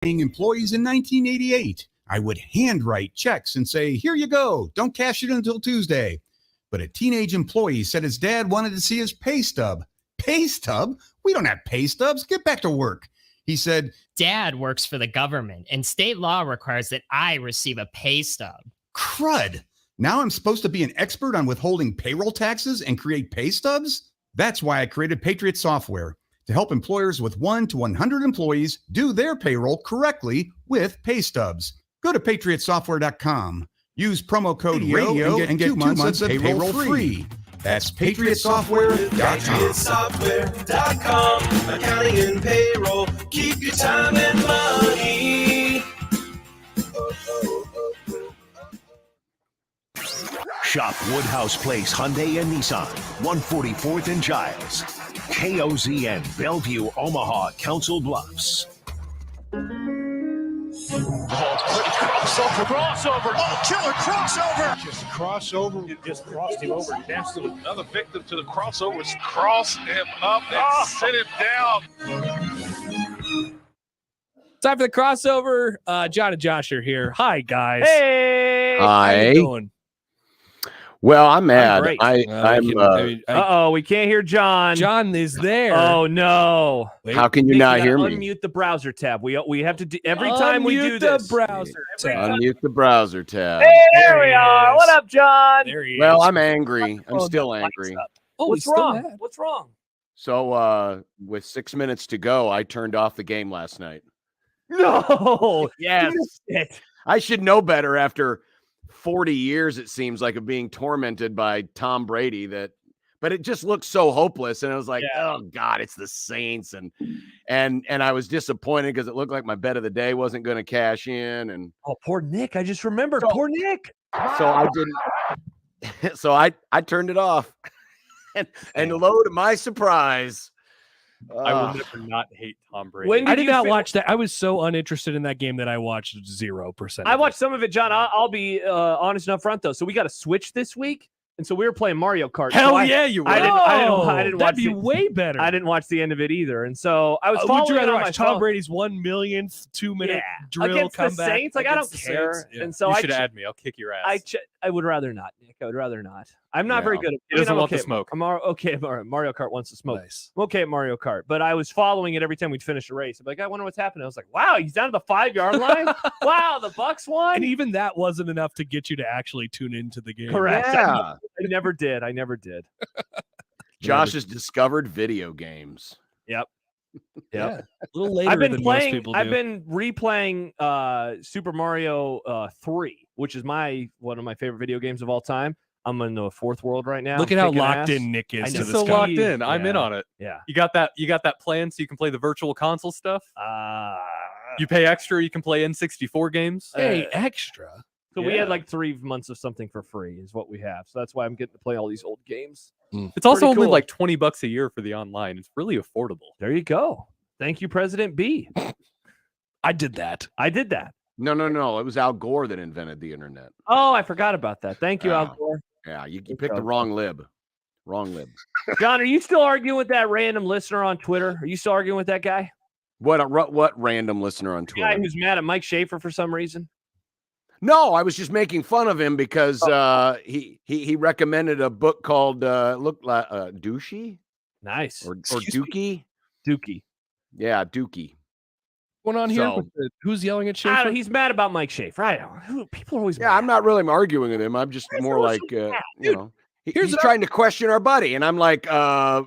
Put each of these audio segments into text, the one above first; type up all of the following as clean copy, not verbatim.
employees in 1988. I would handwrite checks and say, here you go, don't cash it until Tuesday. But a teenage employee said his dad wanted to see his pay stub. Pay stub? We don't have pay stubs. Get back to work. He said, Dad works for the government, and state law requires that I receive a pay stub. crud. Now I'm supposed to be an expert on withholding payroll taxes and create pay stubs? That's why I created Patriot Software, to help employers with 1 to 100 employees do their payroll correctly with pay stubs. Go to patriotsoftware.com. Use promo code radio and get 2 months of payroll free. That's patriotsoftware.com. Patriotsoftware.com. Accounting and payroll. Keep your time and money. Shop Woodhouse Place Hyundai and Nissan, 144th and Giles. KOZN, Bellevue, Omaha, Council Bluffs. Crossover. Oh, killer crossover. Just crossover. You just crossed him over. Danced to Another victim to the crossovers. Cross him up and sit him down. Time for the crossover. John and Josh are here. Hi, guys. Hey. How you doing? Well, I'm mad. I'm we can't hear John. John is there. Oh no! Wait, how can you not hear me? Unmute the browser tab. We have to do every time we do this. Browser tab. Unmute the browser tab. Hey, there we are. What up, John? There he is. Well, I'm angry. I'm still angry. Oh, what's wrong? What's wrong? So, with 6 minutes to go, I turned off the game last night. No. Yes. I should know better after 40 years, it seems like, of being tormented by Tom Brady, but it just looked so hopeless. And I was like, oh God, it's the Saints. And I was disappointed because it looked like my bet of the day wasn't going to cash in. And oh, poor Nick. I just remembered poor Nick. So I didn't. So I turned it off. and lo, to my surprise, I will never not hate Tom Brady. I did not watch that. I was so uninterested in that game that I watched 0%. I watched some of it, John. I'll be honest and upfront though. So we got a Switch this week, and so we were playing Mario Kart. Hell yeah, you were. I didn't watch. That'd be way better. I didn't watch the end of it either, and so I was following. Would you rather on watch my Tom phone. Brady's 1 millionth 2-minute drill against comeback the Saints? Like I don't care, and so you should add me. I'll kick your ass. I would rather not, Nick. I would rather not. I'm not very good at He doesn't want the smoke. I'm okay. Mario Kart wants to smoke. Nice. I'm okay at Mario Kart, but I was following it every time we'd finish a race. I'm like, I wonder what's happening. I was like, wow, he's down to the 5-yard line. Wow, the Bucks won. And even that wasn't enough to get you to actually tune into the game. Correct. Yeah. I never did. Josh has discovered video games. Yep. Yeah. A little later I've been than playing. most people do. I've been replaying Super Mario 3, which is one of my favorite video games of all time. I'm in the fourth world right now. Look at how locked in Nick is to He's this so guy. locked in. I'm in on it. Yeah. You got that plan so you can play the virtual console stuff? You pay extra, you can play N64 games. Hey, extra. So we had like 3 months of something for free is what we have. So that's why I'm getting to play all these old games. It's also Pretty only cool. like $20 a year for the online. It's really affordable. There you go. Thank you, President B. I did that. No. It was Al Gore that invented the internet. Oh, I forgot about that. Thank you, Al Gore. Yeah, you picked the wrong lib. John, are you still arguing with that random listener on Twitter? Are you still arguing with that guy? What random listener on The Twitter? guy who's mad at Mike Schaefer for some reason? No, I was just making fun of him because he recommended a book called Douchey? Nice. Or Dookie? Dookie. Yeah, Dookie. What's going on here? Who's yelling at Schaefer? I don't know, he's mad about Mike Schaefer. I don't know. People are always mad. I'm not really arguing with him. I'm just more like, he's trying to question our buddy. And I'm like, I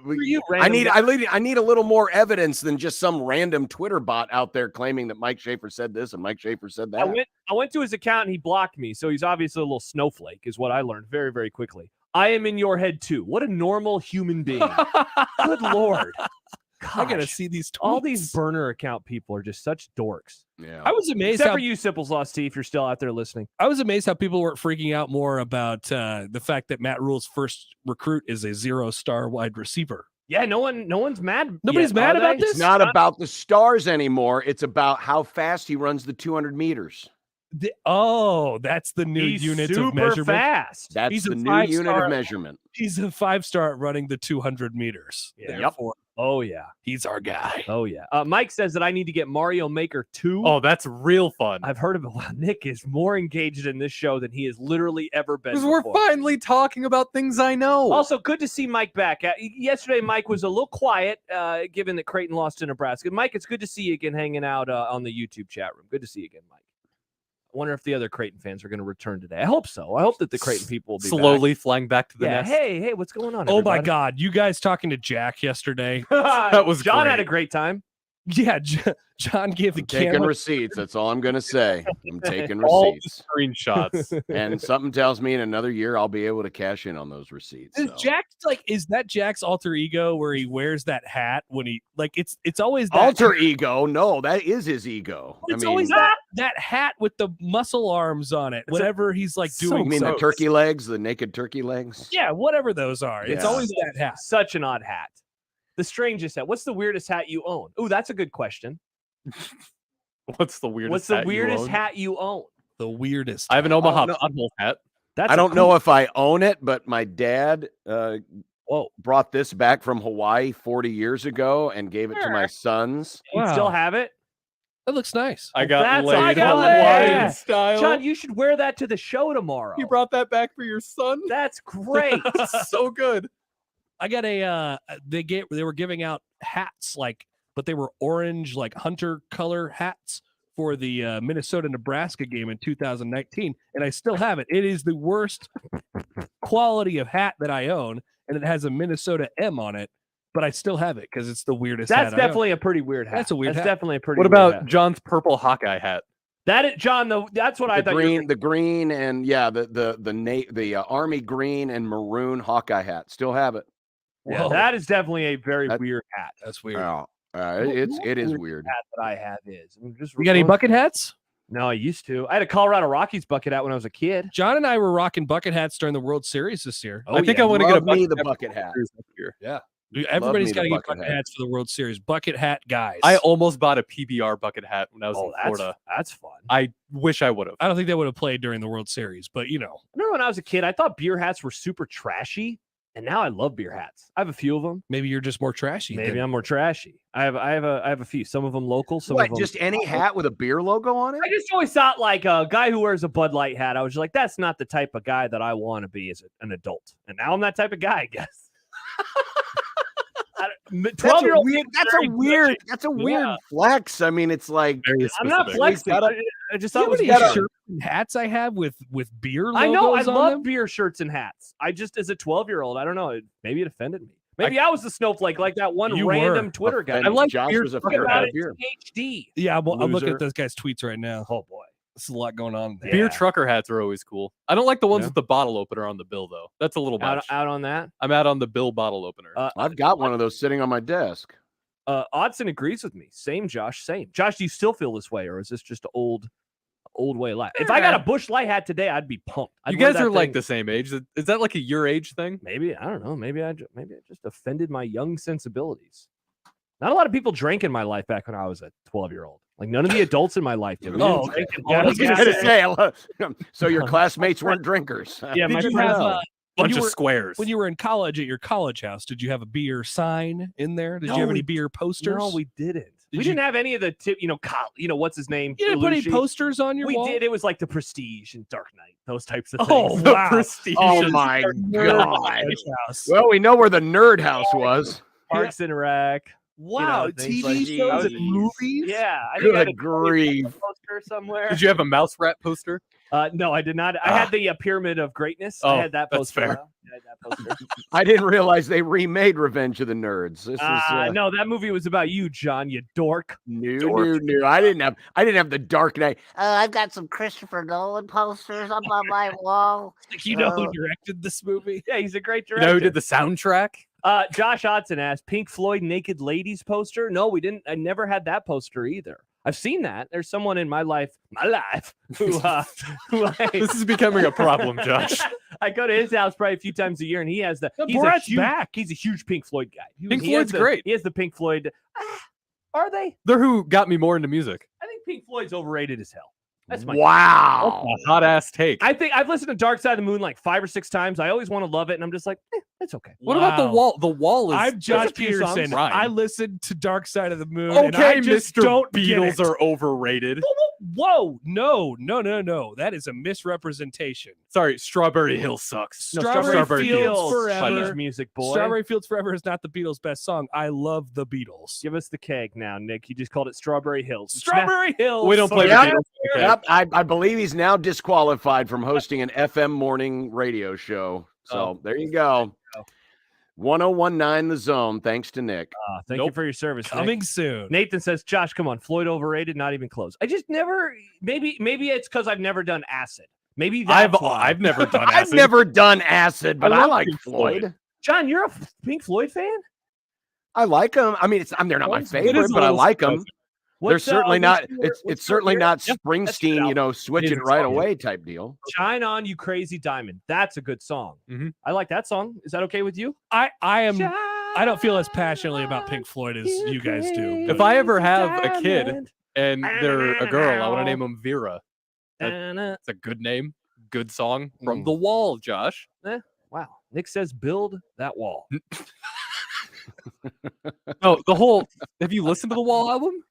need a little more evidence than just some random Twitter bot out there claiming that Mike Schaefer said this and Mike Schaefer said that. I went to his account and he blocked me. So he's obviously a little snowflake is what I learned very, very quickly. I am in your head too. What a normal human being. Good Lord. Gosh, I gotta see these tweets. All these burner account people are just such dorks. Yeah. I was amazed. Except for you, Sipples Lost T, if you're still out there listening. I was amazed how people weren't freaking out more about the fact that Matt Rule's first recruit is a 0-star wide receiver. Yeah, no one's mad. Nobody's mad about this. It's not about the stars anymore. It's about how fast he runs the 200 meters. That's the new unit of measurement. That's the new unit of measurement. He's a 5-star at running the 200 meters. Yeah. Therefore, Oh, yeah. He's our guy. Oh, yeah. Mike says that I need to get Mario Maker 2. Oh, that's real fun. I've heard of it. Wow, Nick is more engaged in this show than he has literally ever been Because we're before. finally talking about things I know. Also, good to see Mike back. Yesterday, Mike was a little quiet, given that Creighton lost to Nebraska. Mike, it's good to see you again hanging out on the YouTube chat room. Good to see you again, Mike. I wonder if the other Creighton fans are going to return today. I hope so. I hope that the Creighton people will be slowly back. flying back to the nest. Hey, what's going on? Oh my everybody? God. You guys talking to Jack yesterday? That was John great. had a great time. Yeah. John gave the Taking camera. receipts. That's all I'm going to say. I'm taking All the receipts. screenshots. And something tells me in another year I'll be able to cash in on those receipts. Is so. Jack is that Jack's alter ego where he wears that hat when he it's always that Alter ego? No, that is his ego. It's always that hat with the muscle arms on it. Whenever he's like doing, you mean the turkey legs, the naked turkey legs? Yeah, whatever those are. It's Yeah. always that hat. Such an odd hat. The strangest hat. What's the weirdest hat you own? Oh, that's a good question. What's the weirdest? What's the hat you weirdest own? hat you own? The weirdest. I have an Omaha no. pothole hat. That's I don't know if I own it, but my dad brought this back from Hawaii 40 years ago and gave it to my sons. You still have it? That looks nice. I got That's laid a Hawaiian yeah. style. John, you should wear that to the show tomorrow. You brought that back for your son? That's great. So good. I got a they were giving out hats but they were orange hunter color hats for the Minnesota Nebraska game in 2019, and I still have it. It is the worst quality of hat that I own, and it has a Minnesota M on it, but I still have it because it's the weirdest That's hat I own. definitely a pretty weird hat. That's a weird hat. Definitely a pretty What weird about hat. John's purple Hawkeye hat? That is, John, though, that's what I The thought. the green, and the army green and maroon Hawkeye hat. Still have it. Yeah, that is definitely a very weird hat. That's weird. Oh, it is weird. Hat that I have is. You got any bucket hats? No, I used to. I had a Colorado Rockies bucket hat when I was a kid. John and I were rocking bucket hats during the World Series this year. I think I want to get a bucket hat. Yeah. Everybody's got to the get bucket bucket hat. hats for the World Series. Bucket hat guys. I almost bought a PBR bucket hat when I was in that's, Florida. That's fun. I wish I would have. I don't think they would have played during the World Series, but I remember when I was a kid, I thought beer hats were super trashy, and now I love beer hats. I have a few of them. Maybe you're just more trashy. Maybe I'm more trashy. I have a few. Some of them local. Some of them Just any hat with a beer logo on it? I just always thought like a guy who wears a Bud Light hat. I was just like, that's not the type of guy that I want to be as an adult. And now I'm that type of guy, I guess. 12-year-old. That's a weird flex. I mean, it's like I'm not flexing. I just thought it was shirts and hats I have with beer logos I know. I on love them. beer shirts and hats. I just, as a 12-year-old, I don't know. Maybe it offended me. Maybe I was the snowflake, like that one You random were. Twitter guy. I like Josh was a Talk fair about of it beer. in HD. Yeah, I'm looking Loser. at this guy's tweets right now. Oh boy, there's a lot going on there. Beer trucker hats are always cool. I don't like the ones with the bottle opener on the bill, though. That's a little much. Out on that. I'm out on the bill bottle opener. I've got one of those sitting on my desk. Odson agrees with me. Same, Josh. Same. Josh, do you still feel this way, or is this just an old way of life? If I got a Bush Light hat today, I'd be pumped. You guys are like the same age. Is that like a your age thing? Maybe, I don't know. Maybe I just offended my young sensibilities. Not a lot of people drank in my life back when I was a 12-year-old. Like none of the adults in my life did. Oh, okay. I was going to say, so your classmates weren't drinkers. Yeah, my Did you friends. have Bunch of squares. When you were in college at your college house, did you have a beer sign in there? Did you have any beer posters? No, we didn't. Did We you- didn't have any of the what's his name? You didn't put any Belushi. posters on your We wall? did. It was like the Prestige and Dark Knight, those types of Oh, things. wow. Prestige. Oh my God. House. Well, we know where the nerd house was. Parks and Rec. Wow, things TV like shows that. and movies? Yeah, I think I had a Good grief. poster somewhere. Did you have a mouse rat poster? No, I did not. I had the Pyramid of Greatness. I Oh, had that that's poster. fair. I had that poster. I didn't realize they remade Revenge of the Nerds. This is No, that movie was about you, John. You dork. new. I didn't have the Dark Knight. I've got some Christopher Nolan posters up on my wall. You know who directed this movie? Yeah, he's a great You director. know who did the soundtrack? Josh Odson asked, Pink Floyd Naked Ladies poster? No, we didn't. I never had that poster either. I've seen that. There's someone in my life, who This is becoming a problem, Josh. I go to his house probably a few times a year, and he has Borat's back. He's a huge Pink Floyd guy. Pink He has Floyd's the- great. He has the Pink Floyd. Are they? They're who got me more into music. I think Pink Floyd's overrated as hell. That's my Wow. Hot ass take. I think I've listened to Dark Side of the Moon like 5 or 6 times. I always want to love it, and I'm just like, It's okay. What about the wall? The wall is. I'm Josh there's a few songs. Peterson. Right. I listened to Dark Side of the Moon. and Okay, I just Mr. don't get Beatles it. are overrated. Whoa, no. That is a misrepresentation. Sorry, Strawberry Hill sucks. No, Strawberry Fields Forever. She's music boy. Strawberry Fields Forever is not the Beatles' best song. I love the Beatles. Give us the keg now, Nick. You just called it Strawberry Hills. Strawberry Hills. We don't play the Yep. Beatles. Okay. Yep, I believe he's now disqualified from hosting an FM morning radio show. So there you go. 1019 The Zone, thanks to Nick. Thank you for your service. Coming Nick. soon. Nathan says, Josh, come on. Floyd overrated, not even close. I just never, maybe it's because I've never done acid. Maybe that's why. I've never done acid. I've never done acid, but I love like Pink Floyd. John, you're a Pink Floyd fan? I like them. I mean, they're not my It favorite, is a but I little like them. They're certainly not. what's It's certainly your- not Yeah, Springsteen, switch it right away type deal. Shine On You Crazy Diamond. That's a good song. Mhm. I like that song. Is that okay with you? I don't feel as passionately about Pink Floyd as you guys do. If I ever have a kid and they're a girl, I want to name them Vera. That's a good name. Good song from The Wall, Josh. Wow. Nick says, build that wall. No, the whole. Have you listened to the Wall album?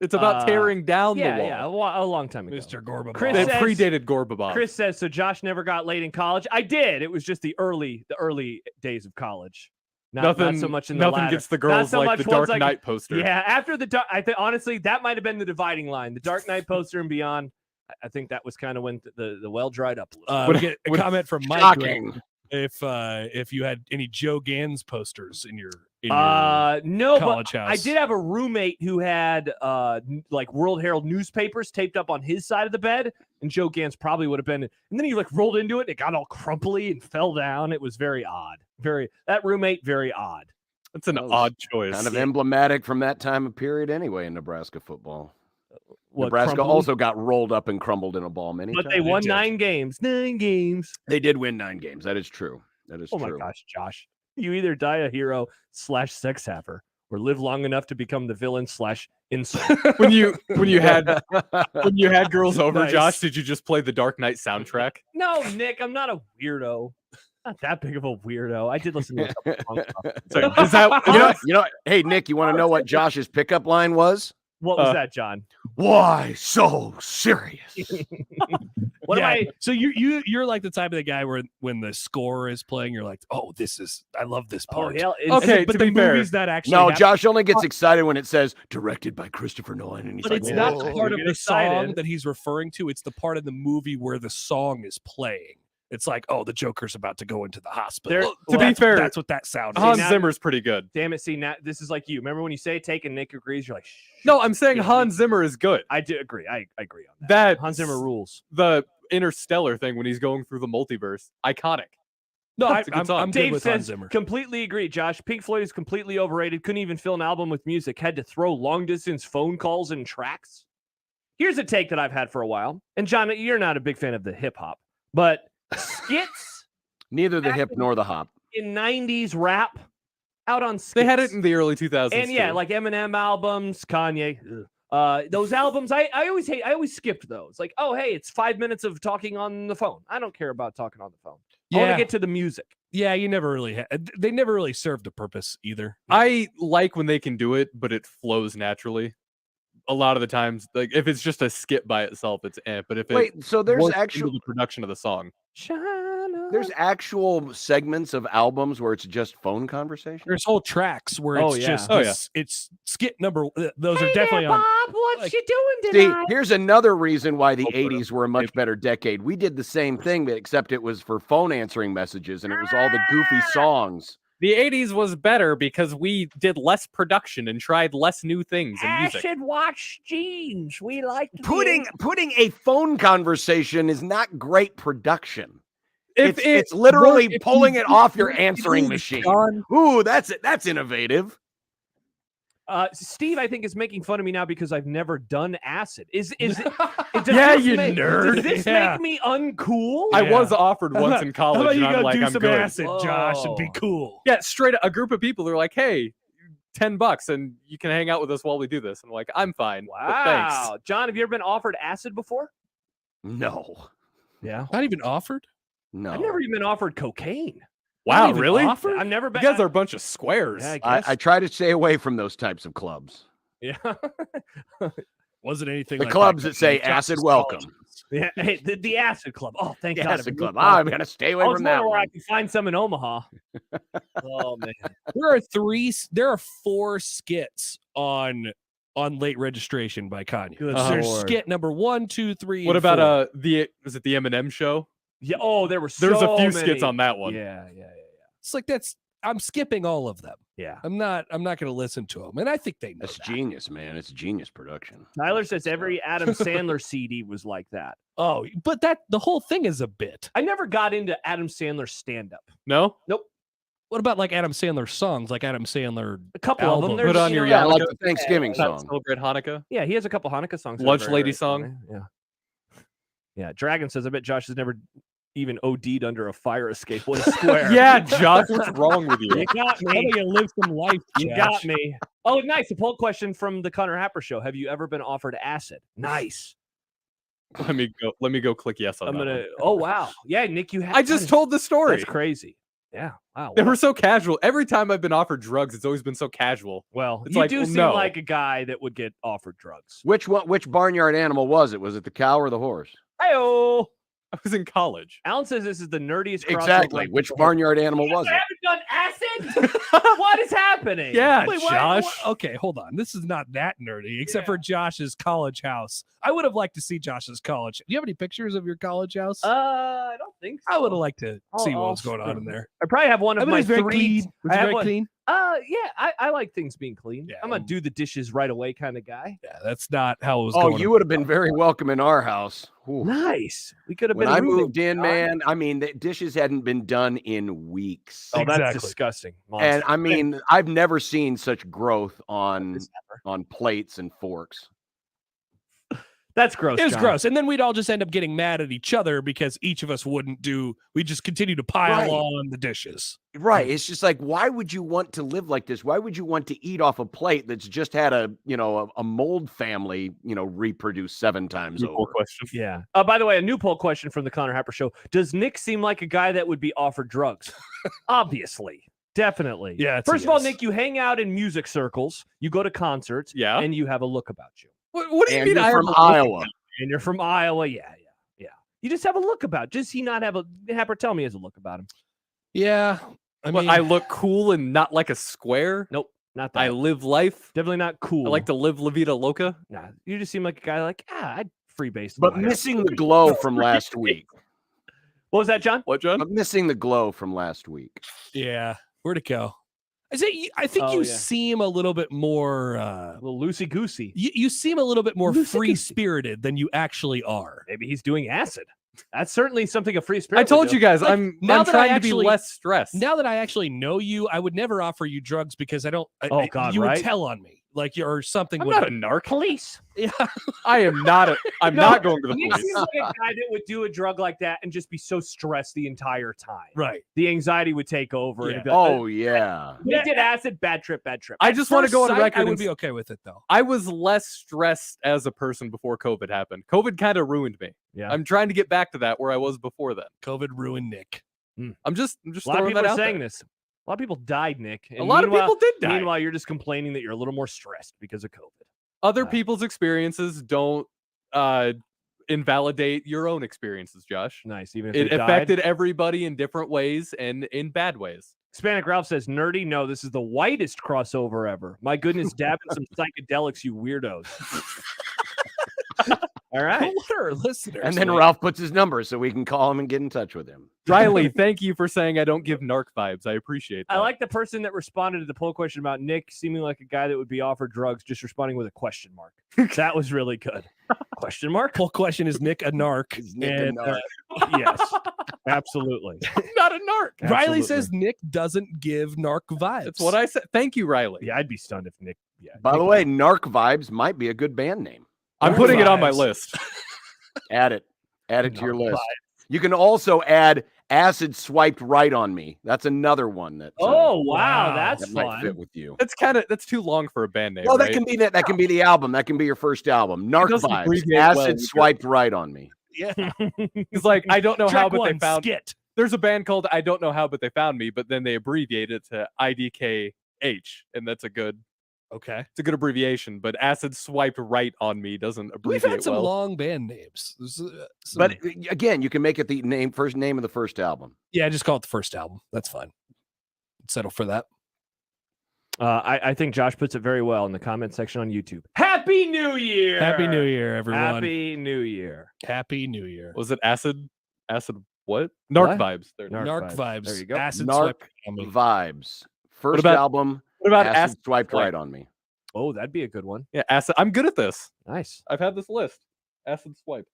It's about tearing down the wall. Yeah, a long time ago. Mr. Gorbachev. Chris It says- predated Gorbachev. Chris says, so Josh never got laid in college. I did. It was just the early days of college. Not so much in the nothing latter. gets the Not girls so like much the ones Dark Knight poster. Yeah, after the dark, I think honestly that might have been the dividing line. The Dark Knight poster and beyond. I think that was kind of when the well dried up. A little. We get a comment from Mike. Shocking. If you had any Joe Gans posters in your no, college but house. I did have a roommate who had like World Herald newspapers taped up on his side of the bed, and Joe Gans probably would have been. And then he like rolled into it, and it got all crumply and fell down. It was very odd. That roommate, very odd. That's an odd choice. Kind of emblematic from that time of period anyway in Nebraska football. What, Nebraska crumbly? also got rolled up and crumbled in a ball many But times. they won 9 games. 9 games. They did win 9 games. That is true. That is Oh true. my gosh, Josh. You either die a hero / sex haver or live long enough to become the villain / insult. when you had girls over, Nice. Josh, did you just play the Dark Knight soundtrack? No, Nick, I'm not a weirdo. Not that big of a weirdo. I did listen to a couple songs. So, is that You know, hey Nick, you want to know what Josh's pickup line was? What was that, John? Why so serious? What am I? So you're like the type of the guy where when the score is playing, you're like, oh, I love this Oh, part. hell, Okay, but to the be fair. movie's not actually. No, happening. Josh only gets excited when it says directed by Christopher Nolan, and he's But like, it's not "Whoa." the part of get the song excited. that he's referring to. It's the part of the movie where the song is playing. It's like, oh, the Joker's about to go into the hospital. to be fair, that's what that sound Hans is. now- Zimmer's pretty good. Damn it. See, now this is like you. Remember when you say take and Nick agrees? You're like, shh. No, I'm saying Hans Zimmer is good. I do agree. I agree on that. That Hans Zimmer rules. The Interstellar thing when he's going through the multiverse, iconic. No, It's a good song. I'm good Dave with Hans says, Zimmer. completely agree, Josh. Pink Floyd is completely overrated. Couldn't even fill an album with music. Had to throw long distance phone calls and tracks. Here's a take that I've had for a while. And John, you're not a big fan of the hip hop, but skits Neither the hip nor the hop. in 90s rap out on skits. They had it in the early 2000s. And yeah, too. like Eminem albums, Kanye. Those albums, I always skipped those. Like, oh, hey, it's 5 minutes of talking on the phone. I don't care about talking on the phone. I want Yeah. to get to the music. Yeah, you never really they never really served a purpose either. I like when they can do it, but it flows naturally. A lot of the times, like if it's just a skit by itself, it's but if Wait, so there's works into actual the production of the song. there's actual segments of albums where it's just phone conversation. There's whole tracks where Oh, it's yeah. just Oh, it's skit number. Those are definitely on. Bob, what like- you doing See, tonight? here's another reason why the 80s were a much better decade. We did the same thing, but except it was for phone answering messages and it was all the goofy songs. The 80s was better because we did less production and tried less new things in music. Acid wash jeans. We like to Putting a phone conversation is not great production. If It's literally if you pulling it do off your things, answering machine. John, Ooh, that's it. That's innovative. Steve, I think, is making fun of me now because I've never done acid. Is it? Does Yeah, this you make, nerd. Does this Yeah. make me uncool? I Yeah. was offered once in How college, about and you I'm go like, do I'm some good. acid, Josh, and be Oh. cool? Yeah, straight up, a group of people are like, hey, $10 and you can hang out with us while we do this. And I'm like, I'm fine. But thanks. Wow, John, have you ever been offered acid before? No. Yeah, Not even offered. No. I've never even been offered cocaine. Wow, even really? offered? I've never been. You guys are a bunch of squares. Yeah, I guess. I try to stay away from those types of clubs. Yeah. Wasn't anything The like clubs that that say Josh's acid college. welcome. Yeah. Hey, the Acid Club. Oh, thank The God. acid club. I'm going to stay away I was from that wondering where I one. could find some in Omaha. Oh man. There are 4 skits on late registration by Kanye. Good There's Lord. skit number 1, 2, 3. What and about 4. was it the Eminem show? Yeah. Oh, there were There's a so few many. skits on that one. Yeah. It's like I'm skipping all of them. Yeah. I'm not going to listen to them, and I think they know That's that. genius, man. It's genius production. Tyler says every Adam Sandler CD was like that. Oh, but the whole thing is a bit. I never got into Adam Sandler stand-up. No? Nope. What about like Adam Sandler songs, like Adam Sandler? A couple of them. albums? There's, Put on you your know, Yeah, I yarmulke. like the Thanksgiving About song. Celebrate Hanukkah. Yeah, he has a couple Hanukkah songs. that are Lunch very, Lady very song. funny. Yeah. Yeah. Dragon says, I bet Josh has never even OD'd under a fire escape. What a square. Yeah, Josh, what's wrong with you? You got How do me. you live some life? You got me. Oh, nice. A poll question from the Connor Happer show. Have you ever been offered acid? Nice. Let me go click yes on I'm that gonna. one. Oh wow. Yeah, Nick, you have. I just told the story. That's crazy. Yeah. Wow. They well- were so casual. Every time I've been offered drugs, it's always been so casual. Well, It's you like, do well, seem no. like a guy that would get offered drugs. Which barnyard animal was it? Was it the cow or the horse? Hey-oh. I was in college. Alan says this is the nerdiest crossover Exactly. I've Which ever- barnyard animal was You it? haven't done acid? What is happening? Yeah, Wait, Josh. Okay, hold on. This is not that nerdy, except for Josh's college house. I would have liked to see Josh's college. Do you have any pictures of your college house? I don't think so. I would have liked to see I'll what was going on in spin- there. I probably have one I of bet my it's very 3. clean. Was I it have very one- clean? Yeah, I like things being clean. Yeah, I'm gonna do the dishes right away kind of guy. Yeah, that's not how it was Oh, going. you would have been very welcome in our house. Ooh. Nice. We could have When been. I roommates, moved in, John. man, I mean, the dishes hadn't been done in weeks. Oh, that's Exactly. disgusting. And Monster. I mean, I've never seen such growth on plates and forks. That's gross. It was John. gross. And then we'd all just end up getting mad at each other because each of us wouldn't do, we just continue to pile Right. on the dishes. Right. It's just like, why would you want to live like this? Why would you want to eat off a plate that's just had a mold family, reproduce 7 times New poll over? question. Yeah. By the way, a new poll question from the Connor Happer show. Does Nick seem like a guy that would be offered drugs? Obviously. Definitely. Yeah, it's a First of all, yes. Nick, you hang out in music circles, you go to concerts, Yeah. and you have a look about you. What do you And mean? you're I from have a- Iowa. And you're from Iowa. Yeah. You just have a look about. Does he not have a Happer? Tell me he has a look about him. Yeah. I What, mean, I look cool and not like a square. Nope. Not that. I live life. Definitely not cool. I like to live La Vida Loca. Nah, you just seem like a guy like, I'd freebase. But missing the glow from last week. What was that, John? What, John? But missing the glow from last week. yeah. Where'd it go? I think Oh, you yeah. seem a little bit more, A little loosey goosey. you seem a little bit more Loosey-goosey. free spirited than you actually are. Maybe he's doing acid. That's certainly something a free spirit. I told would do. you guys, Like, I'm now that I trying to be actually- less stressed. Now that I actually know you, I would never offer you drugs because I don't. Oh, God, you right? would tell on me like or something. I'm would not a narc. Police. Yeah. I am not. I'm No, not going to the Nick police. seems like a guy that would do a drug like that and just be so stressed the entire time. Right. The anxiety would take over. And Yeah. it'd be like, Oh, yeah. Nick did acid. Bad trip. Bad trip. I just want to First go on sight, record. I and would be okay with it though. I was less stressed as a person before COVID happened. COVID kind of ruined me. Yeah. I'm trying to get back to that where I was before then. COVID ruined Nick. I'm just A lot of throwing people that are out saying there. this. A lot of people died, Nick. A lot of people did die. Meanwhile, you're just complaining that you're a little more stressed because of COVID. Other people's experiences don't invalidate your own experiences, Josh. Nice. Even if It they died. affected everybody in different ways and in bad ways. Hispanic Ralph says, nerdy, no, this is the whitest crossover ever. My goodness, dabbing some psychedelics, you weirdos. All right. What are our listeners? And then like? Ralph puts his number so we can call him and get in touch with him. Riley, thank you for saying I don't give narc vibes. I appreciate that. I like the person that responded to the poll question about Nick seeming like a guy that would be offered drugs, just responding with a question mark. That was really good. Question mark? Poll question: is Nick a narc? Is Nick a And, narc? Yes. Absolutely. I'm not a narc. Riley Absolutely. says Nick doesn't give narc vibes. That's what I said. Thank you, Riley. Yeah, I'd be stunned if Nick. Yeah. By the way, Narc Vibes might be a good band name. I'm Narc putting it on my vibes. list. Add it. Add it to your Narc list. You can also add Acid Swiped Right on Me. That's another one that, Oh, wow. Wow. That's that might fun. fit with you. That's too long for a band name. Well, that right? can be that can be the album. That can be your first album. Narc doesn't Vibes. abbreviate Acid well either. Swiped Right on Me. Yeah. It's like I don't know how, Track but one, they found skit. There's a band called I Don't Know How But They Found Me, but then they abbreviate it to IDKH, and that's a good it's a good abbreviation. But Acid Swiped Right on Me doesn't abbreviate We've had some well. long band names. But again, you can make it the first name of the first album. Yeah, just call it the first album. That's fine. Settle for that. I think Josh puts it very well in the comment section on YouTube. Happy New Year! Happy New Year, everyone. Happy New Year. Happy New Year. Was it Acid what? Narc Vibes. There. Narc vibes. There you go. Acid Narc Swipe on Me. Vibes. First about- album. What about Acid Swiped Swipe? Right on Me. Oh, that'd be a good one. Yeah, Acid. I'm good at this. Nice. I've had this list. Acid Swipe.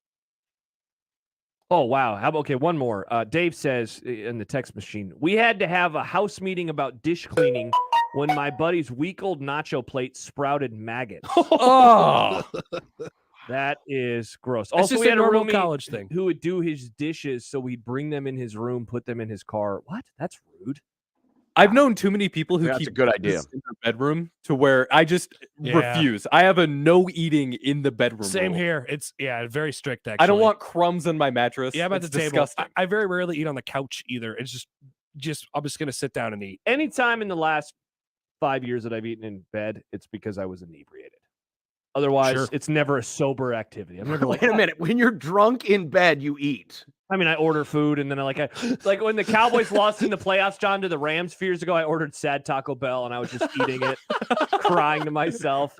Oh, wow. How about, okay, one more. Dave says in the text machine, we had to have a house meeting about dish cleaning when my buddy's week-old nacho plate sprouted maggots. Oh, That is gross. that's Also, just we a had a normal roomie college thing. who would do his dishes, so we'd bring them in his room, put them in his car. What? That's rude. I've known too many people who That's keep a good idea. dishes in their bedroom to where I just Yeah. refuse. I have a no eating in the bedroom. Same rule. here. It's very strict. Actually, I don't want crumbs on my mattress. Yeah, I'm at It's the table. disgusting. I very rarely eat on the couch either. It's just I'm just gonna sit down and eat. Anytime in the last 5 years that I've eaten in bed, it's because I was inebriated. Otherwise, Sure. it's never a sober activity. I'm never like, Wait a minute. When you're drunk in bed, you eat. I mean, I order food and then I like when the Cowboys lost in the playoffs, John, to the Rams a few years ago, I ordered sad Taco Bell and I was just eating it, crying to myself,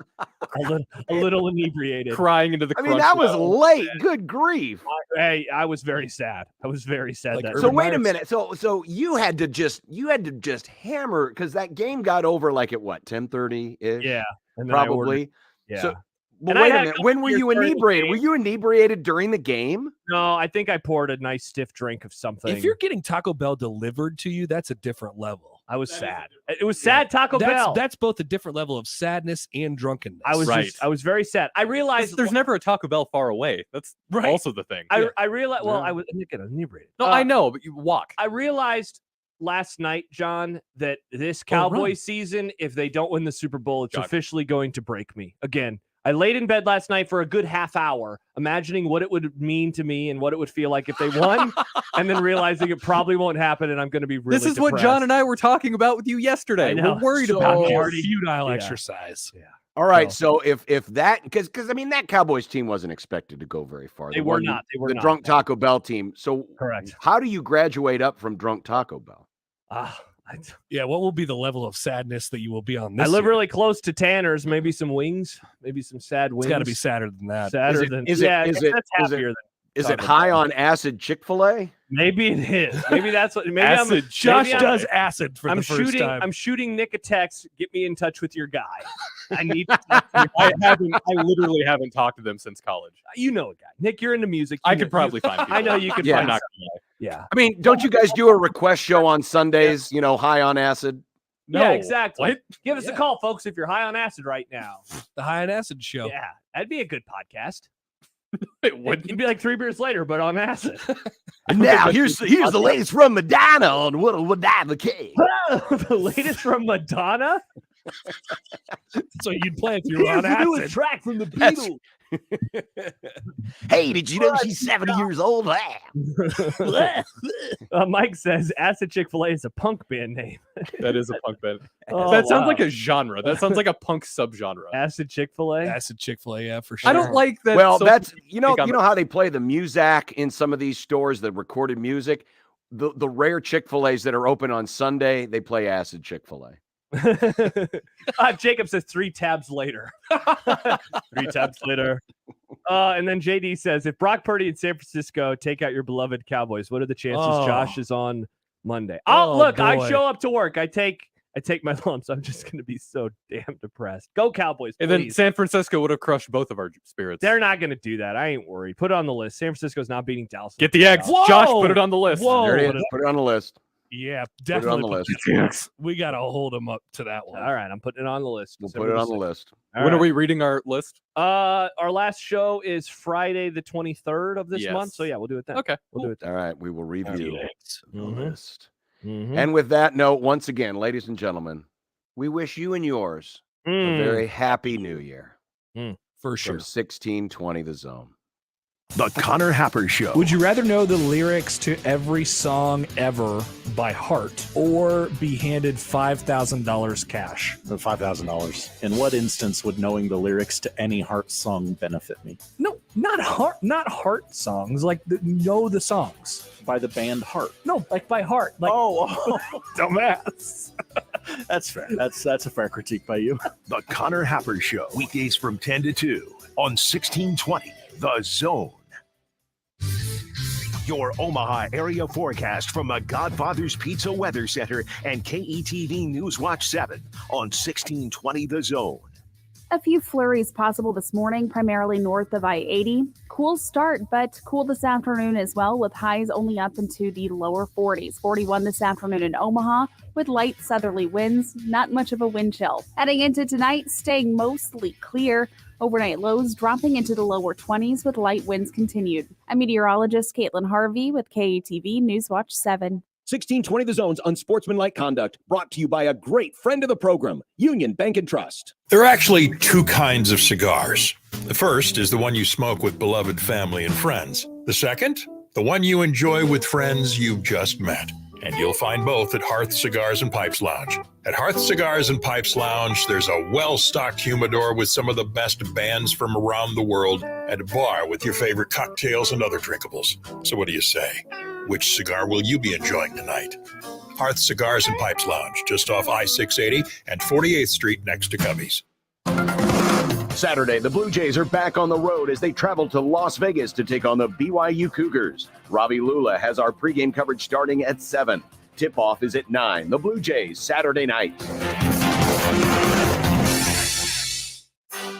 a little inebriated. Crying into the I mean, crunch that was bell. late. Good grief. Hey, I was very sad. I was very sad. Like that So Urban wait a Meyer's- minute. So you had to just hammer because that game got over like at what 10:30 ish. yeah, and then I ordered- probably. yeah. So, but And I wait a had a minute. couple When were beers you during the inebriated? game. Were you inebriated during the game? No, I think I poured a nice stiff drink of something. If you're getting Taco Bell delivered to you, that's a different level. I was sad. It was sad Taco Bell. That's both a different level of sadness and drunkenness. I was Right. I was very sad. I realized There's never a Taco Bell far away. That's Right. also the thing. I realized. Well, Yeah. I was inebriated. No, I know, but you walk. I realized last night, John, that this Oh, right. Cowboy season, if they don't win the Super Bowl, it's John. officially going to break me again. I laid in bed last night for a good half hour, imagining what it would mean to me and what it would feel like if they won, and then realizing it probably won't happen, and I'm going to be really. This is what John and I were talking about with you yesterday. I know. We're worried So- about a you. futile Yeah. exercise. All right. So if that because I mean that Cowboys team wasn't expected to go very far. They The were one- not. They were the not. drunk Taco Bell team. So Correct. how do you graduate up from drunk Taco Bell? Yeah, what will be the level of sadness that you will be on I this live year? really close to Tanner's. Maybe some wings. Maybe some sad wings. It's got to be sadder than that. Sadder Is it- than is it- yeah. is that's it- is it- happier than Is it Taco high Bell. on acid Chick-fil-A? Maybe it is. Maybe that's what. Maybe Acid. Josh maybe does acid for I'm the first shooting. time. I'm shooting Nick a text. Get me in touch with your guy. I need. I literally haven't talked to them since college. You know a guy. Nick, you're into music. I You could know- probably find people. I know you could Yeah. I'm find. not some- gonna lie. Yeah. I mean, don't you guys do a request show on Sundays? You know, high on acid. No. Yeah, exactly. What? Give us a call, folks, if you're high on acid right now. The High on Acid show. Yeah, that'd be a good podcast. It wouldn't. It'd be like 3 beers later, but on acid. And now here's the latest from Madonna on what died the cake. The latest from Madonna. So you'd play if you were on acid. track from the That's- Beatles. Hey, did you know she's 70 years old? Mike says Acid Chick-fil-A is a punk band name. That is a punk band. Oh, that sounds wow. like a genre. That sounds like a punk subgenre. Acid Chick-fil-A. Acid Chick-fil-A, yeah, for sure. I don't like that. Well, so that's many you know think I'm- how they play the Muzak in some of these stores, the recorded music. The rare Chick-fil-A's that are open on Sunday, they play acid Chick-fil-A. Jacob says 3 tabs later. 3 tabs later. And then JD says, if Brock Purdy in San Francisco take out your beloved Cowboys, what are the chances Oh. Josh is on Monday? Oh, Oh, look, I boy. show up to work. I take my lumps. I'm just going to be so damn depressed. Go Cowboys, And then please. San Francisco would have crushed both of our spirits. They're not going to do that. I ain't worried. Put it on the list. San Francisco's not beating Dallas. Get the eggs. Whoa! Josh, put it on the list. Whoa. There it is. Put it on the list. Yeah, Put it definitely. on the list. the eggs. We got to hold them up to that one. All right, I'm putting it on the list. We'll put it on the list. When are we reading our list? Our last show is Friday the 23rd of this Yes. month. So yeah, we'll do it then. Okay. We'll do it then. All right, we will review the Mhm. list. Mhm. And with that note, once again, ladies and gentlemen, we wish you and yours a Mm. very happy new year For sure. from 1620 The Zone. The Connor Happer Show. Would you rather know the lyrics to every song ever by heart or be handed $5,000 cash? The $5,000. In what instance would knowing the lyrics to any Heart song benefit me? No, not heart songs. Like know the songs By the band Heart. No, like by heart. Like, dumbass. That's fair. That's a fair critique by you. The Connor Happer Show. Weekdays from 10 to 2 on 1620 The Zone. Your Omaha area forecast from the Godfather's Pizza Weather Center and KETV News Watch 7 on 1620 The Zone. A few flurries possible this morning, primarily north of I-80. Cool start, but cool this afternoon as well, with highs only up into the lower 40s. 41 this afternoon in Omaha, with light southerly winds, not much of a wind chill. Heading into tonight, staying mostly clear. Overnight lows dropping into the lower 20s with light winds continued. I'm meteorologist Caitlin Harvey with KETV News Watch 7. 1620 The Zone's Unsportsmanlike Conduct, brought to you by a great friend of the program, Union Bank and Trust. There are actually two kinds of cigars. The first is the one you smoke with beloved family and friends. The second, the one you enjoy with friends you've just met. And you'll find both at Hearth Cigars and Pipes Lounge. At Hearth Cigars and Pipes Lounge, there's a well-stocked humidor with some of the best bands from around the world and a bar with your favorite cocktails and other drinkables. So what do you say? Which cigar will you be enjoying tonight? Hearth Cigars and Pipes Lounge, just off I-680 and 48th Street next to Cubby's. Saturday, the Blue Jays are back on the road as they travel to Las Vegas to take on the BYU Cougars. Ravi Lula has our pregame coverage starting at 7. Tip-off is at 9. The Blue Jays, Saturday night.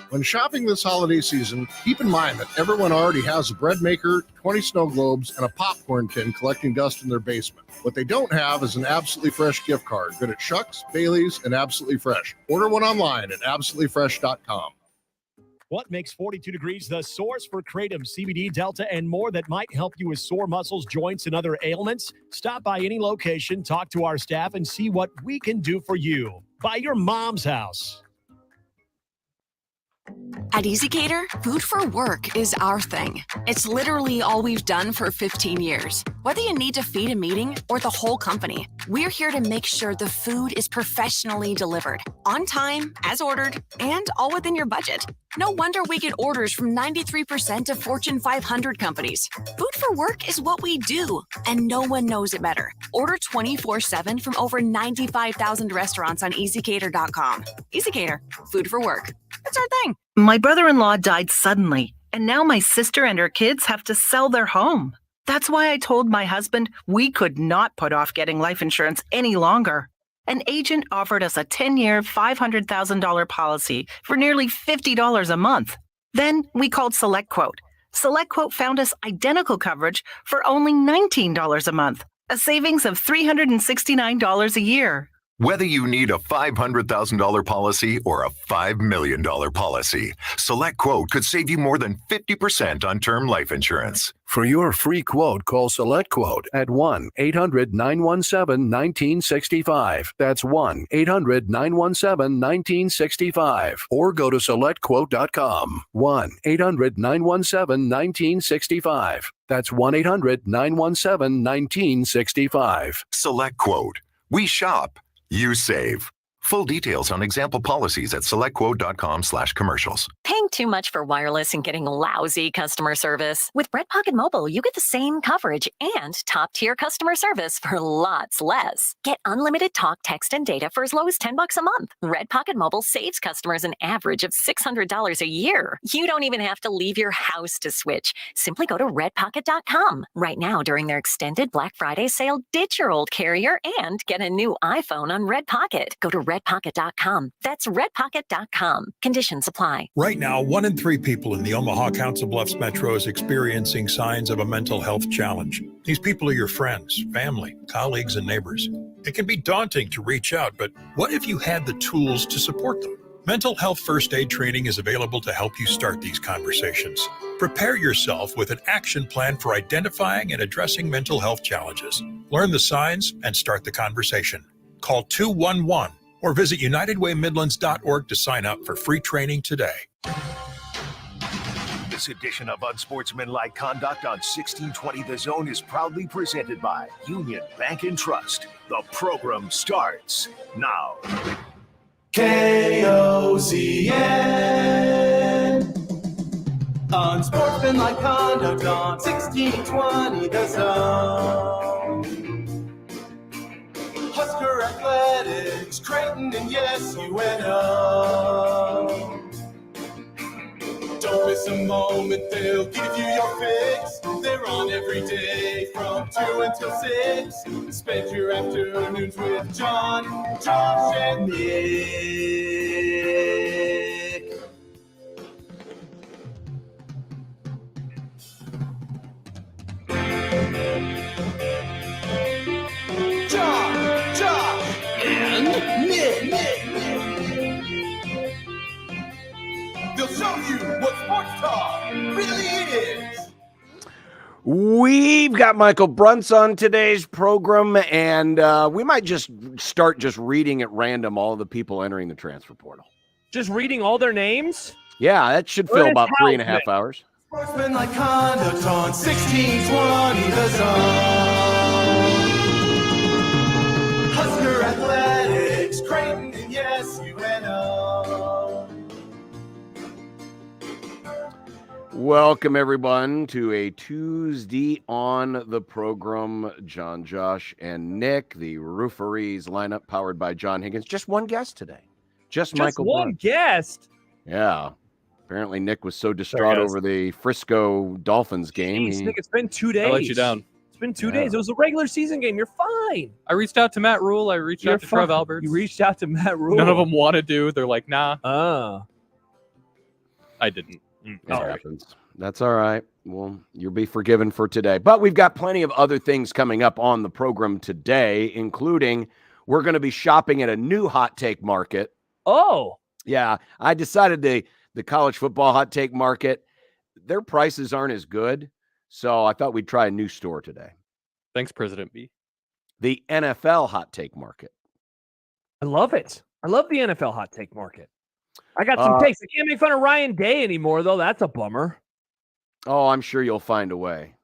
When shopping this holiday season, keep in mind that everyone already has a bread maker, 20 snow globes, and a popcorn tin collecting dust in their basement. What they don't have is an Absolutely Fresh gift card, good at Shucks, Bailey's, and Absolutely Fresh. Order one online at absolutelyfresh.com. What makes 42 Degrees the source for Kratom, CBD, Delta, and more that might help you with sore muscles, joints, and other ailments? Stop by any location, talk to our staff, and see what we can do for you. By your mom's house. At EasyCater, food for work is our thing. It's literally all we've done for 15 years. Whether you need to feed a meeting or the whole company, we're here to make sure the food is professionally delivered, on time, as ordered, and all within your budget. No wonder we get orders from 93% of Fortune 500 companies. Food for work is what we do, and no one knows it better. Order 24/7 from over 95,000 restaurants on EasyCater.com. EasyCater, food for work. It's our thing. My brother-in-law died suddenly, and now my sister and her kids have to sell their home. That's why I told my husband we could not put off getting life insurance any longer. An agent offered us a 10-year, $500,000 policy for nearly $50 a month. Then we called SelectQuote. SelectQuote found us identical coverage for only $19 a month, a savings of $369 a year. Whether you need a $500,000 policy or a $5 million policy, SelectQuote could save you more than 50% on term life insurance. For your free quote, call SelectQuote at 1-800-917-1965. That's 1-800-917-1965. Or go to SelectQuote.com. 1-800-917-1965. That's 1-800-917-1965. SelectQuote. We shop. You save. Full details on example policies at selectquote.com/commercials. Paying too much for wireless and getting lousy customer service? With Red Pocket Mobile, you get the same coverage and top-tier customer service for lots less. Get unlimited talk, text, and data for as low as $10 a month. Red Pocket Mobile saves customers an average of $600 a year. You don't even have to leave your house to switch. Simply go to redpocket.com. Right now, during their extended Black Friday sale, ditch your old carrier and get a new iPhone on Red Pocket. Go to redpocket.com. That's redpocket.com. Conditions apply. Right now, 1 in 3 people in the Omaha Council Bluffs Metro is experiencing signs of a mental health challenge. These people are your friends, family, colleagues, and neighbors. It can be daunting to reach out, but what if you had the tools to support them? Mental health first aid training is available to help you start these conversations. Prepare yourself with an action plan for identifying and addressing mental health challenges. Learn the signs and start the conversation. Call 211 or visit UnitedWayMidlands.org to sign up for free training today. This edition of Unsportsmanlike Conduct on 1620 The Zone is proudly presented by Union Bank and Trust. The program starts now. KOZN. Unsportsmanlike Conduct on 1620 The Zone. Husker Athletics, Creighton, and yes, UNO. Don't miss a moment, they'll give you your fix. They're on every day from 2 until 6. Spend your afternoons with John, Josh, and Nick. John, Josh, and Nick. They'll show you what sports talk really is. We've got Michael Bruntz on today's program, and we might just start reading at random all the people entering the transfer portal. Just reading all their names? Yeah, that should fill about 3.5 hours. Sportsmanlike Conduct on 1620 The Zone. Husker Athletics, Creighton, and yes, UNO. Welcome, everyone, to a Tuesday on the program. John, Josh, and Nick, the Rooferees lineup powered by John Higgins. Just one guest today. Just Michael one Bruntz. guest? Yeah. Apparently, Nick was so distraught over the Frisco Dolphins game. Jeez, Nick, it's been 2 days. I let you down. It's been 2 days. It was a regular season game. You're fine. I reached out to Matt Rule. I reached out to Trev Alberts. You reached out to Matt Rule. None of them want to do. They're like, nah. I didn't. It happens. That's all right. Well, you'll be forgiven for today. But we've got plenty of other things coming up on the program today, including we're going to be shopping at a new hot take market. Oh. Yeah. I decided the college football hot take market, their prices aren't as good. So I thought we'd try a new store today. Thanks, President B. The NFL hot take market. I love it. I love the NFL hot take market. I got some takes. I can't make fun of Ryan Day anymore, though. That's a bummer. Oh, I'm sure you'll find a way.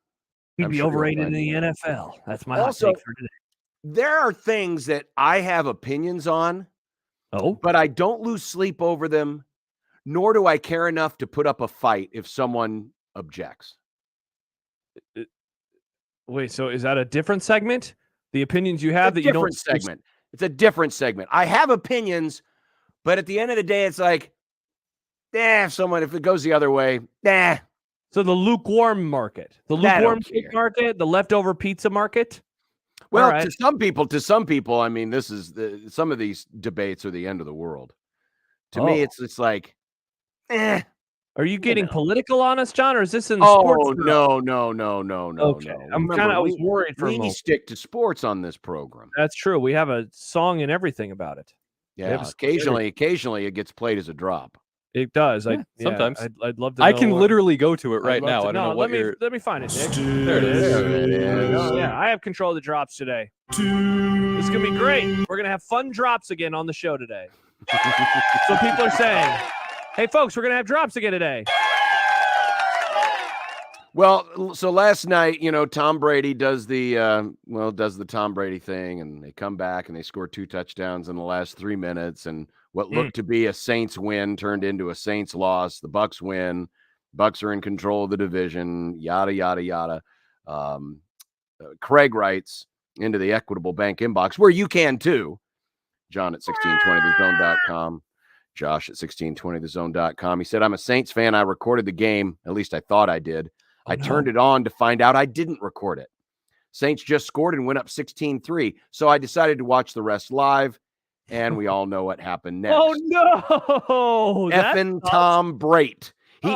He'd be overrated in the NFL. That's my hot take for today. There are things that I have opinions on, but I don't lose sleep over them, nor do I care enough to put up a fight if someone objects. Wait, so is that a different segment? The opinions you have that you don't... segment. It's a different segment. I have opinions, but at the end of the day, it's like, if it goes the other way, So the lukewarm market, the market, the leftover pizza market. Well, right. to some people, I mean, this is some of these debates are the end of the world. To me, it's like, Are you getting political on us, John, or is this in sports? No. Okay, No. I was worried for a moment. We stick to sports on this program. That's true. We have a song and everything about it. Yeah, occasionally it gets played as a drop. It does. Sometimes. I'd love to. I can literally go to it right now. I don't know what let me find it, Nick. There it is. There it is. Oh, yeah, I have control of the drops today. It's gonna be great. We're gonna have fun drops again on the show today. So people are saying, "Hey, folks, we're gonna have drops again today." Well, so last night, Tom Brady does the Tom Brady thing, and they come back and they score 2 touchdowns in the last 3 minutes, and what looked to be a Saints win turned into a Saints loss. The Bucs win. Bucs are in control of the division. Yada yada yada. Craig writes into the Equitable Bank inbox, where you can too. John at 1620thezone.com. Josh at 1620thezone.com. He said, "I'm a Saints fan. I recorded the game. At least I thought I did. I turned it on to find out I didn't record it. Saints just scored and went up 16-3. So I decided to watch the rest live, and we all know what happened next." Oh no! Effing Tom Brady. He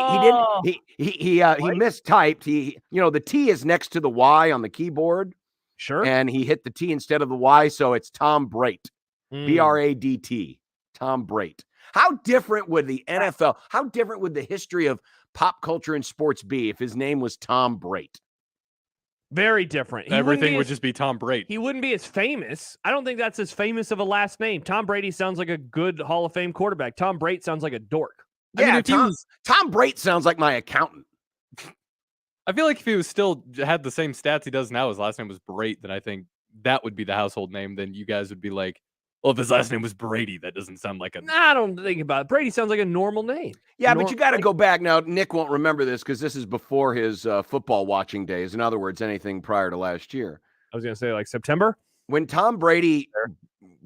mistyped. The T is next to the Y on the keyboard. Sure. And he hit the T instead of the Y, so it's Tom Brady. Bradt. Tom Brady. How different would the NFL, how different would the history of pop culture and sports be if his name was Tom Brady? Very different. Everything would just be Tom Brady. He wouldn't be as famous. I don't think that's as famous of a last name. Tom Brady sounds like a good Hall of Fame quarterback. Tom Brady sounds like a dork. Yeah, if he Tom, was, Tom Brate sounds like my accountant. I feel like if he was still had the same stats he does now, his last name was Brate, then I think that would be the household name. Then you guys would be like, well, if his last name was Brady, that doesn't sound like a. Nah, I don't think about it. Brady sounds like a normal name. Yeah, but you got to go back now. Nick won't remember this because this is before his football watching days. In other words, anything prior to last year. I was going to say like September. When Tom Brady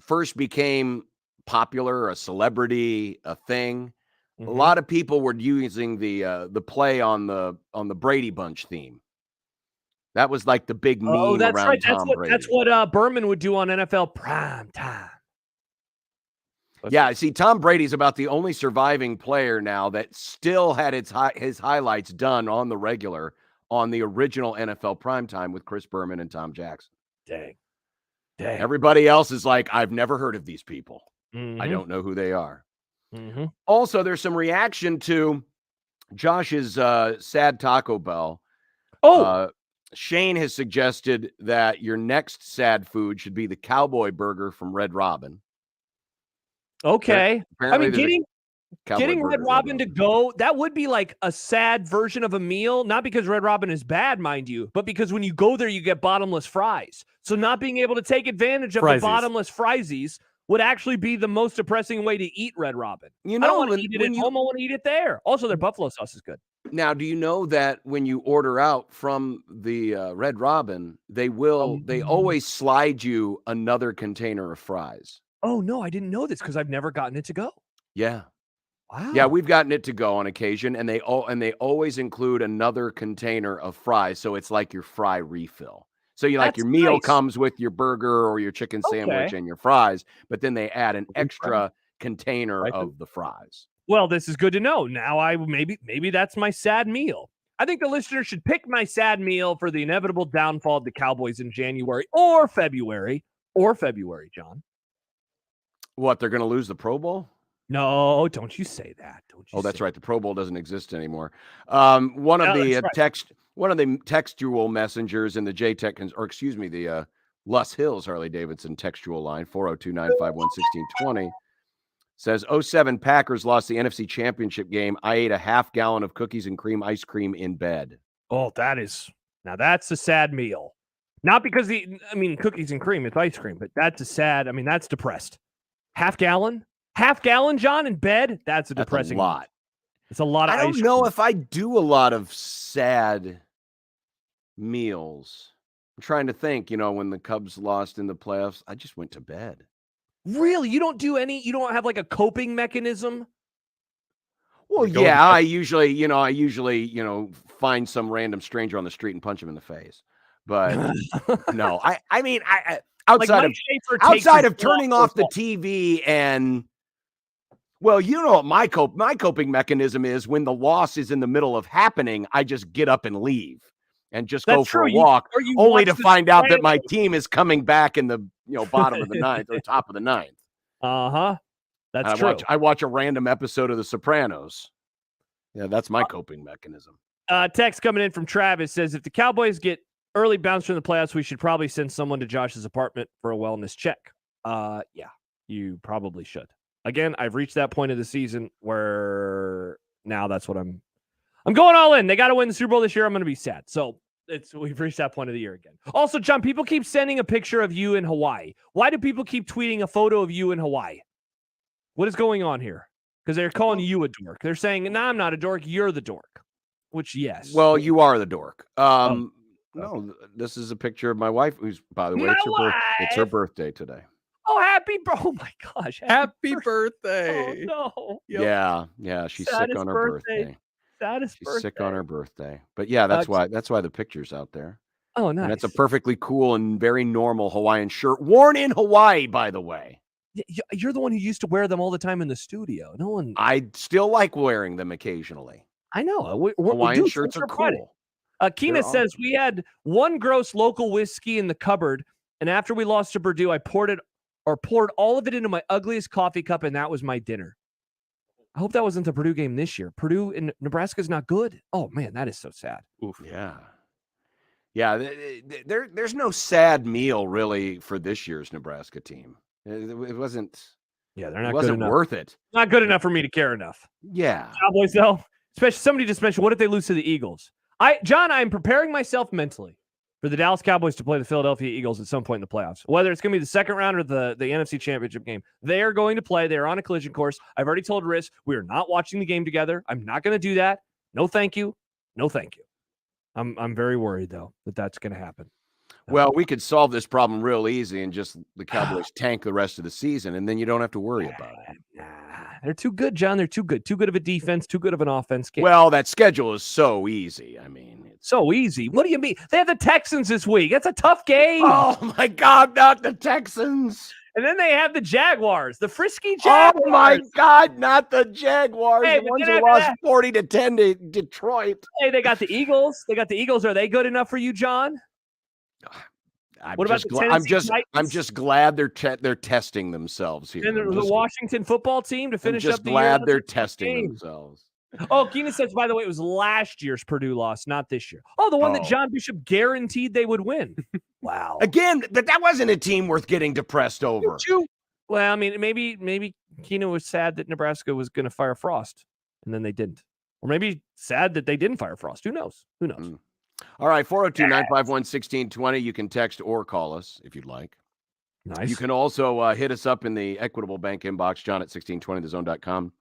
first became popular, a celebrity, a thing, a lot of people were using the play on the Brady Bunch theme. That was like the big meme Oh, that's around right. Tom Brady. That's what Berman would do on NFL Prime Time. Yeah, see, Tom Brady's about the only surviving player now that still had his highlights done on the regular on the original NFL primetime with Chris Berman and Tom Jackson. Dang. Everybody else is like, I've never heard of these people. I Mhm. don't know who they are. Mm-hmm. Also, there's some reaction to Josh's sad Taco Bell. Shane has suggested that your next sad food should be the cowboy burger from Red Robin. Okay. Apparently I mean, there's a cowboy getting burger Red at Robin to go, that would be like a sad version of a meal. Not because Red Robin is bad, mind you, but because when you go there, you get bottomless fries. So not being able to take advantage of Friesies. the bottomless friesies would actually be the most depressing way to eat Red Robin. You I know, don't want to when- eat it when at you- home. I want to eat it there. Also, their buffalo sauce is good. Now, do you know that when you order out from the Red Robin, they always slide you another container of fries? Oh, no, I didn't know this because I've never gotten it to go. Yeah. Wow. Yeah, we've gotten it to go on occasion, and they always include another container of fries, so it's like your fry refill. So you like That's your meal nice. comes with your burger or your chicken sandwich Okay. and your fries, but then they add an extra container Right. of the fries. Well, this is good to know. Now maybe that's my sad meal. I think the listener should pick my sad meal for the inevitable downfall of the Cowboys in January or February, John. What, they're going to lose the Pro Bowl? No, don't you say that. Oh, that's right. The Pro Bowl doesn't exist anymore. One of the textual messengers in the JTech, or excuse me, the Lus Hills Harley Davidson textual line, 402-951-1620, says 07 Packers lost the NFC Championship game. I ate a half gallon of cookies and cream ice cream in bed. Oh, that's a sad meal. Not because cookies and cream, it's ice cream, but that's that's depressed. Half gallon, John, in bed. That's a depressing lot. It's a lot of I don't ice know cream. if I do a lot of sad meals. I'm trying to think, when the Cubs lost in the playoffs, I just went to bed. Really? You don't have like a coping mechanism? Well, yeah, I usually find some random stranger on the street and punch him in the face. But no, I mean, outside of turning off the TV and, well, what my coping mechanism is when the loss is in the middle of happening, I just get up and leave and just go for a walk, only to find out that my team is coming back in the bottom of the ninth or top of the ninth. That's true. I watch a random episode of The Sopranos. Yeah, that's my coping mechanism. Text coming in from Travis says, if the Cowboys get early bounce from the playoffs, we should probably send someone to Josh's apartment for a wellness check. Yeah, you probably should. Again, I've reached that point of the season where now that's what I'm going all in. They got to win the Super Bowl this year. I'm going to be sad. So we've reached that point of the year again. Also, John, people keep sending a picture of you in Hawaii. Why do people keep tweeting a photo of you in Hawaii? What is going on here? Because they're calling you a dork. They're saying, no, I'm not a dork. You're the dork. Which, yes. Well, you are the dork. No, this is a picture of my wife, who's, by the way, it's her birthday today. Oh, oh my gosh. Happy birthday. Oh, no. Yeah. She's Saddest sick on her birthday. Saddest She's birthday. sick on her birthday. But yeah, that's why the picture's out there. Oh, nice. And that's a perfectly cool and very normal Hawaiian shirt worn in Hawaii, by the way. You're the one who used to wear them all the time in the studio. No one. I still like wearing them occasionally. I know. Hawaiian shirts are cool. Keena says we had one gross local whiskey in the cupboard, and after we lost to Purdue, I poured all of it into my ugliest coffee cup, and that was my dinner. I hope that wasn't the Purdue game this year. Purdue in Nebraska is not good. Oh man, that is so sad. Oof. Yeah. There's no sad meal really for this year's Nebraska team. It wasn't. Yeah, they're not It good wasn't enough. worth it. Not good enough for me to care enough. Yeah. Cowboys, though, especially somebody just mentioned, what if they lose to the Eagles? John, I'm preparing myself mentally for the Dallas Cowboys to play the Philadelphia Eagles at some point in the playoffs. Whether it's going to be the second round or the NFC Championship game, they are going to play. They're on a collision course. I've already told Riz we are not watching the game together. I'm not going to do that. No, thank you. No, thank you. I'm very worried, though, that that's going to happen. Well, we could solve this problem real easy and just the Cowboys tank the rest of the season, and then you don't have to worry about it. They're too good, John. They're too good. Too good of a defense, too good of an offense. Well, that schedule is so easy. I mean, it's so easy. What do you mean? They have the Texans this week. That's a tough game. Oh, my God, not the Texans. And then they have the Jaguars, the frisky Jaguars. Oh, my God, not the Jaguars. Hey, the ones who lost 40-10 to Detroit. Hey, they got the Eagles. Are they good enough for you, John? I'm just glad they're testing themselves here. And the Washington football team to finish I'm up just the glad year. they're testing themselves. Oh, Keenan says, by the way, it was last year's Purdue loss, not this year. Oh, the one that John Bishop guaranteed they would win. Wow. Again, that wasn't a team worth getting depressed over. Well, I mean, maybe Keenan was sad that Nebraska was going to fire Frost, and then they didn't. Or maybe sad that they didn't fire Frost. Who knows? All right, 402-951-1620. You can text or call us if you'd like. Nice. You can also hit us up in the Equitable Bank inbox, John at 1620thezone.com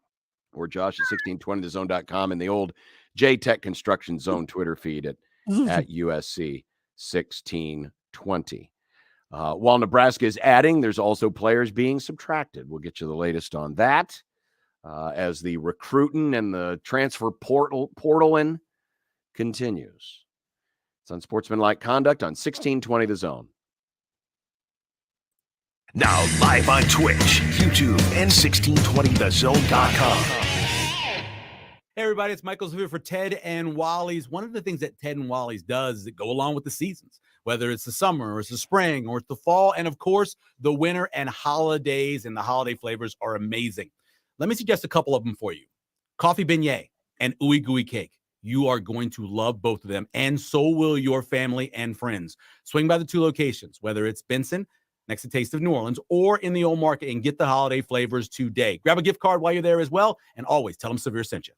or Josh at 1620thezone.com and the old J-Tech Construction Zone Twitter feed at USC 1620. While Nebraska is adding, there's also players being subtracted. We'll get you the latest on that as the recruiting and the transfer portaling continues. It's Unsportsmanlike Conduct on 1620 The Zone. Now live on Twitch, YouTube, and 1620thezone.com. Hey everybody, it's Michael Zuber for Ted and Wally's. One of the things that Ted and Wally's does is that go along with the seasons, whether it's the summer or it's the spring or it's the fall, and of course, the winter and holidays, and the holiday flavors are amazing. Let me suggest a couple of them for you. Coffee beignet and ooey gooey cake. You are going to love both of them, and so will your family and friends. Swing by the two locations, whether it's Benson, next to Taste of New Orleans, or in the Old Market, and get the holiday flavors today. Grab a gift card while you're there as well, and always tell them Severe sent you.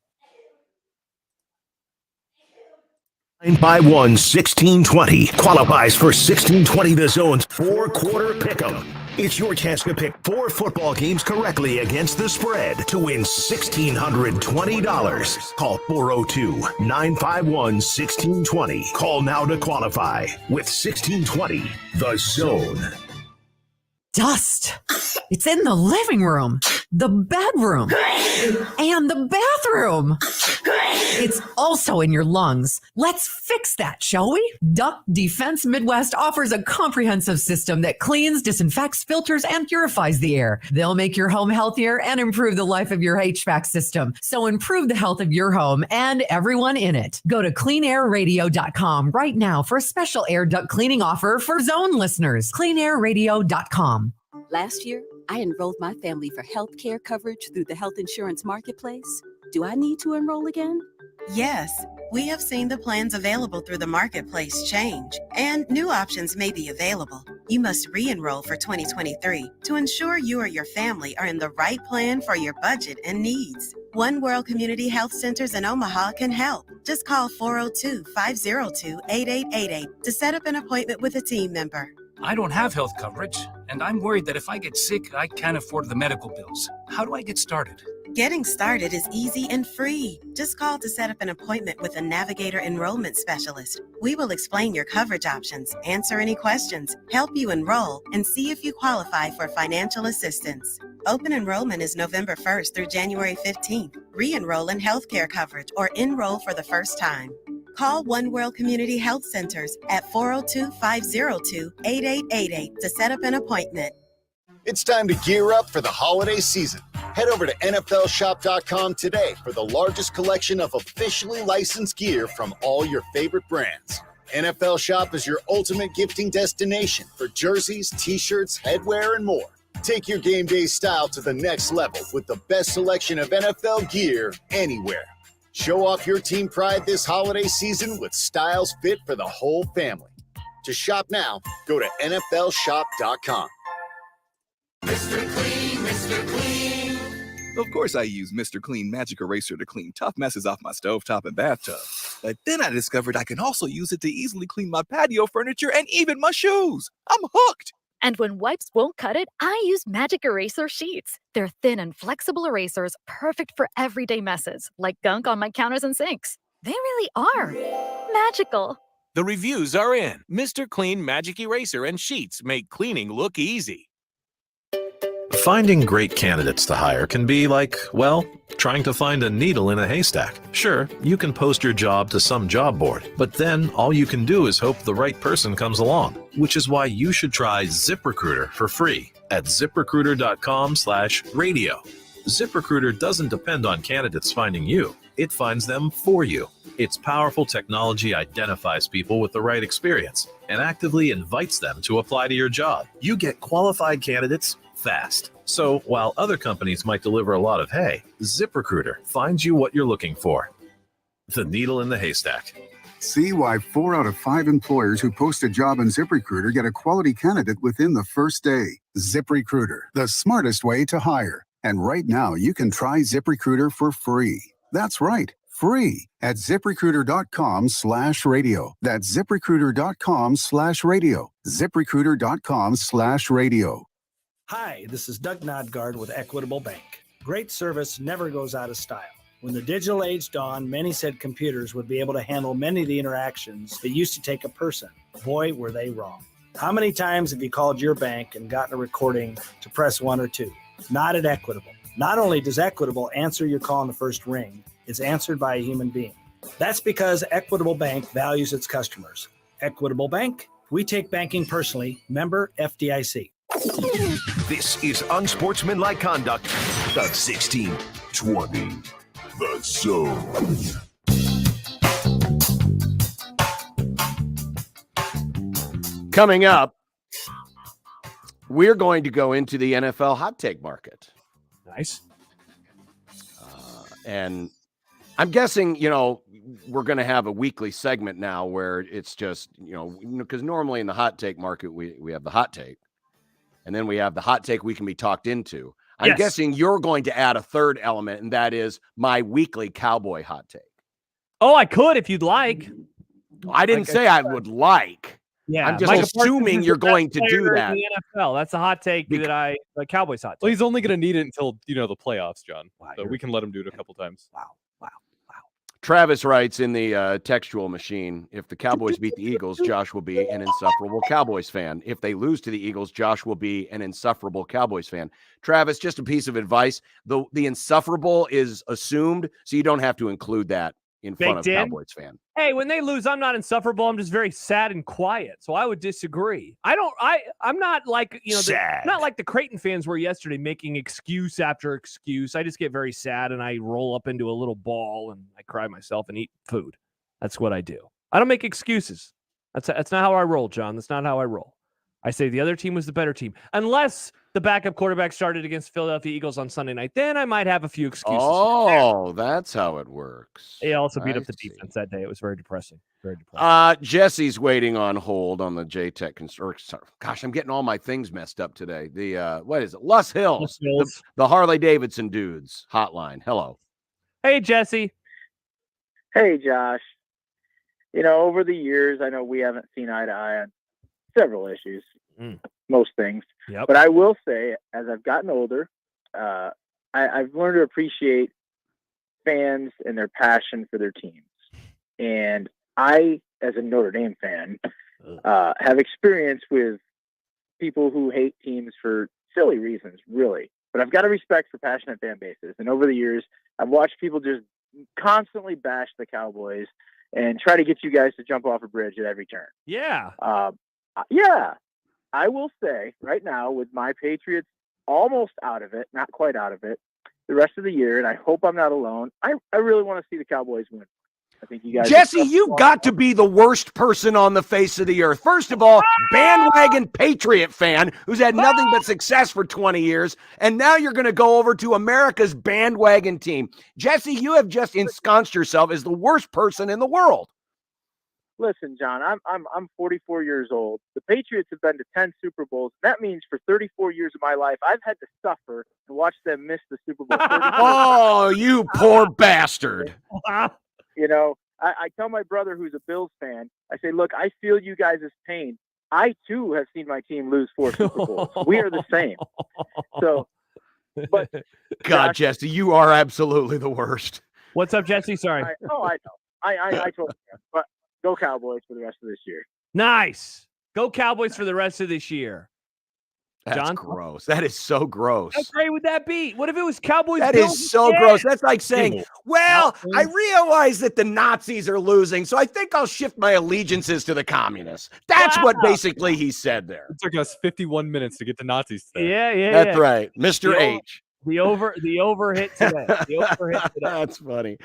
951 1620 qualifies for 1620 The Zone's four-quarter pick'em. It's your chance to pick 4 football games correctly against the spread to win $1,620. Call 402-951-1620. Call now to qualify with 1620 The Zone. Dust. It's in the living room, the bedroom, and the bathroom. It's also in your lungs. Let's fix that, shall we? Duck Defense Midwest offers a comprehensive system that cleans, disinfects, filters, and purifies the air. They'll make your home healthier and improve the life of your HVAC system. So improve the health of your home and everyone in it. Go to cleanairradio.com right now for a special air duct cleaning offer for Zone listeners. Cleanairradio.com. Last year, I enrolled my family for health care coverage through the health insurance marketplace. Do I need to enroll again? Yes, we have seen the plans available through the marketplace change, and new options may be available. You must re-enroll for 2023 to ensure you or your family are in the right plan for your budget and needs. One World Community Health Centers in Omaha can help. Just call 402-502-8888 to set up an appointment with a team member. I don't have health coverage, and I'm worried that if I get sick, I can't afford the medical bills. How do I get started? Getting started is easy and free. Just call to set up an appointment with a Navigator enrollment specialist. We will explain your coverage options, answer any questions, help you enroll, and see if you qualify for financial assistance. Open enrollment is November 1st through January 15th. Re-enroll in healthcare coverage or enroll for the first time. Call One World Community Health Centers at 402-502-8888 to set up an appointment. It's time to gear up for the holiday season. Head over to NFLshop.com today for the largest collection of officially licensed gear from all your favorite brands. NFL Shop is your ultimate gifting destination for jerseys, t-shirts, headwear, and more. Take your game day style to the next level with the best selection of NFL gear anywhere. Show off your team pride this holiday season with styles fit for the whole family. To shop now, go to NFLshop.com. Mr. Clean, Mr. Clean. Of course, I use Mr. Clean Magic Eraser to clean tough messes off my stovetop and bathtub. But then I discovered I can also use it to easily clean my patio furniture and even my shoes. I'm hooked. And when wipes won't cut it, I use Magic Eraser Sheets. They're thin and flexible erasers, perfect for everyday messes, like gunk on my counters and sinks. They really are magical. The reviews are in. Mr. Clean Magic Eraser and Sheets make cleaning look easy. Finding great candidates to hire can be like, well, trying to find a needle in a haystack. Sure, you can post your job to some job board, but then all you can do is hope the right person comes along, which is why you should try ZipRecruiter for free at ZipRecruiter.com/radio. ZipRecruiter doesn't depend on candidates finding you. It finds them for you. Its powerful technology identifies people with the right experience and actively invites them to apply to your job. You get qualified candidates fast. So while other companies might deliver a lot of hay, ZipRecruiter finds you what you're looking for. The needle in the haystack. See why 4 out of 5 employers who post a job on ZipRecruiter get a quality candidate within the first day. ZipRecruiter, the smartest way to hire. And right now, you can try ZipRecruiter for free. That's right, free at ZipRecruiter.com/radio. That's ZipRecruiter.com/radio. ZipRecruiter.com/radio. Hi, this is Doug Nodgard with Equitable Bank. Great service never goes out of style. When the digital age dawned, many said computers would be able to handle many of the interactions that used to take a person. Boy, were they wrong. How many times have you called your bank and gotten a recording to press 1 or 2? Not at Equitable. Not only does Equitable answer your call in the first ring, it's answered by a human being. That's because Equitable Bank values its customers. Equitable Bank, we take banking personally. Member FDIC. This is Unsportsmanlike Conduct of 1620. The Zone. Coming up, we're going to go into the NFL hot take market. Nice. And I'm guessing, we're going to have a weekly segment now where it's just, because normally in the hot take market, we have the hot take. And then we have the hot take we can be talked into. I'm guessing you're going to add a third element, and that is my weekly Cowboy hot take. Oh, I could if you'd like. I didn't say I would like. Yeah, I'm just assuming you're going to do that. In the NFL. That's a hot take the Cowboys hot take. Well, he's only going to need it until, the playoffs, John. Wow, so we can let him do it a couple times. Wow. Travis writes in the textual machine, if the Cowboys beat the Eagles, Josh will be an insufferable Cowboys fan. If they lose to the Eagles, Josh will be an insufferable Cowboys fan. Travis, just a piece of advice. The insufferable is assumed, so you don't have to include that in front of Cowboys fan. Hey, when they lose, I'm not insufferable. I'm just very sad and quiet. So I would disagree. I'm not like, not like the Creighton fans were yesterday making excuse after excuse. I just get very sad and I roll up into a little ball and I cry myself and eat food. That's what I do. I don't make excuses. That's not how I roll, John. That's not how I roll. I say the other team was the better team. Unless the backup quarterback started against Philadelphia Eagles on Sunday night. Then I might have a few excuses. Oh, that's how it works. They also beat up the defense that day. It was very depressing. Very depressing. Jesse's waiting on hold on the JTech. Gosh, I'm getting all my things messed up today. The, what is it? Lus Hills. The Harley Davidson dudes hotline. Hello. Hey, Jesse. Hey, Josh. Over the years, I know we haven't seen eye to eye on several issues, most things. Yep. But I will say, as I've gotten older, I've learned to appreciate fans and their passion for their teams. And I, as a Notre Dame fan, have experience with people who hate teams for silly reasons, really. But I've got a respect for passionate fan bases. And over the years, I've watched people just constantly bash the Cowboys and try to get you guys to jump off a bridge at every turn. Yeah. Yeah. I will say right now, with my Patriots almost out of it, not quite out of it, the rest of the year, and I hope I'm not alone, I really want to see the Cowboys win. I think you guys, Jesse, you've got to be the worst person on the face of the earth. First of all, bandwagon Patriot fan who's had nothing but success for 20 years, and now you're going to go over to America's bandwagon team. Jesse, you have just ensconced yourself as the worst person in the world. Listen, John, I'm 44 years old. The Patriots have been to 10 Super Bowls. That means for 34 years of my life, I've had to suffer and watch them miss the Super Bowl. Oh, you poor bastard. You know, I tell my brother who's a Bills fan, I say, look, I feel you guys' pain. I, too, have seen my team lose 4 Super Bowls. We are the same. So, but God, Jesse, you are absolutely the worst. What's up, Jesse? Sorry. I know. I totally know. But go Cowboys for the rest of this year. Nice. Go Cowboys for the rest of this year. That's John? gross. That is so gross. How great would that be? What if it was Cowboys? That Bills is so again? gross. That's like saying, well, I realize that the Nazis are losing, so I think I'll shift my allegiances to the communists. That's what basically he said there. It took us 51 minutes to get to Nazis today. Yeah. That's right. Mr. H. The over hit today. That's funny.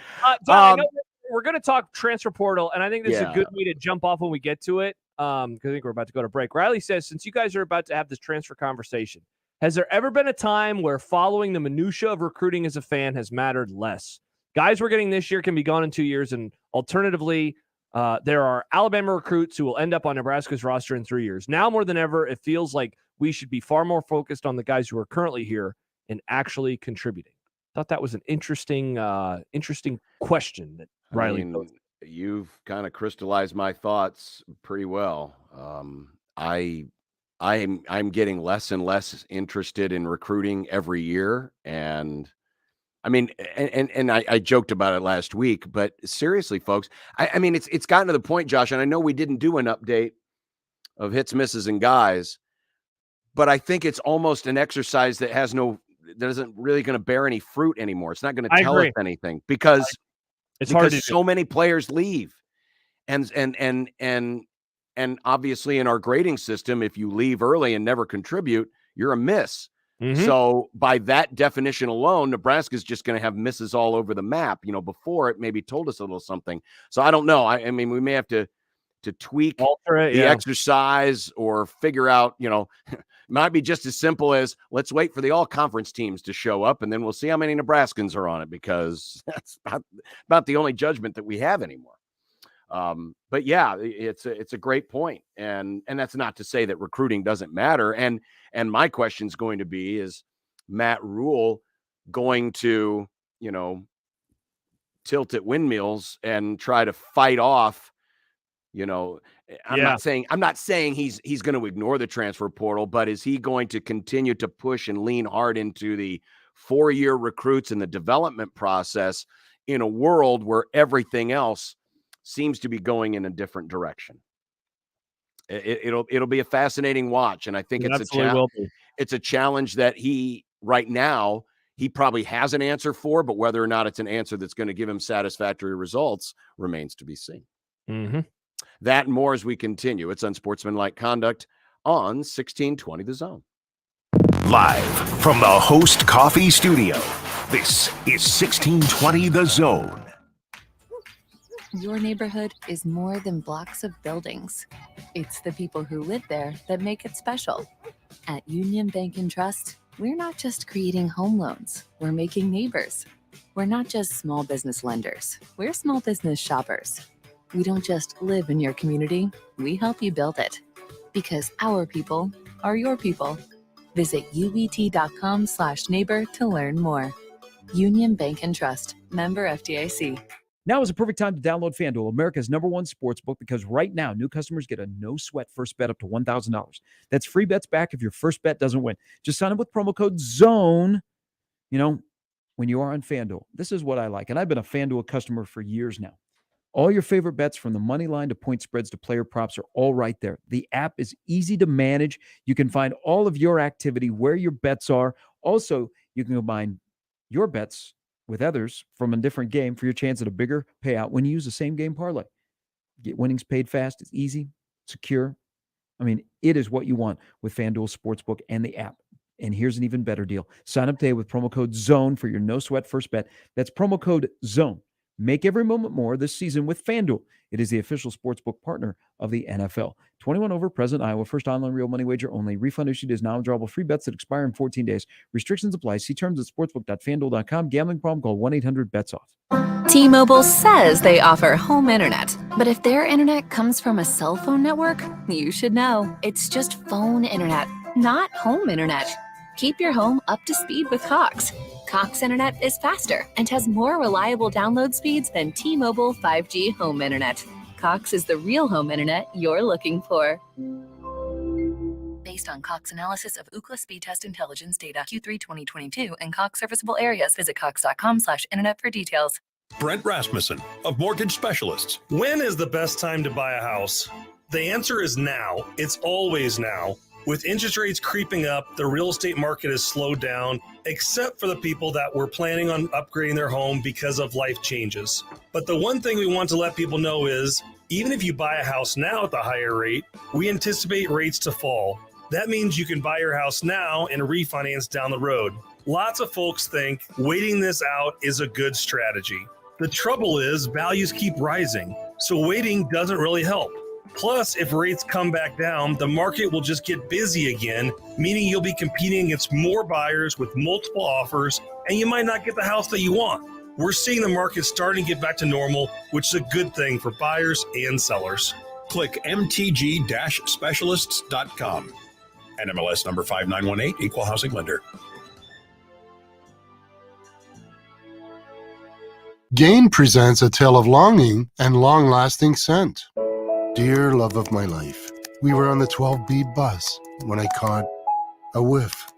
Don, I know we're going to talk transfer portal, and I think this is a Yeah. good way to jump off when we get to it, because I think we're about to go to break. Riley says, since you guys are about to have this transfer conversation, has there ever been a time where following the minutia of recruiting as a fan has mattered less? Guys we're getting this year can be gone in 2 years, and alternatively, there are Alabama recruits who will end up on Nebraska's roster in 3 years. Now more than ever, it feels like we should be far more focused on the guys who are currently here and actually contributing. Thought that was an interesting question that Riley posed. You've kind of crystallized my thoughts pretty well. I'm getting less and less interested in recruiting every year, and I mean, and I joked about it last week, but seriously, folks, I mean, it's gotten to the point, Josh, and I know we didn't do an update of hits, misses, and guys, but I think it's almost an exercise that isn't really going to bear any fruit anymore. It's not going to tell us anything because hard to so many players leave, and obviously in our grading system, if you leave early and never contribute, you're a miss. Mm-hmm. So by that definition alone, Nebraska's just going to have misses all over the map. Before it maybe told us a little something. So I don't know. I mean, we may have to tweak the exercise or figure out, it might be just as simple as let's wait for the all conference teams to show up and then we'll see how many Nebraskans are on it, because that's about the only judgment that we have anymore. But yeah, it's a great point. And that's not to say that recruiting doesn't matter. And my question is going to be, is Matt Rule going to, tilt at windmills and try to fight off, I'm not saying he's going to ignore the transfer portal, but is he going to continue to push and lean hard into the 4-year recruits and the development process in a world where everything else seems to be going in a different direction? It'll be a fascinating watch, and I think it's a challenge that right now he probably has an answer for, but whether or not it's an answer that's going to give him satisfactory results remains to be seen. Mm-hmm. That and more as we continue. It's Unsportsmanlike Conduct on 1620 The Zone. Live from the Host Coffee Studio, this is 1620 The Zone. Your neighborhood is more than blocks of buildings. It's the people who live there that make it special. At Union Bank and Trust, we're not just creating home loans, we're making neighbors. We're not just small business lenders, we're small business shoppers. We don't just live in your community, we help you build it. Because our people are your people. Visit ubt.com/neighbor to learn more. Union Bank and Trust, member FDIC. Now is a perfect time to download FanDuel, America's #1 sportsbook, because right now, new customers get a no-sweat first bet up to $1,000. That's free bets back if your first bet doesn't win. Just sign up with promo code ZONE, when you are on FanDuel. This is what I like, and I've been a FanDuel customer for years now. All your favorite bets, from the money line to point spreads to player props, are all right there. The app is easy to manage. You can find all of your activity, where your bets are. Also, you can combine your bets with others from a different game for your chance at a bigger payout when you use the same game parlay. Get winnings paid fast. It's easy, secure. I mean, it is what you want with FanDuel Sportsbook and the app. And here's an even better deal. Sign up today with promo code ZONE for your no-sweat first bet. That's promo code ZONE. Make every moment more this season with FanDuel. It is the official sportsbook partner of the NFL. 21 over, present, Iowa. First online real money wager only. Refund issued is non-withdrawable. Free bets that expire in 14 days. Restrictions apply. See terms at sportsbook.fanduel.com. Gambling problem? Call 1-800-BETS-OFF. T-Mobile says they offer home internet, but if their internet comes from a cell phone network, you should know. It's just phone internet, not home internet. Keep your home up to speed with Cox. Cox internet is faster and has more reliable download speeds than T-Mobile 5G home internet. Cox is the real home internet you're looking for. Based on Cox analysis of Ookla speed test intelligence data Q3 2022 and Cox serviceable areas, visit cox.com/internet for details. Brent Rasmussen of Mortgage Specialists. When is the best time to buy a house? The answer is now. It's always now. With interest rates creeping up, the real estate market has slowed down, except for the people that were planning on upgrading their home because of life changes. But the one thing we want to let people know is, even if you buy a house now at the higher rate, we anticipate rates to fall. That means you can buy your house now and refinance down the road. Lots of folks think waiting this out is a good strategy. The trouble is values keep rising, so waiting doesn't really help. Plus, if rates come back down, the market will just get busy again, meaning you'll be competing against more buyers with multiple offers, and you might not get the house that you want. We're seeing the market starting to get back to normal, which is a good thing for buyers and sellers. Click mtg-specialists.com. NMLS number 5918, Equal Housing Lender. Gain presents a tale of longing and long-lasting scent. Dear love of my life, we were on the 12B bus when I caught a whiff.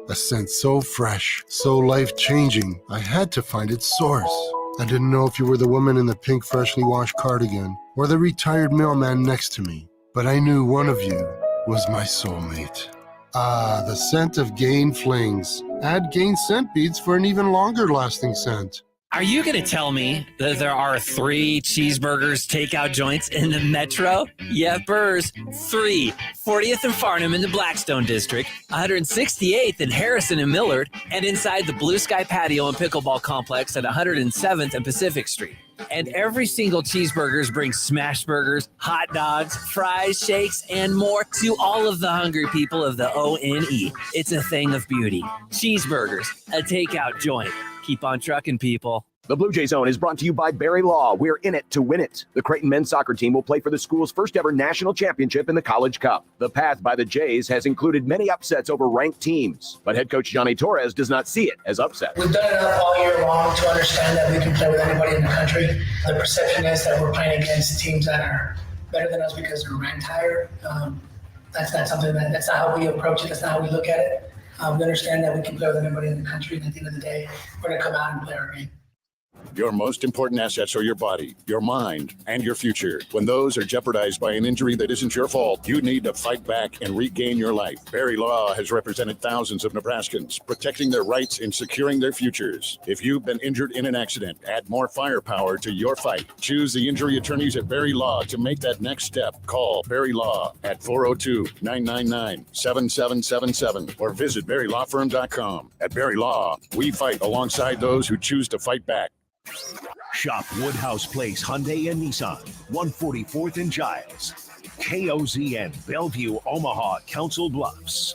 A scent so fresh, so life-changing, I had to find its source. I didn't know if you were the woman in the pink freshly washed cardigan or the retired mailman next to me, but I knew one of you was my soulmate. Ah, the scent of Gain Flings. Add Gain scent beads for an even longer-lasting scent. Are you going to tell me that there are 3 cheeseburgers takeout joints in the metro? Yeah, burrs. 3. 40th and Farnham in the Blackstone District, 168th in Harrison and Millard, and inside the Blue Sky Patio and Pickleball Complex at 107th and Pacific Street. And every single cheeseburgers brings smash burgers, hot dogs, fries, shakes, and more to all of the hungry people of the ONE. It's a thing of beauty. Cheeseburgers, a takeout joint. Keep on trucking, people. The Blue Jay Zone is brought to you by Barry Law. We're in it to win it. The Creighton men's soccer team will play for the school's first ever national championship in the College Cup. The path by the Jays has included many upsets over ranked teams, but head coach Johnny Torres does not see it as upsets. We've done enough all year long to understand that we can play with anybody in the country. The perception is that we're playing against teams that are better than us because they're ranked higher. That's not something that's not how we approach it. That's not how we look at it. We understand that we can play with anybody in the country, and at the end of the day, we're going to come out and play our game. Your most important assets are your body, your mind, and your future. When those are jeopardized by an injury that isn't your fault, you need to fight back and regain your life. Barry Law has represented thousands of Nebraskans, protecting their rights and securing their futures. If you've been injured in an accident, add more firepower to your fight. Choose the injury attorneys at Barry Law to make that next step. Call Barry Law at 402-999-7777 or visit BarryLawFirm.com. At Barry Law, we fight alongside those who choose to fight back. Shop Woodhouse Place Hyundai and Nissan, 144th and Giles. KOZN, Bellevue, Omaha, Council Bluffs.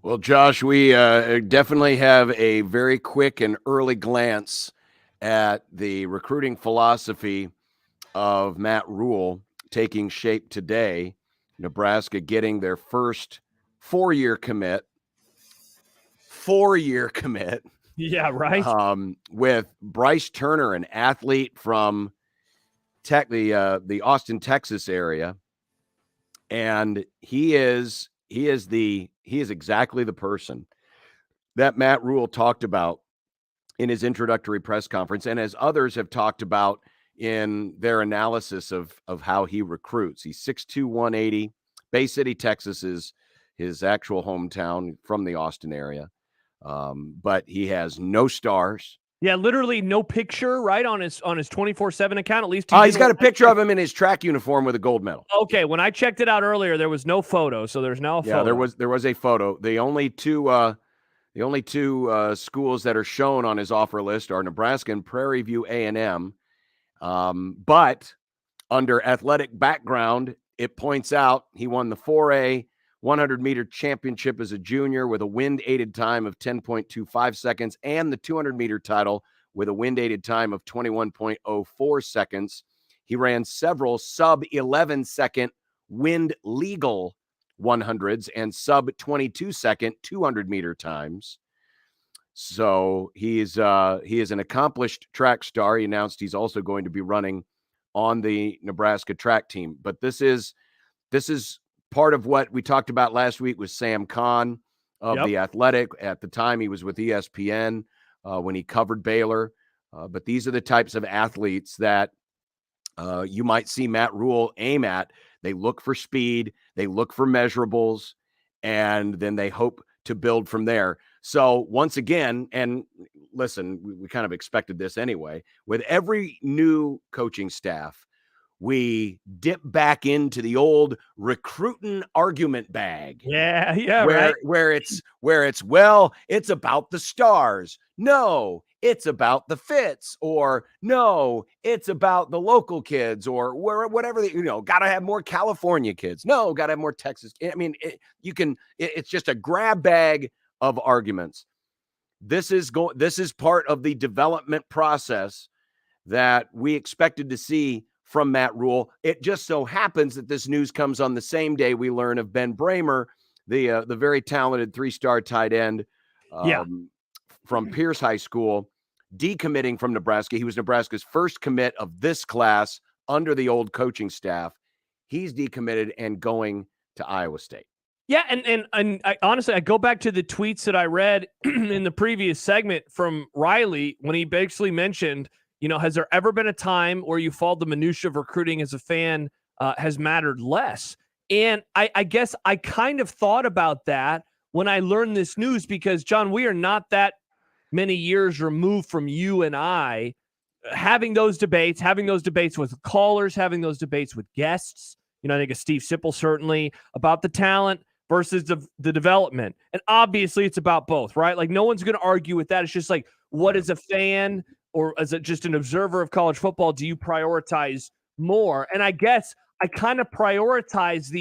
Well, Josh, we definitely have a very quick and early glance at the recruiting philosophy of Matt Rule taking shape today. Nebraska getting their first 4-year commit. Yeah, right. With Bryce Turner, an athlete from the Austin, Texas area, and he is exactly the person that Matt Rule talked about in his introductory press conference, and as others have talked about in their analysis of how he recruits. He's 6'2", 180. Bay City, Texas is his actual hometown, from the Austin area. But he has no stars. Yeah, literally no picture, right, on his 24/7 account. At least he's got a picture of him in his track uniform with a gold medal. Okay, when I checked it out earlier, there was no photo, so there's now a photo. Yeah, there was a photo. The only two schools that are shown on his offer list are Nebraska and Prairie View A&M. But under athletic background, it points out he won the 4A 100-meter championship as a junior with a wind-aided time of 10.25 seconds, and the 200-meter title with a wind-aided time of 21.04 seconds. He ran several sub-11-second wind-legal 100s and sub-22-second 200-meter times. So he is an accomplished track star. He announced he's also going to be running on the Nebraska track team. But this is part of what we talked about last week with Sam Kahn of The Athletic. At the time, he was with ESPN when he covered Baylor. But these are the types of athletes that you might see Matt Rule aim at. They look for speed, they look for measurables, and then they hope to build from there. So once again, and listen, we kind of expected this anyway, with every new coaching staff, we dip back into the old recruiting argument bag. Where it's well, it's about the stars. No, it's about the fits, or no, it's about the local kids, or whatever, got to have more California kids. No, got to have more Texas. I mean, it's just a grab bag of arguments. This is part of the development process that we expected to see from Matt Rule. It just so happens that this news comes on the same day we learn of Ben Bramer, the very talented 3-star tight end from Pierce High School, decommitting from Nebraska. He was Nebraska's first commit of this class under the old coaching staff. He's decommitted and going to Iowa State. Yeah, and I, honestly, I go back to the tweets that I read in the previous segment from Riley when he basically mentioned, has there ever been a time where you followed the minutia of recruiting as a fan has mattered less? And I guess I kind of thought about that when I learned this news because, John, we are not that many years removed from you and I having those debates with callers, having those debates with guests. I think of Steve Sipple, certainly, about the talent versus the development. And obviously it's about both, right? Like no one's going to argue with that. It's just like, what as a fan or as just an observer of college football do you prioritize more? And I guess I kind of prioritize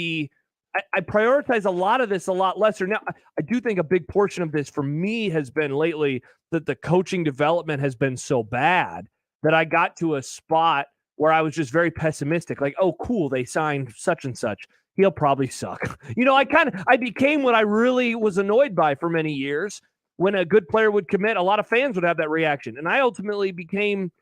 I prioritize a lot of this a lot lesser. Now, I do think a big portion of this for me has been lately that the coaching development has been so bad that I got to a spot where I was just very pessimistic. Like, oh, cool, they signed such and such. He'll probably suck. I became what I really was annoyed by for many years. When a good player would commit, a lot of fans would have that reaction. And I ultimately became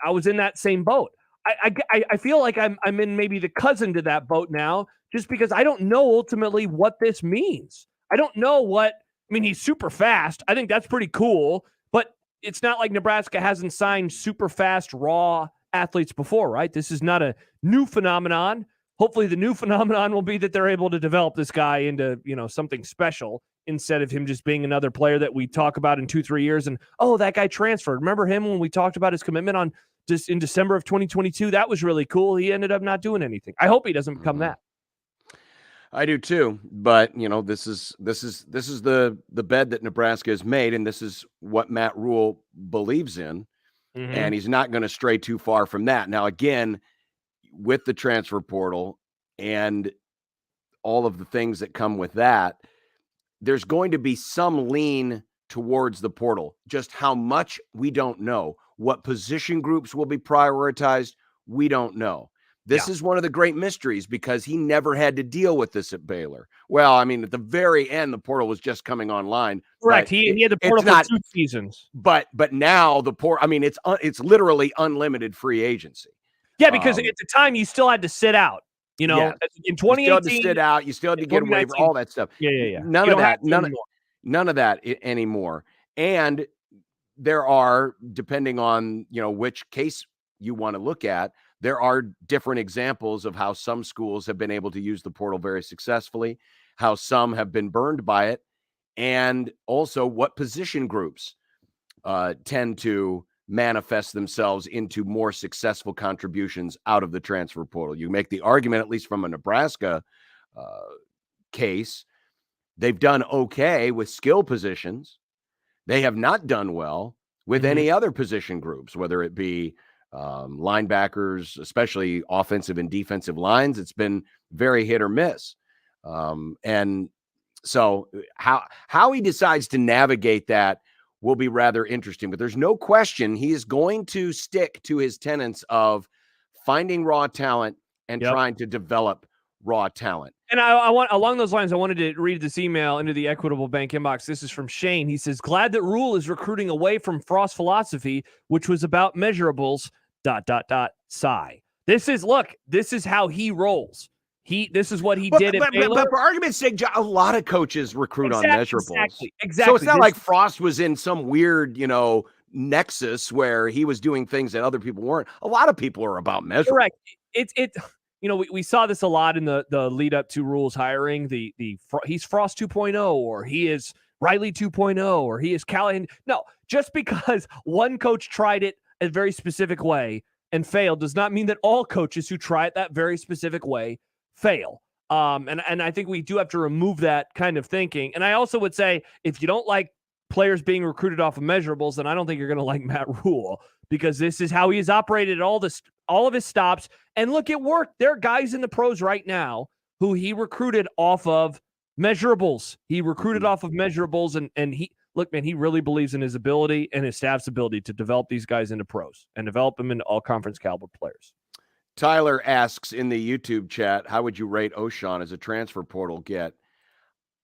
I was in that same boat. I feel like I'm in maybe the cousin to that boat now, just because I don't know ultimately what this means. I don't know he's super fast. I think that's pretty cool, but it's not like Nebraska hasn't signed super fast, raw athletes before, right? This is not a new phenomenon. Hopefully the new phenomenon will be that they're able to develop this guy into, something special instead of him just being another player that we talk about in 2-3 years. And, oh, that guy transferred. Remember him when we talked about his commitment just in December of 2022? That was really cool. He ended up not doing anything. I hope he doesn't become that. I do too, but this is the bed that Nebraska has made, and this is what Matt Rule believes in, and he's not going to stray too far from that. Now, again, with the transfer portal and all of the things that come with that, there's going to be some lean towards the portal. Just how much, we don't know. What position groups will be prioritized, we don't know. This is one of the great mysteries because he never had to deal with this at Baylor. Well, at the very end, the portal was just coming online. Correct. He had the portal for 2 seasons. But now the portal, it's literally unlimited free agency. Yeah, because at the time you still had to sit out. In 2018, you still had to sit out. You still had to get a waiver, all that stuff. Yeah. None of that anymore. And there are, depending on which case you want to look at, there are different examples of how some schools have been able to use the portal very successfully, how some have been burned by it, and also what position groups tend to manifest themselves into more successful contributions out of the transfer portal. You make the argument, at least from a Nebraska case, they've done okay with skill positions. They have not done well with any other position groups, whether it be linebackers, especially offensive and defensive lines. It's been very hit or miss. And so how he decides to navigate that will be rather interesting. But there's no question he is going to stick to his tenets of finding raw talent and trying to develop raw talent. And I want, along those lines, I wanted to read this email into the Equitable Bank inbox. This is from Shane. He says, glad that Rule is recruiting away from Frost's philosophy, which was about measurables, ... sigh. This is how he rolls. This is what he did at Baylor. But for argument's sake, a lot of coaches recruit on measurables. Exactly. So it's not like Frost was in some weird, nexus where he was doing things that other people weren't. A lot of people are about measurables. Correct. We saw this a lot in the lead up to Rule's hiring. He's Frost 2.0, or he is Riley 2.0, or he is Callahan. No, just because one coach tried it a very specific way and failed does not mean that all coaches who try it that very specific way fail. And I think we do have to remove that kind of thinking. And I also would say, if you don't like players being recruited off of measurables, then I don't think you're going to like Matt Rule, because this is how he has operated all of his stops. And look, it worked. There are guys in the pros right now who he recruited off of measurables. He recruited off of measurables, and he really believes in his ability and his staff's ability to develop these guys into pros and develop them into all conference caliber players. Tyler asks in the YouTube chat, how would you rate O'Shawn as a transfer portal get?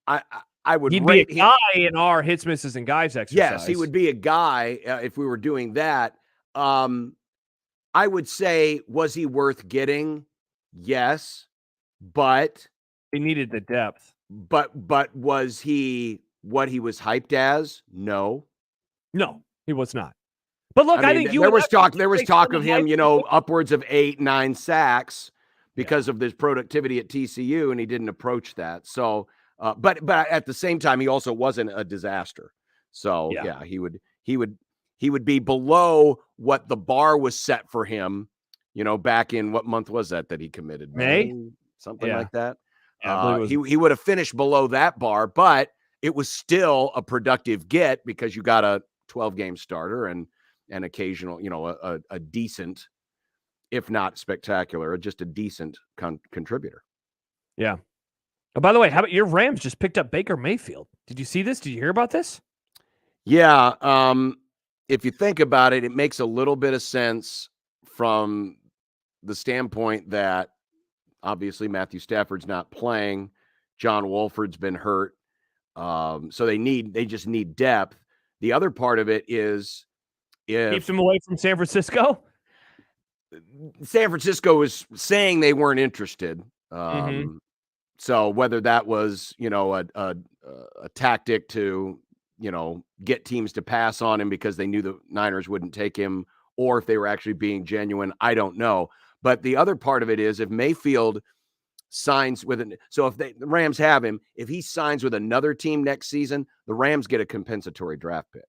I would He'd rate be a guy in our hits, misses, and guys exercise. Yes, he would be a guy if we were doing that. I would say, was he worth getting? Yes, but he needed the depth. But was he what he was hyped as? No, he was not. But look, I think there was talk of him, upwards of 8-9 sacks because of this productivity at TCU, and he didn't approach that. So, but at the same time, he also wasn't a disaster. So yeah, he would be below what the bar was set for him. Back in what month was that he committed? May, something like that. Yeah, he would have finished below that bar, but it was still a productive get because you got a 12-game starter and an occasional, a decent, if not spectacular, just a decent contributor. Yeah. Oh, by the way, how about your Rams just picked up Baker Mayfield? Did you see this? Did you hear about this? Yeah. If you think about it, it makes a little bit of sense from the standpoint that obviously Matthew Stafford's not playing. John Wolford's been hurt. So they just need depth. The other part of it is keeps him away from San Francisco. San Francisco is saying they weren't interested. So whether that was, a tactic to, get teams to pass on him because they knew the Niners wouldn't take him, or if they were actually being genuine, I don't know. But the other part of it is if Mayfield signs with if the Rams have him, if he signs with another team next season, the Rams get a compensatory draft pick.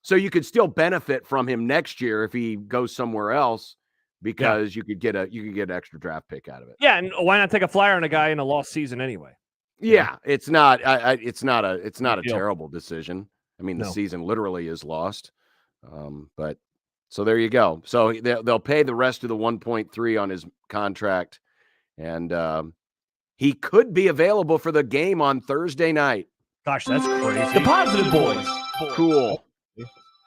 So you could still benefit from him next year if he goes somewhere else, because you could get an extra draft pick out of it. Yeah, and why not take a flyer on a guy in a lost season anyway? Yeah, it's not a terrible decision. I mean, the season literally is lost. But so there you go. So they'll pay the rest of the 1.3 on his contract, and he could be available for the game on Thursday night. Gosh, that's crazy. The positive boys. Cool.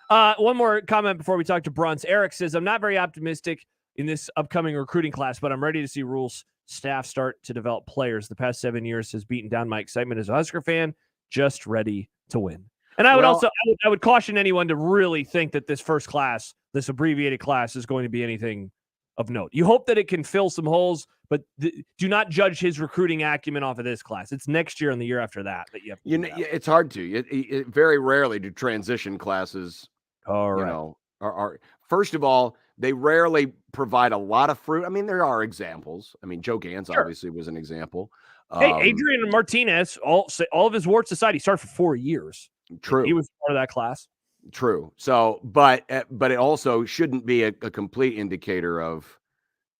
One more comment before we talk to Bruns. Eric says, I'm not very optimistic in this upcoming recruiting class, but I'm ready to see Rule's staff start to develop players. The past 7 years has beaten down my excitement as a Husker fan, just ready to win. And I would I would caution anyone to really think that this first class, this abbreviated class, is going to be anything of note. You hope that it can fill some holes, but do not judge his recruiting acumen off of this class. It's next year and the year after that you have to it's hard to. It very rarely do transition classes. Are first of all, they rarely provide a lot of fruit. I mean, there are examples. I mean, Joe Gans obviously was an example. Hey, Adrian Martinez, all of his warts aside, he started for 4 years. True. He was part of that class. True. So, but it also shouldn't be a complete indicator of,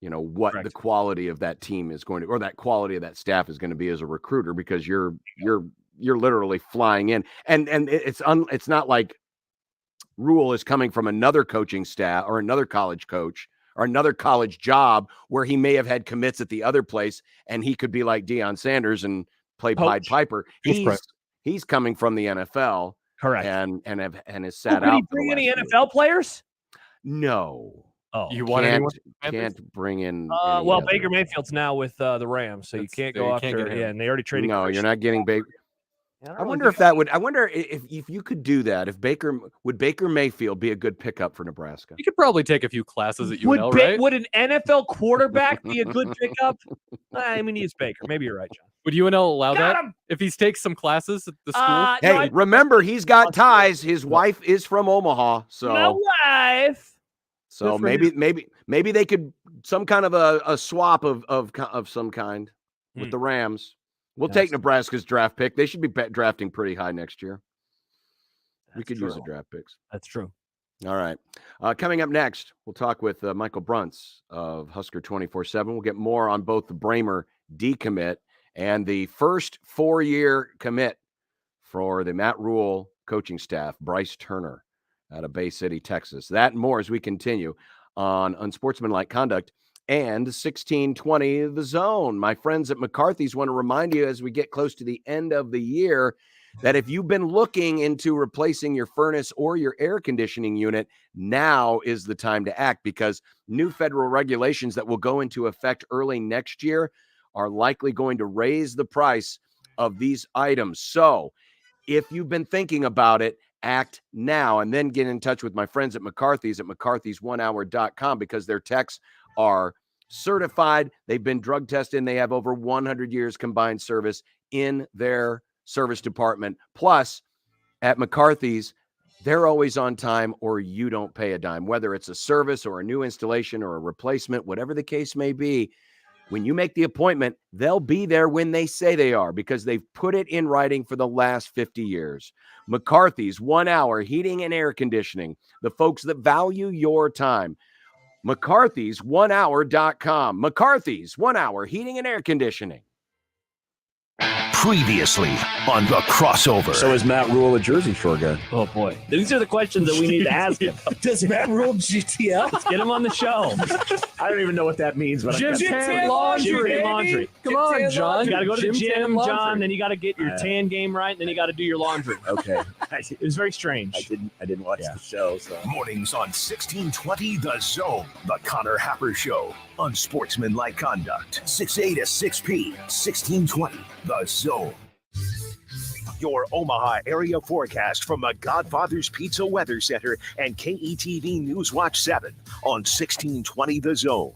what the quality of that team is going to, or that quality of that staff is going to be as a recruiter, because you're literally flying in, and it's not like Rule is coming from another coaching staff or another college coach or another college job where he may have had commits at the other place, and he could be like Deion Sanders and play Pied Piper. He's coming from the NFL, correct, and has sat could out. he bring any NFL players? No. Oh, you want anyone? Can't bring in. Well, Baker Mayfield's now with the Rams, so you can't go after. Yeah, and they already traded. No, you're not getting Baker. I wonder if you could do that. If Baker Mayfield be a good pickup for Nebraska? You could probably take a few classes at UNL, right? Would an NFL quarterback be a good pickup? I mean, he's Baker. Maybe you're right, John. Would UNL allow Got that him! if he takes some classes at the school? Hey, remember he's got ties. His wife is from Omaha, so my wife. So maybe they could some kind of a swap of some kind with the Rams. We'll take Nebraska's draft pick. They should be drafting pretty high next year. We could use the draft picks. That's true. All right. Coming up next, we'll talk with Michael Bruntz of Husker 24/7. We'll get more on both the Bramer decommit and the first 4-year commit for the Matt Rule coaching staff, Bryce Turner, out of Bay City, Texas. That and more as we continue on Unsportsmanlike Conduct and 1620 The Zone. My friends at McCarthy's want to remind you as we get close to the end of the year that if you've been looking into replacing your furnace or your air conditioning unit, now is the time to act, because new federal regulations that will go into effect early next year are likely going to raise the price of these items. So if you've been thinking about it, act now, and then get in touch with my friends at McCarthy's at mccarthys1hour.com, because their techs are certified. They've been drug tested, and they have over 100 years combined service in their service department. Plus, at McCarthy's, they're always on time, or you don't pay a dime, whether it's a service or a new installation or a replacement, whatever the case may be. When you make the appointment, they'll be there when they say they are, because they've put it in writing for the last 50 years. McCarthy's 1 hour heating and air conditioning, the folks that value your time. McCarthys1hour.com. McCarthy's 1 hour heating and air conditioning. Previously on The Crossover. So is Matt Rule a Jersey Shore guy? Oh, boy. These are the questions that we need to ask him. Does Matt Rule GTL? Let's get him on the show. I don't even know what that means. But Gym tan laundry. Come on, John. You got to go to the gym, John. Then you got to get your tan game right. Then you got to do your laundry. Okay. It was very strange. I didn't watch the show. So Mornings on 1620 The Zone. The Connor Happer Show. Unsportsmanlike Conduct. 6A to 6P. 1620 The Zone. Your Omaha area forecast from the Godfather's Pizza Weather Center and KETV Newswatch 7 on 1620 The Zone.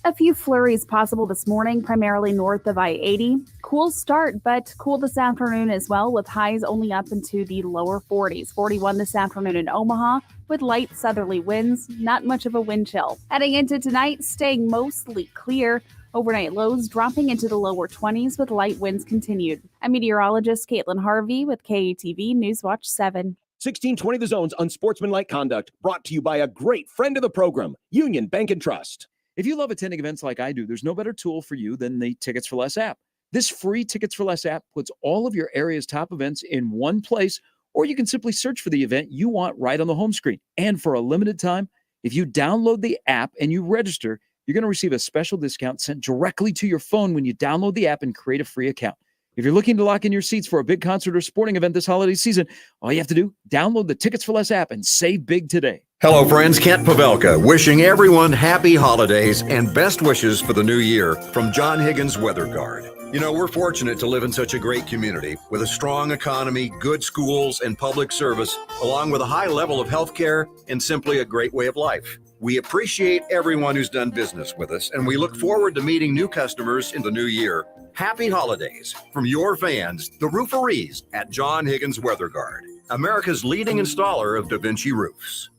A few flurries possible this morning, primarily north of I-80. Cool start, but cool this afternoon as well, with highs only up into the lower 40s. 41 this afternoon in Omaha, with light southerly winds, not much of a wind chill. Heading into tonight, staying mostly clear. Overnight lows dropping into the lower 20s with light winds continued. I'm meteorologist Caitlin Harvey with KETV Newswatch 7. 1620 The Zone's Unsportsmanlike Conduct, brought to you by a great friend of the program, Union Bank and Trust. If you love attending events like I do, there's no better tool for you than the Tickets for Less app. This free Tickets for Less app puts all of your area's top events in one place, or you can simply search for the event you want right on the home screen. And for a limited time, if you download the app and you register, you're going to receive a special discount sent directly to your phone when you download the app and create a free account. If you're looking to lock in your seats for a big concert or sporting event this holiday season, all you have to do, download the Tickets for Less app and save big today. Hello, friends. Kent Pavelka wishing everyone happy holidays and best wishes for the new year from John Higgins Weather Guard. You know, we're fortunate to live in such a great community with a strong economy, good schools, and public service, along with a high level of health care and simply a great way of life. We appreciate everyone who's done business with us, and we look forward to meeting new customers in the new year. Happy holidays from your fans, the rooferees at John Higgins Weather Guard, America's leading installer of Da Vinci roofs.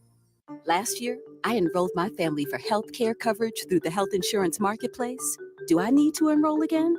Last year, I enrolled my family for health care coverage through the health insurance marketplace. Do I need to enroll again?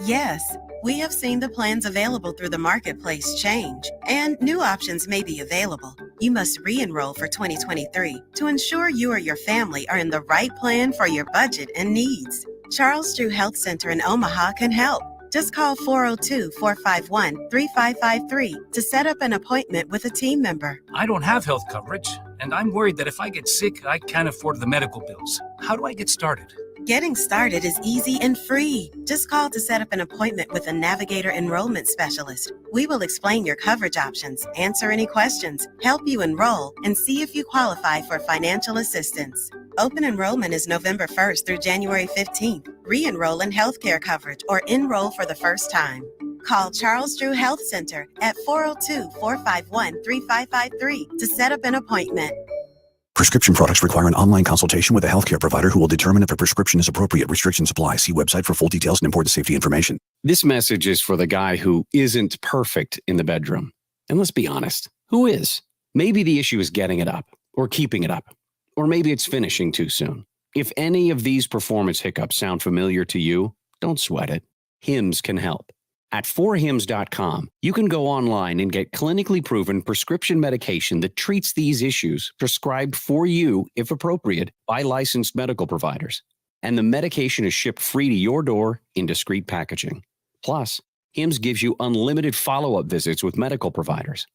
Yes, we have seen the plans available through the marketplace change, and new options may be available. You must re-enroll for 2023 to ensure you or your family are in the right plan for your budget and needs. Charles Drew Health Center in Omaha can help. Just call 402-451-3553 to set up an appointment with a team member. I don't have health coverage. and I'm worried that if I get sick, I can't afford the medical bills. How do I get started? Getting started is easy and free. Just call to set up an appointment with a Navigator enrollment specialist. We will explain your coverage options, answer any questions, help you enroll, and see if you qualify for financial assistance. Open enrollment is November 1st through January 15th. Re-enroll in healthcare coverage or enroll for the first time. Call Charles Drew Health Center at 402-451-3553 to set up an appointment. Prescription products require an online consultation with a healthcare provider who will determine if a prescription is appropriate. Restrictions apply. See website for full details and important safety information. This message is for the guy who isn't perfect in the bedroom. And let's be honest, who is? Maybe the issue is getting it up or keeping it up, or maybe it's finishing too soon. If any of these performance hiccups sound familiar to you, don't sweat it. Hims can help. At 4hims.com, you can go online and get clinically proven prescription medication that treats these issues prescribed for you, if appropriate, by licensed medical providers. And the medication is shipped free to your door in discreet packaging. Plus, Hims gives you unlimited follow-up visits with medical providers.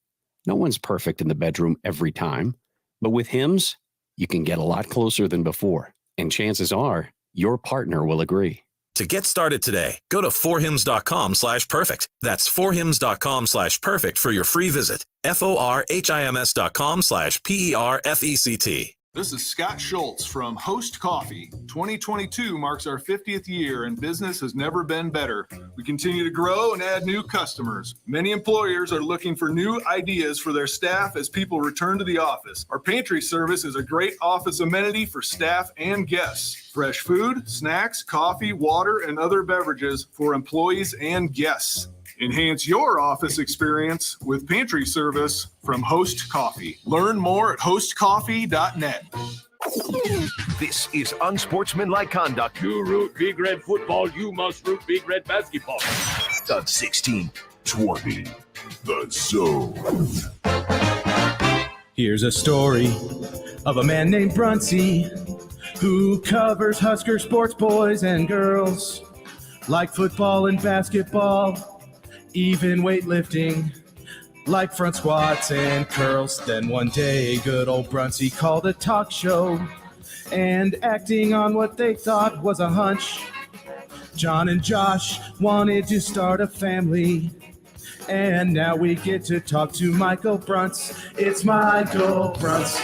No one's perfect in the bedroom every time, but with Hims, you can get a lot closer than before. And chances are, your partner will agree. To get started today, go to 4hims.com/perfect. That's 4hims.com/perfect for your free visit. FORHIMS.com/PERFECT. This is Scott Schultz from Host Coffee. 2022 marks our 50th year and business has never been better. We continue to grow and add new customers. Many employers are looking for new ideas for their staff as people return to the office. Our pantry service is a great office amenity for staff and guests. Fresh food, snacks, coffee, water, and other beverages for employees and guests. Enhance your office experience with pantry service from Host Coffee. Learn more at hostcoffee.net. This is Unsportsmanlike Conduct. You root Big Red football, you must root Big Red basketball. The 1620. The Zone. Here's a story of a man named Bruncy who covers Husker sports, boys and girls, like football and basketball, even weightlifting, like front squats and curls. Then one day, good old Bruncy called a talk show, and acting on what they thought was a hunch, John and Josh wanted to start a family. And now we get to talk to Michael Bruntz. It's Michael Bruntz.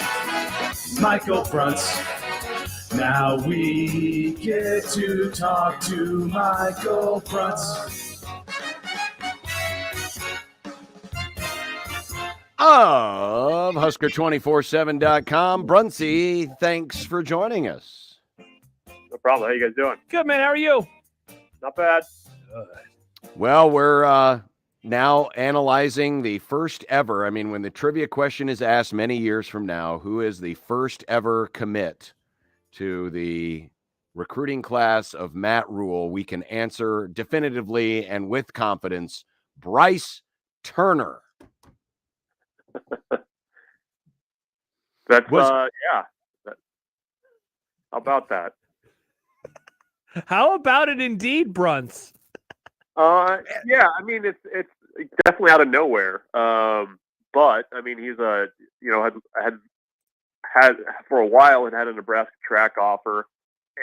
Michael Bruntz. Now we get to talk to Michael Bruntz. Of Husker247.com. Bruncy, thanks for joining us. No problem. How you guys doing? Good, man. How are you? Not bad. Well, we're now analyzing the first ever. I mean, when the trivia question is asked many years from now, who is the first ever commit to the recruiting class of Matt Rule, we can answer definitively and with confidence, Bryce Turner. That's yeah. How about that? How about it indeed, Bruntz? Yeah, I mean it's definitely out of nowhere. But I mean he's had for a while and had a Nebraska track offer,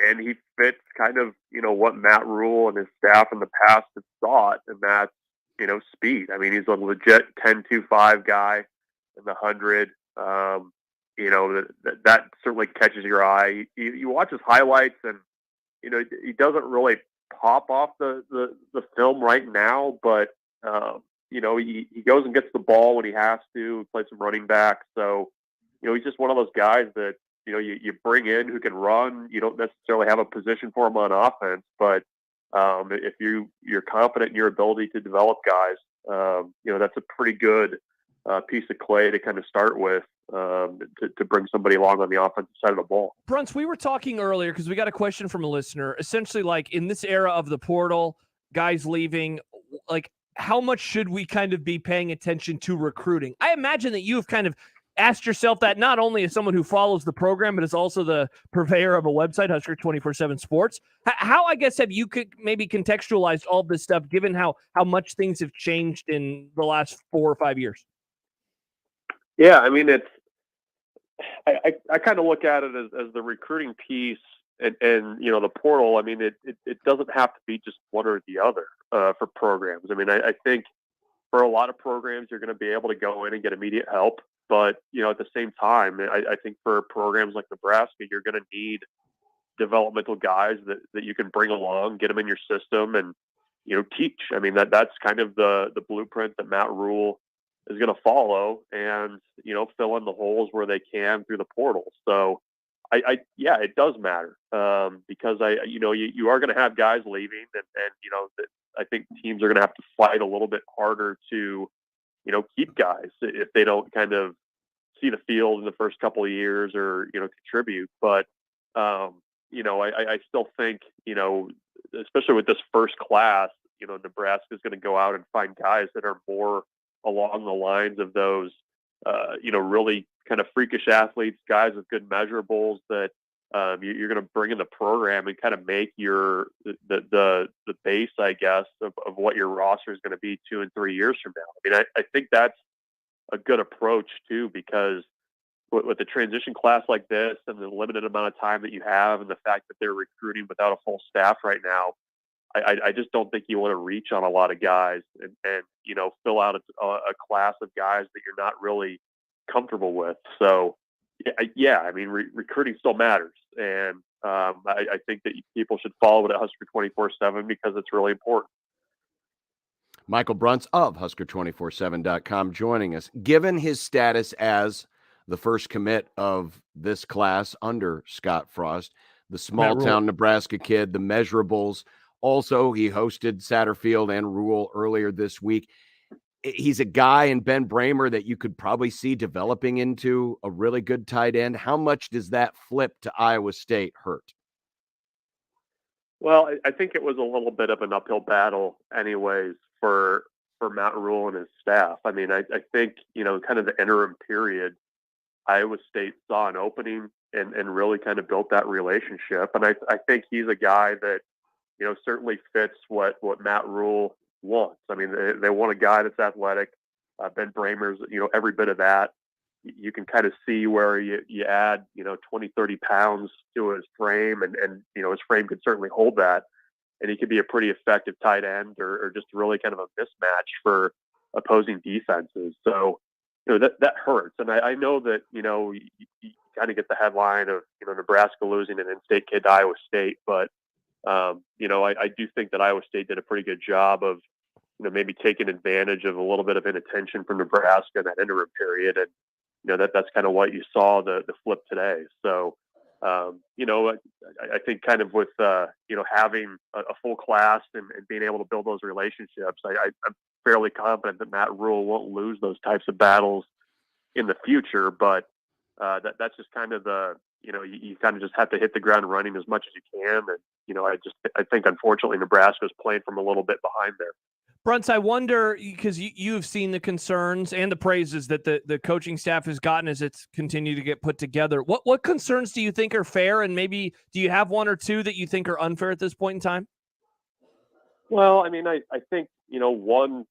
and he fits kind of what Matt Rule and his staff in the past have thought, and that's speed. I mean he's a legit 10.25 guy in the 100. That certainly catches your eye. You watch his highlights, and he doesn't really pop off the film right now, but he goes and gets the ball when he has to, play some running back. So he's just one of those guys that you bring in who can run. You don't necessarily have a position for him on offense, but if you're confident in your ability to develop guys, that's a pretty good piece of clay to kind of start with, to bring somebody along on the offensive side of the ball. Bruntz, we were talking earlier because we got a question from a listener. Essentially, like in this era of the portal, guys leaving, like how much should we kind of be paying attention to recruiting? I imagine that you've kind of asked yourself that not only as someone who follows the program, but as also the purveyor of a website, Husker 24/7 Sports. How, I guess, have you could maybe contextualized all this stuff, given how much things have changed in the last 4 or 5 years? Yeah, I mean, it's I kind of look at it as the recruiting piece and the portal. I mean, it doesn't have to be just one or the other for programs. I mean, I think for a lot of programs, you're going to be able to go in and get immediate help. But, at the same time, I think for programs like Nebraska, you're going to need developmental guys that you can bring along, get them in your system and, teach. I mean, that's kind of the blueprint that Matt Rule is going to follow and, fill in the holes where they can through the portal. So yeah, it does matter because you are going to have guys leaving and I think teams are going to have to fight a little bit harder to, keep guys if they don't kind of see the field in the first couple of years or, contribute. But, I still think, especially with this first class, Nebraska is going to go out and find guys that are more along the lines of those, really kind of freakish athletes, guys with good measurables that you're going to bring in the program and kind of make the base, I guess, of what your roster is going to be 2 and 3 years from now. I mean, I think that's a good approach too, because with a transition class like this and the limited amount of time that you have and the fact that they're recruiting without a full staff right now, I just don't think you want to reach on a lot of guys and fill out a class of guys that you're not really comfortable with. So, yeah, I mean, recruiting still matters. And I think that people should follow it at Husker 24/7 because it's really important. Michael Bruntz of Husker247.com joining us. Given his status as the first commit of this class under Scott Frost, the small town Nebraska kid, the measurables. Also, he hosted Satterfield and Rule earlier this week. He's a guy in Ben Bramer that you could probably see developing into a really good tight end. How much does that flip to Iowa State hurt? Well, I think it was a little bit of an uphill battle anyways for Matt Rule and his staff. I mean, I think, kind of the interim period, Iowa State saw an opening and really kind of built that relationship. And I think he's a guy that, certainly fits what Matt Rule wants. I mean, they want a guy that's athletic. Ben Bramer's, every bit of that. You can kind of see where you add, 20, 30 pounds to his frame and his frame could certainly hold that. And he could be a pretty effective tight end or just really kind of a mismatch for opposing defenses. So, that hurts. And I know that, you kind of get the headline of, Nebraska losing an in-state kid to Iowa State. But, I do think that Iowa State did a pretty good job of, maybe taking advantage of a little bit of inattention from Nebraska in that interim period. And, that's kind of what you saw the flip today. So, I think kind of with, having a full class and being able to build those relationships, I'm fairly confident that Matt Rule won't lose those types of battles in the future. But that's just kind of you kind of just have to hit the ground running as much as you can. And, I think unfortunately Nebraska's playing from a little bit behind there. Bruntz, I wonder, because you've seen the concerns and the praises that the coaching staff has gotten as it's continued to get put together. What concerns do you think are fair? And maybe do you have one or two that you think are unfair at this point in time? Well, I mean, I think, one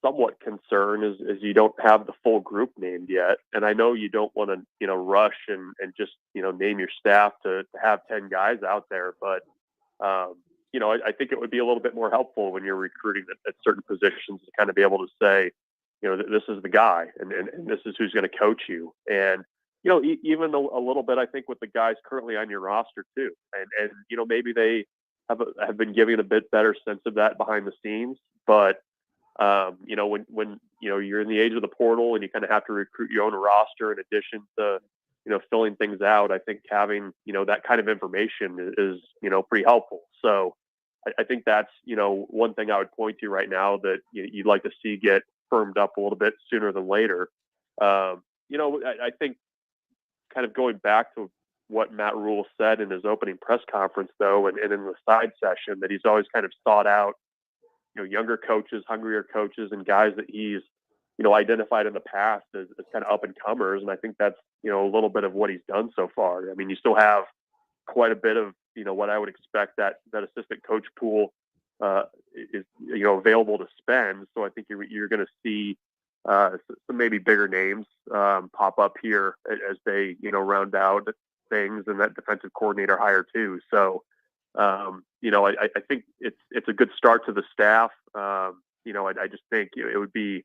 somewhat concern is you don't have the full group named yet. And I know you don't want to, rush and just, name your staff to have 10 guys out there. But, I think it would be a little bit more helpful when you're recruiting at certain positions to kind of be able to say, this is the guy and this is who's going to coach you. And, even a little bit, I think, with the guys currently on your roster too. And maybe they have been giving a bit better sense of that behind the scenes. But, when you're in the age of the portal and you kind of have to recruit your own roster in addition to, filling things out, I think having, that kind of information is, pretty helpful. So I think that's, one thing I would point to right now that you'd like to see get firmed up a little bit sooner than later. I think kind of going back to what Matt Rule said in his opening press conference, though, and in the side session, that he's always kind of sought out, younger coaches, hungrier coaches, and guys that he's, identified in the past as kind of up and comers. And I think that's, a little bit of what he's done so far. I mean, you still have quite a bit of, what I would expect that assistant coach pool is, available to spend. So I think you're going to see, some maybe bigger names pop up here as they, round out things, and that defensive coordinator hire too. So, I think it's a good start to the staff. I just think it would be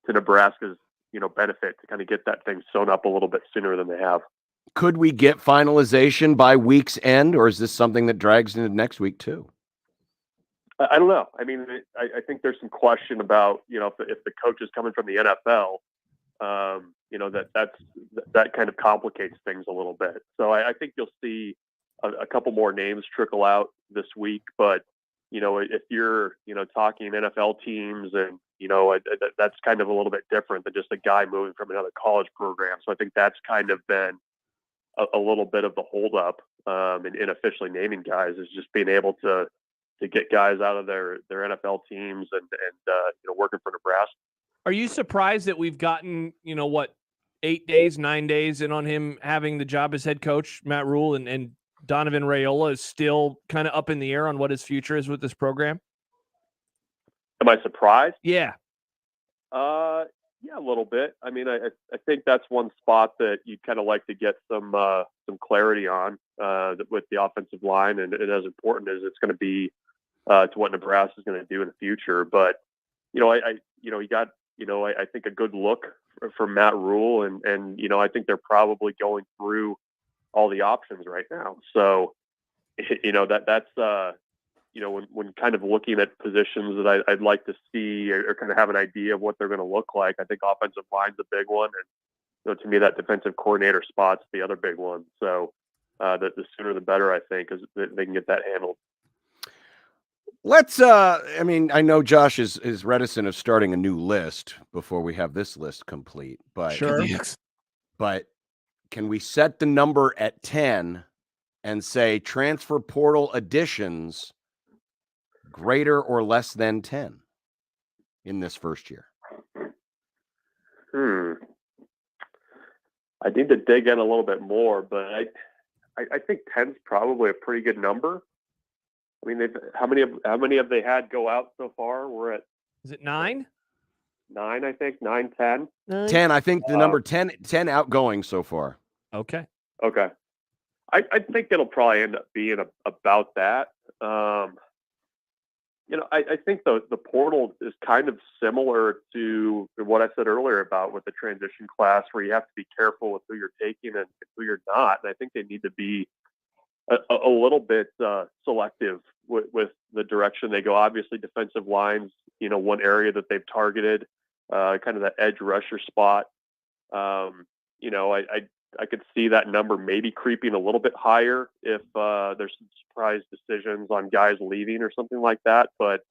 to Nebraska's, benefit to kind of get that thing sewn up a little bit sooner than they have. Could we get finalization by week's end, or is this something that drags into next week too? I don't know. I mean, I think there's some question about, if the coach is coming from the NFL, that kind of complicates things a little bit. So I think you'll see a couple more names trickle out this week. But, if you're, talking NFL teams and, that's kind of a little bit different than just a guy moving from another college program. So I think that's kind of been a little bit of the holdup in officially naming guys, is just being able to get guys out of their NFL teams and working for Nebraska. Are you surprised that we've gotten, 8 days, 9 days in on him having the job as head coach, Matt Rule, and Donovan Raiola is still kind of up in the air on what his future is with this program? Am I surprised? Yeah. Yeah, a little bit. I mean, I think that's one spot that you'd kind of like to get some clarity on with the offensive line, and as important as it's going to be to what Nebraska is going to do in the future. But he got I think a good look for Matt Rule, and I think they're probably going through all the options right now. So that's when kind of looking at positions that I'd like to see or kind of have an idea of what they're going to look like. I think offensive line's a big one, and to me that defensive coordinator spot's the other big one. So the sooner the better, I think, is that they can get that handled. Let's I know Josh is reticent of starting a new list before we have this list complete, but sure. But can we set the number at 10 and say transfer portal additions greater or less than 10 in this first year? I need to dig in a little bit more, but I think 10's probably a pretty good number. I mean, how many have they had go out so far? We're at, is it 9? 9, I think. 9, 10. 10. I think the number 10 outgoing so far. Okay. I think it'll probably end up being about that. I think the portal is kind of similar to what I said earlier about with the transition class, where you have to be careful with who you're taking and who you're not. And I think they need to be a little bit selective with the direction they go. Obviously, defensive lines, one area that they've targeted, kind of that edge rusher spot. I could see that number maybe creeping a little bit higher if there's some surprise decisions on guys leaving or something like that. But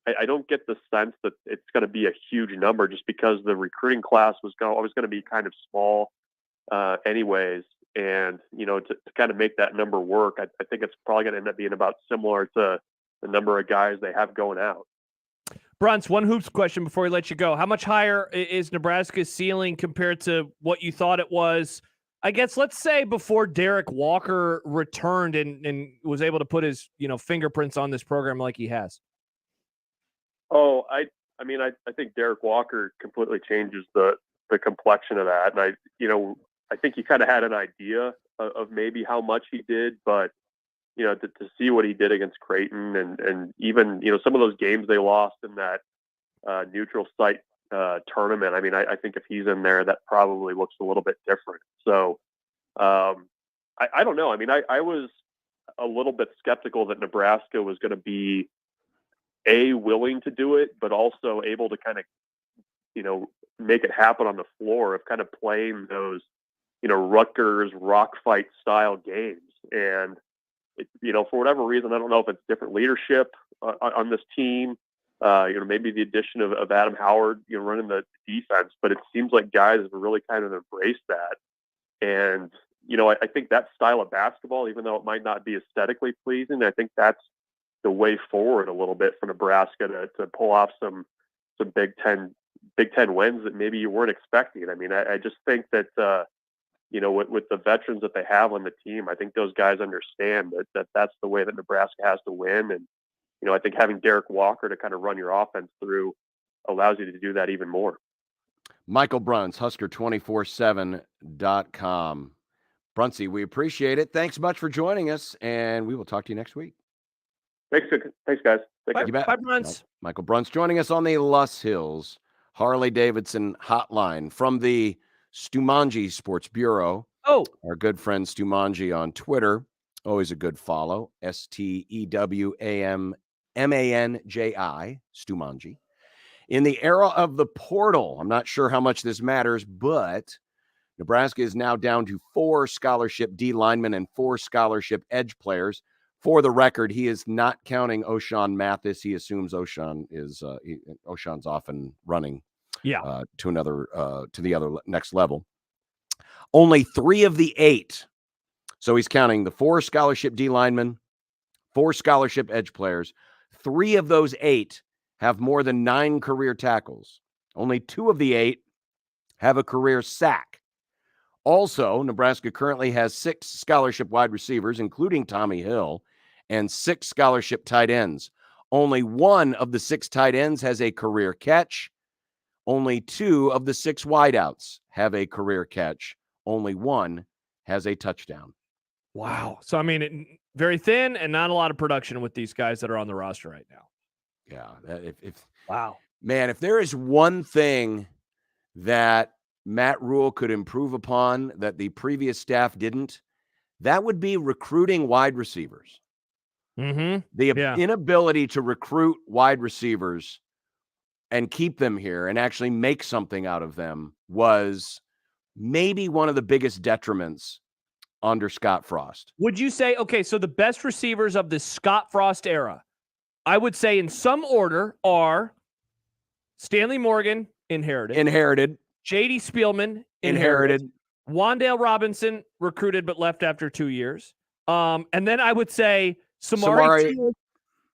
I don't get the sense that it's going to be a huge number, just because the recruiting class was always going to be kind of small anyways. And, to kind of make that number work, I think it's probably going to end up being about similar to the number of guys they have going out. Bruns, one hoops question before we let you go. How much higher is Nebraska's ceiling compared to what you thought it was? I guess, let's say before Derek Walker returned and was able to put his, fingerprints on this program like he has. Oh, I think Derek Walker completely changes the complexion of that. And I think he kind of had an idea of maybe how much he did, but to see what he did against Creighton and even, some of those games they lost in that neutral site tournament. I mean, I think if he's in there, that probably looks a little bit different. So I don't know. I mean, I was a little bit skeptical that Nebraska was going to be willing to do it, but also able to kind of, make it happen on the floor of kind of playing those, Rutgers rock fight style games. And for whatever reason, I don't know if it's different leadership on this team, maybe the addition of Adam Howard, running the defense, but it seems like guys have really kind of embraced that. And, I think that style of basketball, even though it might not be aesthetically pleasing, I think that's the way forward a little bit for Nebraska to pull off some Big Ten wins that maybe you weren't expecting. I mean, I just think that, with the veterans that they have on the team, I think those guys understand that that's the way that Nebraska has to win. And, I think having Derek Walker to kind of run your offense through allows you to do that even more. Michael Bruns, Husker247.com. Brunsey, we appreciate it. Thanks much for joining us, and we will talk to you next week. Thanks, guys. Take care. You bet. Bye, Bruns. Michael Bruns joining us on the Lus Hills Harley-Davidson hotline from the Stumanji Sports Bureau. Oh, our good friend Stumanji on Twitter. Always a good follow. STEWAMMANJI, Stumanji. In the era of the portal, I'm not sure how much this matters, but Nebraska is now down to 4 scholarship D linemen and 4 scholarship edge players. For the record, he is not counting O'Shawn Mathis. He assumes O'Shawn is O'Shawn's off and running to the other next level. Only 3 of the 8. So he's counting the 4 scholarship D linemen, 4 scholarship edge players. 3 of those 8 have more than 9 career tackles. Only 2 of the 8 have a career sack. Also, Nebraska currently has 6 scholarship wide receivers, including Tommy Hill, and 6 scholarship tight ends. Only 1 of the 6 tight ends has a career catch. Only 2 of the 6 wideouts have a career catch. Only 1 has a touchdown. Wow. So, I mean, very thin and not a lot of production with these guys that are on the roster right now. Yeah. Wow. Man, if there is one thing that Matt Rule could improve upon that the previous staff didn't, that would be recruiting wide receivers. Mm-hmm. The inability to recruit wide receivers and keep them here and actually make something out of them was maybe one of the biggest detriments under Scott Frost. Would you say, okay, so the best receivers of the Scott Frost era, I would say in some order are Stanley Morgan, inherited. J.D. Spielman, inherited. Wandale Robinson, recruited but left after 2 years. And then I would say Samari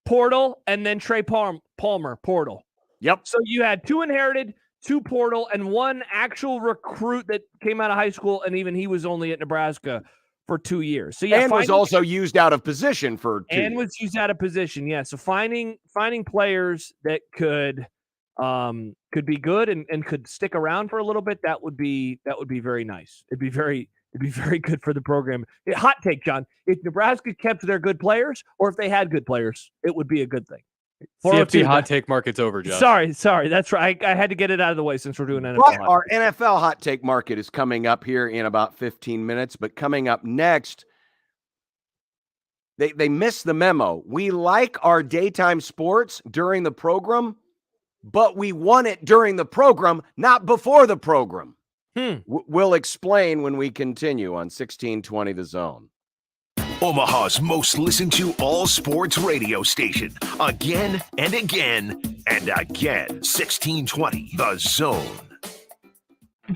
portal, and then Trey Palmer, portal. Yep. So you had 2 inherited, 2 portal, and 1 actual recruit that came out of high school, and even he was only at Nebraska for 2 years. So and was also used out of position for 2 years. And was used out of position, yeah. So finding players that could be good and could stick around for a little bit, that would be very nice. It'd be very good for the program. Hot take, John. If Nebraska kept their good players, or if they had good players, it would be a good thing. CFT hot take market's over, Josh. Sorry. That's right. I had to get it out of the way since we're doing NFL. But our NFL hot take market is coming up here in about 15 minutes. But coming up next, they missed the memo. We like our daytime sports during the program, but we want it during the program, not before the program. We'll explain when we continue on 1620 The Zone. Omaha's most listened to all sports radio station. Again and again and again. 1620 The Zone.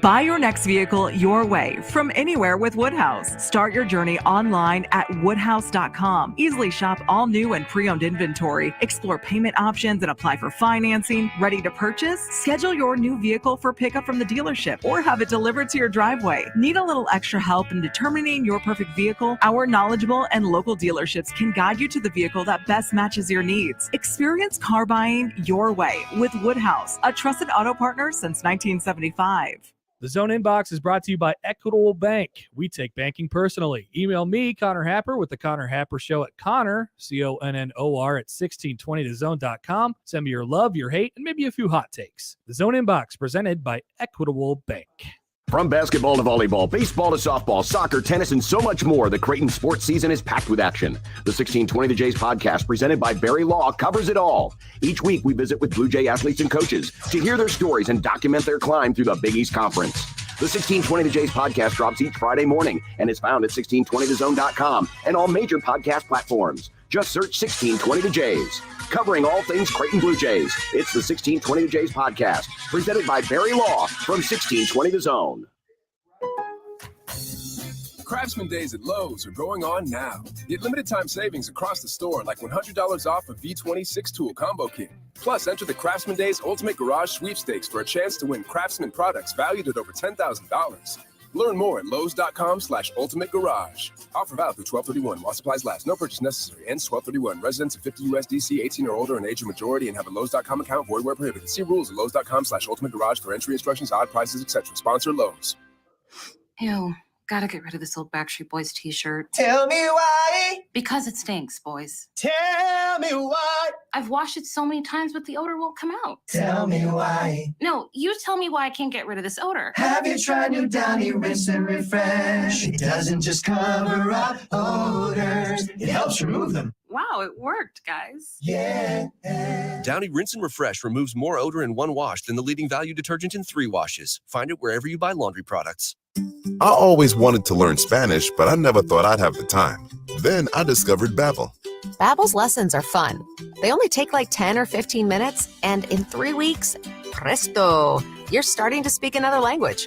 Buy your next vehicle your way from anywhere with Woodhouse. Start your journey online at woodhouse.com. Easily shop all new and pre-owned inventory. Explore payment options and apply for financing. Ready to purchase? Schedule your new vehicle for pickup from the dealership or have it delivered to your driveway. Need a little extra help in determining your perfect vehicle? Our knowledgeable and local dealerships can guide you to the vehicle that best matches your needs. Experience car buying your way with Woodhouse, a trusted auto partner since 1975. The Zone Inbox is brought to you by Equitable Bank. We take banking personally. Email me, Connor Happer, with the Connor Happer Show at Connor, CONNOR, at 1620thezone.com. Send me your love, your hate, and maybe a few hot takes. The Zone Inbox, presented by Equitable Bank. From basketball to volleyball, baseball to softball, soccer, tennis, and so much more, the Creighton sports season is packed with action. The 1620 The Jays podcast, presented by Barry Law, covers it all. Each week, we visit with Blue Jay athletes and coaches to hear their stories and document their climb through the Big East Conference. The 1620 The Jays podcast drops each Friday morning and is found at 1620thezone.com and all major podcast platforms. Just search 1620 The Jays. Covering all things Creighton Blue Jays, it's the 1620 The Jays podcast, presented by Barry Law from 1620 The Zone. Craftsman Days at Lowe's are going on now. Get limited time savings across the store, like $100 off a V20 6-tool combo kit. Plus, enter the Craftsman Days Ultimate Garage Sweepstakes for a chance to win Craftsman products valued at over $10,000. Learn more at Lowe's.com/Ultimate Garage. Offer valid through 12/31 while supplies last. No purchase necessary. Ends 12/31. Residents of 50 USDC, 18 or older, and age of majority, and have a Lowe's.com account. Void where prohibited. See rules at Lowe's.com/Ultimate Garage for entry instructions, odd prices, etc. Sponsor Lowe's. Ew, gotta get rid of this old Backstreet Boys t-shirt. Tell me why. Because it stinks, boys. Tell me why. I've washed it so many times, but the odor won't come out. Tell me why. No, you tell me why I can't get rid of this odor. Have you tried new Downy Rinse and Refresh? It doesn't just cover up odors, it helps remove them. Wow, it worked, guys. Yeah. Downy Rinse and Refresh removes more odor in one wash than the leading value detergent in 3 washes. Find it wherever you buy laundry products. I always wanted to learn Spanish, but I never thought I'd have the time. Then I discovered Babbel. Babbel's lessons are fun. They only take like 10 or 15 minutes, and in 3 weeks, presto, you're starting to speak another language.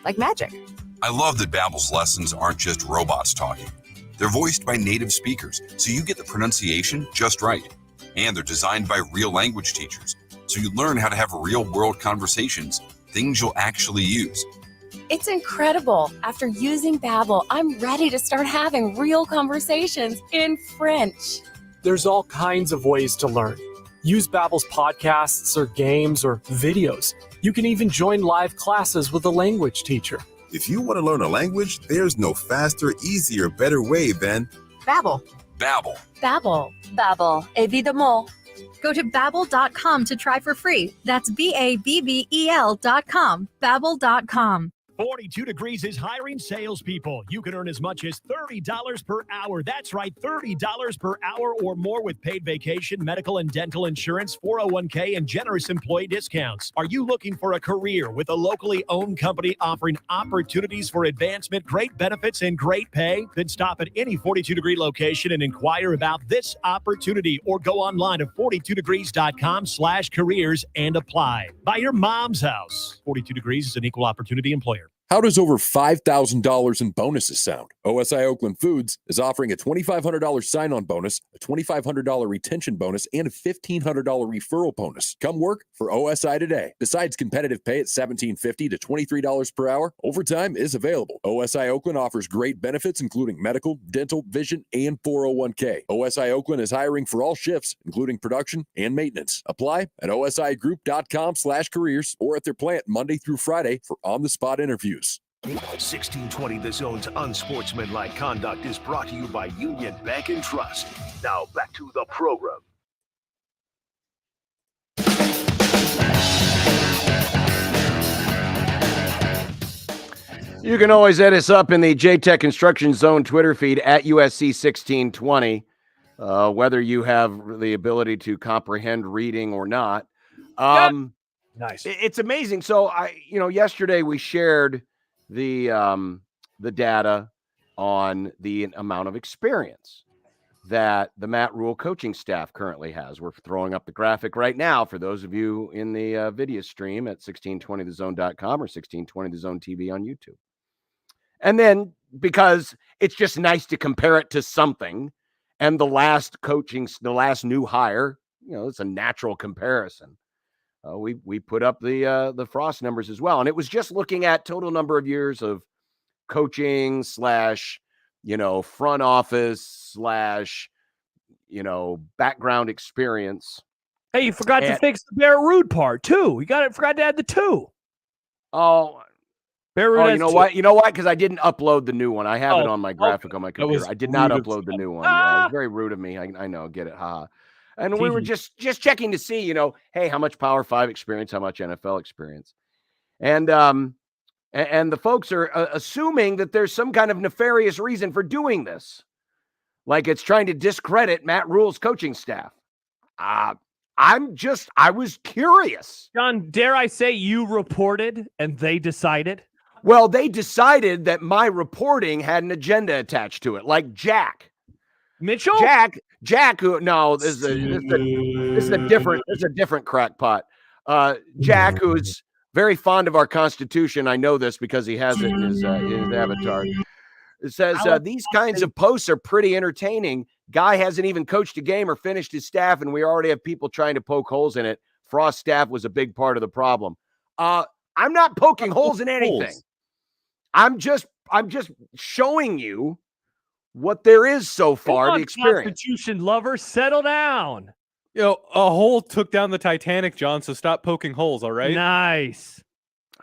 Like magic. I love that Babbel's lessons aren't just robots talking. They're voiced by native speakers, so you get the pronunciation just right. And they're designed by real language teachers, so you learn how to have real-world conversations, things you'll actually use. It's incredible. After using Babbel, I'm ready to start having real conversations in French. There's all kinds of ways to learn. Use Babbel's podcasts or games or videos. You can even join live classes with a language teacher. If you want to learn a language, there's no faster, easier, better way than Babbel. Babbel. Babbel. Babbel. Évidemment. Go to Babbel.com to try for free. That's BABBEL.com. Babbel.com. 42 Degrees is hiring salespeople. You can earn as much as $30 per hour. That's right, $30 per hour or more with paid vacation, medical and dental insurance, 401k, and generous employee discounts. Are you looking for a career with a locally owned company offering opportunities for advancement, great benefits, and great pay? Then stop at any 42 Degree location and inquire about this opportunity or go online to 42degrees.com/careers and apply. Buy your mom's house. 42 Degrees is an equal opportunity employer. How does over $5,000 in bonuses sound? OSI Oakland Foods is offering a $2,500 sign-on bonus, a $2,500 retention bonus, and a $1,500 referral bonus. Come work for OSI today. Besides competitive pay at $17.50 to $23 per hour, overtime is available. OSI Oakland offers great benefits, including medical, dental, vision, and 401k. OSI Oakland is hiring for all shifts, including production and maintenance. Apply at osigroup.com/careers or at their plant Monday through Friday for on-the-spot interviews. 1620 The Zone's Unsportsmanlike Conduct is brought to you by Union Bank and Trust. Now back to the program. You can always hit us up in the JTech Construction Zone Twitter feed at USC1620, whether you have the ability to comprehend reading or not. Nice. It's amazing. So yesterday we shared the data on the amount of experience that the Matt Rule coaching staff currently has. We're throwing up the graphic right now for those of you in the video stream at 1620thezone.com or 1620thezone TV on YouTube. And then because it's just nice to compare it to something, and the last new hire, it's a natural comparison. We put up the Frost numbers as well. And it was just looking at total number of years of coaching / front office / background experience. Hey, you forgot to fix the Bear Rude part too. Forgot to add the 2. Oh, Bear Rude. You know what? You know what? Because I didn't upload the new one. I have it on my graphic on my computer. I did not upload the new one. Yeah, it was very rude of me. I know. Get it? Ha. And we were just checking to see, hey, how much Power 5 experience, how much NFL experience. And the folks are assuming that there's some kind of nefarious reason for doing this. Like it's trying to discredit Matt Rule's coaching staff. I was curious. John, dare I say you reported and they decided? Well, they decided that my reporting had an agenda attached to it, like Jack. Mitchell? Jack, who this is a different crackpot. Jack, who's very fond of our Constitution. I know this because he has it in his avatar. It says these kinds of posts are pretty entertaining. Guy hasn't even coached a game or finished his staff, and we already have people trying to poke holes in it. Frost's staff was a big part of the problem. I'm not poking holes in anything. I'm just showing you what there is so far, Come the on, experience. Constitution lover, settle down. A hole took down the Titanic, John, so stop poking holes, all right? Nice.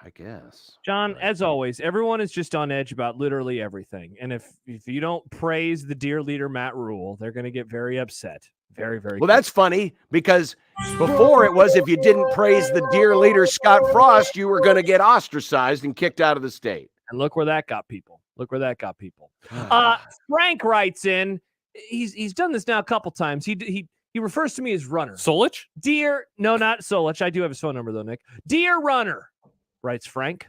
I guess. John, as always, everyone is just on edge about literally everything. And if you don't praise the dear leader, Matt Rule, they're going to get very upset. Very, very Well, that's funny because before it was if you didn't praise the dear leader, Scott Frost, you were going to get ostracized and kicked out of the state. And look where that got people. Frank writes in. He's done this now a couple times. He refers to me as Runner. Solich? No, not Solich. I do have his phone number, though, Nick. Dear Runner, writes Frank.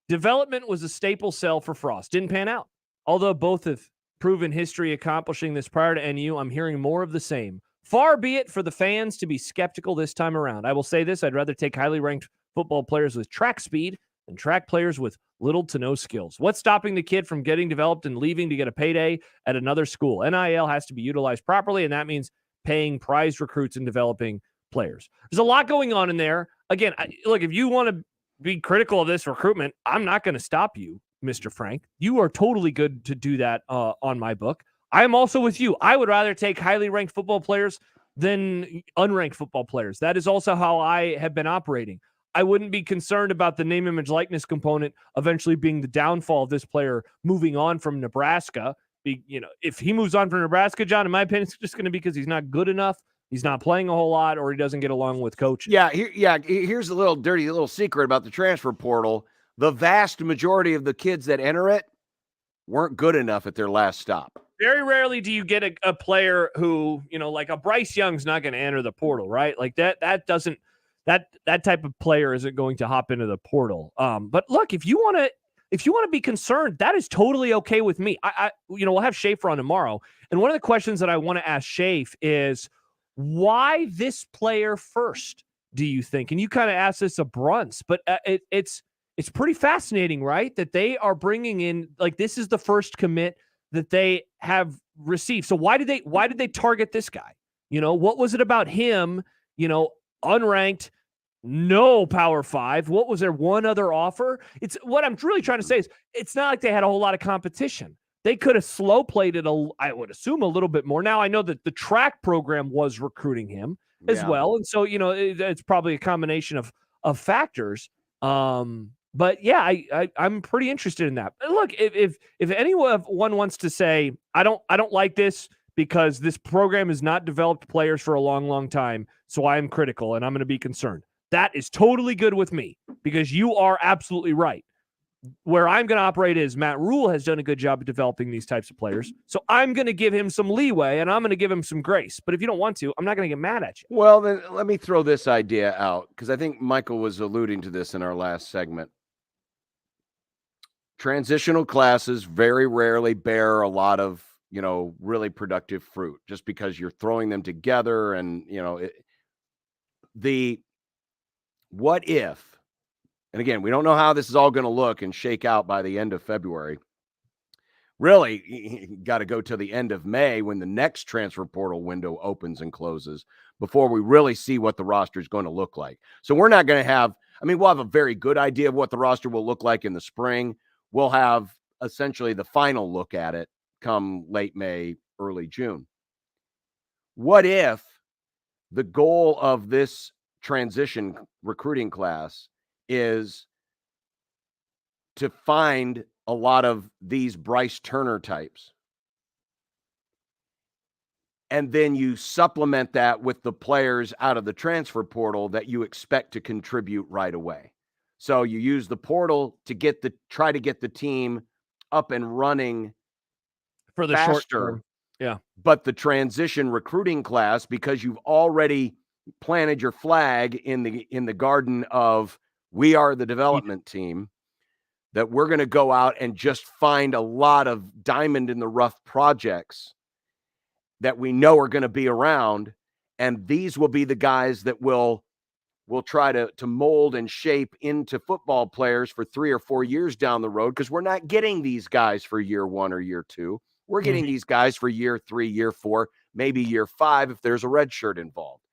Development was a staple sell for Frost. Didn't pan out. Although both have proven history accomplishing this prior to NU, I'm hearing more of the same. Far be it for the fans to be skeptical this time around. I will say this. I'd rather take highly ranked football players with track speed than track players with little to no skills. What's stopping the kid from getting developed and leaving to get a payday at another school? NIL has to be utilized properly, and that means paying prize recruits and developing players. There's a lot going on in there. Again, look, if you want to be critical of this recruitment, I'm not going to stop you, Mr. Frank. You are totally good to do that on my book. I am also with you. I would rather take highly ranked football players than unranked football players. That is also how I have been operating. I wouldn't be concerned about the name, image, likeness component eventually being the downfall of this player moving on from Nebraska. If he moves on from Nebraska, John, in my opinion, it's just going to be because he's not good enough. He's not playing a whole lot, or he doesn't get along with coaches. Here's a little dirty little secret about the transfer portal. The vast majority of the kids that enter it weren't good enough at their last stop. Very rarely do you get a player who, like a Bryce Young's not going to enter the portal, right? Like that type of player isn't going to hop into the portal. But look, if you want to be concerned, that is totally okay with me. We'll have Schaefer on tomorrow. And one of the questions that I want to ask Schaefer is, why this player first, do you think? And you kind of asked this of Bruns, but it's pretty fascinating, right? That they are bringing in, like, this is the first commit that they have received. So why did they target this guy? What was it about him? Unranked, no Power 5. What was there? One other offer? It's what I'm really trying to say is it's not like they had a whole lot of competition. They could have slow played it, I would assume, a little bit more. Now, I know that the track program was recruiting him as well. And so, it's probably a combination of factors. But yeah, I'm pretty interested in that. Look, if anyone wants to say, I don't like this because this program has not developed players for a long, long time, so I am critical and I'm going to be concerned. That is totally good with me because you are absolutely right. Where I'm going to operate is Matt Rule has done a good job of developing these types of players. So I'm going to give him some leeway and I'm going to give him some grace. But if you don't want to, I'm not going to get mad at you. Well, then let me throw this idea out because I think Michael was alluding to this in our last segment. Transitional classes very rarely bear a lot of, really productive fruit just because you're throwing them together and, what if, and again, we don't know how this is all going to look and shake out by the end of February. Really, you got to go to the end of May when the next transfer portal window opens and closes before we really see what the roster is going to look like. So we're not going to have, we'll have a very good idea of what the roster will look like in the spring. We'll have essentially the final look at it come late May, early June. What if the goal of this transition recruiting class is to find a lot of these Bryce Turner types, and then you supplement that with the players out of the transfer portal that you expect to contribute right away? So you use the portal to try to get the team up and running for the faster. Short term. Yeah. But the transition recruiting class, because you've already planted your flag in the garden of we are the development team, that we're going to go out and just find a lot of diamond in the rough projects that we know are going to be around. And these will be the guys that will try to mold and shape into football players for 3 or 4 years down the road, because we're not getting these guys for year 1 or year 2. We're getting these guys for year 3, year 4, maybe year 5 if there's a red shirt involved.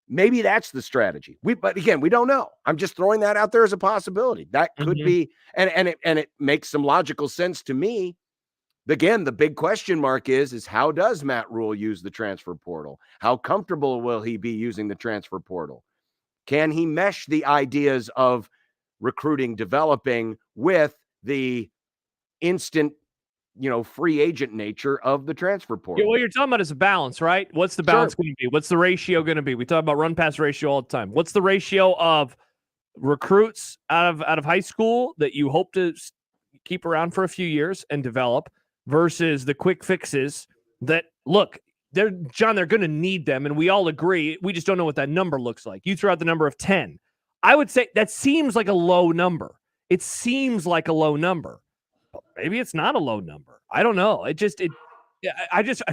Maybe that's the strategy. But again, we don't know. I'm just throwing that out there as a possibility. That could be, and it makes some logical sense to me. Again, the big question mark is how does Matt Rule use the transfer portal? How comfortable will he be using the transfer portal? Can he mesh the ideas of recruiting, developing with the instant, free agent nature of the transfer portal? Yeah, what you're talking about is a balance, right? What's the balance going to be? What's the ratio going to be? We talk about run pass ratio all the time. What's the ratio of recruits out of high school that you hope to keep around for a few years and develop versus the quick fixes that, look, they're going to need them, and we all agree. We just don't know what that number looks like. You throw out the number of 10. I would say that seems like a low number. It seems like a low number. Maybe it's not a low number. I don't know. I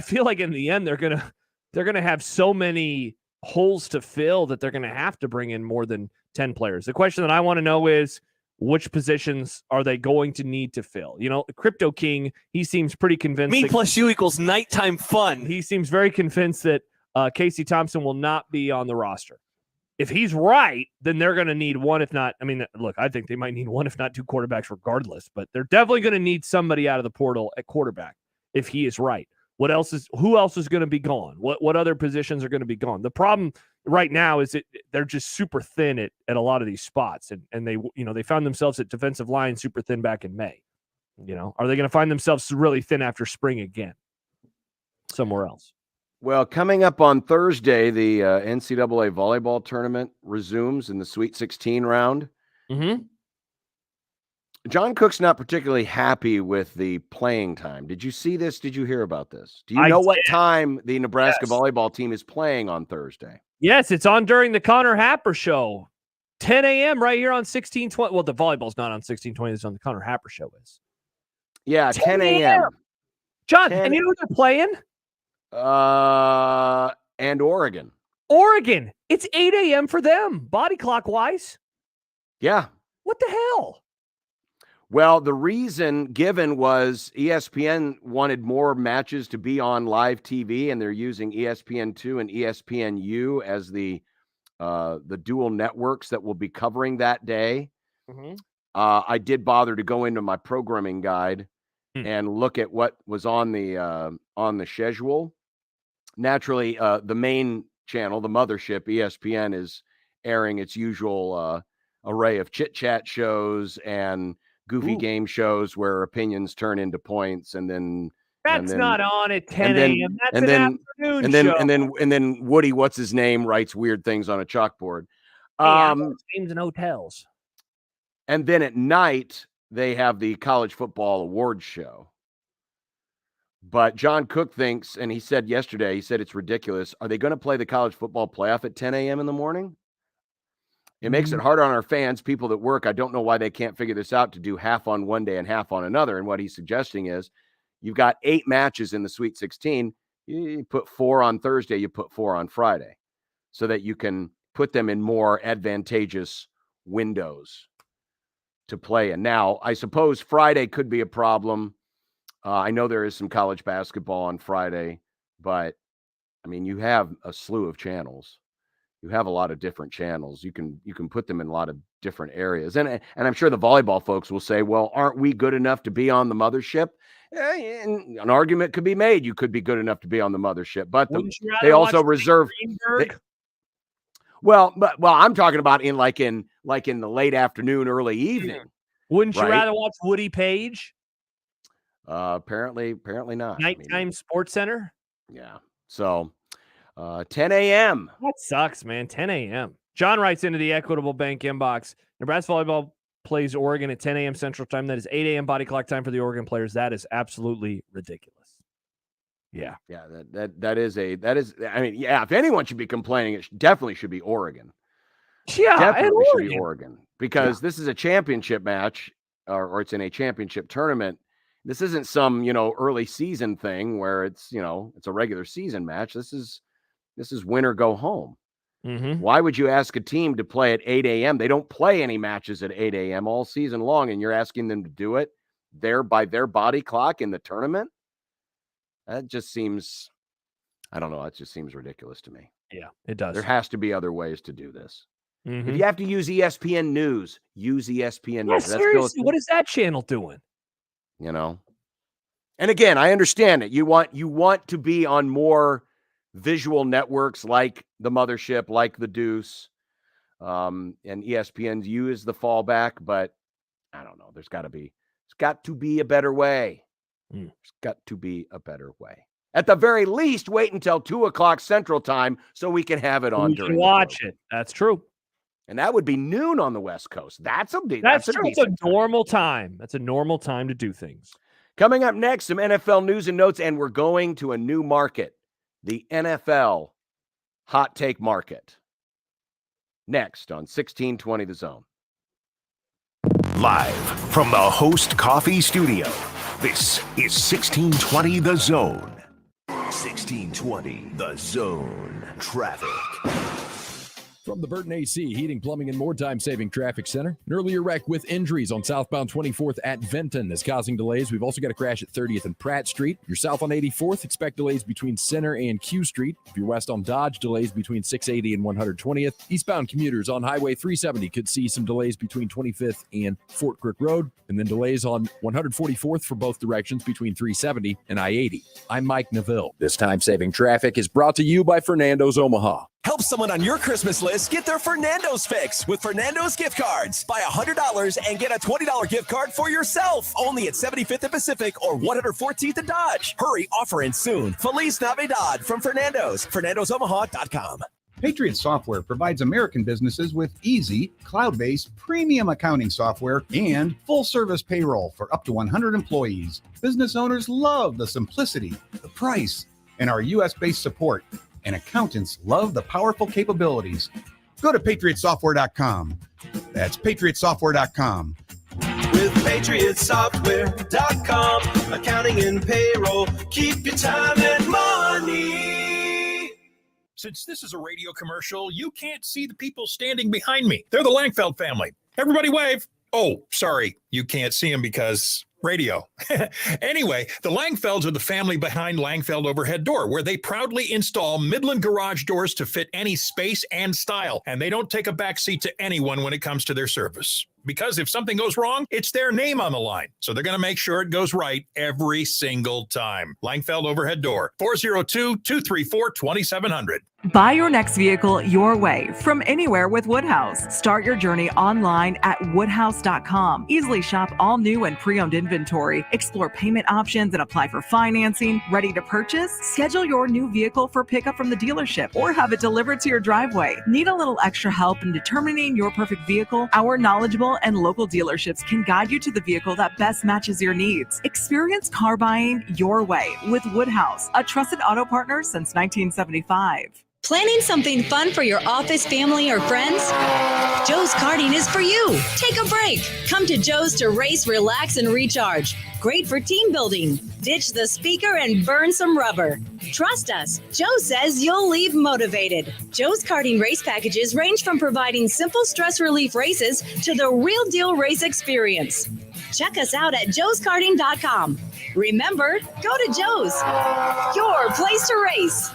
feel like in the end they're gonna have so many holes to fill that they're gonna have to bring in more than 10 players. The question that I want to know is which positions are they going to need to fill? Crypto King, he seems pretty convinced. Me plus you equals nighttime fun. He seems very convinced that Casey Thompson will not be on the roster. If he's right, then they're going to need one, if not, look, I think they might need one, if not two quarterbacks regardless, but they're definitely going to need somebody out of the portal at quarterback if he is right. Who else is going to be gone? What other positions are going to be gone? The problem right now is that they're just super thin at a lot of these spots. And they found themselves at defensive line super thin back in May. Are they going to find themselves really thin after spring again somewhere else? Well, coming up on Thursday, the NCAA volleyball tournament resumes in the Sweet 16 round. Mm-hmm. John Cook's not particularly happy with the playing time. Did you see this? Did you hear about this? Do you know what time the Nebraska volleyball team is playing on Thursday? Yes, it's on during the Connor Happer show. 10 a.m. right here on 1620. Well, the volleyball's not on 1620. It's on the Connor Happer show is. Yeah, 10 a.m. John, and you know who they're playing? And Oregon. Oregon. It's 8 a.m. for them, body clock-wise. Yeah. What the hell? Well, the reason given was ESPN wanted more matches to be on live TV, and they're using ESPN2 and ESPNU as the dual networks that will be covering that day. Mm-hmm. I did bother to go into my programming guide and look at what was on the schedule. Naturally, the main channel, the mothership, ESPN, is airing its usual array of chit-chat shows and goofy game shows where opinions turn into points, and then not on at 10 a.m. That's an afternoon show. And then Woody, what's his name, writes weird things on a chalkboard. Games and hotels. And then at night they have the college football awards show. But John Cook thinks, and he said yesterday, it's ridiculous. Are they going to play the college football playoff at 10 a.m. in the morning? It makes it harder on our fans, people that work. I don't know why they can't figure this out to do half on one day and half on another. And what he's suggesting is you've got 8 matches in the Sweet 16. You put 4 on Thursday, you put 4 on Friday so that you can put them in more advantageous windows to play in. Now, I suppose Friday could be a problem. I know there is some college basketball on Friday, but you have a slew of channels. You have a lot of different channels. You can put them in a lot of different areas. And I'm sure the volleyball folks will say, well, aren't we good enough to be on the mothership? And an argument could be made. You could be good enough to be on the mothership, but they also reserve. Well, I'm talking about in the late afternoon, early evening. Wouldn't you rather watch Woody Page? Apparently not. Nighttime Sports Center? Yeah. So 10 a.m. That sucks, man. 10 a.m. John writes into the Equitable Bank inbox. Nebraska volleyball plays Oregon at 10 a.m. Central Time. That is 8 a.m. body clock time for the Oregon players. That is absolutely ridiculous. Yeah. Yeah, that is. If anyone should be complaining, it definitely should be Oregon. Yeah, definitely should be Oregon because this is a championship match, or it's in a championship tournament. This isn't some, early season thing where it's a regular season match. This is win or go home. Mm-hmm. Why would you ask a team to play at 8 a.m.? They don't play any matches at 8 a.m. all season long, and you're asking them to do it by their body clock in the tournament? That just seems, I don't know. It just seems ridiculous to me. Yeah, it does. There has to be other ways to do this. Mhm. If you have to use ESPN News, use ESPN Yeah, News. seriously, what is that channel doing? You know. And again, I understand it. You want to be on more visual networks like the Mothership, like the Deuce, and ESPNU is the fallback. But I don't know. It's got to be a better way. There's got to be a better way. At the very least, wait until 2:00 Central Time so we can have it on We during can the watch day. it. That's true. And that would be noon on the West Coast. That's true. It's a normal time. That's a normal time to do things. Coming up next, some NFL news and notes, and we're going to a new market, the NFL hot take market. Next on 1620 The Zone. Live from the Host Coffee Studio, this is 1620 The Zone. 1620 The Zone. Traffic. From the Burton AC Heating, Plumbing, and More Time-Saving Traffic Center, an earlier wreck with injuries on southbound 24th at Venton is causing delays. We've also got a crash at 30th and Pratt Street. If you're south on 84th, expect delays between Center and Q Street. If you're west on Dodge, delays between 680 and 120th. Eastbound commuters on Highway 370 could see some delays between 25th and Fort Crook Road, and then delays on 144th for both directions between 370 and I-80. I'm Mike Neville. This time-saving traffic is brought to you by Fernando's Omaha. Help someone on your Christmas list get their Fernando's fix with Fernando's gift cards. Buy $100 and get a $20 gift card for yourself. Only at 75th and Pacific or 114th and Dodge. Hurry, offer ends soon. Feliz Navidad from Fernando's. FernandosOmaha.com. Patriot Software provides American businesses with easy, cloud-based, premium accounting software and full-service payroll for up to 100 employees. Business owners love the simplicity, the price, and our U.S.-based support. And accountants love the powerful capabilities. Go to patriotsoftware.com. That's patriotsoftware.com. With patriotsoftware.com, accounting and payroll, keep your time and money. Since this is a radio commercial, you can't see the people standing behind me. They're the Langfeld family. Everybody wave. Oh, sorry, you can't see them because radio. Anyway, the Langfelds are the family behind Langfeld Overhead Door, where they proudly install Midland garage doors to fit any space and style, and they don't take a backseat to anyone when it comes to their service. Because if something goes wrong, it's their name on the line. So they're going to make sure it goes right every single time. Langfeld Overhead Door, 402-234-2700. Buy your next vehicle your way from anywhere with Woodhouse. Start your journey online at woodhouse.com. Easily shop all new and pre-owned inventory. Explore payment options and apply for financing. Ready to purchase? Schedule your new vehicle for pickup from the dealership or have it delivered to your driveway. Need a little extra help in determining your perfect vehicle? Our knowledgeable and local dealerships can guide you to the vehicle that best matches your needs. Experience car buying your way with Woodhouse, a trusted auto partner since 1975. Planning something fun for your office, family, or friends? Joe's Karting is for you. Take a break. Come to Joe's to race, relax, and recharge. Great for team building. Ditch the speaker and burn some rubber. Trust us, Joe says you'll leave motivated. Joe's Karting race packages range from providing simple stress relief races to the real deal race experience. Check us out at joeskarting.com. Remember, go to Joe's, your place to race.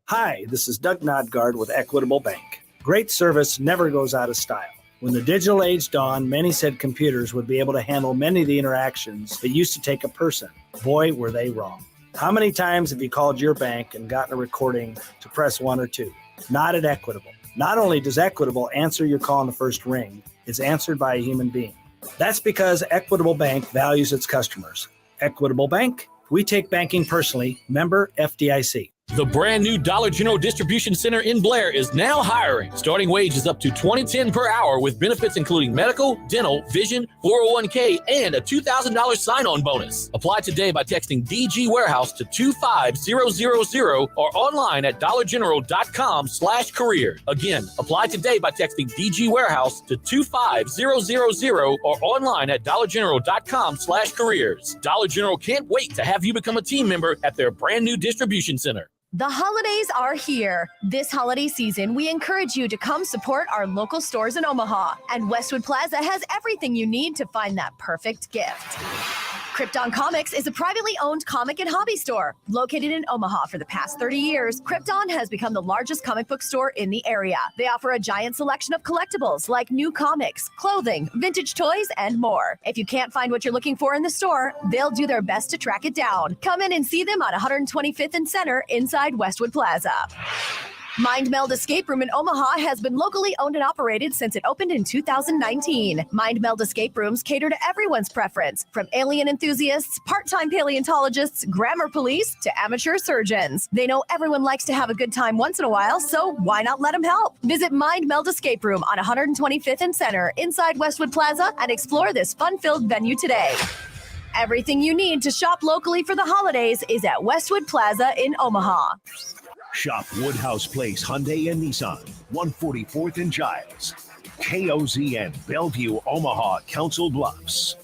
Hi, this is Doug Nodgard with Equitable Bank. Great service never goes out of style. When the digital age dawned, many said computers would be able to handle many of the interactions that used to take a person. Boy, were they wrong. How many times have you called your bank and gotten a recording to press 1 or 2? Not at Equitable. Not only does Equitable answer your call on the first ring, it's answered by a human being. That's because Equitable Bank values its customers. Equitable Bank, we take banking personally. Member FDIC. The brand new Dollar General Distribution Center in Blair is now hiring. Starting wage is up to $20.10 per hour with benefits including medical, dental, vision, 401k, and a $2,000 sign-on bonus. Apply today by texting DG Warehouse to 25000 or online at dollargeneral.com/career. Again, apply today by texting DG Warehouse to 25000 or online at dollargeneral.com/careers. Dollar General can't wait to have you become a team member at their brand new distribution center. The holidays are here. This holiday season, we encourage you to come support our local stores in Omaha. And Westwood Plaza has everything you need to find that perfect gift. Krypton Comics is a privately owned comic and hobby store located in Omaha. For the past 30 years, Krypton has become the largest comic book store in the area. They offer a giant selection of collectibles like new comics, clothing, vintage toys, and more. If you can't find what you're looking for in the store, they'll do their best to track it down. Come in and see them on 125th and Center inside Westwood Plaza. Mind Meld Escape Room in Omaha has been locally owned and operated since it opened in 2019. Mind Meld Escape Rooms cater to everyone's preference, from alien enthusiasts, part-time paleontologists, grammar police, to amateur surgeons. They know everyone likes to have a good time once in a while, so why not let them help? Visit Mind Meld Escape Room on 125th and Center inside Westwood Plaza and explore this fun-filled venue today. Everything you need to shop locally for the holidays is at Westwood Plaza in Omaha. Shop Woodhouse Place Hyundai and Nissan, 144th and Giles. KOZN, Bellevue, Omaha, Council Bluffs.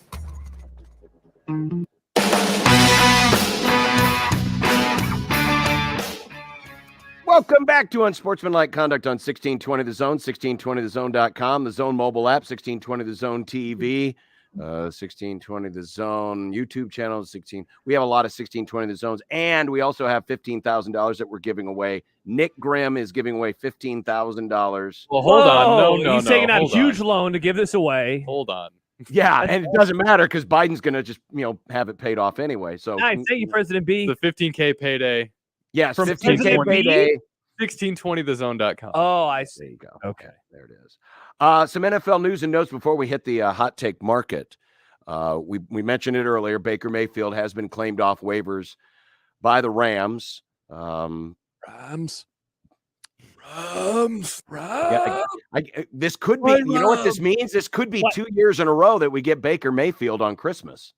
Welcome back to Unsportsmanlike Conduct on 1620 The Zone, 1620thezone.com, the Zone mobile app, 1620 The Zone TV. 1620 The Zone YouTube channel, 16. We have a lot of 1620 The Zones, and we also have $15,000 that we're giving away. Nick Grimm is giving away $15,000. Well, hold on. No, he's taking out a huge loan to give this away. Hold on. Yeah, and it doesn't matter because Biden's going to just, have it paid off anyway. So nice. Thank you, President B. The 15K payday. Yes, from 15K payday. 1620thezone.com. Oh, I see. There you go. Okay. There it is. Some NFL news and notes before we hit the hot take market. We mentioned it earlier. Baker Mayfield has been claimed off waivers by the Rams. Rams. Yeah, this could be, you know what this means? This could be 2 years in a row that we get Baker Mayfield on Christmas.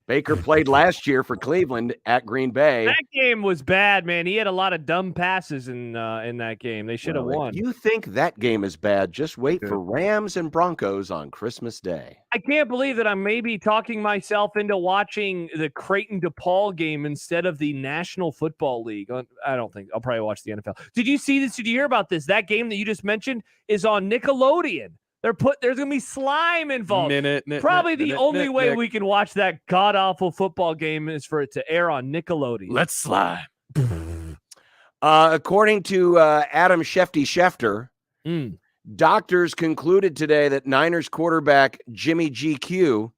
Baker played last year for Cleveland at Green Bay. That game was bad, man. He had a lot of dumb passes in that game. They should have won. If you think that game is bad, just wait for Rams and Broncos on Christmas Day. I can't believe that I'm maybe talking myself into watching the Creighton DePaul game instead of the National Football League. I don't think I'll probably watch the NFL. Did you see this? Did you hear about this? That game that you just mentioned is on Nickelodeon. There's going to be slime involved. Probably the only way we can watch that god-awful football game is for it to air on Nickelodeon. Let's slime. According to Adam Schefter, doctors concluded today that Niners quarterback Jimmy GQ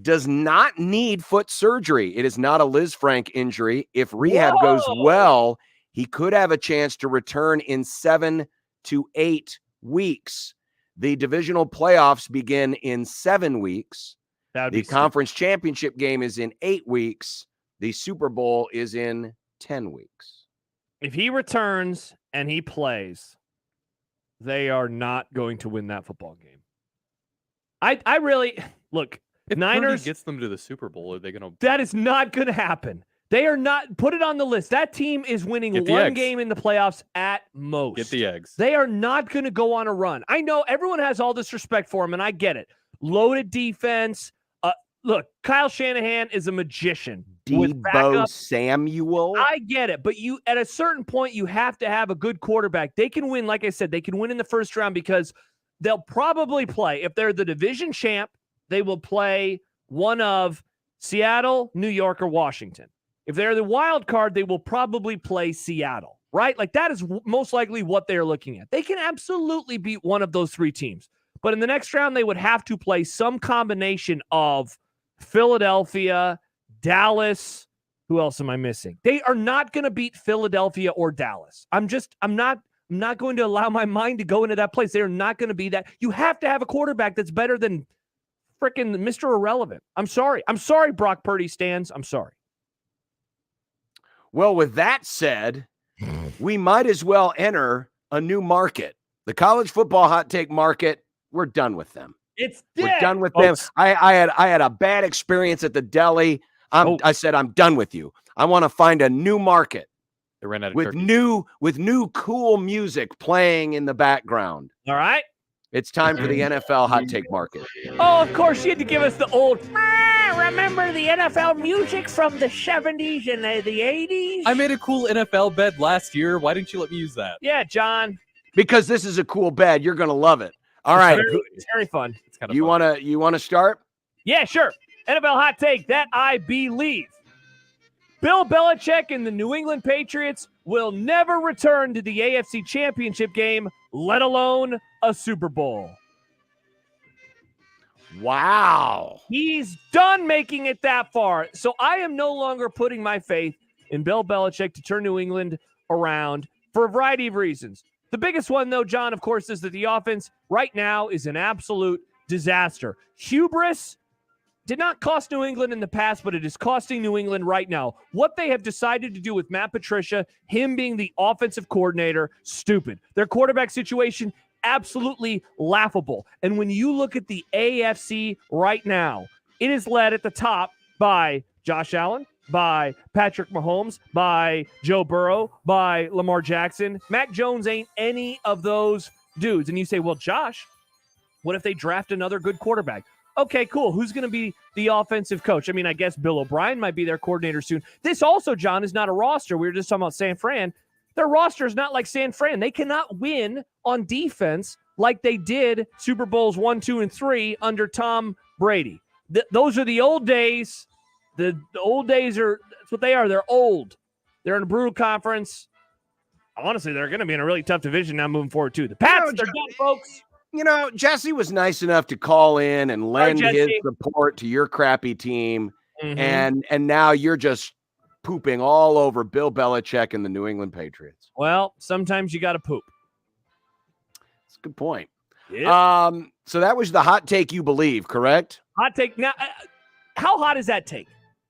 does not need foot surgery. It is not a Liz Frank injury. If rehab goes well, he could have a chance to return in 7 to 8 weeks. The divisional playoffs begin in 7 weeks. The conference championship game is in 8 weeks. The Super Bowl is in 10 weeks. If he returns and he plays, they are not going to win that football game. I really look. If Niners Purdy gets them to the Super Bowl, are they going to? That is not going to happen. They are not. Put it on the list. That team is winning one game in the playoffs at most. Get the eggs. They are not going to go on a run. I know everyone has all this respect for him, and I get it. Loaded defense. Look, Kyle Shanahan is a magician. Deebo Samuel. I get it, but you at a certain point you have to have a good quarterback. They can win, like I said, they can win in the first round because they'll probably play. If they're the division champ, they will play one of Seattle, New York, or Washington. If they're the wild card, they will probably play Seattle, right? Like that is most likely what they're looking at. They can absolutely beat one of those 3 teams. But in the next round, they would have to play some combination of Philadelphia, Dallas. Who else am I missing? They are not going to beat Philadelphia or Dallas. I'm not going to allow my mind to go into that place. They're not going to be that. You have to have a quarterback that's better than freaking Mr. Irrelevant. I'm sorry. I'm sorry, Brock Purdy stands. I'm sorry. Well, with that said, we might as well enter a new market. The college football hot take market, we're done with them. It's dead. We're done with them. I had a bad experience at the deli. I said, I'm done with you. I want to find a new market. They ran out of with new cool music playing in the background. All right. It's time for the NFL hot take market. Oh, of course, you had to give us the old, remember the NFL music from the 70s and the 80s? I made a cool NFL bed last year. Why didn't you let me use that? Yeah, John. Because this is a cool bed. You're going to love it. All right. It's very fun. It's kind of you want to start? Yeah, sure. NFL hot take that I believe. Bill Belichick and the New England Patriots will never return to the AFC Championship game, let alone a Super Bowl. Wow. He's done making it that far. So I am no longer putting my faith in Bill Belichick to turn New England around for a variety of reasons. The biggest one, though, John, of course, is that the offense right now is an absolute disaster. Hubris did not cost New England in the past, but it is costing New England right now. What they have decided to do with Matt Patricia, him being the offensive coordinator, stupid. Their quarterback situation, absolutely laughable. And when you look at the AFC right now, it is led at the top by Josh Allen, by Patrick Mahomes, by Joe Burrow, by Lamar Jackson. Mac Jones ain't any of those dudes. And you say, well, Josh, what if they draft another good quarterback? Okay, cool. Who's going to be the offensive coach? I mean, I guess Bill O'Brien might be their coordinator soon. This also, John, is not a roster. We were just talking about San Fran. Their roster is not like San Fran. They cannot win on defense like they did Super Bowls 1, 2, and 3 under Tom Brady. Those are the old days. The old days that's what they are. They're old. They're in a brutal conference. Honestly, they're going to be in a really tough division now moving forward, too. The Pats, they're done, folks. You know, Jesse was nice enough to call in and lend his Jesse. support to your crappy team. Mhm. And now you're just pooping all over Bill Belichick and the New England Patriots. Well, sometimes you got to poop. That's a good point. Yep. So that was the hot take you believe, correct? Hot take. Now, how hot is that take?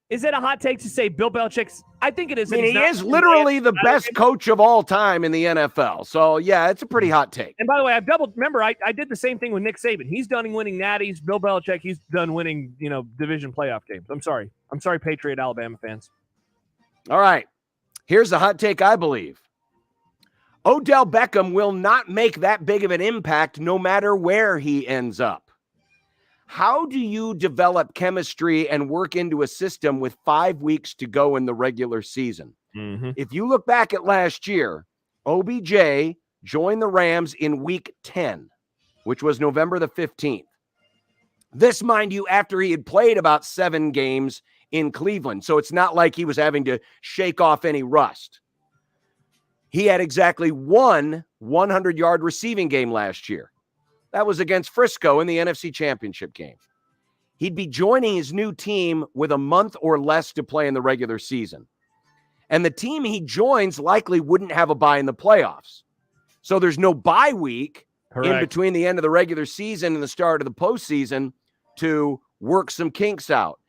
Is it a hot take to say Bill Belichick's? I think it is. I mean, he is literally the best coach of all time in the NFL. So, yeah, it's a pretty hot take. And by the way, remember, I did the same thing with Nick Saban. He's done winning natties. Bill Belichick, he's done winning, division playoff games. I'm sorry, Patriot Alabama fans. All right. Here's the hot take I believe. Odell Beckham will not make that big of an impact no matter where he ends up. How do you develop chemistry and work into a system with 5 weeks to go in the regular season? Mm-hmm. If you look back at last year, OBJ joined the Rams in week 10, which was November the 15th. This, mind you, after he had played about 7 games in Cleveland. So it's not like he was having to shake off any rust. He had exactly one 100-yard receiving game last year. That was against Frisco in the NFC Championship game. He'd be joining his new team with a month or less to play in the regular season. And the team he joins likely wouldn't have a bye in the playoffs. So there's no bye week in between the end of the regular season and the start of the postseason to work some kinks out.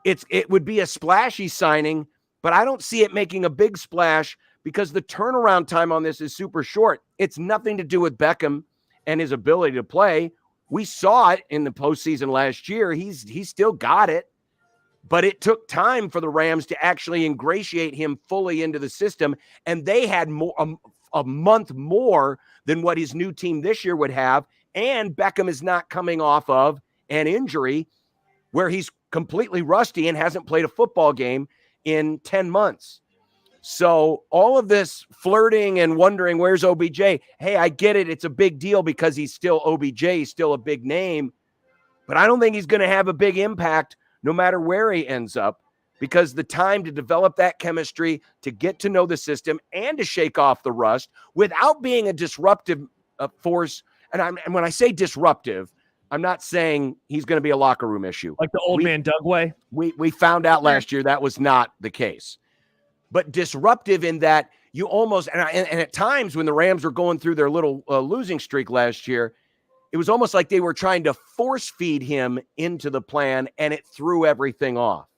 It would be a splashy signing, but I don't see it making a big splash because the turnaround time on this is super short. It's nothing to do with Beckham and his ability to play. We saw it in the postseason last year. He's still got it, but it took time for the Rams to actually ingratiate him fully into the system, and they had a month more than what his new team this year would have, and Beckham is not coming off of an injury where he's completely rusty and hasn't played a football game in 10 months. So all of this flirting and wondering, where's OBJ? Hey, I get it. It's a big deal because he's still OBJ. He's still a big name. But I don't think he's going to have a big impact no matter where he ends up, because the time to develop that chemistry, to get to know the system, and to shake off the rust without being a disruptive force. And when I say disruptive, I'm not saying he's going to be a locker room issue. Like the old man Doug way? We found out last year that was not the case. But disruptive in that you almost, and at times when the Rams were going through their little losing streak last year, it was almost like they were trying to force feed him into the plan, and it threw everything off.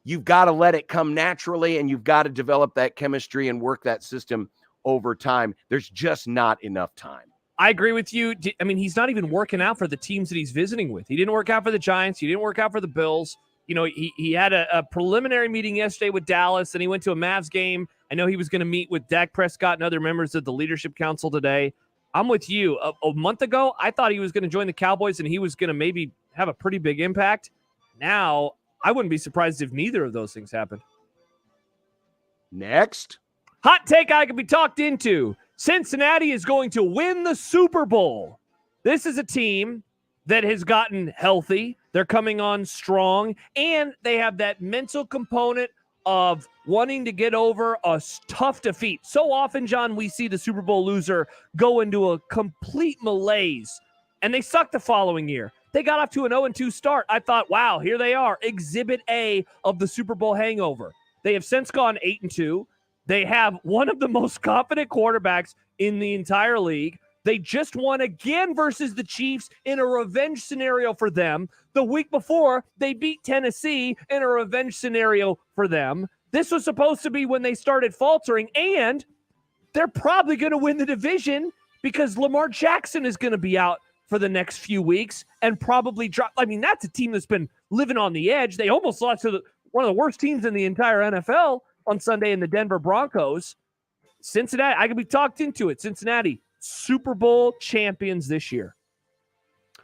You've got to let it come naturally, and you've got to develop that chemistry and work that system over time. There's just not enough time. I agree with you. I mean, he's not even working out for the teams that he's visiting with. He didn't work out for the Giants. He didn't work out for the Bills. He had a preliminary meeting yesterday with Dallas, and he went to a Mavs game. I know he was going to meet with Dak Prescott and other members of the leadership council today. I'm with you. A month ago, I thought he was going to join the Cowboys and he was going to maybe have a pretty big impact. Now, I wouldn't be surprised if neither of those things happened. Next. Hot take I could be talked into. Cincinnati is going to win the Super Bowl. This is a team that has gotten healthy. They're coming on strong, and they have that mental component of wanting to get over a tough defeat. So often, John, we see the Super Bowl loser go into a complete malaise, and they suck the following year. They got off to an 0-2 start. I thought, wow, here they are, exhibit A of the Super Bowl hangover. They have since gone 8-2. They have one of the most confident quarterbacks in the entire league. They just won again versus the Chiefs in a revenge scenario for them. The week before, they beat Tennessee in a revenge scenario for them. This was supposed to be when they started faltering, and they're probably going to win the division because Lamar Jackson is going to be out for the next few weeks and probably drop. I mean, that's a team that's been living on the edge. They almost lost to one of the worst teams in the entire NFL on Sunday in the Denver Broncos. Cincinnati, I could be talked into it. Cincinnati, Super Bowl champions this year.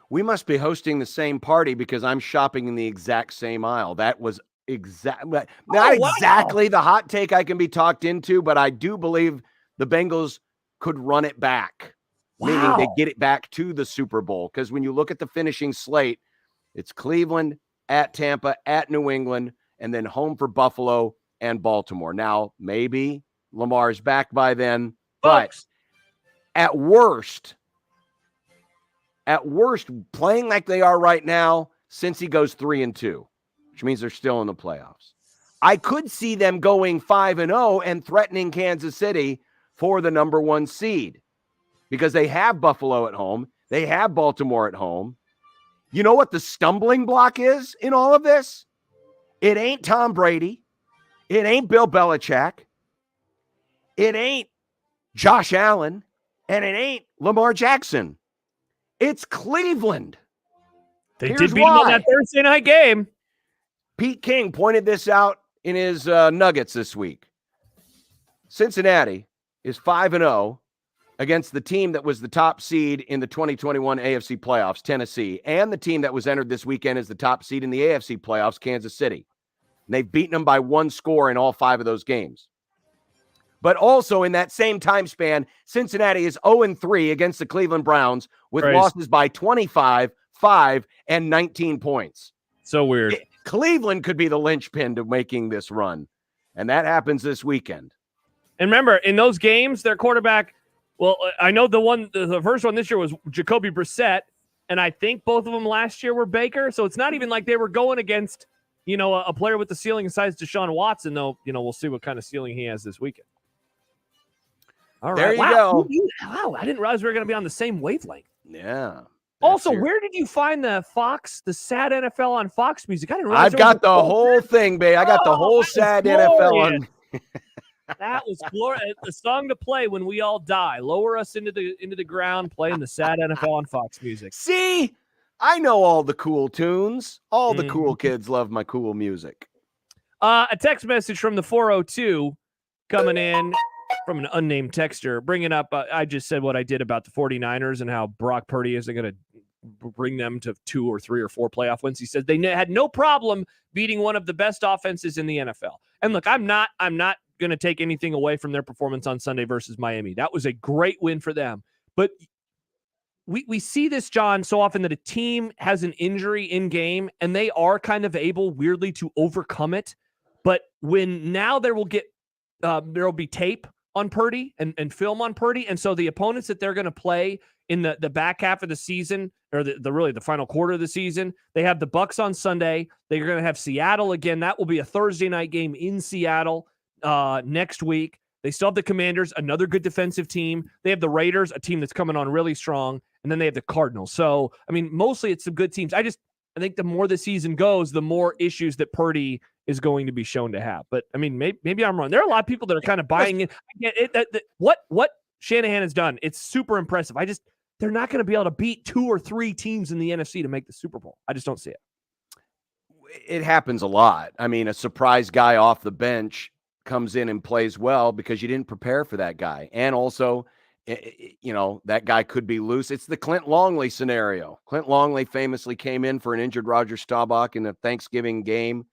We must be hosting the same party because I'm shopping in the exact same aisle. That was not exactly the hot take I can be talked into, but I do believe the Bengals could run it back, meaning they get it back to the Super Bowl. Because when you look at the finishing slate, it's Cleveland, at Tampa, at New England, and then home for Buffalo and Baltimore. Now, maybe Lamar's back by then, but at worst, playing like they are right now, since he goes 3-2, which means they're still in the playoffs. I could see them going 5-0 and threatening Kansas City for the number 1 seed because they have Buffalo at home. They have Baltimore at home. You know what the stumbling block is in all of this? It ain't Tom Brady. It ain't Bill Belichick. It ain't Josh Allen. And it ain't Lamar Jackson. It's Cleveland. They did beat them on that Thursday night game. Pete King pointed this out in his Nuggets this week. Cincinnati is 5-0 against the team that was the top seed in the 2021 AFC playoffs, Tennessee, and the team that was entered this weekend as the top seed in the AFC playoffs, Kansas City. And they've beaten them by 1 score in all 5 of those games. But also in that same time span, Cincinnati is 0-3 against the Cleveland Browns with losses by 25, 5, and 19 points. So weird. Cleveland could be the linchpin to making this run. And that happens this weekend. And remember, in those games, their quarterback, well, I know the first one this year was Jacoby Brissett, and I think both of them last year were Baker. So it's not even like they were going against, a player with the ceiling size Deshaun Watson, though, we'll see what kind of ceiling he has this weekend. All right. There you go. Wow, I didn't realize we were going to be on the same wavelength. Yeah. Also, where did you find the sad NFL on Fox music? I didn't realize I've got the whole thing, babe. I got the whole sad NFL on. That was glorious. The song to play when we all die. Lower us into the ground, playing the sad NFL on Fox music. See, I know all the cool tunes. All the cool kids love my cool music. A text message from the 402 coming in from an unnamed texter, bringing up, I just said what I did about the 49ers and how Brock Purdy isn't going to bring them to 2 or 3 or 4 playoff wins. He said they had no problem beating one of the best offenses in the NFL. And look, I'm not going to take anything away from their performance on Sunday versus Miami. That was a great win for them. But we see this, John, so often that a team has an injury in game and they are kind of able weirdly to overcome it. But when now there will be tape on Purdy and film on Purdy. And so the opponents that they're going to play in the back half of the season, or the final quarter of the season, they have the Bucs on Sunday. They're going to have Seattle again. That will be a Thursday night game in Seattle next week. They still have the Commanders, another good defensive team. They have the Raiders, a team that's coming on really strong. And then they have the Cardinals. So, I mean, mostly it's some good teams. I think the more the season goes, the more issues that Purdy is going to be shown to have. But I mean, maybe I'm wrong. There are a lot of people that are kind of buying it. I get it. What Shanahan has done, it's super impressive. They're not going to be able to beat 2 or 3 teams in the NFC to make the Super Bowl. I just don't see it. It happens a lot. I mean, a surprise guy off the bench comes in and plays well because you didn't prepare for that guy. And also, that guy could be loose. It's the Clint Longley scenario. Clint Longley famously came in for an injured Roger Staubach in a Thanksgiving game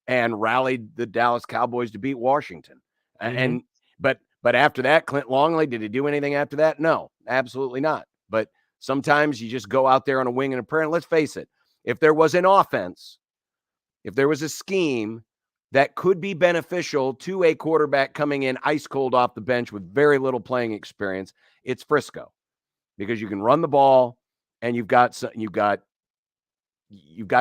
and rallied the Dallas Cowboys to beat Washington. Mm-hmm. But after that, Clint Longley, did he do anything after that? No, absolutely not. But sometimes you just go out there on a wing and a prayer. And let's face it, if there was an offense, if there was a scheme that could be beneficial to a quarterback coming in ice cold off the bench with very little playing experience, it's Frisco, because you can run the ball and you've got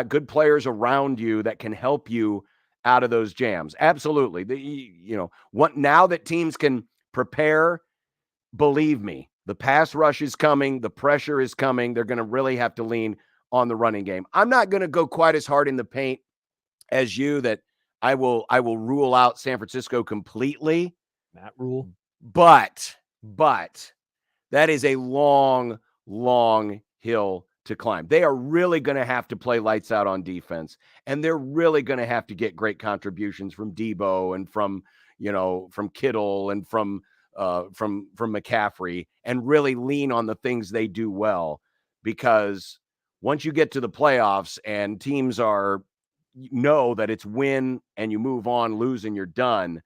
good players around you that can help you out of those jams. Absolutely. Now that teams can prepare, believe me, the pass rush is coming, the pressure is coming. They're going to really have to lean on the running game. I'm not going to go quite as hard in the paint as you, that I will rule out San Francisco completely. Matt Rule. But that is a long, long hill to climb. They are really going to have to play lights out on defense, and they're really going to have to get great contributions from Debo and from Kittle and from McCaffrey, and really lean on the things they do well, because once you get to the playoffs and teams know that it's win and you move on, lose and you're done,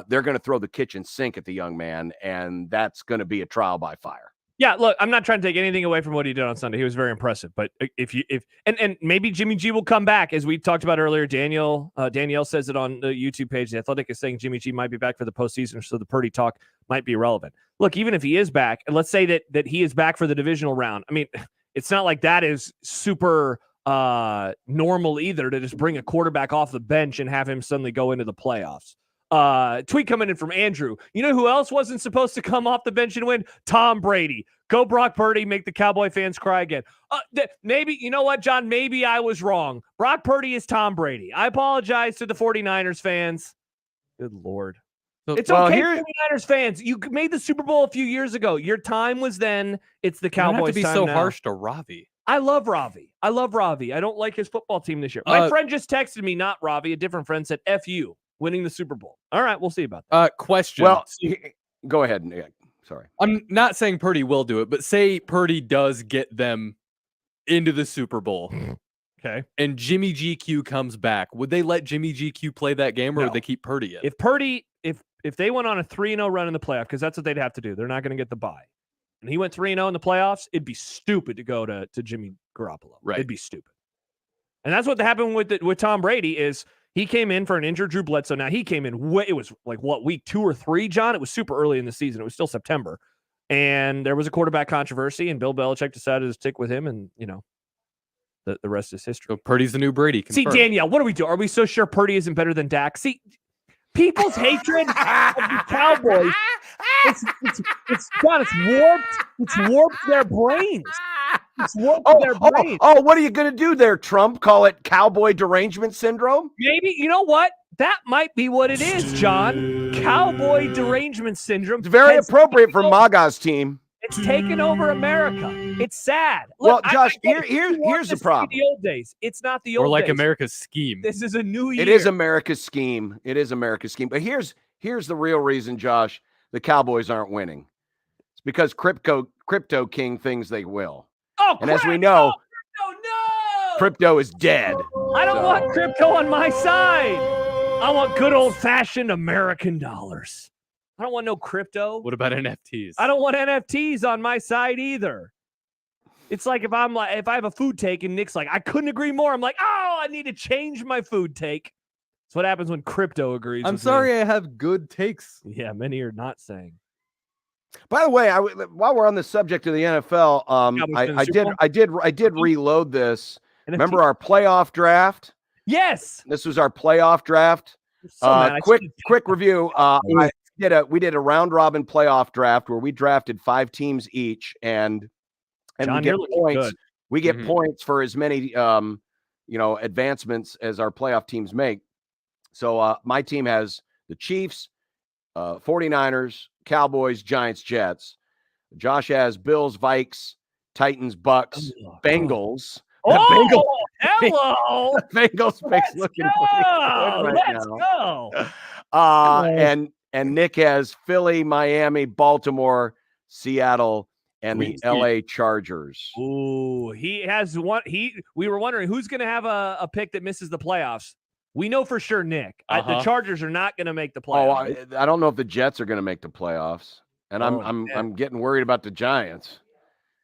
they're going to throw the kitchen sink at the young man, and that's going to be a trial by fire. Yeah, look, I'm not trying to take anything away from what he did on Sunday. He was very impressive. But and maybe Jimmy G will come back, as we talked about earlier. Danielle says it on the YouTube page. The Athletic is saying Jimmy G might be back for the postseason, so the Purdy talk might be irrelevant. Look, even if he is back, and let's say that he is back for the divisional round, I mean, it's not like that is super normal either, to just bring a quarterback off the bench and have him suddenly go into the playoffs. Tweet coming in from Andrew. You know who else wasn't supposed to come off the bench and win? Tom Brady. Go Brock Purdy, make the Cowboy fans cry again. Maybe, you know what, John? Maybe I was wrong. Brock Purdy is Tom Brady. I apologize to the 49ers fans. Good Lord. It's okay, 49ers fans. You made the Super Bowl a few years ago. Your time was then. It's the Cowboys' time now. You don't have to be so harsh to Ravi. I love Ravi. I don't like his football team this year. My friend just texted me, not Ravi, a different friend, said, F you, winning the Super Bowl. All right, we'll see about that. Question. Well, go ahead, Nick. Sorry. I'm not saying Purdy will do it, but say Purdy does get them into the Super Bowl. Okay. And Jimmy GQ comes back. Would they let Jimmy GQ play that game, or would they keep Purdy in? If they went on a 3-0 run in the playoff, because that's what they'd have to do. They're not going to get the bye. And he went 3-0 in the playoffs, it'd be stupid to go to Jimmy Garoppolo. Right. It'd be stupid. And that's what happened with Tom Brady is he came in for an injured Drew Bledsoe. Now he came in, it was like week 2 or 3, John? It was super early in the season. It was still September. And there was a quarterback controversy, and Bill Belichick decided to stick with him, and, the rest is history. So Purdy's the new Brady. Confirmed. See, Danielle, what do we do? Are we so sure Purdy isn't better than Dak? See, people's hatred of the Cowboys, it's warped. It's warped their brains. It's warped their brains. Oh, what are you going to do there, Trump? Call it cowboy derangement syndrome? Maybe. You know what? That might be what it is, John. Cowboy derangement syndrome. It's very appropriate for MAGA's team. It's taken over America. It's sad. Look, well, Josh, here's the problem. The old days. It's not the old days. Or like America's scheme. This is a new year. It is America's scheme. But here's the real reason, Josh, the Cowboys aren't winning. It's because Crypto King thinks they will. Oh, and as we know, Crypto is dead. I don't want crypto on my side. I want good old-fashioned American dollars. I don't want no crypto. What about NFTs? I don't want NFTs on my side either. It's like if I have a food take and Nick's like, I couldn't agree more. I'm like, I need to change my food take. That's what happens when crypto agrees. I'm sorry, I have good takes. Yeah, many are not saying. By the way, while we're on the subject of the NFL, I did reload this. NFT? Remember our playoff draft? Yes. This was our playoff draft. Quick review. We did a round robin playoff draft where we drafted 5 teams each, and John, we get points. Good. We get points for as many advancements as our playoff teams make. So my team has the Chiefs, 49ers, Cowboys, Giants, Jets. Josh has Bills, Vikes, Titans, Bucks, Bengals. Oh, hello. Bengals picks looking pretty good right now. And Nick has Philly, Miami, Baltimore, Seattle, and the LA Chargers. Ooh, he has one. We were wondering who's going to have a pick that misses the playoffs. We know for sure, Nick. The Chargers are not going to make the playoffs. I don't know if the Jets are going to make the playoffs, and I'm getting worried about the Giants.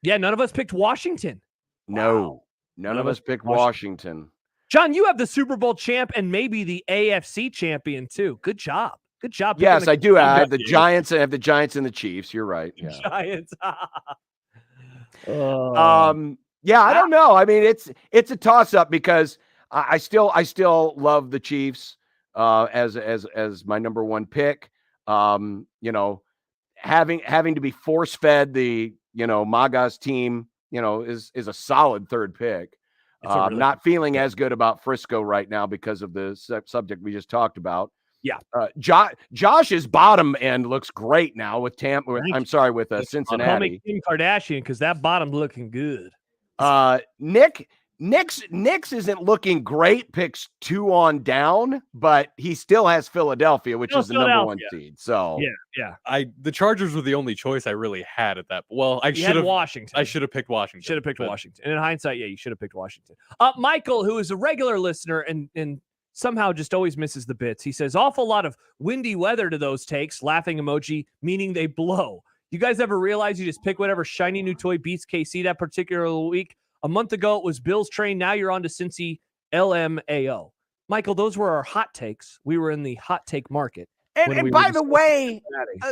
Yeah, none of us picked Washington. No. None of us picked Washington. John, you have the Super Bowl champ and maybe the AFC champion too. Good job. Good job. Yes, I do. I have the Giants. I have the Giants and the Chiefs. You're right. Yeah. Giants. Yeah, I don't know. I mean, it's a toss up because I still love the Chiefs as my number one pick. You know, having to be force fed the Maga's team, is a solid third pick. Really not feeling as good about Frisco right now because of the subject we just talked about. Yeah. Josh's bottom end looks great now with Tampa. With Cincinnati. Call me Kim Kardashian because that bottom's looking good. Knicks isn't looking great. Picks 2 on down, but he still has Philadelphia, which is the number 1 seed. So yeah. The Chargers were the only choice I really had at that. Well, I should have Washington. I should have picked Washington. Should have picked Washington. And in hindsight, yeah, you should have picked Washington. Michael, who is a regular listener and somehow just always misses the bits. He says, awful lot of windy weather to those takes. Laughing emoji, meaning they blow. You guys ever realize you just pick whatever shiny new toy beats KC that particular week? A month ago, it was Bills train. Now you're on to Cincy LMAO. Michael, those were our hot takes. We were in the hot take market. And by the way,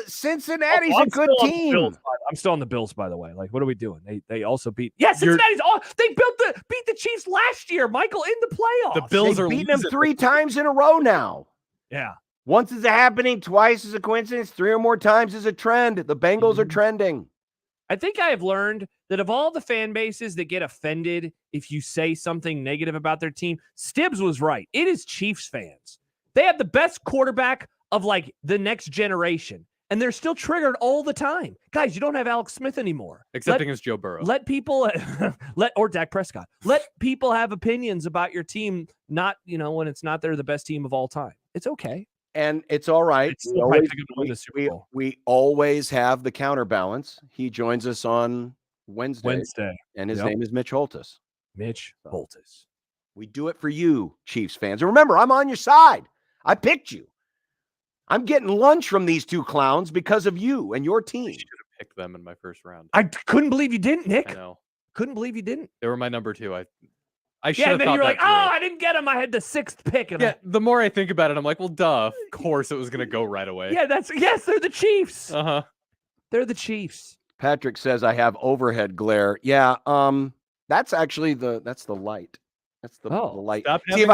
Cincinnati's a good team. I'm still on the Bills, by the way. Like, what are we doing? They also beat. Yeah, Cincinnati's they beat the Chiefs last year, Michael, in the playoffs. The Bills are beating them 3 times in a row now. Yeah. Once is a happening, twice is a coincidence, 3 or more times is a trend. The Bengals are trending. I think I have learned that of all the fan bases that get offended if you say something negative about their team, Stibbs was right. It is Chiefs fans. They have the best quarterback of like the next generation, and they're still triggered all the time. Guys, you don't have Alex Smith anymore. Except against Joe Burrow. Let people or Dak Prescott. Let people have opinions about your team, not, when it's not they're the best team of all time. It's okay. And it's all right. We always have the counterbalance. He joins us on Wednesday. And his name is Mitch Holtis. Mitch Holtis. We do it for you, Chiefs fans. And remember, I'm on your side. I picked you. I'm getting lunch from these 2 clowns because of you and your team. I should have picked them in my first round. I couldn't believe you didn't, Nick. I know. Couldn't believe you didn't. They were my number 2. I should have then thought you're like, through. I didn't get him. I had the 6th pick. Yeah, the more I think about it, I'm like, well, duh. Of course it was going to go right away. Yeah, they're the Chiefs. Uh-huh. They're the Chiefs. Patrick says I have overhead glare. Yeah, that's actually that's the light. That's the light. See, if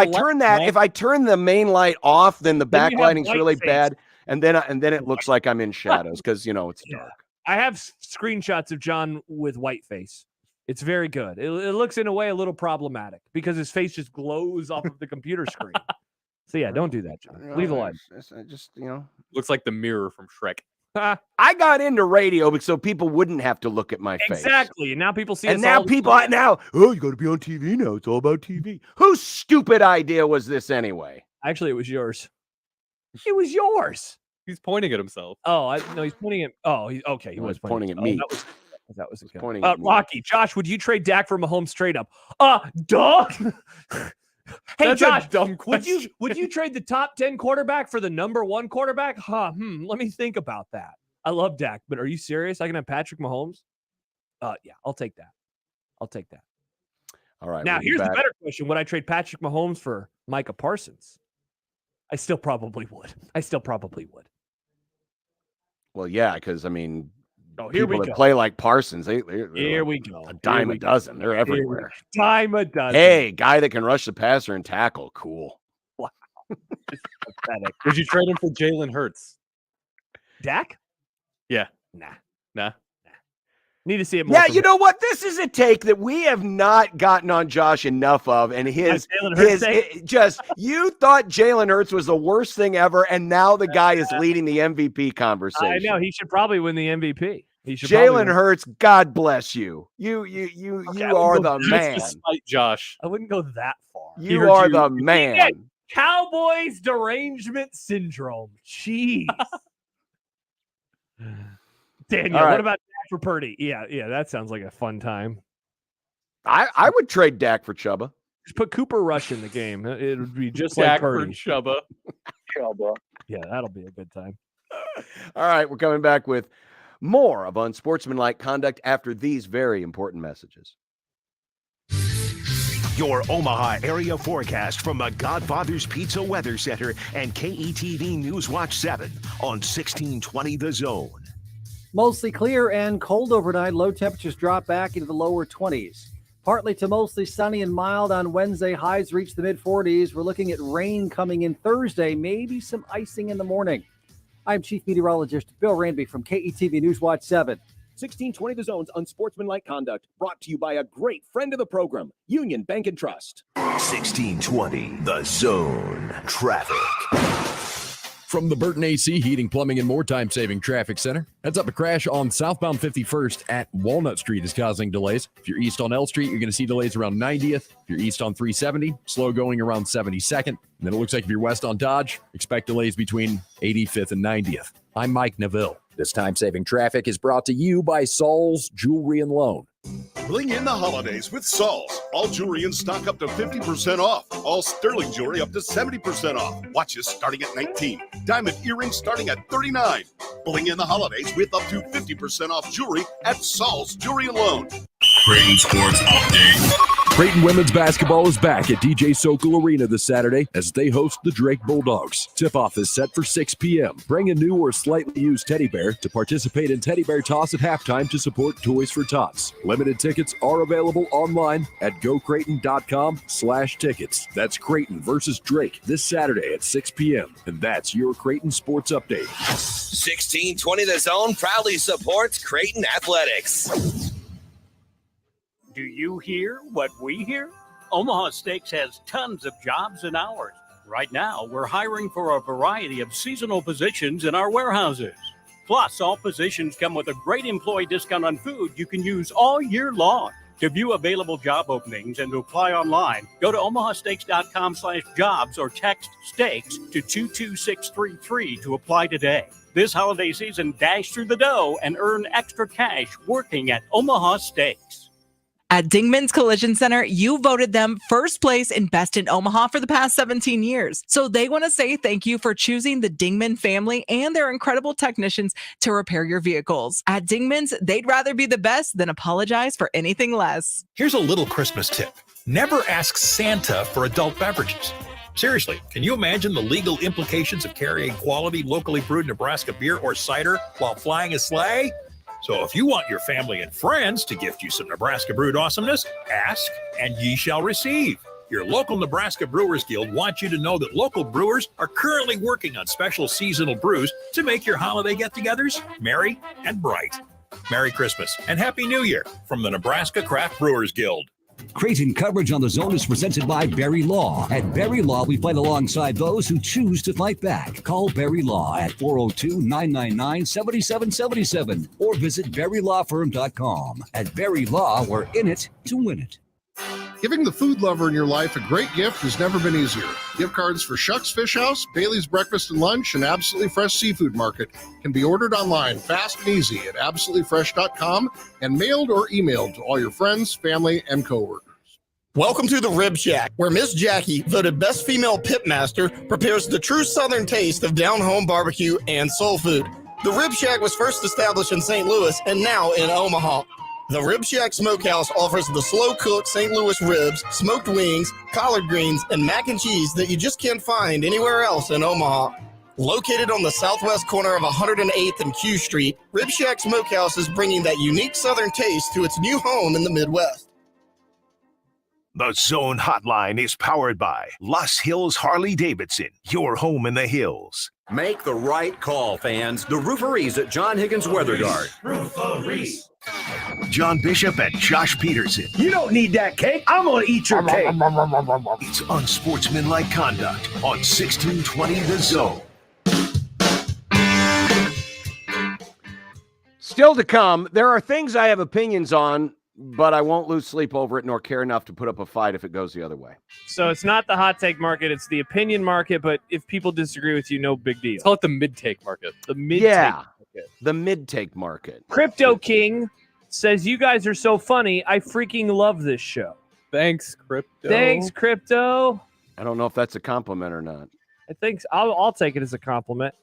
I turn the main light off, then the backlighting's really bad, and then it looks like I'm in shadows because it's dark. I have screenshots of John with white face. It's very good. It looks in a way a little problematic because his face just glows off of the computer screen. So yeah, don't do that, John. Leave the light. Just looks like the mirror from Shrek. I got into radio so people wouldn't have to look at my face. Exactly. And now people see and now people you got to be on TV now. It's all about TV. Whose stupid idea was this anyway? Actually, it was yours. It was yours. He's pointing at himself. Oh, no, he's pointing at. Oh, okay. He was pointing at me. That was pointing. Rocky, Josh, would you trade Dak for Mahomes straight up? Duh. Hey, That's Josh, a dumb question. Would you trade the top 10 quarterback for the number 1 quarterback? Let me think about that. I love Dak, but are you serious? I can have Patrick Mahomes? Yeah, I'll take that. All right. Now, here's the better question. Would I trade Patrick Mahomes for Micah Parsons? I still probably would. Well, yeah, because, I mean, here people we that go. play like Parsons, Here we go. A dime a dozen. They're everywhere. Dime a dozen. Hey, guy that can rush the passer and tackle. Cool. Wow. Pathetic. Would you trade him for Jalen Hurts? Dak? Yeah. Nah. Need to see it more. Yeah, you know what? This is a take that we have not gotten on Josh enough of, and you thought Jalen Hurts was the worst thing ever, and now the guy is leading the MVP conversation. I know he should probably win the MVP. Jalen Hurts, God bless you. You are the man. Despite Josh, I wouldn't go that far. You are the man. Cowboys derangement syndrome. Jeez. Daniel, what about Dak for Purdy? Yeah, that sounds like a fun time. I would trade Dak for Chuba. Just put Cooper Rush in the game. It would be just Dak like Purdy. for Chuba. Yeah, that'll be a good time. All right, we're coming back with more of Unsportsmanlike Conduct after these very important messages. Your Omaha area forecast from the Godfather's Pizza Weather Center and KETV News Watch 7 on 1620 The Zone. Mostly clear and cold overnight. Low temperatures drop back into the lower 20s. Partly to mostly sunny and mild on Wednesday. Highs reach the mid-40s. We're looking at rain coming in Thursday, maybe some icing in the morning. I'm Chief Meteorologist Bill Ranby from KETV News Watch 7. 1620 The Zone's Unsportsmanlike Conduct, brought to you by a great friend of the program, Union Bank and Trust. 1620 The Zone. Traffic. From the Burton AC Heating, Plumbing, and More Time-Saving Traffic Center. Heads up, a crash on southbound 51st at Walnut Street is causing delays. If you're east on L Street, you're going to see delays around 90th. If you're east on 370, slow going around 72nd. And then it looks like if you're west on Dodge, expect delays between 85th and 90th. I'm Mike Neville. This time-saving traffic is brought to you by Saul's Jewelry and Loan. Bling in the holidays with Saul's. All jewelry in stock up to 50% off. All sterling jewelry up to 70% off. Watches starting at $19. Diamond earrings starting at $39. Bling in the holidays with up to 50% off jewelry at Saul's Jewelry and Loan. Creighton Sports Update. Creighton women's basketball is back at DJ Sokol Arena this Saturday as they host the Drake Bulldogs. Tip-off is set for 6 p.m. Bring a new or slightly used teddy bear to participate in Teddy Bear Toss at halftime to support Toys for Tots. Limited tickets are available online at gocreighton.com/tickets. That's Creighton versus Drake this Saturday at 6 p.m. And that's your Creighton Sports Update. 1620 The Zone proudly supports Creighton Athletics. Do you hear what we hear? Omaha Steaks has tons of jobs and hours. Right now, we're hiring for a variety of seasonal positions in our warehouses. Plus, all positions come with a great employee discount on food you can use all year long. To view available job openings and to apply online, go to omahasteaks.com/jobs or text STEAKS to 22633 to apply today. This holiday season, dash through the dough and earn extra cash working at Omaha Steaks. At Dingman's Collision Center, you voted them first place in Best in Omaha for the past 17 years. So they want to say thank you for choosing the Dingman family and their incredible technicians to repair your vehicles. At Dingman's, they'd rather be the best than apologize for anything less. Here's a little Christmas tip. Never ask Santa for adult beverages. Seriously, can you imagine the legal implications of carrying quality, locally brewed Nebraska beer or cider while flying a sleigh? So if you want your family and friends to gift you some Nebraska brewed awesomeness, ask and ye shall receive. Your local Nebraska Brewers Guild wants you to know that local brewers are currently working on special seasonal brews to make your holiday get-togethers merry and bright. Merry Christmas and Happy New Year from the Nebraska Craft Brewers Guild. Creighton coverage on the Zone is presented by Barry Law. At Barry Law, we fight alongside those who choose to fight back. Call Barry Law at 402-999-7777 or visit barrylawfirm.com. At Barry Law, we're in it to win it. Giving the food lover in your life a great gift has never been easier. Gift cards for Shuck's Fish House, Bailey's Breakfast and Lunch, and Absolutely Fresh Seafood Market can be ordered online fast and easy at absolutelyfresh.com and mailed or emailed to all your friends, family, and coworkers. Welcome to the Rib Shack, where Miss Jackie, voted best female pitmaster, prepares the true Southern taste of down-home barbecue and soul food. The Rib Shack was first established in St. Louis and now in Omaha. The Rib Shack Smokehouse offers the slow-cooked St. Louis ribs, smoked wings, collard greens, and mac and cheese that you just can't find anywhere else in Omaha. Located on the southwest corner of 108th and Q Street, Rib Shack Smokehouse is bringing that unique Southern taste to its new home in the Midwest. The Zone Hotline is powered by Los Hills Harley-Davidson, your home in the hills. Make the right call, fans. The Rooferees at John Higgins Weather Guard. Rooferees. John Bishop and Josh Peterson. You don't need that cake. I'm going to eat your cake. It's Unsportsmanlike Conduct on 1620 The Zone. Still to come, there are things I have opinions on, but I won't lose sleep over it nor care enough to put up a fight if it goes the other way. So it's not the hot take market, it's the opinion market, but if people disagree with you, no big deal. Call it the mid-take market. The mid-take market. The mid-take market. Crypto King says, you guys are so funny. I freaking love this show. Thanks, Crypto. Thanks, Crypto. I don't know if that's a compliment or not. I think I'll take it as a compliment.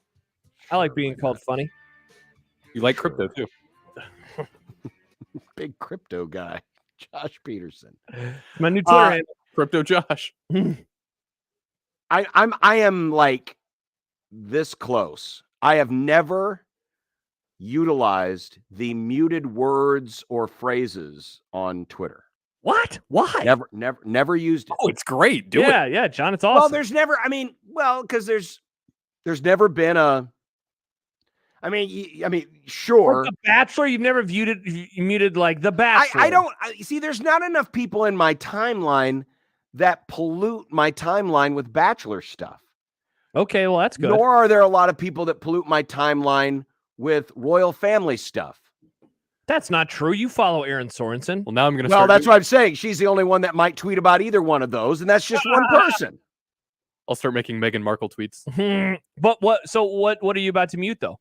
I like being called funny. You like crypto, too. Big crypto guy, Josh Peterson. My new Twitter handle. Crypto Josh. I am like this close. I have never utilized the muted words or phrases on Twitter. What? Why? Never used it. Oh, it's great. Do it. Yeah, John, it's awesome. Well, there's never, because there's never been a, sure. Like The Bachelor, you've never muted like The Bachelor. I don't see. There's not enough people in my timeline that pollute my timeline with Bachelor stuff. Okay, well that's good. Nor are there a lot of people that pollute my timeline with royal family stuff. That's not true. You follow Aaron Sorensen. Well, now I'm going to. Well, that's what I'm saying. She's the only one that might tweet about either one of those, and that's just one person. I'll start making Meghan Markle tweets. But what? So what are you about to mute though?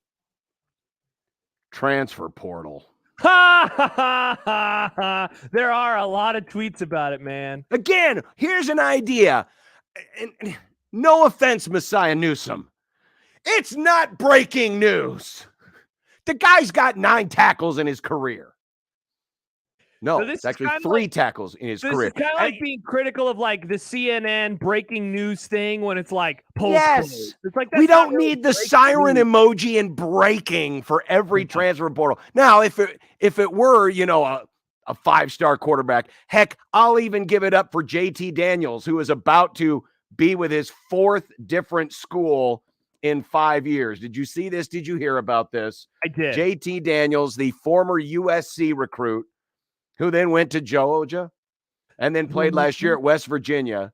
Transfer portal. There are a lot of tweets about it, man. Again, here's an idea. And no offense, Messiah Newsom. It's not breaking news. The guy's got 9 tackles in his career. No, So this it's is actually kinda 3 tackles in his career. This is kind of like being critical of like the CNN breaking news thing when it's like post. Yes. It's like We that's not don't really need the breaking siren news. emoji and breaking for every transfer portal. Now, if it were, a 5-star quarterback, heck, I'll even give it up for JT Daniels, who is about to be with his 4th different school in 5 years. Did you see this? Did you hear about this? I did. JT Daniels, the former USC recruit, who then went to Georgia and then played last year at West Virginia,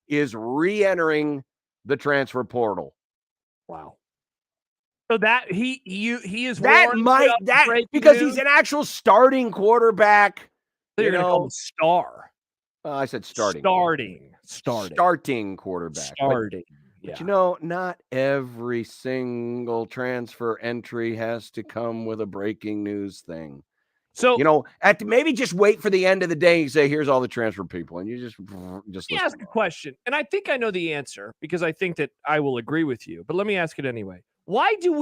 is re-entering the transfer portal. Wow. So that he is That warned might about that breaking because news? he's an actual starting quarterback. So you're gonna call him star. I said starting quarterback. Starting. But not every single transfer entry has to come with a breaking news thing. So maybe just wait for the end of the day and say, here's all the transfer people. And you just let me listen. ask a question. And I think I know the answer because I think that I will agree with you. But let me ask it anyway. Why are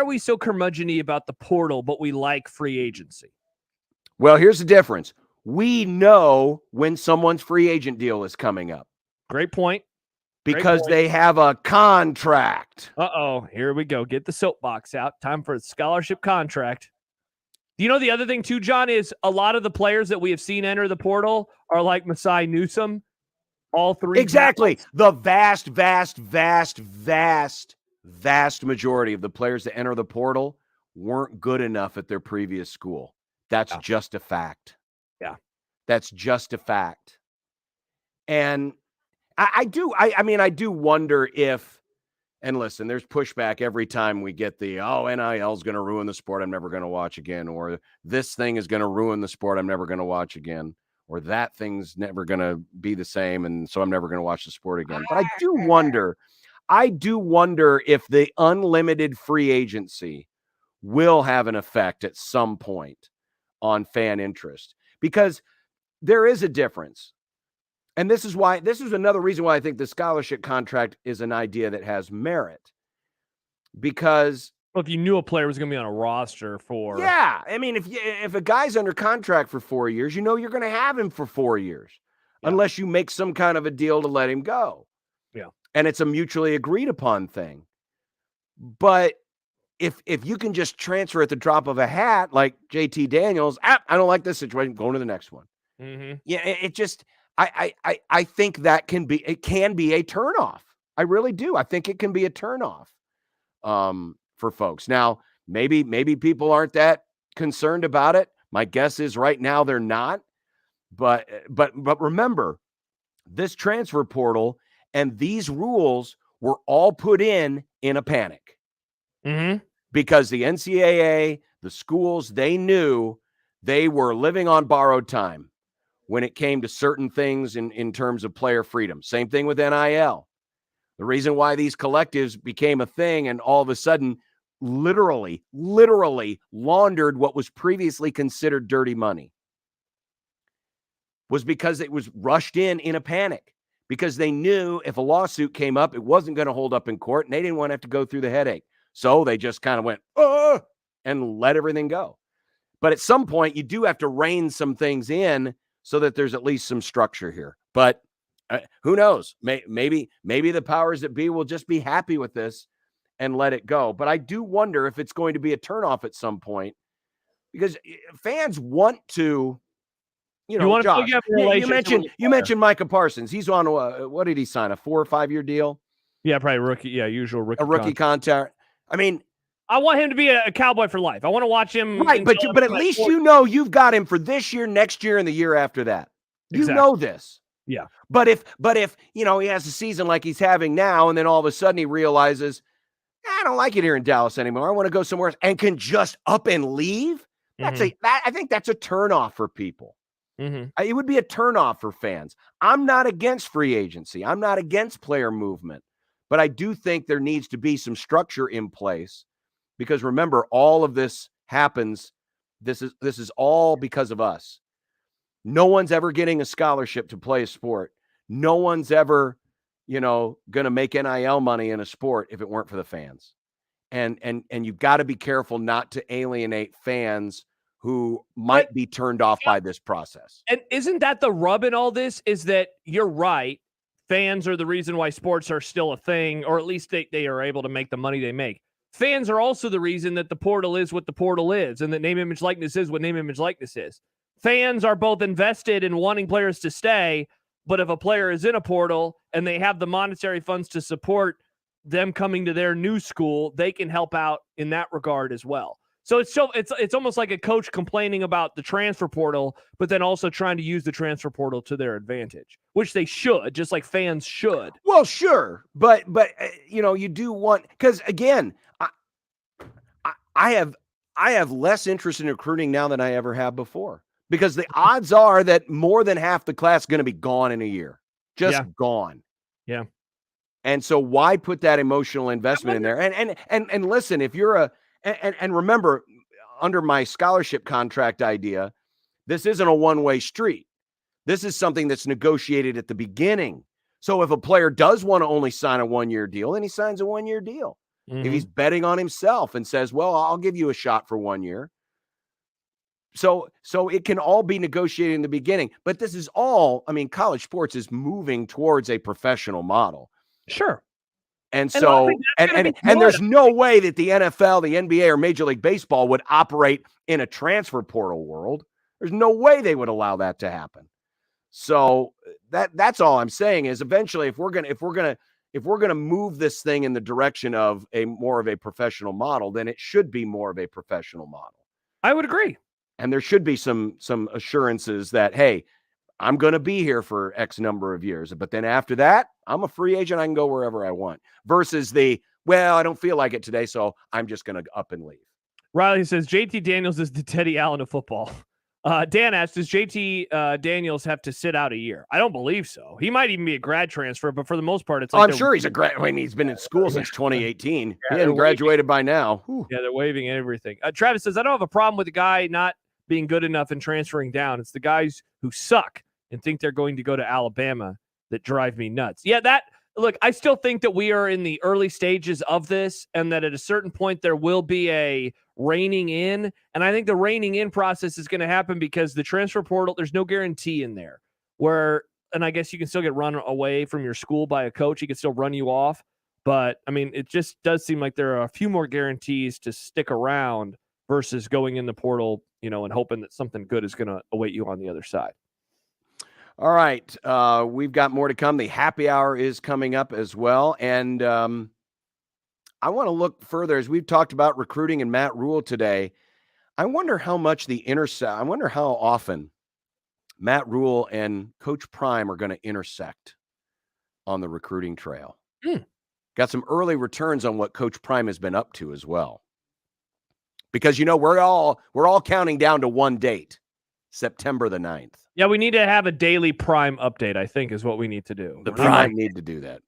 we so curmudgeon-y about the portal, but we like free agency? Well, here's the difference. We know when someone's free agent deal is coming up. Great point. Because they have a contract. Uh-oh, here we go. Get the soapbox out. Time for a scholarship contract. Do you know the other thing too, John, is a lot of the players that we have seen enter the portal are like Messiah Newsom. All 3. Exactly. The vast majority of the players that enter the portal weren't good enough at their previous school. That's just a fact. Yeah. That's just a fact. And I do wonder if, and listen, there's pushback every time we get the, NIL is going to ruin the sport I'm never going to watch again, or this thing is going to ruin the sport I'm never going to watch again, or that thing's never going to be the same, and so I'm never going to watch the sport again. But I do wonder if the unlimited free agency will have an effect at some point on fan interest, because there is a difference. And this is another reason why I think the scholarship contract is an idea that has merit. Because if you knew a player was going to be on a roster for... Yeah. I mean, if a guy's under contract for 4 years, you're going to have him for 4 years. Yeah. Unless you make some kind of a deal to let him go. Yeah. And it's a mutually agreed upon thing. But if you can just transfer at the drop of a hat, like JT Daniels, I don't like this situation, going to the next one. Mm-hmm. Yeah, it just... I think that can be a turnoff. I really do. I think it can be a turnoff for folks. Now, maybe people aren't that concerned about it. My guess is right now they're not. But remember, this transfer portal and these rules were all put in a panic. Mm-hmm. Because the NCAA, the schools, they knew they were living on borrowed time when it came to certain things in terms of player freedom. Same thing with NIL. The reason why these collectives became a thing and all of a sudden literally laundered what was previously considered dirty money was because it was rushed in a panic, because they knew if a lawsuit came up, it wasn't going to hold up in court, and they didn't want to have to go through the headache. So they just kind of went, and let everything go. But at some point, you do have to rein some things in so that there's at least some structure here. But who knows? Maybe the powers that be will just be happy with this and let it go. But I do wonder if it's going to be a turnoff at some point, because fans want to, Josh, you mentioned Micah Parsons. He's on what did he sign? A 4 or 5 year deal? Yeah, probably rookie. Yeah, usual rookie. A rookie contract. I mean, I want him to be a Cowboy for life. I want to watch him. Right, but at least you've got him for this year, next year, and the year after that. You know this. Yeah. But if he has a season like he's having now, and then all of a sudden he realizes, I don't like it here in Dallas anymore, I want to go somewhere else, and can just up and leave, I think that's a turnoff for people. It would be a turnoff for fans. I'm not against free agency. I'm not against player movement, but I do think there needs to be some structure in place, because remember, all of this happens. This is all because of us. No one's ever getting a scholarship to play a sport. No one's ever, going to make NIL money in a sport if it weren't for the fans. And you've got to be careful not to alienate fans who might be turned off by this process. And isn't that the rub in all this, is that you're right. Fans are the reason why sports are still a thing, or at least they are able to make the money they make. Fans are also the reason that the portal is what the portal is, and that name, image, likeness is what name, image, likeness is. Fans are both invested in wanting players to stay, but if a player is in a portal and they have the monetary funds to support them coming to their new school, they can help out in that regard as well. So it's almost like a coach complaining about the transfer portal, but then also trying to use the transfer portal to their advantage, which they should, just like fans should. Well, sure, but you do want, because again, I have less interest in recruiting now than I ever have before, because the odds are that more than half the class is going to be gone in a year, just gone. Yeah. And so why put that emotional investment in there? And listen, if you're and remember, under my scholarship contract idea, this isn't a one-way street. This is something that's negotiated at the beginning. So if a player does want to only sign a 1-year deal, then he signs a 1-year deal. If he's betting on himself and says, well, I'll give you a shot for 1 year. So it can all be negotiated in the beginning. But this is all, college sports is moving towards a professional model. Sure. And so, and there's no way that the NFL, the NBA, or Major League Baseball would operate in a transfer portal world. There's no way they would allow that to happen. So that's all I'm saying is, eventually, if we're gonna move this thing in the direction of more of a professional model, then it should be more of a professional model. I would agree. And there should be some assurances that, hey, I'm going to be here for X number of years, but then after that, I'm a free agent. I can go wherever I want, versus I don't feel like it today, so I'm just going to up and leave. Riley says JT Daniels is the Teddy Allen of football. Dan asks, does JT Daniels have to sit out a year? I don't believe so. He might even be a grad transfer, but for the most part, it's like I'm sure he's a grad. He's been in school since 2018. He hasn't graduated by now. Whew. Yeah, they're waiving everything. Travis says, I don't have a problem with the guy not being good enough and transferring down. It's the guys who suck and think they're going to go to Alabama that drive me nuts. Yeah, look, I still think that we are in the early stages of this, and that at a certain point there will be a reining in. And I think the reining in process is going to happen because the transfer portal, there's no guarantee in there and I guess you can still get run away from your school by a coach. He can still run you off. But it just does seem like there are a few more guarantees to stick around versus going in the portal, and hoping that something good is going to await you on the other side. All right. We've got more to come. The happy hour is coming up as well. And I want to look further, as we've talked about recruiting and Matt Rule today. I wonder how much I wonder how often Matt Rule and Coach Prime are going to intersect on the recruiting trail. Got some early returns on what Coach Prime has been up to as well. Because, we're all counting down to one date, September the 9th. Yeah, we need to have a daily Prime update, I think, is what we need to do. We might need to do that.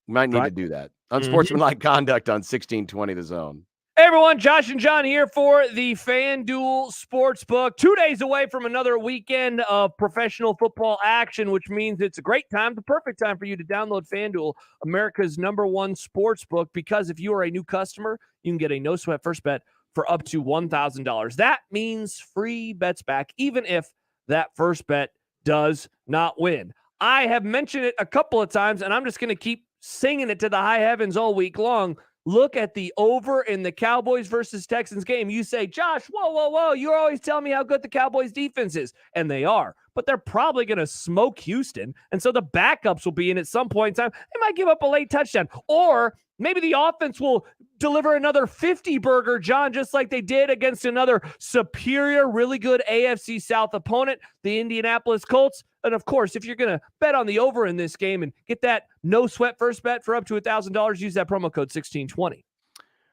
Unsportsmanlike Conduct on 1620 The Zone. Hey, everyone. Josh and John here for the FanDuel Sportsbook. 2 days away from another weekend of professional football action, which means it's a great time, the perfect time for you to download FanDuel, America's #1 sportsbook, because if you are a new customer, you can get a no-sweat first bet for up to $1,000. That means free bets back, even if that first bet does not win. I have mentioned it a couple of times, and I'm just going to keep singing it to the high heavens all week long. Look at the over in the Cowboys versus Texans game. You say, Josh, whoa. You're always telling me how good the Cowboys defense is. And they are. But they're probably going to smoke Houston. And so the backups will be in at some point in time. They might give up a late touchdown. Or maybe the offense will deliver another 50-burger, John, just like they did against another superior, really good AFC South opponent, the Indianapolis Colts. And, of course, if you're going to bet on the over in this game and get that no-sweat first bet for up to $1,000, use that promo code 1620.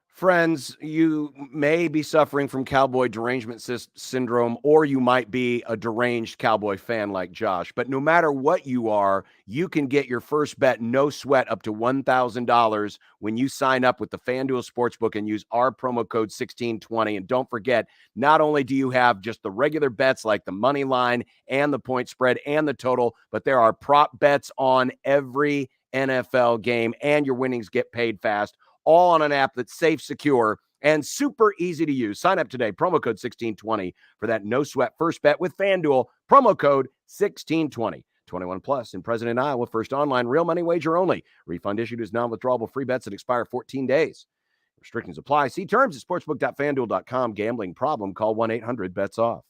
Friends, you may be suffering from cowboy derangement syndrome, or you might be a deranged Cowboy fan like Josh. But no matter what you are, you can get your first bet no sweat up to $1,000 when you sign up with the FanDuel Sportsbook and use our promo code 1620. And don't forget, not only do you have just the regular bets like the money line and the point spread and the total, but there are prop bets on every NFL game, and your winnings get paid fast. All on an app that's safe, secure, and super easy to use. Sign up today, promo code 1620 for that no-sweat first bet with FanDuel, promo code 1620. 21 plus in President Iowa, first online real money wager only. Refund issued as non-withdrawable free bets that expire 14 days. Restrictions apply. See terms at sportsbook.fanduel.com. Gambling problem? Call 1-800-BETS-OFF.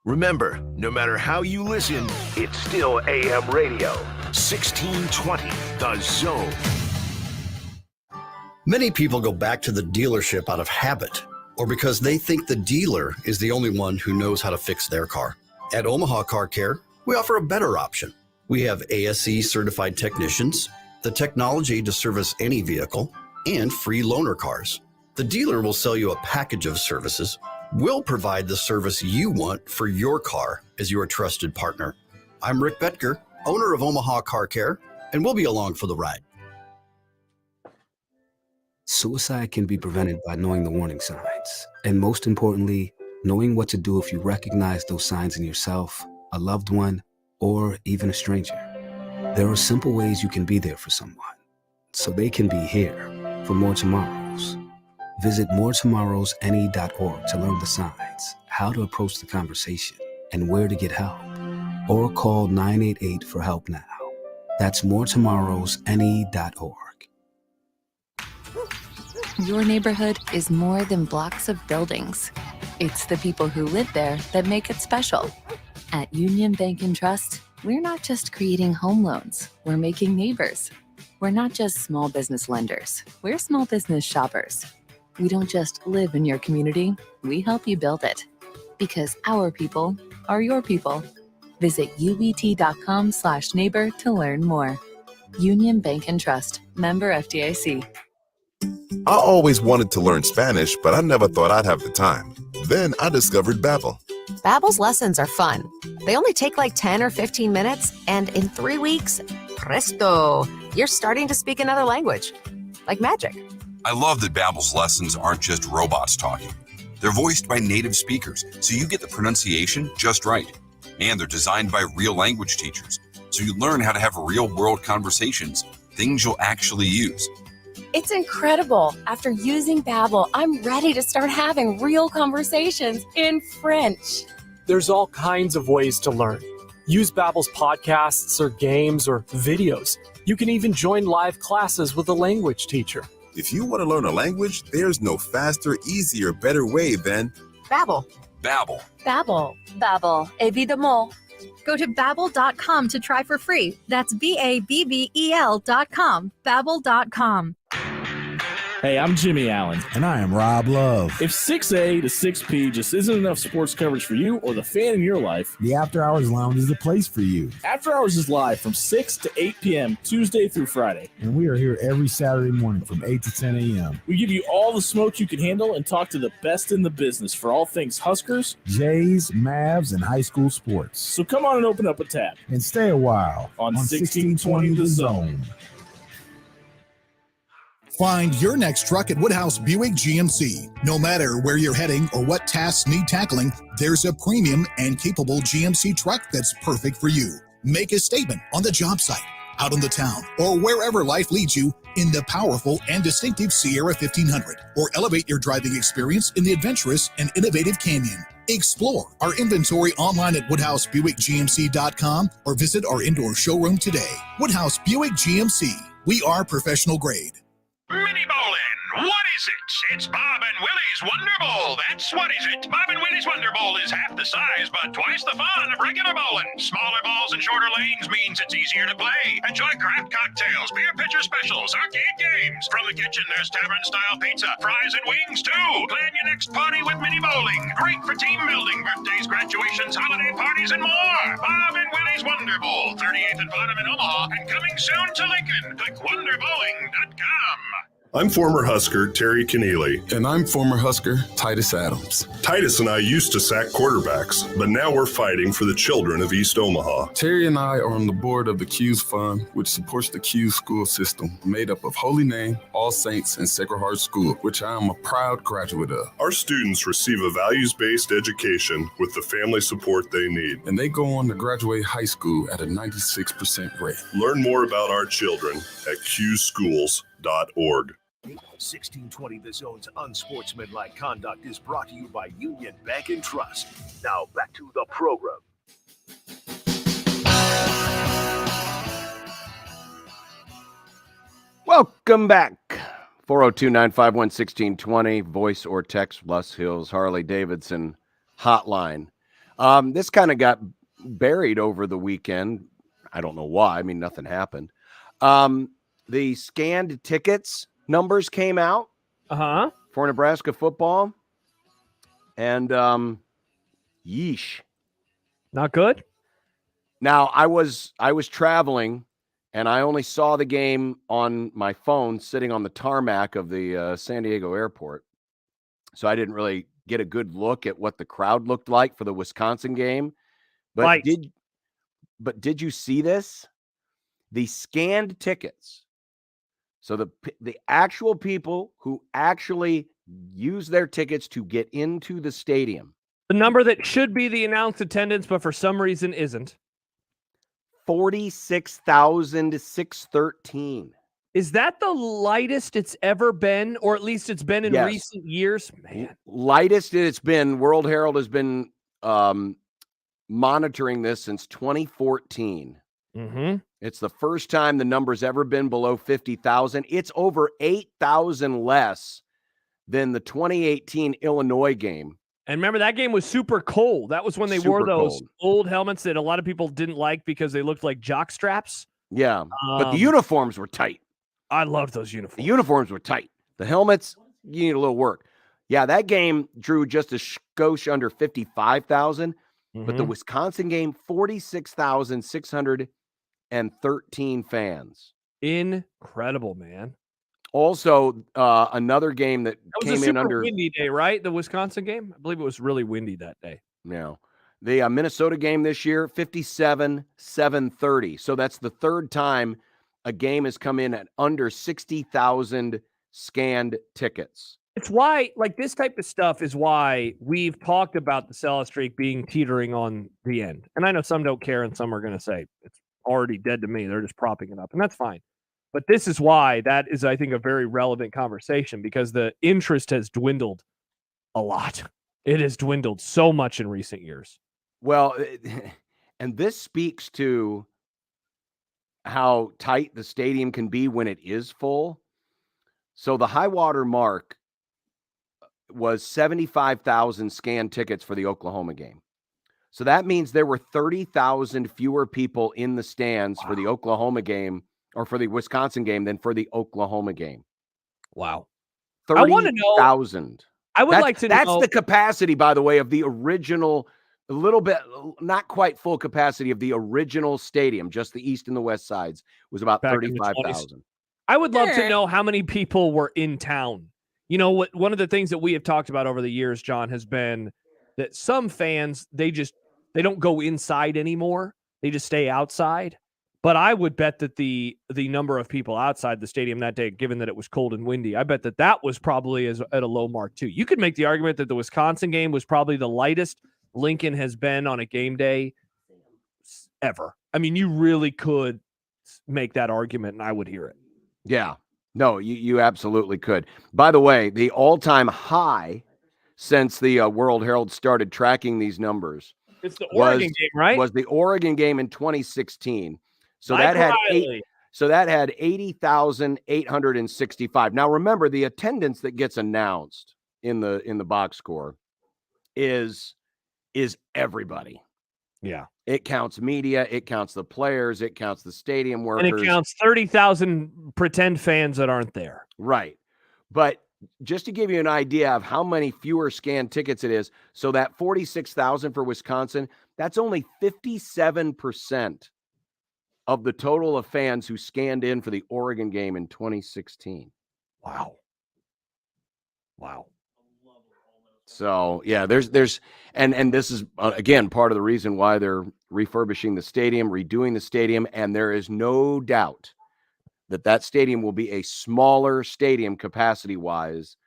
Remember, no matter how you listen, it's still AM radio. 1620, The Zone. Many people go back to the dealership out of habit or because they think the dealer is the only one who knows how to fix their car. At Omaha Car Care, we offer a better option. We have ASE certified technicians, the technology to service any vehicle, and free loaner cars. The dealer will sell you a package of services. We'll provide the service you want for your car as your trusted partner. I'm Rick Betker, owner of Omaha Car Care, and we'll be along for the ride. Suicide can be prevented by knowing the warning signs, and most importantly, knowing what to do if you recognize those signs in yourself, a loved one, or even a stranger. There are simple ways you can be there for someone, so they can be here for more tomorrows. Visit moretomorrowsne.org to learn the signs, how to approach the conversation, and where to get help. Or call 988 for help now. That's moretomorrowsne.org. Your neighborhood is more than blocks of buildings. It's the people who live there that make it special. At Union Bank and Trust, we're not just creating home loans, we're making neighbors. We're not just small business lenders, we're small business shoppers. We don't just live in your community, we help you build it. Because our people are your people. Visit ubt.com/neighbor to learn more. Union Bank and Trust, member FDIC. I always wanted to learn Spanish, but I never thought I'd have the time. Then I discovered Babbel. Babbel's lessons are fun. They only take like 10 or 15 minutes, and in 3 weeks, presto, you're starting to speak another language. Like magic. I love that Babbel's lessons aren't just robots talking. They're voiced by native speakers, so you get the pronunciation just right. And they're designed by real language teachers, so you learn how to have real-world conversations, things you'll actually use. It's incredible. After using Babbel, I'm ready to start having real conversations in French. There's all kinds of ways to learn. Use Babbel's podcasts or games or videos. You can even join live classes with a language teacher. If you want to learn a language, there's no faster, easier, better way than Babbel. Babbel. Babbel. Babbel. Évidemment. Go to Babbel.com to try for free. That's Babbel.com. Babbel.com. Hey, I'm Jimmy Allen. And I am Rob Love. If 6A to 6P just isn't enough sports coverage for you or the fan in your life, the After Hours Lounge is the place for you. After Hours is live from 6 to 8 p.m. Tuesday through Friday. And we are here every Saturday morning from 8 to 10 a.m. We give you all the smoke you can handle and talk to the best in the business for all things Huskers, Jays, Mavs, and high school sports. So come on and open up a tab. And stay a while on 1620 The Zone. Find your next truck at Woodhouse Buick GMC. No matter where you're heading or what tasks need tackling, there's a premium and capable GMC truck that's perfect for you. Make a statement on the job site, out in the town, or wherever life leads you in the powerful and distinctive Sierra 1500, or elevate your driving experience in the adventurous and innovative Canyon. Explore our inventory online at WoodhouseBuickGMC.com or visit our indoor showroom today. Woodhouse Buick GMC. We are professional grade. Mini bowling. What is it? It's Bob and Willie's Wonder Bowl. That's what is it. Bob and Willie's Wonder Bowl is half the size, but twice the fun of regular bowling. Smaller balls and shorter lanes means it's easier to play. Enjoy craft cocktails, beer pitcher specials, arcade games. From the kitchen, there's tavern-style pizza, fries, and wings, too. Plan your next party with mini bowling. Great for team building, birthdays, graduations, holiday parties, and more. Bob and Willie's Wonder Bowl, 38th and Bottom in Omaha, and coming soon to Lincoln. Click wonderbowling.com. I'm former Husker Terry Keneally. And I'm former Husker Titus Adams. Titus and I used to sack quarterbacks, but now we're fighting for the children of East Omaha. Terry and I are on the board of the Q's Fund, which supports the Q's school system, made up of Holy Name, All Saints, and Sacred Heart School, which I am a proud graduate of. Our students receive a values-based education with the family support they need. And they go on to graduate high school at a 96% rate. Learn more about our children at qschools.org. 1620 The Zone's Unsportsmanlike Conduct is brought to you by Union Bank and Trust. Now back to the program. Welcome back. 402-951-1620, voice or text, Bluss Hills, Harley Davidson hotline. This kind of got buried over the weekend. I don't know why. I mean, nothing happened. The scanned tickets numbers came out for Nebraska football, and yeesh, not good. Now I was traveling, and I only saw the game on my phone sitting on the tarmac of the San Diego airport, so I didn't really get a good look at what the crowd looked like for the Wisconsin game. But right. did you see this? The scanned tickets. So the actual people who actually use their tickets to get into the stadium. The number that should be the announced attendance, but for some reason isn't. 46,613. Is that the lightest it's ever been, or at least it's been in recent years? Man, lightest it's been. World Herald has been monitoring this since 2014. Mm-hmm. It's the first time the number's ever been below 50,000. It's over 8,000 less than the 2018 Illinois game. And remember, that game was super cold. That was when they wore those old helmets that a lot of people didn't like because they looked like jock straps. Yeah, but the uniforms were tight. I loved those uniforms. The uniforms were tight. The helmets, you need a little work. Yeah, that game drew just a skosh under 55,000. But the Wisconsin game, 46,613 fans. Incredible, man. Also, another game that was came a in under windy day, right? The Wisconsin game? I believe it was really windy that day. Yeah. The Minnesota game this year, 57,730. So that's the third time a game has come in at under 60,000 scanned tickets. It's why, like, this type of stuff is why we've talked about the sellout streak being teetering on the end. And I know some don't care and some are going to say it's already dead to me. They're just propping it up, and that's fine. But this is why that is, I think, a very relevant conversation, because the interest has dwindled a lot. It has dwindled so much in recent years. Well, and this speaks to how tight the stadium can be when it is full. So the high water mark was 75,000 scanned tickets for the Oklahoma game. So that means there were 30,000 fewer people in the stands for the Oklahoma game or for the Wisconsin game than for the Oklahoma game. Wow. 30,000. I would like to know. That's the capacity, by the way, of the original, a little bit, not quite full capacity of the original stadium, just the east and the west sides, was about 35,000. I would love to know how many people were in town. You know, what? One of the things that we have talked about over the years, John, has been that some fans, they don't go inside anymore. They just stay outside. But I would bet that the number of people outside the stadium that day, given that it was cold and windy, I bet that was probably at a low mark too. You could make the argument that the Wisconsin game was probably the lightest Lincoln has been on a game day ever. I mean, you really could make that argument, and I would hear it. Yeah. No, you absolutely could. By the way, the all-time high since the World Herald started tracking these numbers. It's the Oregon game, right? Was the Oregon game in 2016. So Mike that had Riley. So that had 80,865. Now remember, the attendance that gets announced in the box score is everybody. Yeah. It counts media, it counts the players, it counts the stadium workers. And it counts 30,000 pretend fans that aren't there. Right. But just to give you an idea of how many fewer scanned tickets it is, so that 46,000 for Wisconsin, that's only 57% of the total of fans who scanned in for the Oregon game in 2016. Wow. So, yeah, there's and this is, again, part of the reason why they're refurbishing the stadium, redoing the stadium, and there is no doubt that stadium will be a smaller stadium capacity-wise.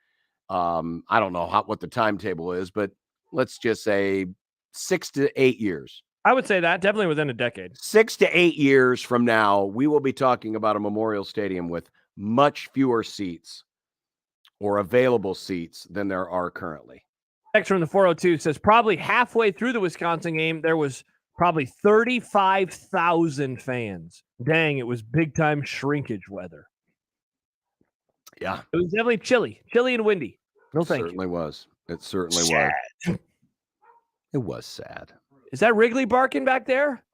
I don't know what the timetable is, but let's just say 6 to 8 years. I would say that definitely within a decade. 6 to 8 years from now, we will be talking about a Memorial Stadium with much fewer seats or available seats than there are currently. Text from the 402 says probably halfway through the Wisconsin game, there was probably 35,000 fans. Dang, it was big time shrinkage weather. Yeah. It was definitely chilly and windy. No, thank you. It certainly Sad. was. It was sad. Is that Wrigley barking back there?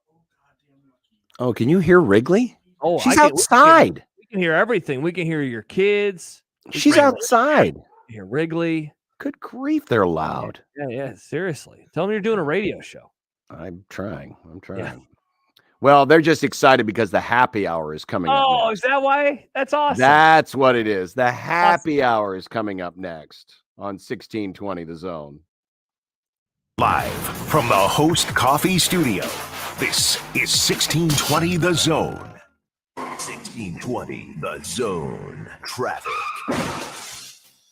Oh, can you hear Wrigley? Oh, she's outside. We can hear everything. We can hear your kids. She's outside. We hear Wrigley. Good grief, they're loud. Yeah, seriously. Tell them you're doing a radio show. I'm trying. Yeah. Well, they're just excited because the happy hour is coming up. Oh, is that why? That's awesome. That's what it is. The happy hour is coming up next on 1620 The Zone. Live from the Host Coffee Studio, this is 1620 The Zone. 1620 The Zone. Traffic.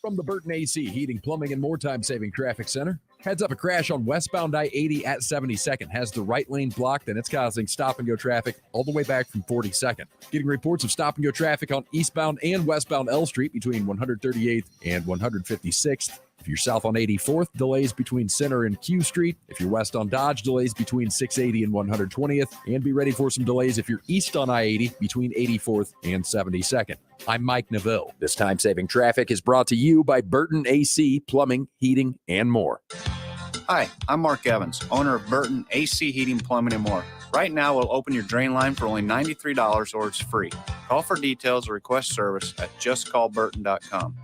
From the Burton AC Heating, Plumbing, and More Time-Saving Traffic Center. Heads up, a crash on westbound I-80 at 72nd has the right lane blocked, and it's causing stop-and-go traffic all the way back from 42nd. Getting reports of stop-and-go traffic on eastbound and westbound L Street between 138th and 156th. If you're south on 84th, delays between Center and Q Street. If you're west on Dodge, delays between 680 and 120th. And be ready for some delays if you're east on I-80 between 84th and 72nd. I'm Mike Neville. This time-saving traffic is brought to you by Burton AC Plumbing, Heating, and More. Hi, I'm Mark Evans, owner of Burton AC Heating, Plumbing, and More. Right now, we'll open your drain line for only $93 or it's free. Call for details or request service at justcallburton.com.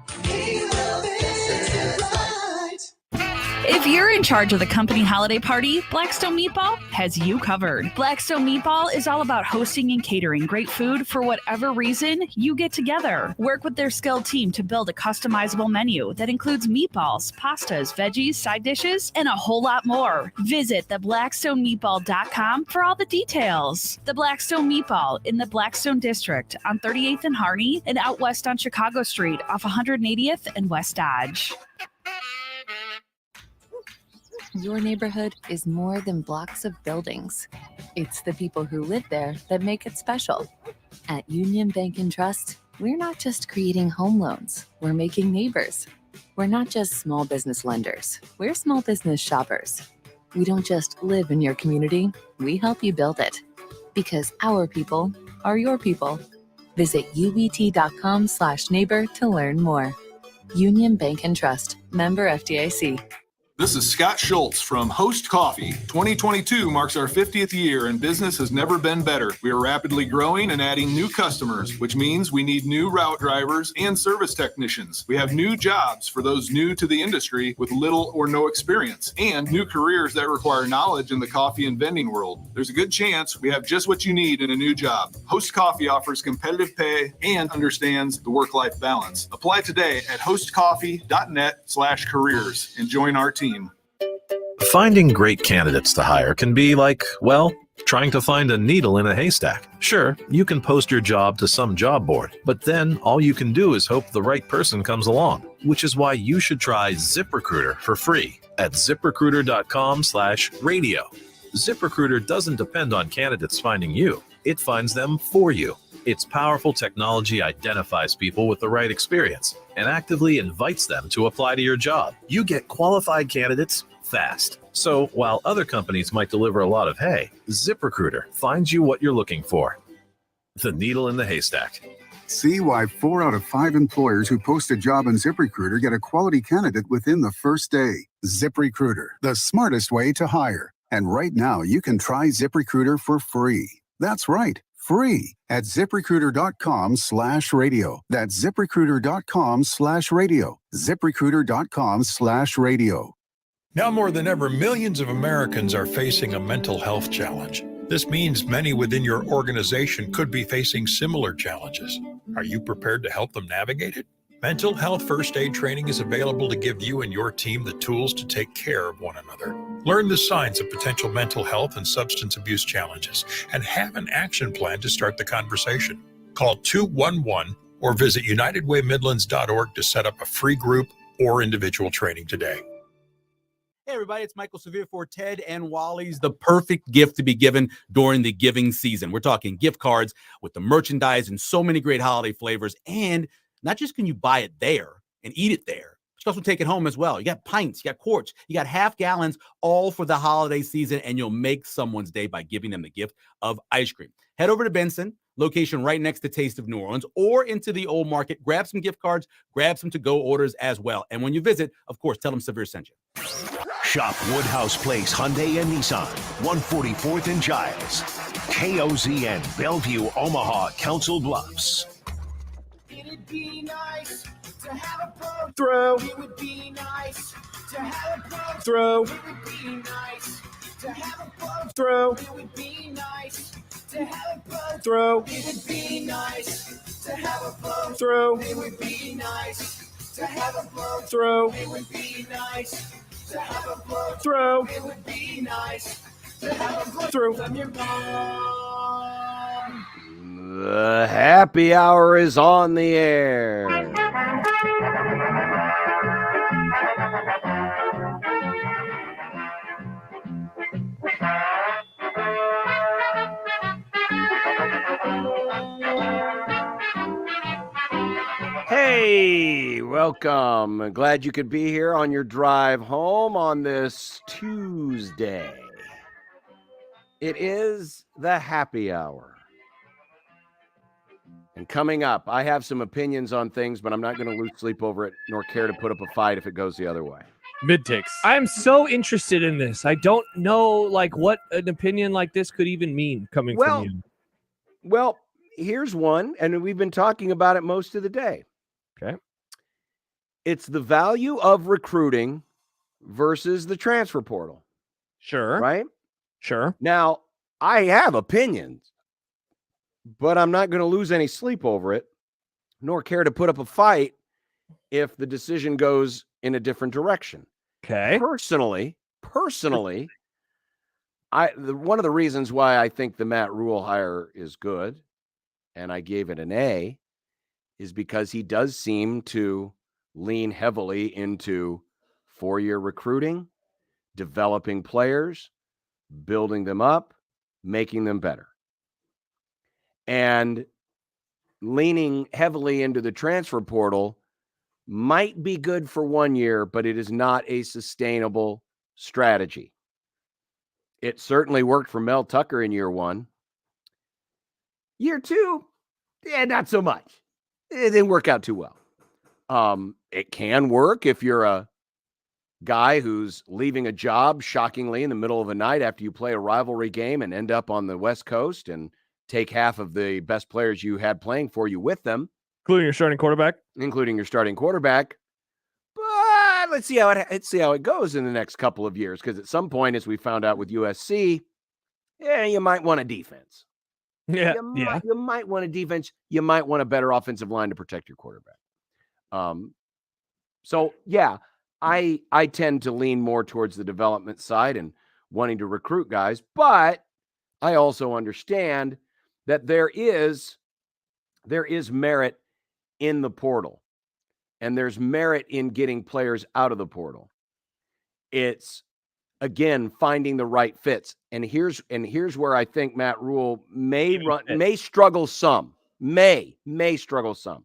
If you're in charge of the company holiday party, Blackstone Meatball has you covered. Blackstone Meatball is all about hosting and catering great food for whatever reason you get together. Work with their skilled team to build a customizable menu that includes meatballs, pastas, veggies, side dishes, and a whole lot more. Visit theblackstonemeatball.com for all the details. The Blackstone Meatball in the Blackstone District on 38th and Harney and out west on Chicago Street off 180th and West Dodge. Your neighborhood is more than blocks of buildings. It's the people who live there that make it special. At Union Bank and Trust, we're not just creating home loans, we're making neighbors. We're not just small business lenders, we're small business shoppers. We don't just live in your community, we help you build it. Because our people are your people. Visit ubt.com/neighbor to learn more. Union Bank and Trust, member FDIC. This is Scott Schultz from Host Coffee. 2022 marks our 50th year and business has never been better. We are rapidly growing and adding new customers, which means we need new route drivers and service technicians. We have new jobs for those new to the industry with little or no experience and new careers that require knowledge in the coffee and vending world. There's a good chance we have just what you need in a new job. Host Coffee offers competitive pay and understands the work-life balance. Apply today at hostcoffee.net/careers and join our team. Finding great candidates to hire can be like, well, trying to find a needle in a haystack. Sure, you can post your job to some job board, but then all you can do is hope the right person comes along, which is why you should try ZipRecruiter for free at ZipRecruiter.com/radio. ZipRecruiter doesn't depend on candidates finding you. It finds them for you. Its powerful technology identifies people with the right experience and actively invites them to apply to your job. You get qualified candidates fast. So while other companies might deliver a lot of hay, ZipRecruiter finds you what you're looking for. The needle in the haystack. See why 4 out of 5 employers who post a job on ZipRecruiter get a quality candidate within the first day. ZipRecruiter, the smartest way to hire. And right now, you can try ZipRecruiter for free. That's right, free at ZipRecruiter.com/radio. That's ZipRecruiter.com/radio. ZipRecruiter.com/radio. Now more than ever, millions of Americans are facing a mental health challenge. This means many within your organization could be facing similar challenges. Are you prepared to help them navigate it? Mental health first aid training is available to give you and your team the tools to take care of one another. Learn the signs of potential mental health and substance abuse challenges and have an action plan to start the conversation. Call 211 or visit UnitedWayMidlands.org to set up a free group or individual training today. Hey everybody, it's Michael Severe for Ted and Wally's, the perfect gift to be given during the giving season. We're talking gift cards with the merchandise and so many great holiday flavors. And not just can you buy it there and eat it there, but you can also take it home as well. You got pints, you got quarts, you got half gallons, all for the holiday season, and you'll make someone's day by giving them the gift of ice cream. Head over to Benson, location right next to Taste of New Orleans, or into the Old Market. Grab some gift cards, grab some to-go orders as well. And when you visit, of course, tell them Severe sent you. Shop Woodhouse Place Hyundai and Nissan, 144th and Giles. KOZN, Bellevue, Omaha, Council Bluffs. It'd be nice to have a pro throw. It would be nice to have a pro throw. It would be nice to have a pro throw. It would be nice to have a pro throw. It would be nice to have a pro throw. It would be nice to have a pro throw. It would be nice to have a pro throw. It would be nice to have a pro throw. From your mom. The happy hour is on the air. Hey, welcome. Glad you could be here on your drive home on this Tuesday. It is the happy hour. And coming up, I have some opinions on things, but I'm not going to lose sleep over it, nor care to put up a fight if it goes the other way. Mid takes. I'm so interested in this. I don't know, like, what an opinion like this could even mean coming from you. Well, here's one, and we've been talking about it most of the day. Okay. It's the value of recruiting versus the transfer portal. Sure. Right? Sure. Now, I have opinions, but I'm not going to lose any sleep over it, nor care to put up a fight if the decision goes in a different direction. Okay. Personally, one of the reasons why I think the Matt Rule hire is good, and I gave it an A, is because he does seem to lean heavily into four-year recruiting, developing players, building them up, making them better. And leaning heavily into the transfer portal might be good for 1 year, but it is not a sustainable strategy. It certainly worked for Mel Tucker in year one. Year two, not so much. It didn't work out too well. It can work if you're a guy who's leaving a job shockingly in the middle of the night after you play a rivalry game and end up on the West Coast and take half of the best players you had playing for you with them. Including your starting quarterback. But let's see how it goes in the next couple of years. Because at some point, as we found out with USC, you might want a defense. You might want a defense. You might want a better offensive line to protect your quarterback. I tend to lean more towards the development side and wanting to recruit guys, but I also understand that there is merit in the portal, and there's merit in getting players out of the portal. It's, again, finding the right fits. And here's where I think Matt Rule may struggle some. may struggle some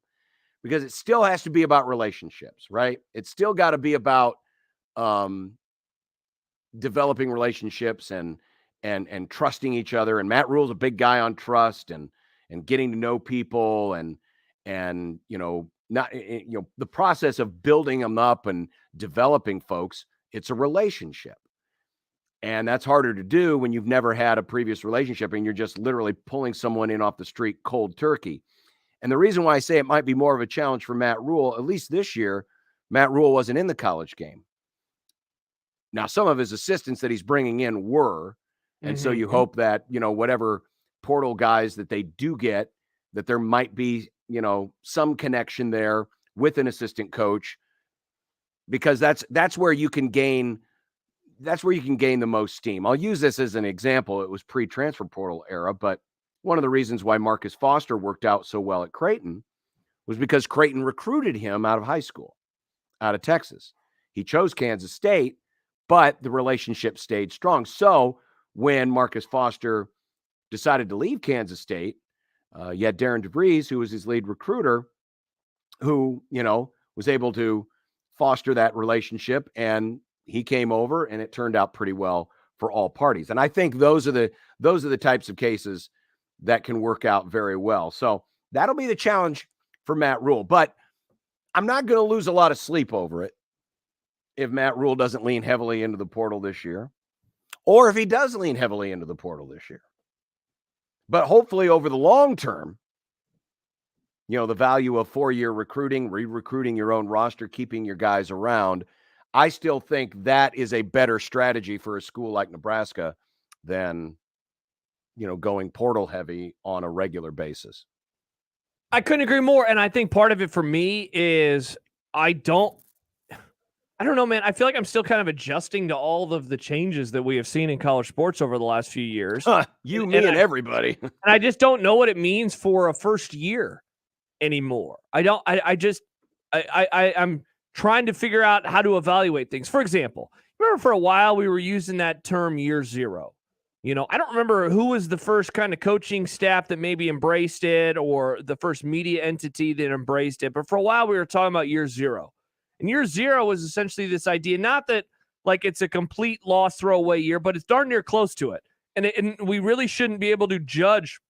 because it still has to be about relationships, right? It's still got to be about developing relationships and trusting each other. And Matt Rule's a big guy on trust and getting to know people and the process of building them up and developing folks. It's a relationship. And that's harder to do when you've never had a previous relationship and you're just literally pulling someone in off the street cold turkey. And the reason why I say it might be more of a challenge for Matt Rule, at least this year, Matt Rule wasn't in the college game. Now, some of his assistants that he's bringing in were, and so you hope that, whatever portal guys that they do get, that there might be, some connection there with an assistant coach, because that's where you can gain the most steam. I'll use this as an example. It was pre-transfer portal era, but one of the reasons why Marcus Foster worked out so well at Creighton was because Creighton recruited him out of high school, out of Texas. He chose Kansas State, but the relationship stayed strong. So when Marcus Foster decided to leave Kansas State, you had Darren DeVries, who was his lead recruiter, who, was able to foster that relationship, and he came over and it turned out pretty well for all parties. And I think those are the types of cases that can work out very well. So that'll be the challenge for Matt Rule, but I'm not going to lose a lot of sleep over it if Matt Rule doesn't lean heavily into the portal this year, or if he does lean heavily into the portal this year. But hopefully over the long term, the value of 4-year recruiting, re-recruiting your own roster, keeping your guys around, I still think that is a better strategy for a school like Nebraska than, going portal heavy on a regular basis. I couldn't agree more. And I think part of it for me is I don't know, man. I feel like I'm still kind of adjusting to all of the changes that we have seen in college sports over the last few years. Me and everybody. And I just don't know what it means for a first year anymore. I'm trying to figure out how to evaluate things. For example, remember for a while we were using that term year zero. I don't remember who was the first kind of coaching staff that maybe embraced it or the first media entity that embraced it. But for a while we were talking about year zero. And year zero was essentially this idea, not that like it's a complete loss throwaway year, but it's darn near close to it. And we really shouldn't be able to judge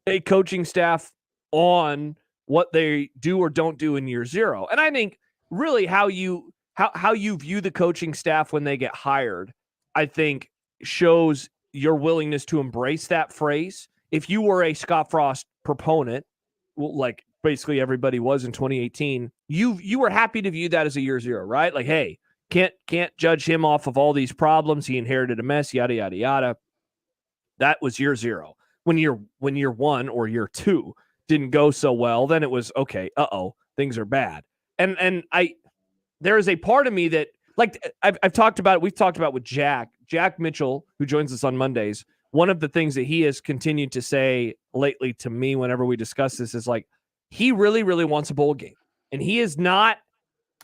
a coaching staff on what they do or don't do in year zero. And I think really how you view the coaching staff when they get hired, I think shows your willingness to embrace that phrase. If you were a Scott Frost proponent, like basically everybody was in 2018, you were happy to view that as a year zero, right? Like, hey, can't judge him off of all these problems. He inherited a mess, yada, yada, yada. That was year zero. When year one or year two didn't go so well, then it was, okay, things are bad. And there is a part of me that, like I've talked about, we've talked about with Jack Mitchell, who joins us on Mondays. One of the things that he has continued to say lately to me whenever we discuss this is like, he really, really wants a bowl game. And he is not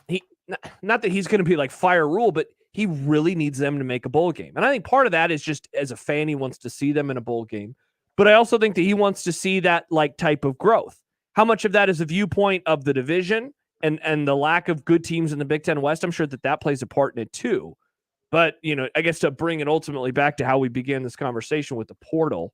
that he's going to be like fire Rule, but he really needs them to make a bowl game. And I think part of that is just as a fan, he wants to see them in a bowl game. But I also think that he wants to see that like type of growth. How much of that is a viewpoint of the division and the lack of good teams in the Big Ten West? I'm sure that plays a part in it too. But, I guess to bring it ultimately back to how we began this conversation with the portal,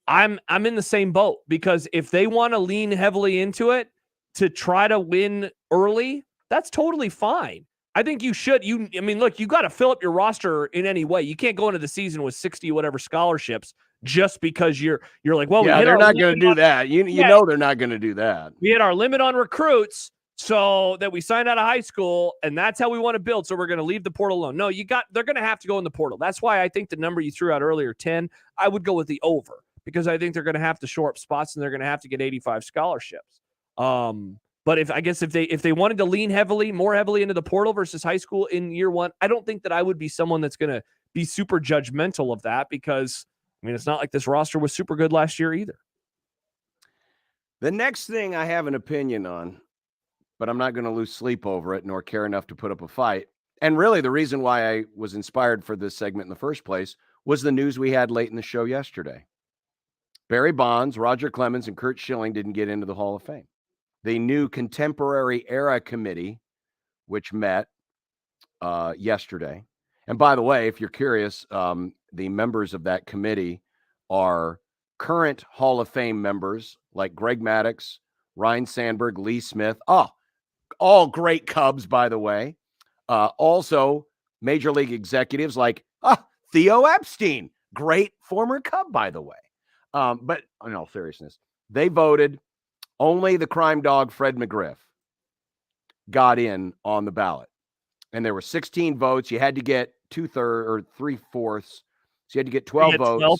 I'm in the same boat, because if they want to lean heavily into it to try to win early, that's totally fine. I think you should. Look, you got to fill up your roster in any way. You can't go into the season with 60 whatever scholarships just because you're like, well, they're not going to do that. You know they're not going to do that. We hit our limit on recruits so that we signed out of high school, and that's how we want to build. So we're going to leave the portal alone. No, they're going to have to go in the portal. That's why I think the number you threw out earlier, 10, I would go with the over, because I think they're going to have to shore up spots and they're going to have to get 85 scholarships. But if they wanted to lean more heavily into the portal versus high school in year one, I don't think that I would be someone that's going to be super judgmental of that, because it's not like this roster was super good last year either. The next thing I have an opinion on, but I'm not going to lose sleep over it nor care enough to put up a fight. And really the reason why I was inspired for this segment in the first place was the news we had late in the show yesterday. Barry Bonds, Roger Clemens, and Curt Schilling didn't get into the Hall of Fame. The new Contemporary Era Committee, which met yesterday. And by the way, if you're curious, the members of that committee are current Hall of Fame members like Greg Maddux, Ryne Sandberg, Lee Smith. All great Cubs, by the way. Also, Major League executives like Theo Epstein, great former Cub, by the way. But in all seriousness, they voted. Only the crime dog, Fred McGriff, got in on the ballot. And there were 16 votes. You had to get 2/3 or 3/4. So you had to get 12 votes. 12?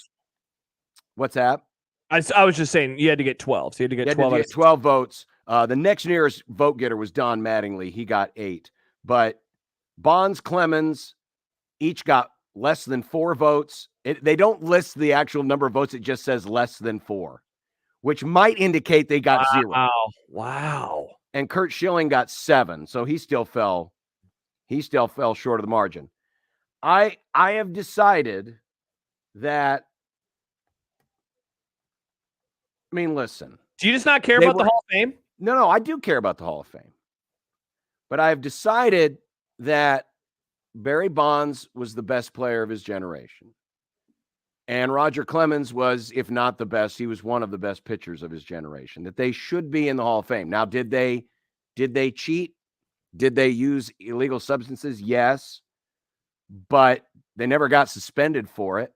What's that? I was just saying you had to get 12. So you had to get 12. You had to get 12 votes. The next nearest vote getter was Don Mattingly. He got 8. But Bonds, Clemens each got less than 4 votes. They don't list the actual number of votes. It just says less than 4, which might indicate they got 0. Wow. And Curt Schilling got 7. So he still fell short of the margin. I have decided that, I mean, listen. Do you just not care about the Hall of Fame? No, I do care about the Hall of Fame. But I've decided that Barry Bonds was the best player of his generation. And Roger Clemens was, if not the best, he was one of the best pitchers of his generation, that they should be in the Hall of Fame. Now, did they cheat? Did they use illegal substances? Yes. But they never got suspended for it.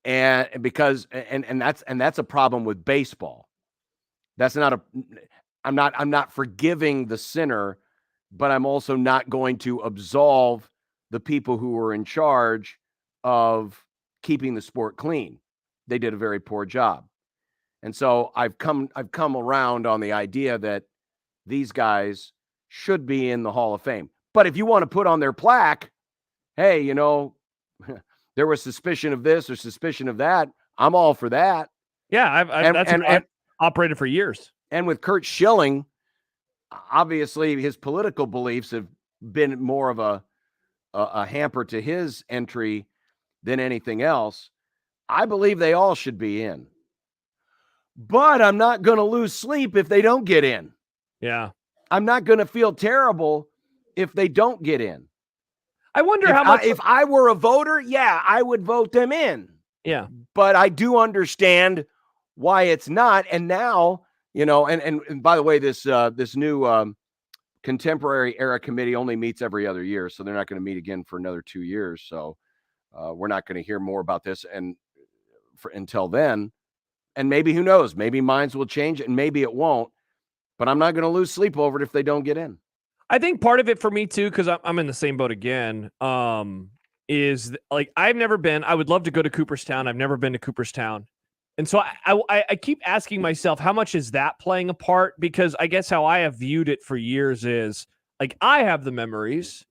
And because that's a problem with baseball. I'm not forgiving the sinner, but I'm also not going to absolve the people who were in charge of keeping the sport clean. They did a very poor job. And so I've come around on the idea that these guys should be in the Hall of Fame. But if you want to put on their plaque, hey, there was suspicion of this or suspicion of that, I'm all for that. Yeah, I've operated for years. And with Curt Schilling, obviously his political beliefs have been more of a hamper to his entry than anything else. I believe they all should be in. But I'm not going to lose sleep if they don't get in. Yeah. I'm not going to feel terrible if they don't get in. I wonder how much. If I were a voter, yeah, I would vote them in. Yeah. But I do understand why it's not. And now, and by the way, this new Contemporary Era Committee only meets every other year. So they're not going to meet again for another 2 years. So we're not going to hear more about this until then. And maybe, who knows, maybe minds will change and maybe it won't. But I'm not going to lose sleep over it if they don't get in. I think part of it for me too, because I'm in the same boat again, is like I've never been. I would love to go to Cooperstown. I've never been to Cooperstown. And so I keep asking myself, how much is that playing a part? Because I guess how I have viewed it for years is like I have the memories,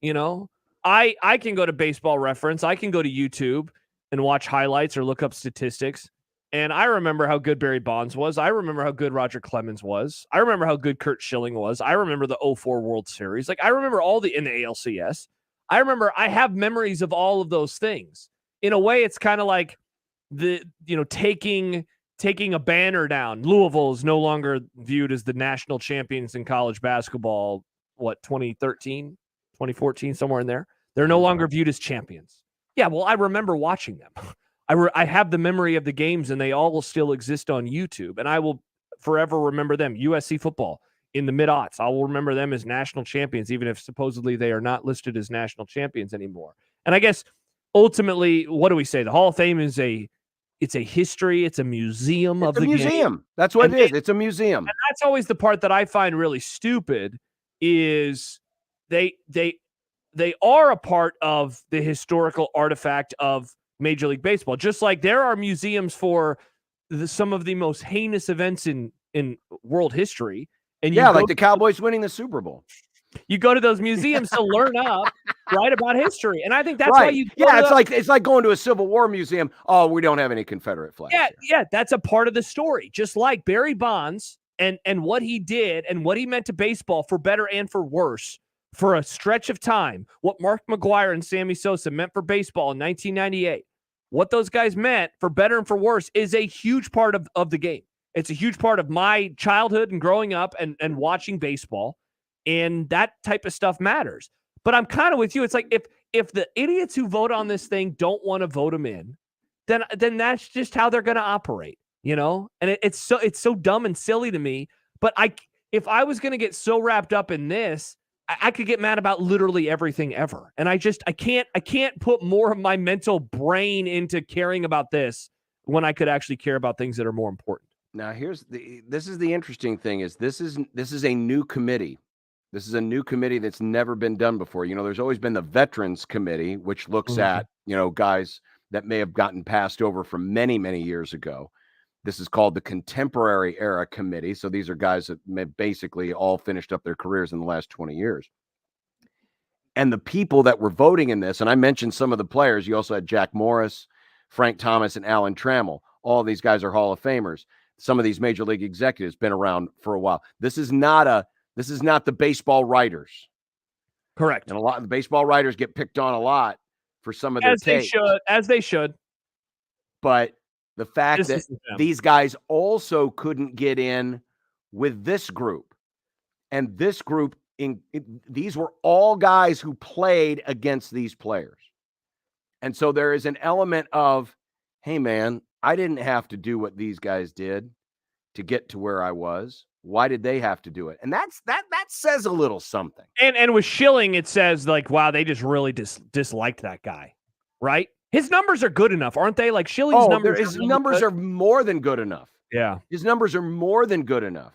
I can go to Baseball Reference. I can go to YouTube and watch highlights or look up statistics. And I remember how good Barry Bonds was. I remember how good Roger Clemens was. I remember how good Curt Schilling was. I remember the 2004 World Series. Like I remember in the ALCS. I have memories of all of those things. In a way, it's kind of like taking a banner down. Louisville is no longer viewed as the national champions in college basketball. 2013, 2014, somewhere in there. They're no longer viewed as champions. Yeah, well, I remember watching them. I have the memory of the games, and they all will still exist on YouTube, and I will forever remember them. USC football in the mid-aughts, I will remember them as national champions, even if supposedly they are not listed as national champions anymore. And I guess ultimately, what do we say? The Hall of Fame is it's a history, it's a museum of the game. It's a museum. That's what it is. It's a museum. And that's always the part that I find really stupid is they are a part of the historical artifact of Major League Baseball, just like there are museums for some of the most heinous events in world history. And like the Cowboys winning the Super Bowl. You go to those museums to learn up, right, about history, and I think that's why you. It's like going to a Civil War museum. Oh, we don't have any Confederate flags. Yeah, that's a part of the story. Just like Barry Bonds and what he did and what he meant to baseball, for better and for worse. For a stretch of time, what Mark McGwire and Sammy Sosa meant for baseball in 1998, what those guys meant, for better and for worse, is a huge part of the game. It's a huge part of my childhood and growing up and watching baseball. And that type of stuff matters. But I'm kind of with you. It's like if the idiots who vote on this thing don't want to vote them in, then that's just how they're going to operate, And it's so dumb and silly to me. But if I was going to get so wrapped up in this, I could get mad about literally everything ever. And I can't put more of my mental brain into caring about this when I could actually care about things that are more important. Now, this is the interesting thing is this is a new committee. This is a new committee that's never been done before. There's always been the Veterans Committee, which looks at, guys that may have gotten passed over from many, many years ago. This is called the Contemporary Era Committee. So these are guys that may basically all finished up their careers in the last 20 years. And the people that were voting in this, and I mentioned some of the players, you also had Jack Morris, Frank Thomas, and Alan Trammell. All of these guys are Hall of Famers. Some of these major league executives been around for a while. This is not the baseball writers. Correct. And a lot of the baseball writers get picked on a lot for some of their takes. As they should. But the fact that these guys also couldn't get in with this group, and this group, these were all guys who played against these players. And so there is an element of, hey, man, I didn't have to do what these guys did to get to where I was. Why did they have to do it? And that says a little something. And with Schilling, it says like, wow, they just really disliked that guy, right? His numbers are good enough, aren't they? Like Schilling's numbers. His numbers are more than good enough. Yeah, his numbers are more than good enough.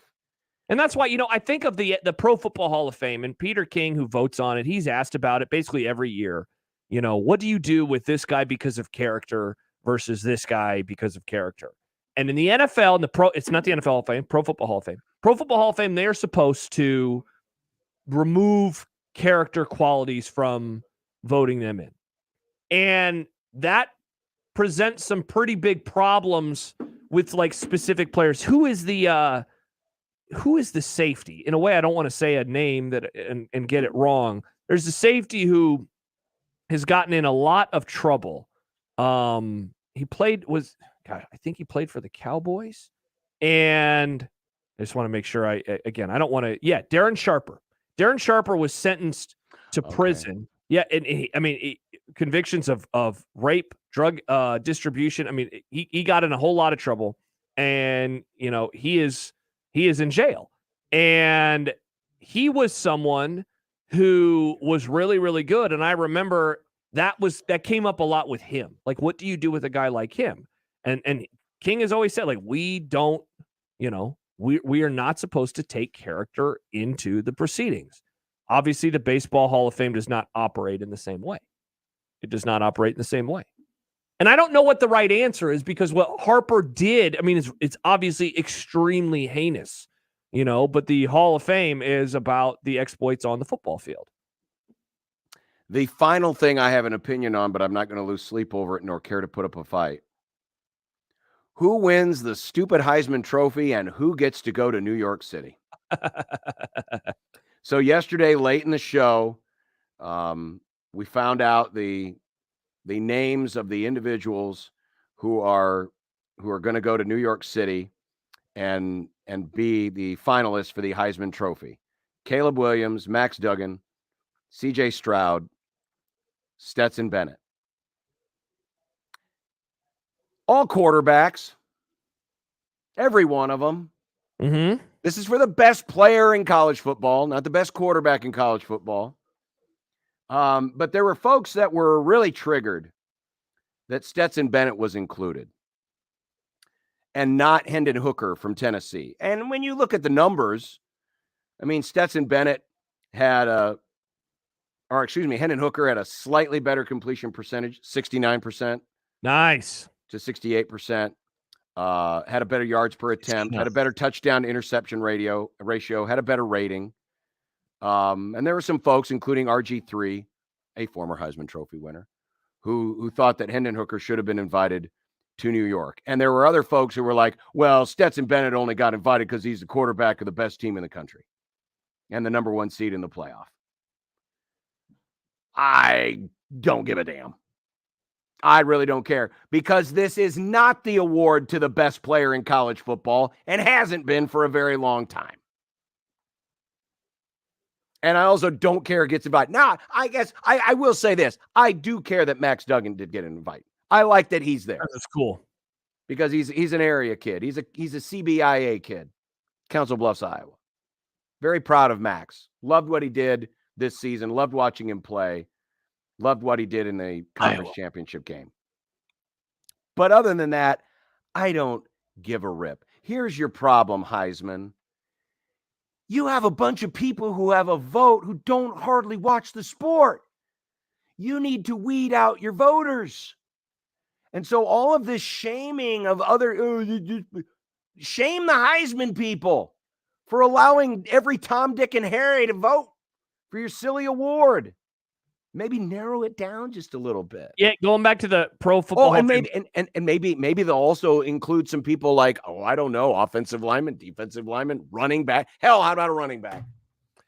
And that's why, I think of the Pro Football Hall of Fame, and Peter King, who votes on it, he's asked about it basically every year. What do you do with this guy because of character versus this guy because of character? And in the NFL, it's not the NFL Hall of Fame, Pro Football Hall of Fame. Pro Football Hall of Fame, they're supposed to remove character qualities from voting them in. And that presents some pretty big problems with like specific players. Who is the safety? In a way, I don't want to say a name and get it wrong. There's a safety who has gotten in a lot of trouble. I think he played for the Cowboys. And I just want to make sure I don't want to. Yeah, Darren Sharper. Darren Sharper was sentenced to prison. Yeah, and convictions of rape, drug distribution. He got in a whole lot of trouble, and he is in jail. And he was someone who was really, really good. And I remember that came up a lot with him. Like, what do you do with a guy like him? And King has always said, like, we don't, we are not supposed to take character into the proceedings. Obviously, the Baseball Hall of Fame does not operate in the same way. It does not operate in the same way. And I don't know what the right answer is, because what Harper did, it's obviously extremely heinous, but the Hall of Fame is about the exploits on the football field. The final thing I have an opinion on, but I'm not going to lose sleep over it nor care to put up a fight. Who wins the stupid Heisman Trophy and who gets to go to New York City? So yesterday, late in the show, we found out the names of the individuals who are going to go to New York City and be the finalists for the Heisman Trophy. Caleb Williams, Max Duggan, CJ Stroud, Stetson Bennett. All quarterbacks, every one of them. Mm-hmm. This is for the best player in college football, not the best quarterback in college football. But there were folks that were really triggered that Stetson Bennett was included and not Hendon Hooker from Tennessee. And when you look at the numbers, Stetson Bennett Hendon Hooker had a slightly better completion percentage, 69%. Nice. To 68%. Had a better yards per attempt, had a better touchdown to interception ratio, had a better rating. And there were some folks, including RG3, a former Heisman Trophy winner, who thought that Hendon Hooker should have been invited to New York. And there were other folks who were like, well, Stetson Bennett only got invited because he's the quarterback of the best team in the country and the number one seed in the playoff. I don't give a damn. I really don't care, because this is not the award to the best player in college football and hasn't been for a very long time. And I also don't care it gets invited. Now, I guess I will say this. I do care that Max Duggan did get an invite. I like that he's there. That's cool. Because he's an area kid. He's a CBIA kid. Council Bluffs, Iowa. Very proud of Max. Loved what he did this season. Loved watching him play. Loved what he did in the conference championship game. But other than that, I don't give a rip. Here's your problem, Heisman. You have a bunch of people who have a vote who don't hardly watch the sport. You need to weed out your voters. And so all of this shaming of shame the Heisman people for allowing every Tom, Dick, and Harry to vote for your silly award. Maybe narrow it down just a little bit. Yeah, going back to the Pro Football. And maybe they'll also include some people like, I don't know, offensive lineman, defensive lineman, running back. Hell, how about a running back?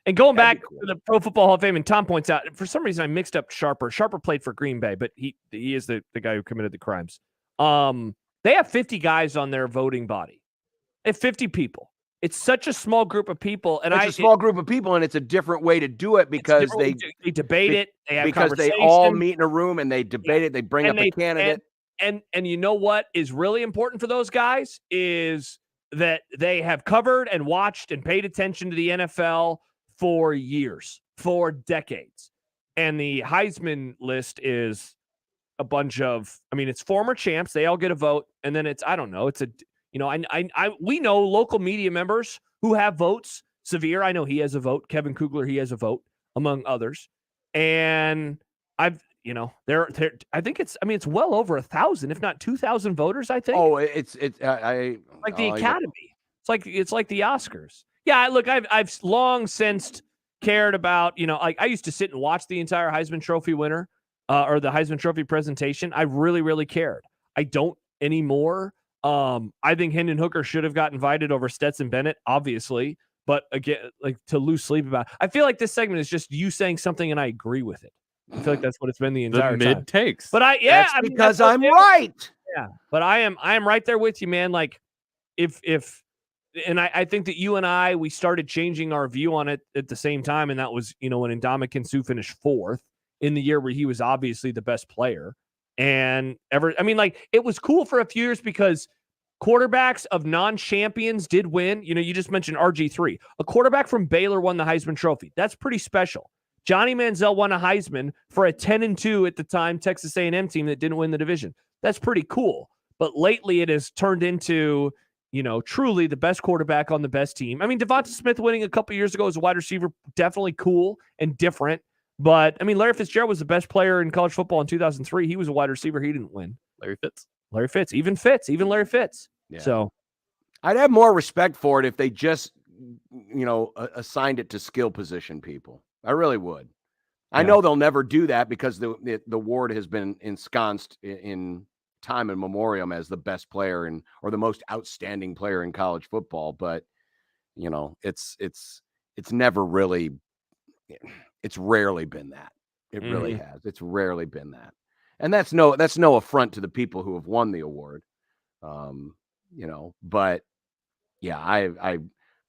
And going back to the Pro Football Hall of Fame, and Tom points out, for some reason I mixed up Sharper. Sharper played for Green Bay, but he is the guy who committed the crimes. They have 50 guys on their voting body. They have 50 people. It's such a small group of people, and it's a small group of people, and it's a different way to do it because they debate it. They have because they all meet in a room and they debate it. They bring up a candidate, and you know what is really important for those guys is that they have covered and watched and paid attention to the NFL for years, for decades, and the Heisman list is a bunch of. I mean, it's former champs. They all get a vote, and then it's we know local media members who have votes. Severe, I know he has a vote. Kevin Kugler, he has a vote, among others. And I think it's well over 1,000, if not 2,000 voters, I think. Oh, it's like the Academy. It's like the Oscars. Yeah, look, I've long since cared about, I used to sit and watch the entire Heisman Trophy winner or the Heisman Trophy presentation. I really, really cared. I don't anymore. I think Hendon Hooker should have got invited over Stetson Bennett, obviously. But again, like to lose sleep about it. I feel like this segment is just you saying something and I agree with it. I feel like that's what it's been the entire time. Takes. But I'm right. Yeah. But I am right there with you, man. Like I think that you and I, we started changing our view on it at the same time. And that was, when Ndamukong Suh finished 4th in the year where he was obviously the best player. And it was cool for a few years because quarterbacks of non-champions did win. You just mentioned RG3. A quarterback from Baylor won the Heisman Trophy. That's pretty special. Johnny Manziel won a Heisman for a 10-2 at the time Texas A&M team that didn't win the division. That's pretty cool. But lately it has turned into, truly the best quarterback on the best team. I mean, Devonta Smith winning a couple years ago as a wide receiver, definitely cool and different. But, Larry Fitzgerald was the best player in college football in 2003. He was a wide receiver. He didn't win. Larry Fitz. Even Larry Fitz. Yeah. So I'd have more respect for it if they just, assigned it to skill position people. I really would. Yeah. I know they'll never do that because the award has been ensconced in time and memoriam as the best player or the most outstanding player in college football. But, it's never really... It's rarely been that. It really has. It's rarely been that. And that's no affront to the people who have won the award. But yeah,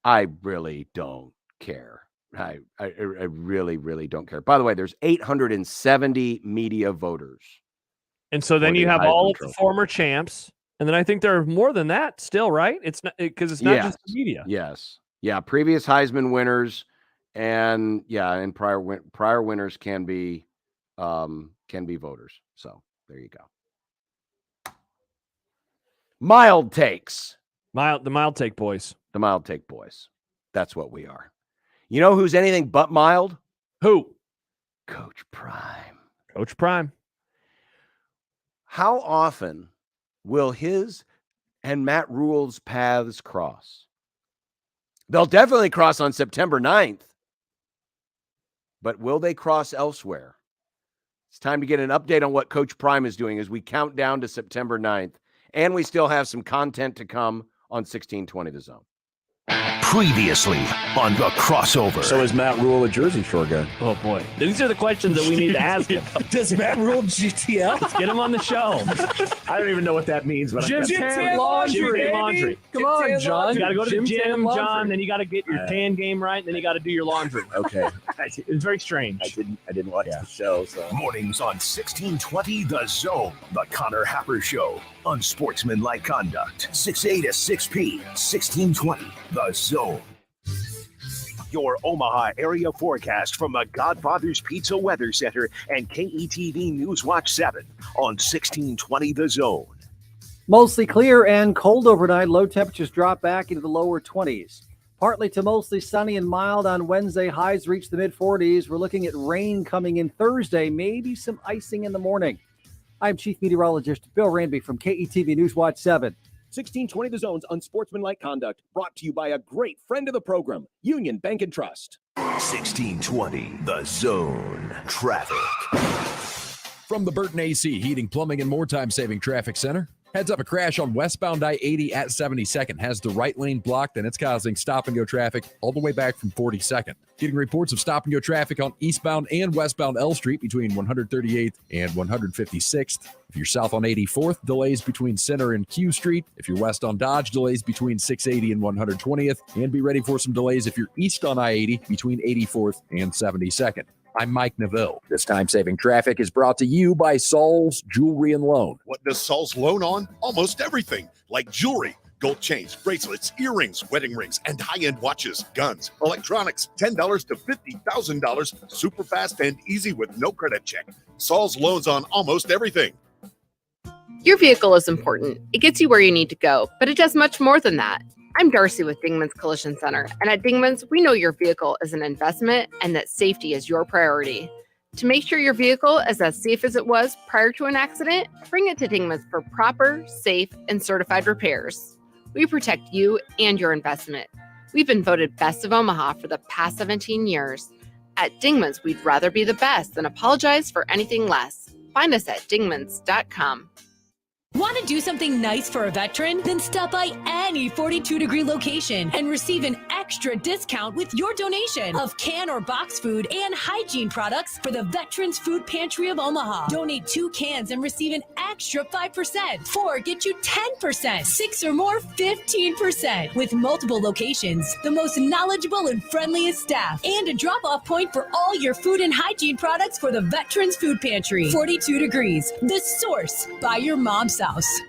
I really don't care. I really, really don't care. By the way, there's 870 media voters. And so then you have all of the former champs. And then I think there are more than that still, right? It's not because it's not just the media. Yes. Yeah. Previous Heisman winners. And prior winners can be voters. So there you go. Mild takes. The mild take boys. The mild take boys. That's what we are. You know who's anything but mild? Who? Coach Prime. Coach Prime. How often will his and Matt Rule's paths cross? They'll definitely cross on September 9th. But will they cross elsewhere? It's time to get an update on what Coach Prime is doing as we count down to September 9th. And we still have some content to come on 1620 The Zone. Previously on the crossover. So is Matt Rule a Jersey Shore guy? Oh boy, these are the questions that we need to ask him. Does Matt Rule GTL? Let's get him on the show. I don't even know what that means. But Gym tan laundry. Come on, John. You got to go to the gym, laundry. John. Then you got to get your tan game right. And then you got to do your laundry. Okay. It's very strange. I didn't watch the show. So Mornings on 1620 The Zone. The Connor Happer Show. Unsportsmanlike Conduct. 6A to 6P. 1620 The Zone. Your Omaha area forecast from the Godfather's Pizza Weather Center and KETV Newswatch 7 on 1620 The Zone. Mostly clear and cold overnight. Low temperatures drop back into the lower 20s. Partly to mostly sunny and mild on Wednesday. Highs reach the mid-40s. We're looking at rain coming in Thursday. Maybe some icing in the morning. I'm Chief Meteorologist Bill Ranby from KETV Newswatch 7. 1620 The Zone's Unsportsmanlike Conduct, brought to you by a great friend of the program, Union Bank and Trust. 1620 The Zone. Traffic. From the Burton AC Heating, Plumbing, and More Time-Saving Traffic Center. Heads up, a crash on westbound I-80 at 72nd has the right lane blocked, and it's causing stop-and-go traffic all the way back from 42nd. Getting reports of stop-and-go traffic on eastbound and westbound L Street between 138th and 156th. If you're south on 84th, delays between Center and Q Street. If you're west on Dodge, delays between 680 and 120th. And be ready for some delays if you're east on I-80 between 84th and 72nd. I'm Mike Neville. This time-saving traffic is brought to you by Saul's Jewelry and Loan. What does Saul's loan on? Almost everything, like jewelry, gold chains, bracelets, earrings, wedding rings, and high-end watches, guns, electronics, $10 to $50,000, super fast and easy with no credit check. Saul's loans on almost everything. Your vehicle is important. It gets you where you need to go, but it does much more than that. I'm Darcy with Dingman's Collision Center, and at Dingman's, we know your vehicle is an investment and that safety is your priority. To make sure your vehicle is as safe as it was prior to an accident, bring it to Dingman's for proper, safe, and certified repairs. We protect you and your investment. We've been voted Best of Omaha for the past 17 years. At Dingman's, we'd rather be the best than apologize for anything less. Find us at dingmans.com. Want to do something nice for a veteran? Then stop by any 42 Degree location and receive an extra discount with your donation of can or box food and hygiene products for the Veterans Food Pantry of Omaha. Donate 2 cans and receive an extra 5%. 4 get you 10%. 6 or more, 15%. With multiple locations, the most knowledgeable and friendliest staff, and a drop-off point for all your food and hygiene products for the Veterans Food Pantry. 42 Degrees, the source by your mom's house.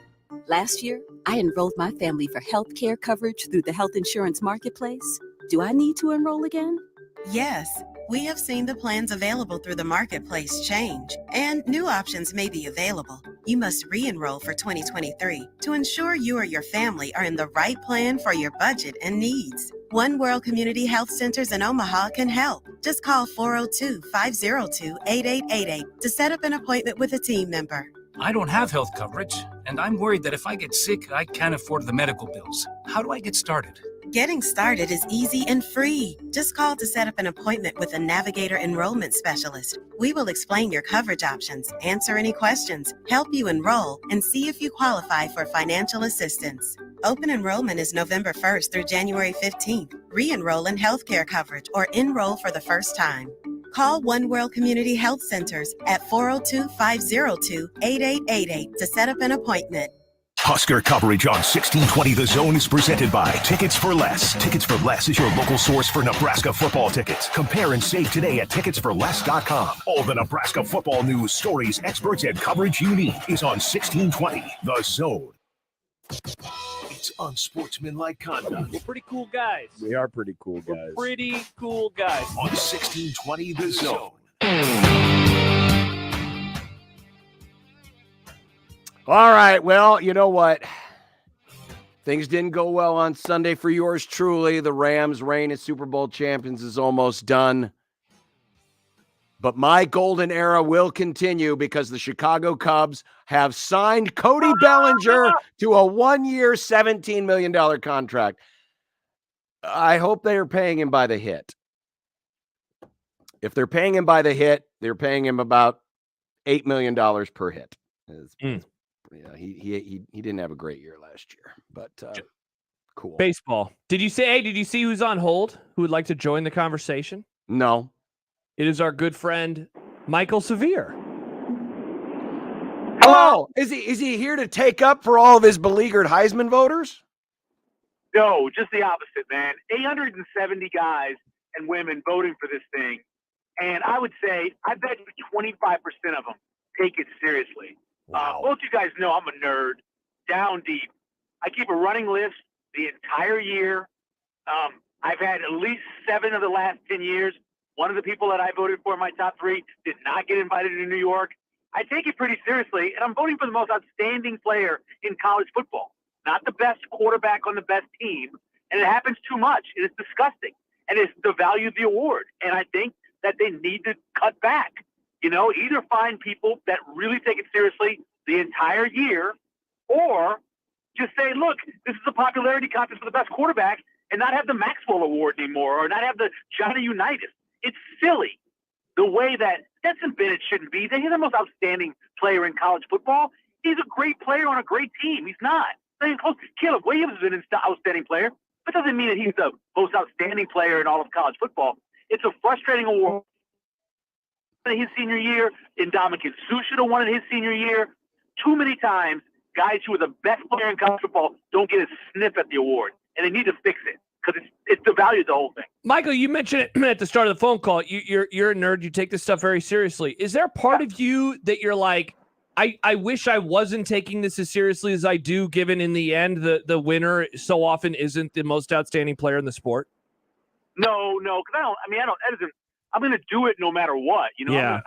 Last year, I enrolled my family for health care coverage through the health insurance marketplace. Do I need to enroll again? Yes, we have seen the plans available through the marketplace change, and new options may be available. You must re-enroll for 2023 to ensure you or your family are in the right plan for your budget and needs. One World Community Health Centers in Omaha can help. Just call 402-502-8888 to set up an appointment with a team member. I don't have health coverage, and I'm worried that if I get sick, I can't afford the medical bills. How do I get started? Getting started is easy and free. Just call to set up an appointment with a Navigator enrollment specialist. We will explain your coverage options, answer any questions, help you enroll, and see if you qualify for financial assistance. Open enrollment is November 1st through January 15th. Re-enroll in healthcare coverage or enroll for the first time. Call One World Community Health Centers at 402-502-8888 to set up an appointment. Husker coverage on 1620 The Zone is presented by Tickets for Less. Tickets for Less is your local source for Nebraska football tickets. Compare and save today at ticketsforless.com. All the Nebraska football news, stories, experts, and coverage you need is on 1620 The Zone. It's Unsportsmanlike Conduct. We're pretty cool guys. We are pretty cool guys. Pretty cool guys. On 1620 The Zone. All right. Well, you know what? Things didn't go well on Sunday for yours truly. The Rams' reign as Super Bowl champions is almost done. But my golden era will continue because the Chicago Cubs have signed Cody Bellinger to a 1-year, $17 million contract. I hope they are paying him by the hit. If they're paying him by the hit, they're paying him about $8 million per hit. Yeah, he didn't have a great year last year, but Cool. Baseball. Did you see who's on hold who would like to join the conversation? No. It is our good friend, Michael Severe. Hello. Is he here to take up for all of his beleaguered Heisman voters? No, just the opposite, man. 870 guys and women voting for this thing. And I would say, I bet you 25% of them take it seriously. Wow. Both you guys know I'm a nerd, down deep. I keep a running list the entire year. I've had at least 7 of the last 10 years. One of the people that I voted for in my top 3 did not get invited to New York. I take it pretty seriously, and I'm voting for the most outstanding player in college football, not the best quarterback on the best team. And it happens too much. It is disgusting. And it's the value of the award. And I think that they need to cut back. Either find people that really take it seriously the entire year, or just say, look, this is a popularity contest for the best quarterback, and not have the Maxwell Award anymore, or not have the Johnny Unitas. It's silly the way that Stetson Bennett shouldn't be. He's the most outstanding player in college football. He's a great player on a great team. He's not. Caleb Williams is an outstanding player, but doesn't mean that he's the most outstanding player in all of college football. It's a frustrating award. His senior year, Ndamukong Suh should have won it his senior year. Too many times, guys who are the best player in college football don't get a sniff at the award, and they need to fix it because it's the value of the whole thing. Michael, you mentioned it at the start of the phone call. You're a nerd. You take this stuff very seriously. Is there a part of you that you're like, I wish I wasn't taking this as seriously as I do, given in the end the winner so often isn't the most outstanding player in the sport? No, because I'm going to do it no matter what. Yeah.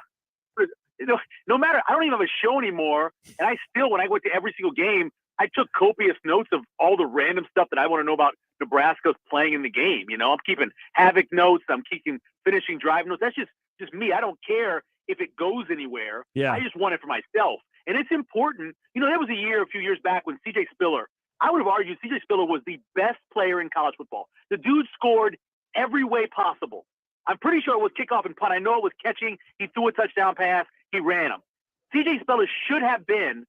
No matter, I don't even have a show anymore, and I still, when I went to every single game, I took copious notes of all the random stuff that I want to know about Nebraska's playing in the game. I'm keeping havoc notes. I'm keeping finishing drive notes. That's just me. I don't care if it goes anywhere. Yeah. I just want it for myself. And it's important. There was a few years back when C.J. Spiller, I would have argued C.J. Spiller was the best player in college football. The dude scored every way possible. I'm pretty sure it was kickoff and punt. I know it was catching. He threw a touchdown pass. He ran them. C.J. Spiller should have been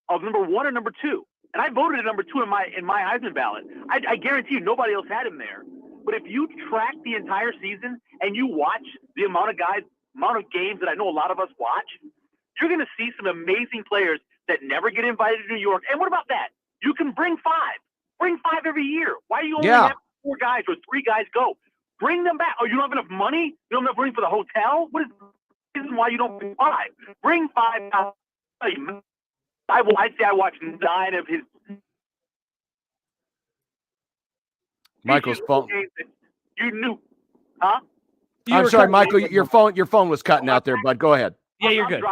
of number 1 or number 2. And I voted at number 2 in my Heisman ballot. I guarantee you nobody else had him there. But if you track the entire season and you watch the amount of games that I know a lot of us watch, you're going to see some amazing players that never get invited to New York. And what about that? You can bring 5. Bring 5 every year. Why do you only have 4 guys or 3 guys go? Bring them back. Oh, you don't have enough money? You don't have enough money for the hotel? What is the reason why you don't bring 5? Bring 5 out. I'd say I watched 9 of his. Michael's phone. You knew, huh? I'm sorry, Michael. Your phone was cutting out there, bud. Go ahead. Yeah, you're good.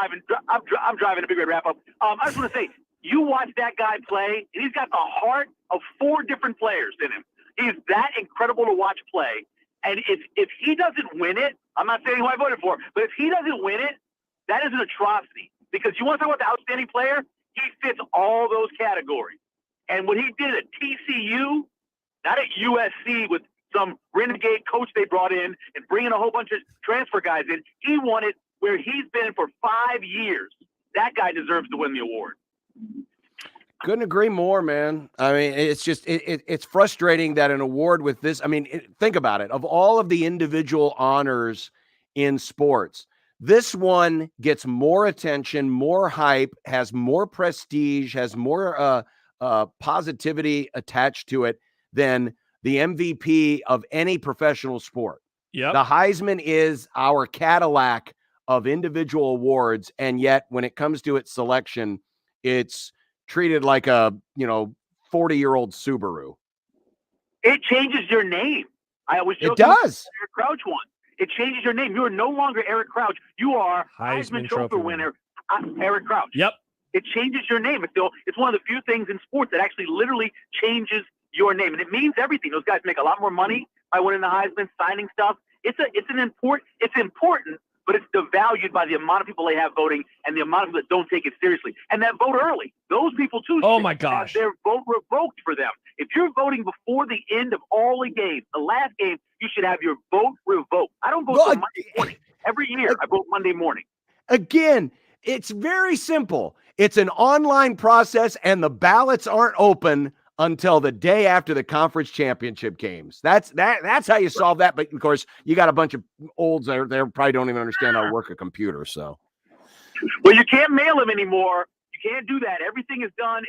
I'm driving a big red wrap up. I just want to say, you watch that guy play, and he's got the heart of 4 different players in him. He's that incredible to watch play. And if he doesn't win it, I'm not saying who I voted for, but if he doesn't win it, that is an atrocity. Because you want to talk about the outstanding player? He fits all those categories. And what he did at TCU, not at USC with some renegade coach they brought in and bringing a whole bunch of transfer guys in, he won it where he's been for 5 years. That guy deserves to win the award. Couldn't agree more, man. I mean, it's just it's frustrating that an award with this. I mean, think about it. Of all of the individual honors in sports, this one gets more attention, more hype, has more prestige, has more positivity attached to it than the MVP of any professional sport. Yep. The Heisman is our Cadillac of individual awards, and yet when it comes to its selection, it's treated like a 40-year-old Subaru. It changes your name. I was joking. It does. Eric Crouch won. It changes your name. You are no longer Eric Crouch. You are Heisman Trophy winner Eric Crouch. Yep. It changes your name. It's one of the few things in sports that actually literally changes your name, and it means everything. Those guys make a lot more money by winning the Heisman, signing stuff. It's important, but it's devalued by the amount of people they have voting and the amount of people that don't take it seriously and that vote early. Those people too. Oh my gosh, have their vote revoked for them. If you're voting before the end of all the games, the last game, you should have your vote revoked. I don't vote till Monday morning. Every year, I vote Monday morning. Again, it's very simple. It's an online process, and the ballots aren't open until the day after the conference championship games. That's how you solve that. But of course, you got a bunch of olds there. They probably don't even understand how to work a computer. So, well, you can't mail them anymore. You can't do that. Everything is done.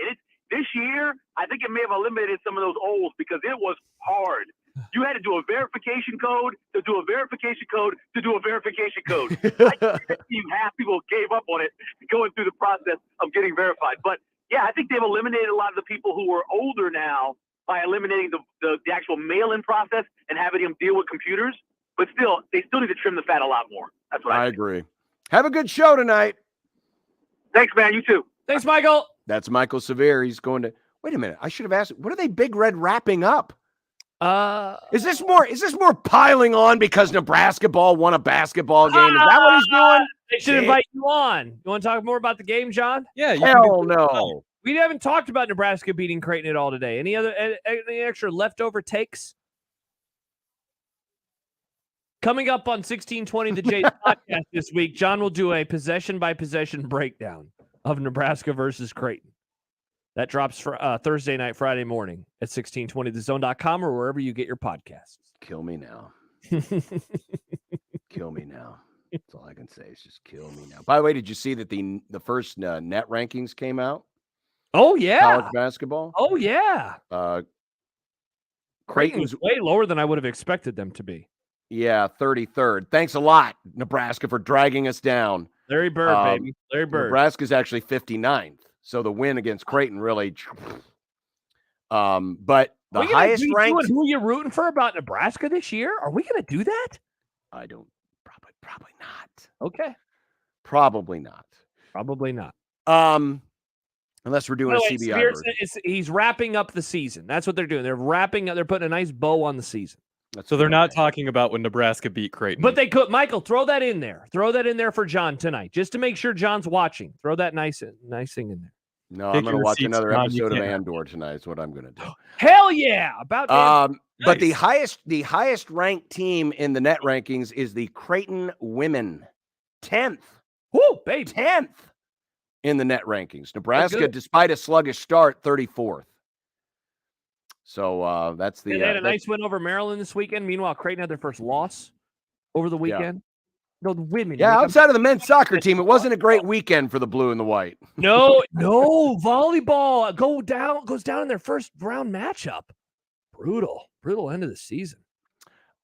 This year, I think it may have eliminated some of those olds because it was hard. You had to do a verification code to do a verification code to do a verification code. I think half people gave up on it going through the process of getting verified. But yeah, I think they've eliminated a lot of the people who are older now by eliminating the actual mail-in process and having them deal with computers. But still, they still need to trim the fat a lot more. That's what I think. agree. Have a good show tonight. Thanks, man. You too. Thanks, Michael. That's Michael Severe. He's going to wait a minute. I should have asked. What are they Big Red wrapping up? Is this more piling on because Nebraska ball won a basketball game? Is that what he's doing? They should invite you on. You want to talk more about the game, John? Yeah. Hell no. We haven't talked about Nebraska beating Creighton at all today. Any extra leftover takes? Coming up on 1620 the Jay's podcast this week, John will do a possession-by-possession breakdown of Nebraska versus Creighton. That drops for Thursday night, Friday morning at 1620thezone.com or wherever you get your podcasts. Kill me now. Kill me now. That's all I can say is just kill me now. By the way, did you see that the first net rankings came out? Oh, yeah. College basketball? Oh, yeah. Creighton's way lower than I would have expected them to be. Yeah, 33rd. Thanks a lot, Nebraska, for dragging us down. Larry Bird, baby. Larry Bird. Nebraska's actually 59th. So the win against Creighton really but the highest ranked. Who are you rooting for about Nebraska this year? Are we going to do that? I don't probably not. Okay. Probably not. Probably not. Unless we're doing a CBI version. He's wrapping up the season. That's what they're doing. They're wrapping up. They're putting a nice bow on the season. So they're not talking about when Nebraska beat Creighton. But they could. Michael, throw that in there. Throw that in there for John tonight, just to make sure John's watching. Throw that nice thing in there. No, I'm going to watch another episode of Andor tonight. Is what I'm going to do. Hell yeah! About but the highest ranked team in the net rankings is the Creighton women, 10th. Woo, baby, 10th in the net rankings. Nebraska, despite a sluggish start, 34th. So that's the. They had a nice win over Maryland this weekend. Meanwhile, Creighton had their first loss over the weekend. No, the women. Yeah, outside of the men's soccer team, it wasn't a great weekend for the blue and the white. No, volleyball goes down in their first round matchup. Brutal end of the season.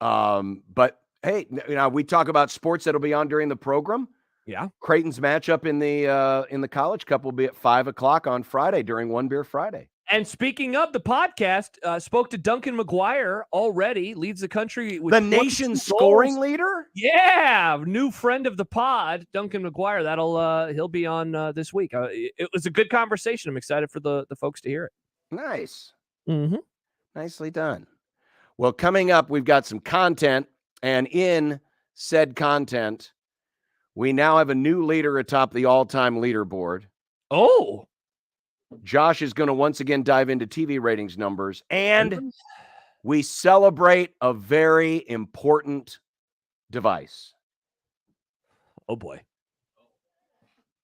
But hey, we talk about sports that'll be on during the program. Yeah, Creighton's matchup in the College Cup will be at 5:00 on Friday during One Beer Friday. And speaking of the podcast, spoke to Duncan McGuire already, leads the country with the nation's scoring leader. Yeah, new friend of the pod, Duncan McGuire. He'll be on this week. It was a good conversation. I'm excited for the folks to hear it. Nice. Mm-hmm. Nicely done. Well, coming up, we've got some content, and in said content, we now have a new leader atop the all-time leaderboard. Oh. Josh is going to once again dive into TV ratings numbers, and we celebrate a very important device. Oh, boy.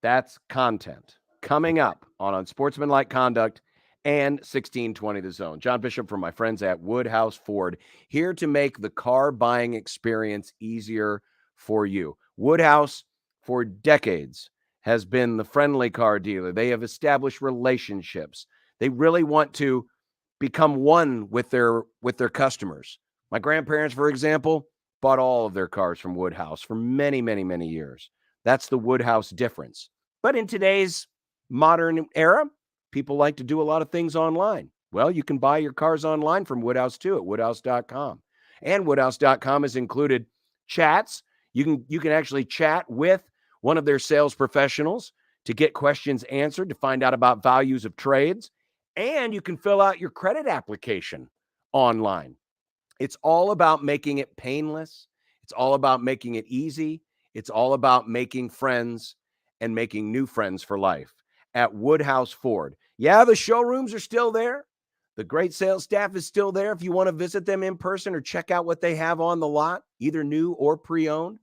That's content coming up on Unsportsmanlike Conduct and 1620 The Zone. John Bishop from my friends at Woodhouse Ford, here to make the car buying experience easier for you. Woodhouse, for decades, has been the friendly car dealer. They have established relationships. They really want to become one with their customers. My grandparents, for example, bought all of their cars from Woodhouse for many, many, many years. That's the Woodhouse difference. But in today's modern era, people like to do a lot of things online. Well, you can buy your cars online from Woodhouse too at woodhouse.com. And woodhouse.com has included chats. You can actually chat with one of their sales professionals to get questions answered, to find out about values of trades, and you can fill out your credit application online. It's all about making it painless. It's all about making it easy. It's all about making friends and making new friends for life at Woodhouse Ford. Yeah, the showrooms are still there. The great sales staff is still there. If you want to visit them in person or check out what they have on the lot, either new or pre-owned,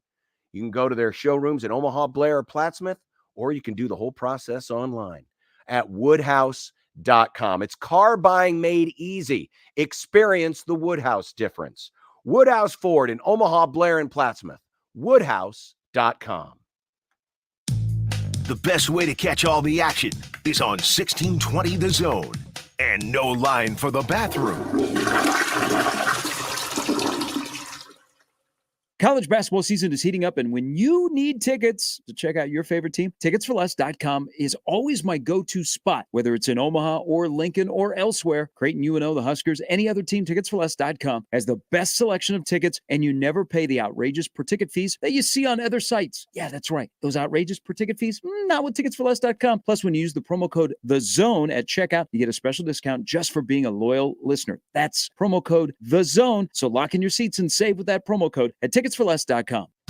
you can go to their showrooms in Omaha, Blair, or Plattsmouth, or you can do the whole process online at woodhouse.com. Woodhouse.com. It's car buying made easy. Experience the Woodhouse difference. Woodhouse Ford in Omaha, Blair, and Plattsmouth. Woodhouse.com. The best way to catch all the action is on 1620 The Zone. And no line for the bathroom. College basketball season is heating up, and when you need tickets to check out your favorite team, ticketsforless.com is always my go-to spot. Whether it's in Omaha or Lincoln or elsewhere, Creighton, UNO, the Huskers, any other team, ticketsforless.com has the best selection of tickets, and you never pay the outrageous per-ticket fees that you see on other sites. Yeah, that's right. Those outrageous per-ticket fees, not with ticketsforless.com. Plus, when you use the promo code THEZONE at checkout, you get a special discount just for being a loyal listener. That's promo code THEZONE. So lock in your seats and save with that promo code at ticketsforless.com.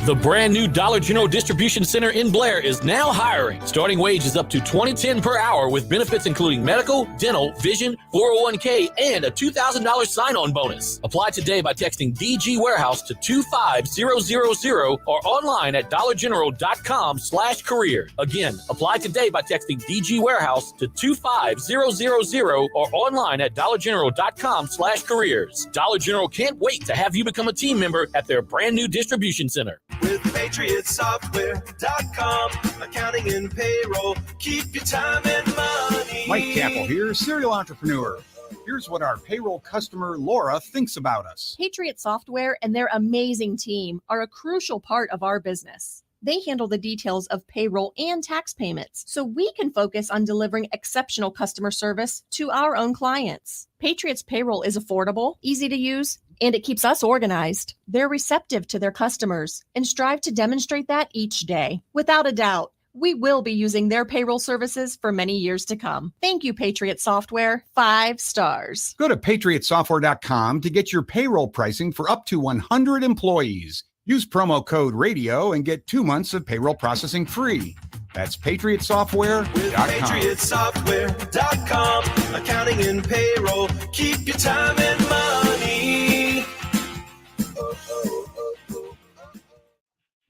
The brand new Dollar General Distribution Center in Blair is now hiring. Starting wage is up to $20.10 per hour with benefits including medical, dental, vision, 401k, and a $2,000 sign-on bonus. Apply today by texting DG Warehouse to 25000 or online at dollargeneral.com/career. Again, apply today by texting DG Warehouse to 25000 or online at dollargeneral.com/careers. Dollar General can't wait to have you become a team member at their brand new distribution center. With PatriotSoftware.com, accounting and payroll, keep your time and money. Mike Capel here, serial entrepreneur. Here's what our payroll customer, Laura, thinks about us. Patriot Software and their amazing team are a crucial part of our business. They handle the details of payroll and tax payments, so we can focus on delivering exceptional customer service to our own clients. Patriot's payroll is affordable, easy to use, and it keeps us organized. They're receptive to their customers and strive to demonstrate that each day. Without a doubt, we will be using their payroll services for many years to come. Thank you, Patriot Software. 5 stars. Go to PatriotSoftware.com to get your payroll pricing for up to 100 employees. Use promo code RADIO and get 2 months of payroll processing free. That's PatriotSoftware.com. With PatriotSoftware.com, accounting and payroll, keep your time and money.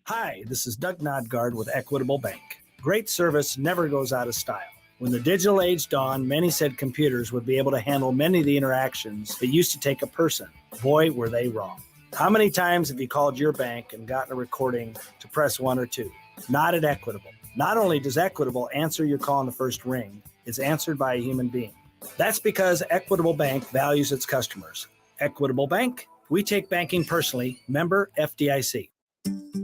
Hi, this is Doug Nodgard with Equitable Bank. Great service never goes out of style. When the digital age dawned, many said computers would be able to handle many of the interactions that used to take a person. Boy, were they wrong. How many times have you called your bank and gotten a recording to press 1 or 2? Not at Equitable. Not only does Equitable answer your call on the first ring, it's answered by a human being. That's because Equitable Bank values its customers. Equitable Bank, we take banking personally. Member FDIC.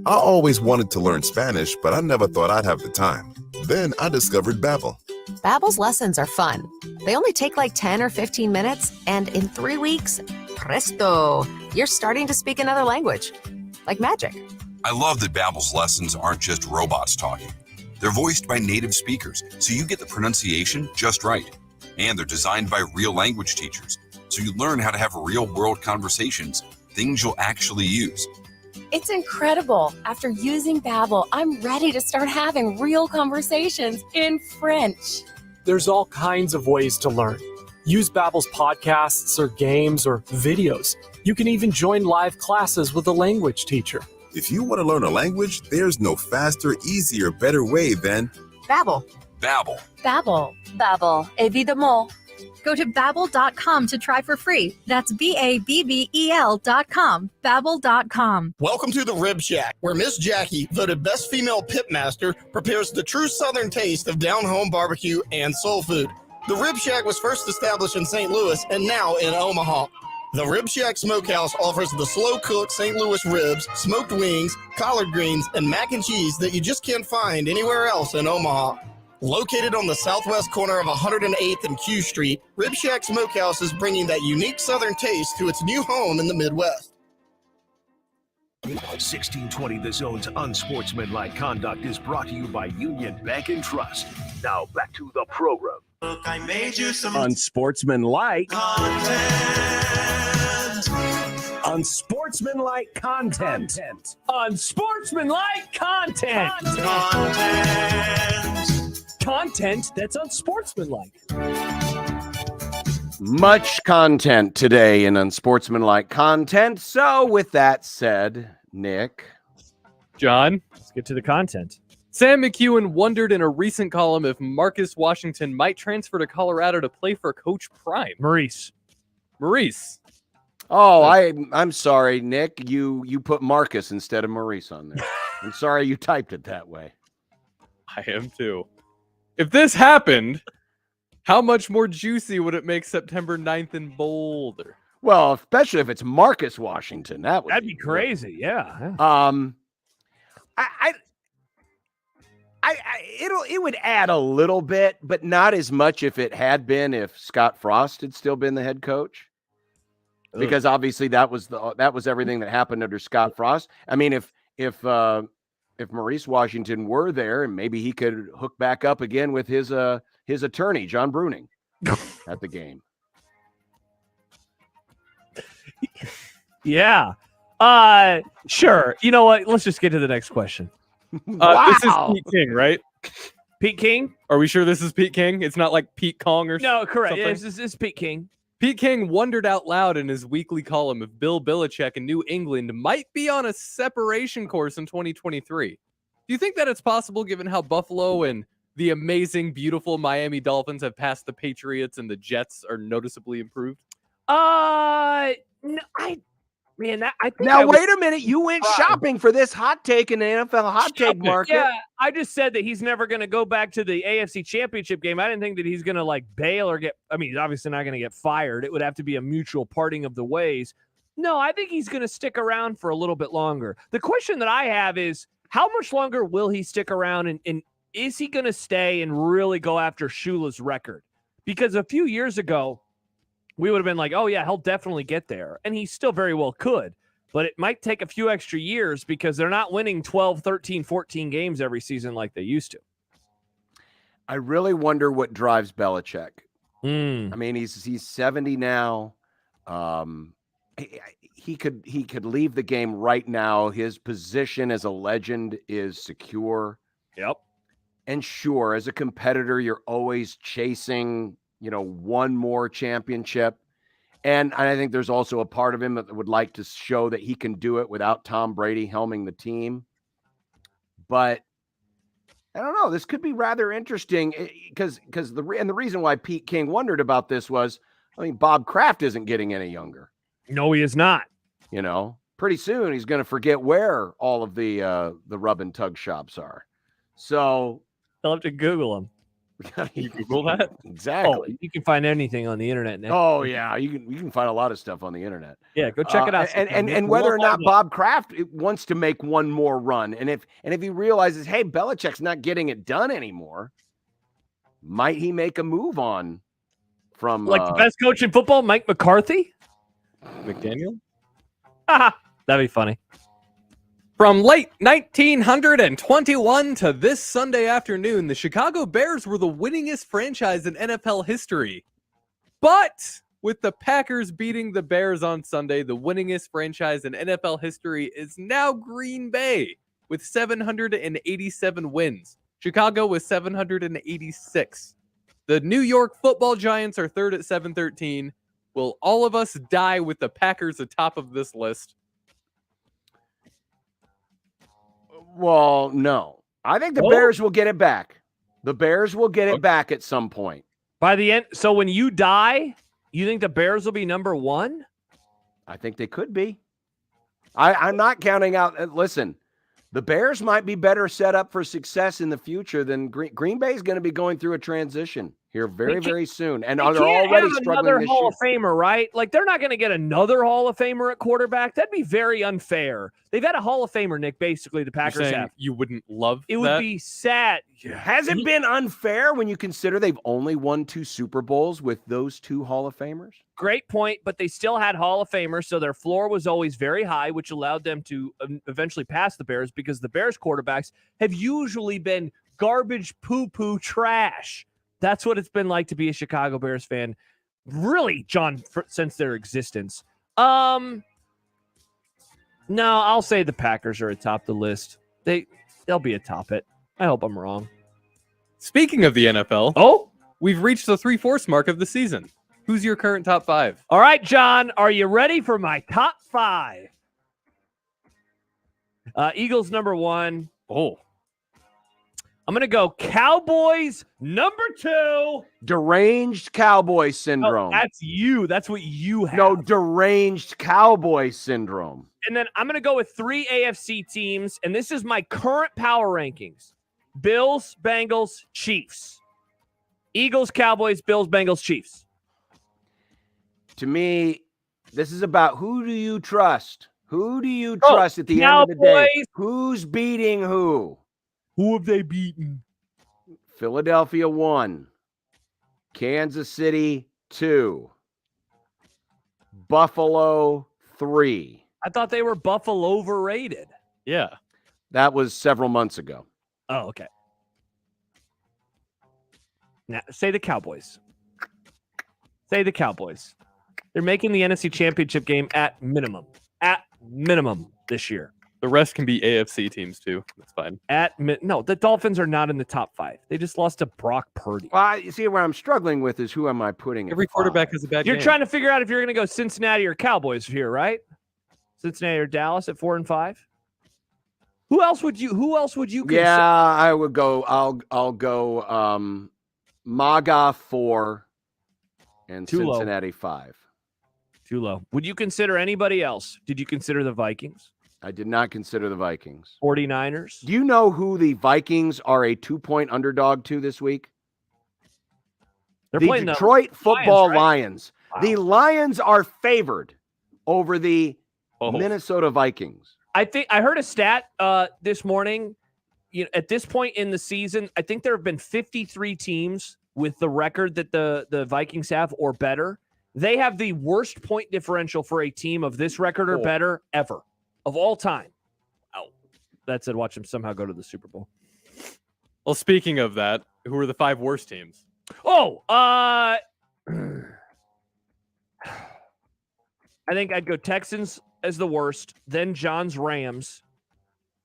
I always wanted to learn Spanish, but I never thought I'd have the time. Then I discovered Babbel. Babbel's lessons are fun. They only take like 10 or 15 minutes, and in 3 weeks, presto, you're starting to speak another language. Like magic. I love that Babbel's lessons aren't just robots talking. They're voiced by native speakers, so you get the pronunciation just right. And they're designed by real language teachers, so you learn how to have real-world conversations, things you'll actually use. It's incredible. After using Babbel, I'm ready to start having real conversations in French. There's all kinds of ways to learn. Use Babbel's podcasts or games or videos. You can even join live classes with a language teacher. If you want to learn a language, there's no faster, easier, better way than Babbel. Babbel. Babbel. Babbel. Évidemment. Go to Babbel.com to try for free. That's Babbel.com. Babbel.com. Welcome to the Rib Shack, where Miss Jackie, voted best female pitmaster, prepares the true Southern taste of down-home barbecue and soul food. The Rib Shack was first established in St. Louis and now in Omaha. The Rib Shack Smokehouse offers the slow-cooked St. Louis ribs, smoked wings, collard greens, and mac and cheese that you just can't find anywhere else in Omaha. Located on the southwest corner of 108th and Q Street, Rib Shack Smokehouse is bringing that unique Southern taste to its new home in the Midwest. 1620 The Zone's Unsportsmanlike Conduct is brought to you by Union Bank and Trust. Now back to the program. Look, I made you some Unsportsmanlike content. Unsportsmanlike content. Unsportsmanlike content. Content that's unsportsmanlike. Much content today in Unsportsmanlike Content. So with that said, Nick. John, let's get to the content. Sam McEwen wondered in a recent column if Marcus Washington might transfer to Colorado to play for Coach Prime. Maurice. Oh, I'm sorry, Nick. You put Marcus instead of Maurice on there. I'm sorry you typed it that way. I am too. If this happened, how much more juicy would it make September 9th in Boulder? Well, especially if it's Marcus Washington. That'd be crazy. Yeah. It would add a little bit, but not as much if it had been if Scott Frost had still been the head coach. Because obviously that was everything that happened under Scott Frost. I mean, if Maurice Washington were there, and maybe he could hook back up again with his attorney, John Bruning, at the game. Yeah. Sure. You know what? Let's just get to the next question. This is Pete King, right? Pete King? Are we sure this is Pete King? It's not like Pete Kong or No, correct. something? Yeah, it's Pete King. Pete King wondered out loud in his weekly column if Bill Belichick and New England might be on a separation course in 2023. Do you think that it's possible given how Buffalo and the amazing, beautiful Miami Dolphins have passed the Patriots and the Jets are noticeably improved? No, I think Now, wait a minute. You went shopping for this hot take in the NFL hot take market. Yeah, I just said that he's never going to go back to the AFC Championship game. I didn't think that he's going to like bail or he's obviously not going to get fired. It would have to be a mutual parting of the ways. No, I think he's going to stick around for a little bit longer. The question that I have is how much longer will he stick around and is he going to stay and really go after Shula's record? Because a few years ago, we would have been like, oh, yeah, he'll definitely get there. And he still very well could. But it might take a few extra years because they're not winning 12, 13, 14 games every season like they used to. I really wonder what drives Belichick. I mean, he's 70 now. He could leave the game right now. His position as a legend is secure. Yep. And sure, as a competitor, you're always chasing, one more championship. And I think there's also a part of him that would like to show that he can do it without Tom Brady helming the team. But I don't know. This could be rather interesting because the reason why Pete King wondered about this was, Bob Kraft isn't getting any younger. No, he is not. Pretty soon he's going to forget where all of the rub and tug shops are. So I'll have to Google them. You Google that? Exactly. Oh, you can find anything on the internet now. Oh yeah, you can find a lot of stuff on the internet. Yeah, go check it out. And whether or not Bob Kraft wants to make one more run, and if he realizes, hey, Belichick's not getting it done anymore, might he make a move on from the best coach in football, Mike McCarthy? McDaniel? That'd be funny. From late 1921 to this Sunday afternoon, the Chicago Bears were the winningest franchise in NFL history. But with the Packers beating the Bears on Sunday, the winningest franchise in NFL history is now Green Bay with 787 wins. Chicago with 786. The New York Football Giants are third at 713. Will all of us die with the Packers atop of this list? Well, no. I think the Bears will get it back. The Bears will get it back at some point. By the end, so when you die, you think the Bears will be number one? I think they could be. I'm not counting out. Listen, the Bears might be better set up for success in the future than Green Bay is going to be going through a transition here very soon. And they're already struggling this Hall year. of Famer, right? Like, they're not going to get another Hall of Famer at quarterback. That'd be very unfair. They've had a Hall of Famer, Nick, basically, the Packers have. You wouldn't love it. Would be sad. Has it been unfair when you consider they've only won 2 Super Bowls with those 2 Hall of Famers? Great point, but they still had Hall of Famers, so their floor was always very high, which allowed them to eventually pass the Bears because the Bears quarterbacks have usually been garbage, poo-poo, trash. That's what it's been like to be a Chicago Bears fan, really, John, since their existence. No, I'll say the Packers are atop the list. They'll be atop it. I hope I'm wrong. Speaking of the NFL, we've reached the 3/4 mark of the season. Who's your current top 5? All right, John, are you ready for my top 5? Eagles number 1. Oh. I'm going to go Cowboys number 2. Deranged cowboy syndrome. Oh, that's you. That's what you have. No, deranged cowboy syndrome. And then I'm going to go with 3 AFC teams, and this is my current power rankings. Bills, Bengals, Chiefs. Eagles, Cowboys, Bills, Bengals, Chiefs. To me, this is about who do you trust? Who do you trust at the end of the day? Who's beating who? Who have they beaten? Philadelphia 1. Kansas City 2. Buffalo 3. I thought they were Buffalo overrated. Yeah. That was several months ago. Oh, okay. Now, say the Cowboys. Say the Cowboys. They're making the NFC Championship game at minimum. At minimum this year. The rest can be AFC teams too. That's fine. No, the Dolphins are not in the top 5. They just lost to Brock Purdy. Well, you see, where I'm struggling with is who am I putting at Every quarterback 5? has a bad You're game. trying to figure out if you're going to go Cincinnati or Cowboys here, right? Cincinnati or Dallas at 4 and 5. Who else would you consider? Yeah, I would go. I'll go MAGA 4 and Too low. Cincinnati 5. Too low. Would you consider anybody else? Did you consider the Vikings? I did not consider the Vikings. 49ers? Do you know who the Vikings are a 2-point underdog to this week? They're the playing Detroit Football right? Lions. Wow. The Lions are favored over the Minnesota Vikings. I think I heard a stat this morning. You know, at this point in the season, I think there have been 53 teams with the record that the Vikings have or better. They have the worst point differential for a team of this record or better ever of all time. Oh, that said, watch them somehow go to the Super Bowl. Well, speaking of that, who are the 5 worst teams? Oh, I think I'd go Texans as the worst, then John's Rams.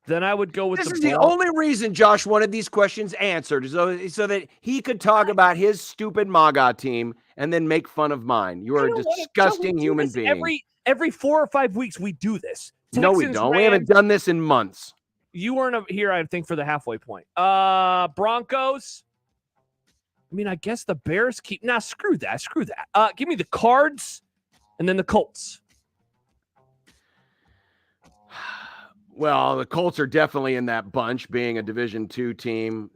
Then I would go with This is the only reason Josh wanted these questions answered, so that he could talk about his stupid MAGA team and then make fun of mine. You are a disgusting human being. Every 4 or 5 weeks we do this. No, we Texans, don't. We Rams. haven't done this in months. You weren't here, I think, for the halfway point. Broncos. I mean, I guess the Bears keep. Nah, screw that. Give me the Cards and then the Colts. Well, the Colts are definitely in that bunch, being a Division II team.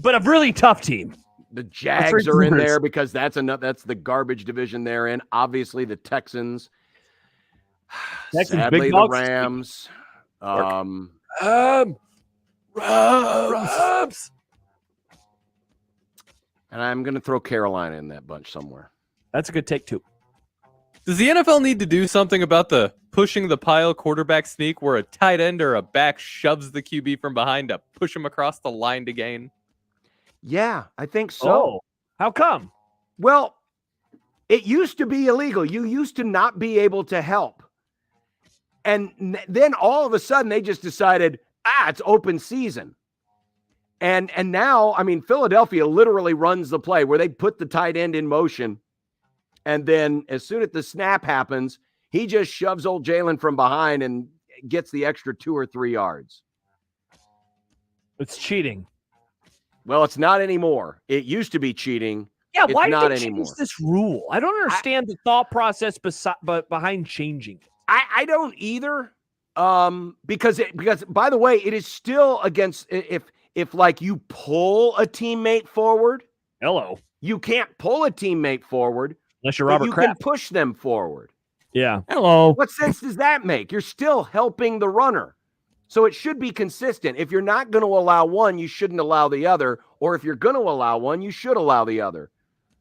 But a really tough team. The Jags are in there because that's the garbage division they're in. Obviously, the Texans. Sadly, the Rams. Rams. And I'm going to throw Carolina in that bunch somewhere. That's a good take, too. Does the NFL need to do something about the pushing the pile quarterback sneak where a tight end or a back shoves the QB from behind to push him across the line to gain? Yeah, I think so. Oh, how come? Well, it used to be illegal. You used to not be able to help. And then all of a sudden they just decided, it's open season. And now, I mean, Philadelphia literally runs the play where they put the tight end in motion. And then as soon as the snap happens, he just shoves old Jalen from behind and gets the extra 2 or 3 yards. It's cheating. Well, it's not anymore. It used to be cheating. Yeah, it's why not did they anymore. change this rule? I don't understand the thought process behind changing it. I don't either. Because by the way, it is still against if like you pull a teammate forward. Hello. You can't pull a teammate forward unless you're Robert you Kraft. can push them forward. Yeah. Hello. What sense does that make? You're still helping the runner. So it should be consistent. If you're not going to allow one, you shouldn't allow the other. Or if you're going to allow one, you should allow the other.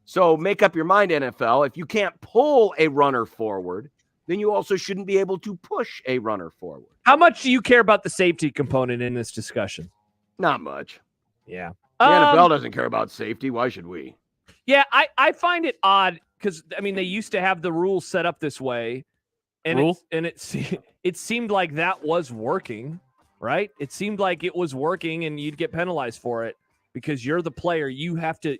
So make up your mind, NFL. If you can't pull a runner forward, then you also shouldn't be able to push a runner forward. How much do you care about the safety component in this discussion? Not much. Yeah. The NFL doesn't care about safety. Why should we? Yeah, I find it odd because, I mean, they used to have the rules set up this way. And it seemed like that was working, right? It seemed like it was working and you'd get penalized for it because you're the player. You have to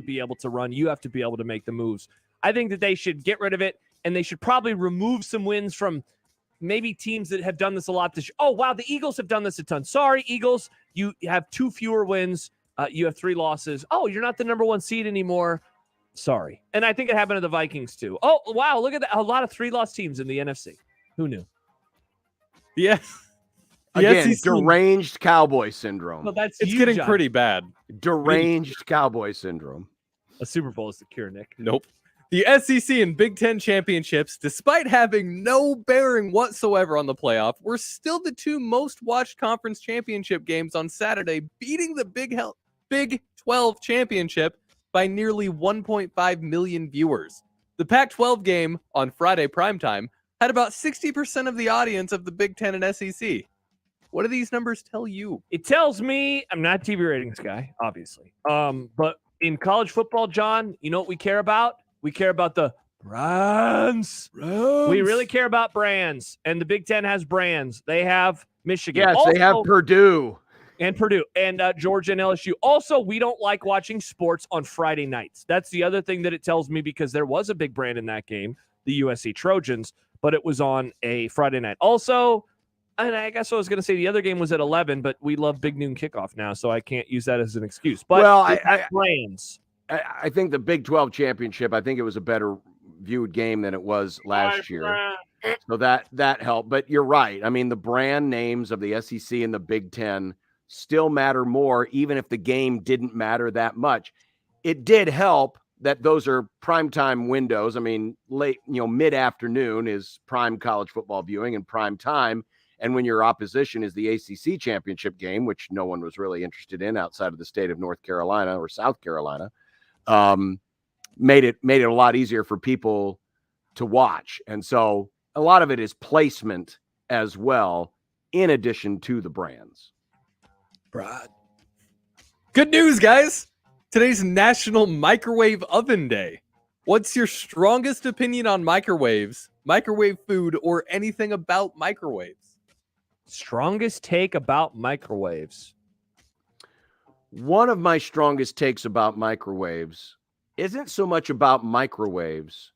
be able to run. You have to be able to make the moves. I think that they should get rid of it and they should probably remove some wins from maybe teams that have done this a lot this year. Oh, wow, the Eagles have done this a ton. Sorry, Eagles, you have 2 fewer wins. You have 3 losses. Oh, you're not the number 1 seed anymore. Sorry. And I think it happened to the Vikings too. Oh, wow, look at that. A lot of 3-loss teams in the NFC. Who knew? Yeah. Again, deranged cowboy syndrome. Well, that's It's you, getting John. pretty bad. Deranged cowboy syndrome. A Super Bowl is the cure, Nick. Nope. The SEC and Big Ten championships, despite having no bearing whatsoever on the playoff, were still the 2 most watched conference championship games on Saturday, beating the Big 12 championship by nearly 1.5 million viewers. The Pac-12 game on Friday primetime had about 60% of the audience of the Big Ten and SEC. What do these numbers tell you? It tells me, I'm not a TV ratings guy, obviously. But in college football, John, you know what we care about? We care about the brands. We really care about brands. And the Big Ten has brands. They have Michigan. Yes, they have Purdue. And Georgia and LSU. Also, we don't like watching sports on Friday nights. That's the other thing that it tells me, because there was a big brand in that game, the USC Trojans, but it was on a Friday night. Also, and I guess I was going to say the other game was at 11, but we love big noon kickoff now, so I can't use that as an excuse. But brands. I think the Big 12 championship, I think it was a better viewed game than it was last year. So that helped. But you're right. I mean, the brand names of the SEC and the Big 10 still matter more, even if the game didn't matter that much. It did help that those are primetime windows. I mean, late, mid-afternoon is prime college football viewing and prime time. And when your opposition is the ACC championship game, which no one was really interested in outside of the state of North Carolina or South Carolina, made it a lot easier for people to watch. And so a lot of it is placement as well, in addition to the brands. Brad. Good news, guys. Today's National Microwave Oven Day. What's your strongest opinion on microwaves, microwave food, or anything about microwaves? Strongest take about microwaves. One of my strongest takes about microwaves isn't so much about microwaves.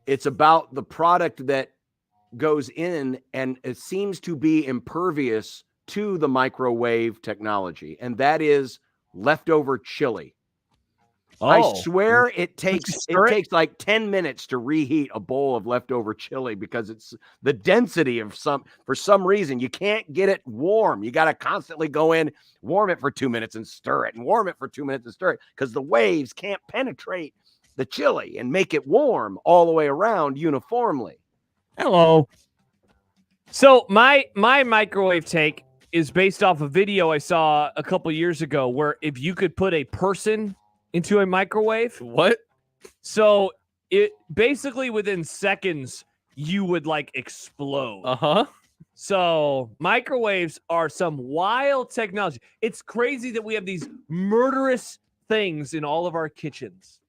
It's about the product that goes in, and it seems to be impervious to the microwave technology, and that is leftover chili. I swear it takes like 10 minutes to reheat a bowl of leftover chili, because it's the density of for some reason, you can't get it warm. You got to constantly go in, warm it for 2 minutes and stir it, and warm it for 2 minutes and stir it, because the waves can't penetrate the chili and make it warm all the way around uniformly. Hello. So my microwave take is based off a video I saw a couple years ago, where if you could put a person into a microwave. What? So it basically within seconds you would like explode. Uh-huh. So microwaves are some wild technology. It's crazy that we have these murderous things in all of our kitchens.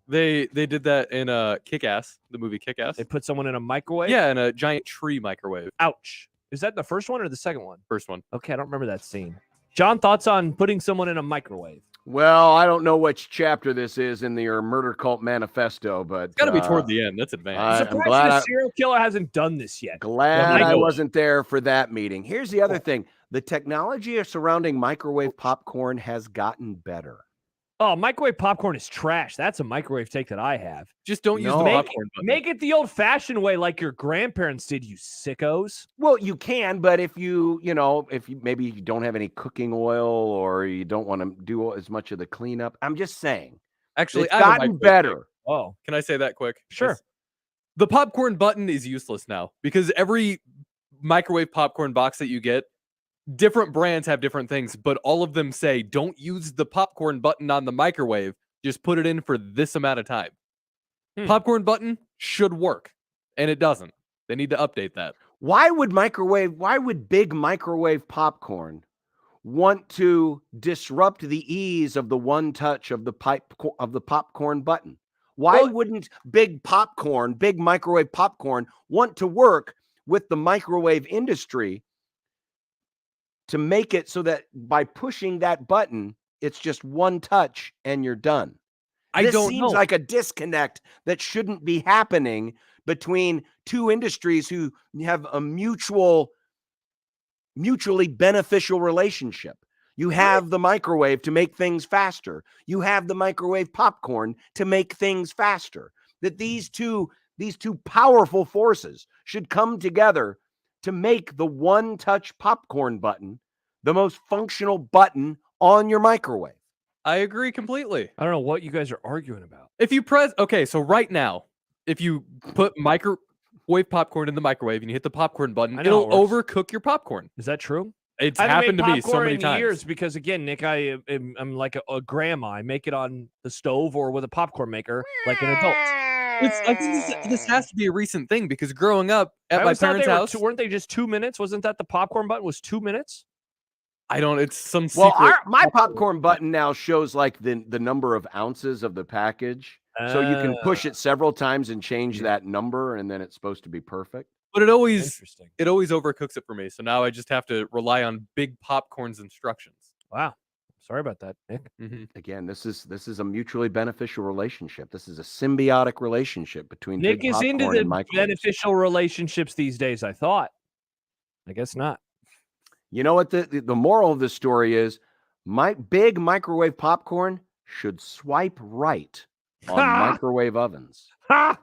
They did that in Kick-Ass, the movie Kick-Ass. They put someone in a microwave? Yeah, in a giant tree microwave. Ouch. Is that the first one or the second one? First one. Okay, I don't remember that scene. John, thoughts on putting someone in a microwave? Well, I don't know which chapter this is in your Murder Cult Manifesto, but it's got to be toward the end. That's advanced. I'm glad a serial killer hasn't done this yet. Glad I wasn't there for that meeting. Here's the other thing. The technology surrounding microwave popcorn has gotten better. Oh, microwave popcorn is trash. That's a microwave take that I have. Just don't use the popcorn button. Make it the old-fashioned way, like your grandparents did, you sickos. Well, you can, but if you maybe you don't have any cooking oil, or you don't want to do as much of the cleanup. I'm just saying. Actually, it's gotten better. Oh, can I say that quick? Sure. Yes. The popcorn button is useless now, because every microwave popcorn box that you get, different brands have different things, but all of them say don't use the popcorn button on the microwave. Just put it in for this amount of time. Popcorn button should work, and it doesn't. They need to update that. Why would big microwave popcorn want to disrupt the ease of the one touch of the popcorn button? Why wouldn't big microwave popcorn want to work with the microwave industry to make it so that by pushing that button, it's just one touch and you're done? This seems like a disconnect that shouldn't be happening between two industries who have a mutually beneficial relationship. You have the microwave to make things faster. You have the microwave popcorn to make things faster. That these two powerful forces should come together to make the one-touch popcorn button the most functional button on your microwave. I agree completely. I don't know what you guys are arguing about. If you press, okay, so right now, if you put microwave popcorn in the microwave and you hit the popcorn button, it'll overcook your popcorn. Is that true? It's happened to me so many times. Years because again, Nick, I'm like a grandma. I make it on the stove or with a popcorn maker like an adult. I think this has to be a recent thing because growing up at my parents' house, weren't they just 2 minutes? Wasn't that the popcorn button was 2 minutes? I don't. It's some secret. Well, my popcorn button now shows like the number of ounces of the package, so you can push it several times and change that number, and then it's supposed to be perfect. But it always overcooks it for me. So now I just have to rely on Big Popcorn's instructions. Wow. Sorry about that, Nick. Again, this is a mutually beneficial relationship. This is a symbiotic relationship between Nick Big is Popcorn into the and microwaves. beneficial relationships these days, I thought. I guess not. You know what the moral of this story is? My big microwave popcorn should swipe right on microwave ovens. Ha!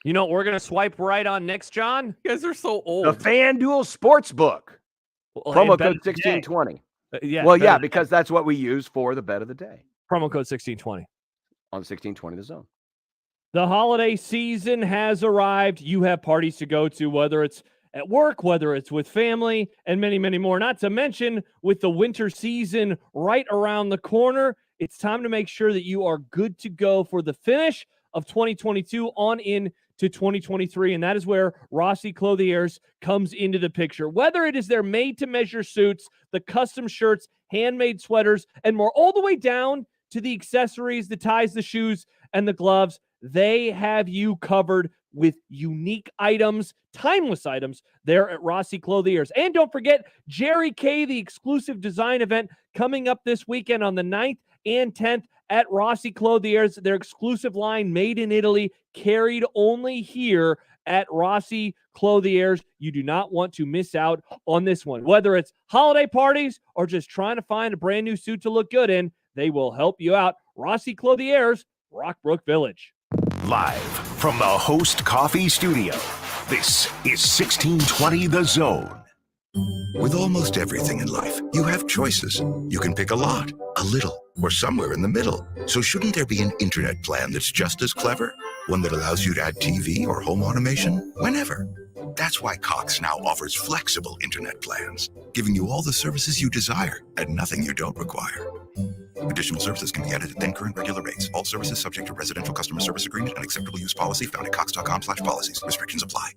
You know what we're gonna swipe right on next, John? You guys are so old. The FanDuel Sportsbook. Promo code 1620. Yeah. Because that's what we use for the bet of the day. Promo code 1620. On 1620 The Zone. The holiday season has arrived. You have parties to go to, whether it's at work, whether it's with family, and many, many more. Not to mention, with the winter season right around the corner, it's time to make sure that you are good to go for the finish of 2022 on in to 2023, and that is where Rossi Clothiers comes into the picture. Whether it is their made-to-measure suits, the custom shirts, handmade sweaters, and more, all the way down to the accessories, the ties, the shoes, and the gloves, they have you covered with unique items, timeless items there at Rossi Clothiers. And don't forget, Jerry K, the exclusive design event coming up this weekend on the 9th and 10th at Rossi Clothiers, their exclusive line made in Italy, carried only here at Rossi Clothiers. You do not want to miss out on this one. Whether it's holiday parties or just trying to find a brand new suit to look good in, they will help you out. Rossi Clothiers, Rockbrook Village. Live from the Host Coffee Studio, this is 1620 The Zone. With almost everything in life, you have choices. You can pick a lot, a little, or somewhere in the middle. So shouldn't there be an internet plan that's just as clever? One that allows you to add TV or home automation whenever. That's why Cox now offers flexible internet plans, giving you all the services you desire at nothing you don't require. Additional services can be added at then current regular rates. All services subject to residential customer service agreement and acceptable use policy found at cox.com/policies. Restrictions apply.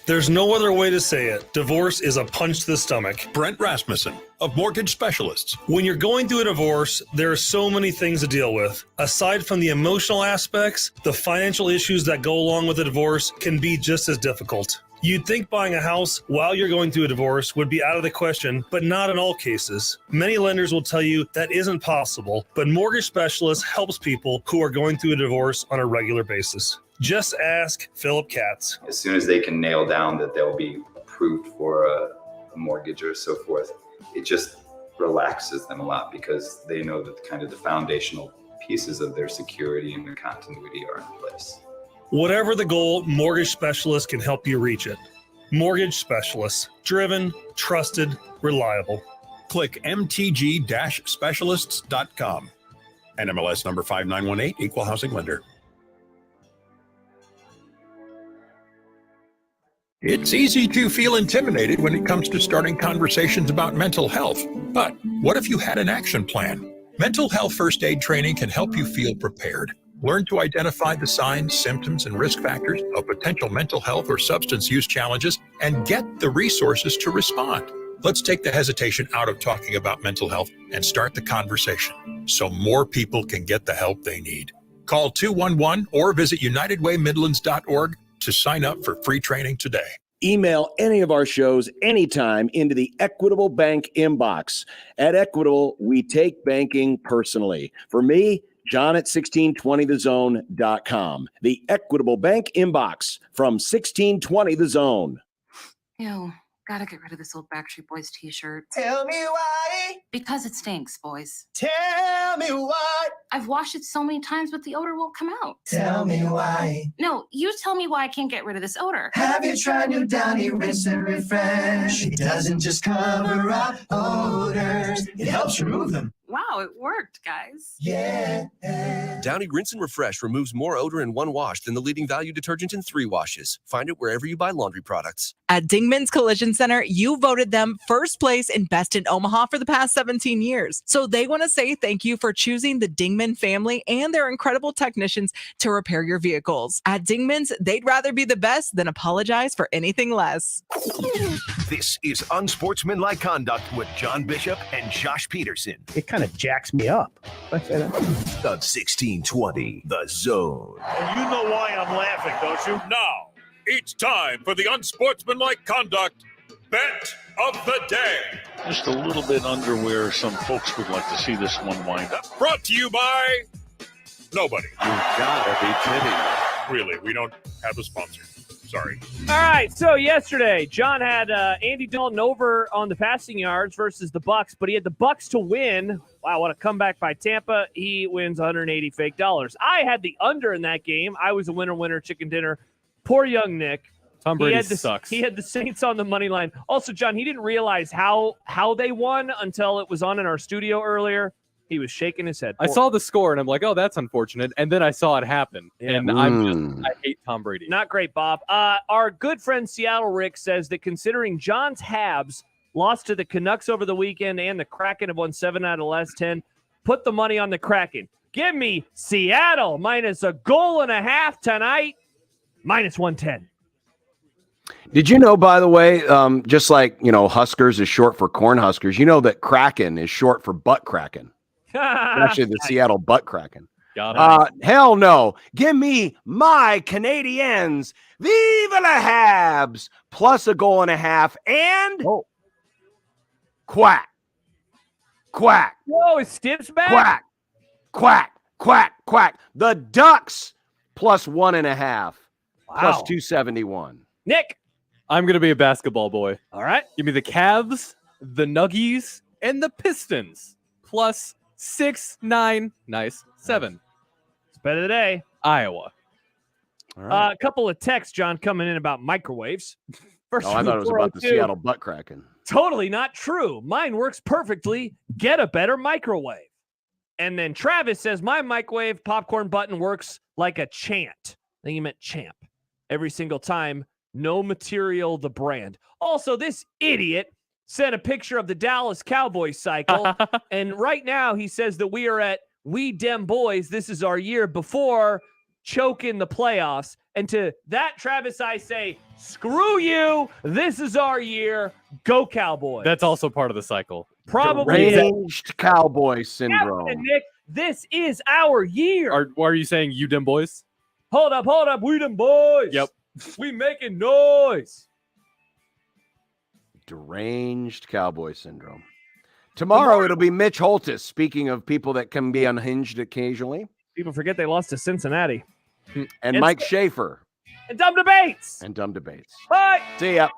There's no other way to say it. Divorce is a punch to the stomach. Brent Rasmussen of Mortgage Specialists. When you're going through a divorce, there are so many things to deal with. Aside from the emotional aspects, the financial issues that go along with a divorce can be just as difficult. You'd think buying a house while you're going through a divorce would be out of the question, but not in all cases. Many lenders will tell you that isn't possible, but Mortgage Specialists helps people who are going through a divorce on a regular basis. Just ask Philip Katz. As soon as they can nail down that they'll be approved for a mortgage or so forth, it just relaxes them a lot because they know that the foundational pieces of their security and their continuity are in place. Whatever the goal, Mortgage Specialists can help you reach it. Mortgage Specialists, driven, trusted, reliable. Click mtg-specialists.com. NMLS number 5918, Equal Housing Lender. It's easy to feel intimidated when it comes to starting conversations about mental health. But what if you had an action plan? Mental health first aid training can help you feel prepared. Learn to identify the signs, symptoms, and risk factors of potential mental health or substance use challenges and get the resources to respond. Let's take the hesitation out of talking about mental health and start the conversation so more people can get the help they need. Call 211 or visit UnitedWayMidlands.org to sign up for free training today. Email any of our shows anytime into the Equitable Bank inbox. At Equitable, we take banking personally. For me, John at 1620thezone.com. The Equitable Bank inbox from 1620 The Zone. Ew, gotta get rid of this old Backstreet Boys t-shirt. Tell me why. Because it stinks, boys. Tell me why. I've washed it so many times, but the odor won't come out. Tell me why. No, you tell me why I can't get rid of this odor. Have you tried new Downy Rinse and Refresh? It doesn't just cover up odors, it helps remove them. Wow, it worked, guys. Yeah. Downy Rinse and Refresh removes more odor in one wash than the leading value detergent in 3 washes. Find it wherever you buy laundry products. At Dingman's Collision Center, you voted them first place in Best in Omaha for the past 17 years. So they want to say thank you for choosing the Dingman family and their incredible technicians to repair your vehicles. At Dingman's, they'd rather be the best than apologize for anything less. This is Unsportsmanlike Conduct with John Bishop and Josh Peterson. It kind of jacks me up. The 1620 The Zone. And you know why I'm laughing, don't you? Now, it's time for the Unsportsmanlike Conduct Bet of the Day. Just a little bit under where some folks would like to see this one wind up. Brought to you by nobody. You gotta be kidding. Really, we don't have a sponsor. Sorry. All right, so yesterday, John had Andy Dalton over on the passing yards versus the Bucs, but he had the Bucs to win. Wow, what a comeback by Tampa. He wins 180 fake dollars. I had the under in that game. I was a winner, chicken dinner. Poor young Nick. Tom Brady sucks. He had the Saints on the money line. Also, John, he didn't realize how they won until it was on in our studio earlier. He was shaking his head. I saw the score and I'm like, oh, that's unfortunate. And then I saw it happen. Yeah. And I hate Tom Brady. Not great, Bob. Our good friend Seattle Rick says that considering John's Habs lost to the Canucks over the weekend and the Kraken have won 7 out of the last 10, put the money on the Kraken. Give me Seattle minus a goal and a half tonight, minus 110. Did you know, by the way, just like, Huskers is short for Cornhuskers, you know that Kraken is short for butt Kraken. Actually, the Seattle butt Kraken. Hell no. Give me my Canadiens. Viva la Habs. Plus a goal and a half. And quack. Quack. Whoa, is Stips back? Quack. Quack. Quack. Quack. The Ducks plus 1.5. Wow. Plus 271. Nick. I'm going to be a basketball boy. All right. Give me the Cavs, the Nuggies, and the Pistons. Plus 6, 9, nice, 7. It's bet of the day. Iowa. All right. A couple of texts, John, coming in about microwaves. First I thought it was about the Seattle butt Kraken. Totally not true. Mine works perfectly. Get a better microwave. And then Travis says, my microwave popcorn button works like a chant. I think he meant champ. Every single time. No material, the brand. Also, this idiot sent a picture of the Dallas Cowboys cycle. And right now he says that we are at We Dem Boys. This is our year before choking the playoffs. And to that, Travis, I say, screw you. This is our year. Go Cowboys. That's also part of the cycle. Probably. Deranged Cowboy syndrome. Yeah, Nick, this is our year. Are you saying you dem boys? Hold up. We dem boys. Yep. We making noise. Deranged Cowboy syndrome. Tomorrow it'll be Mitch Holtis. Speaking of people that can be unhinged occasionally. People forget they lost to Cincinnati. And Mike Schaefer. And Dumb Debates. Bye. See ya.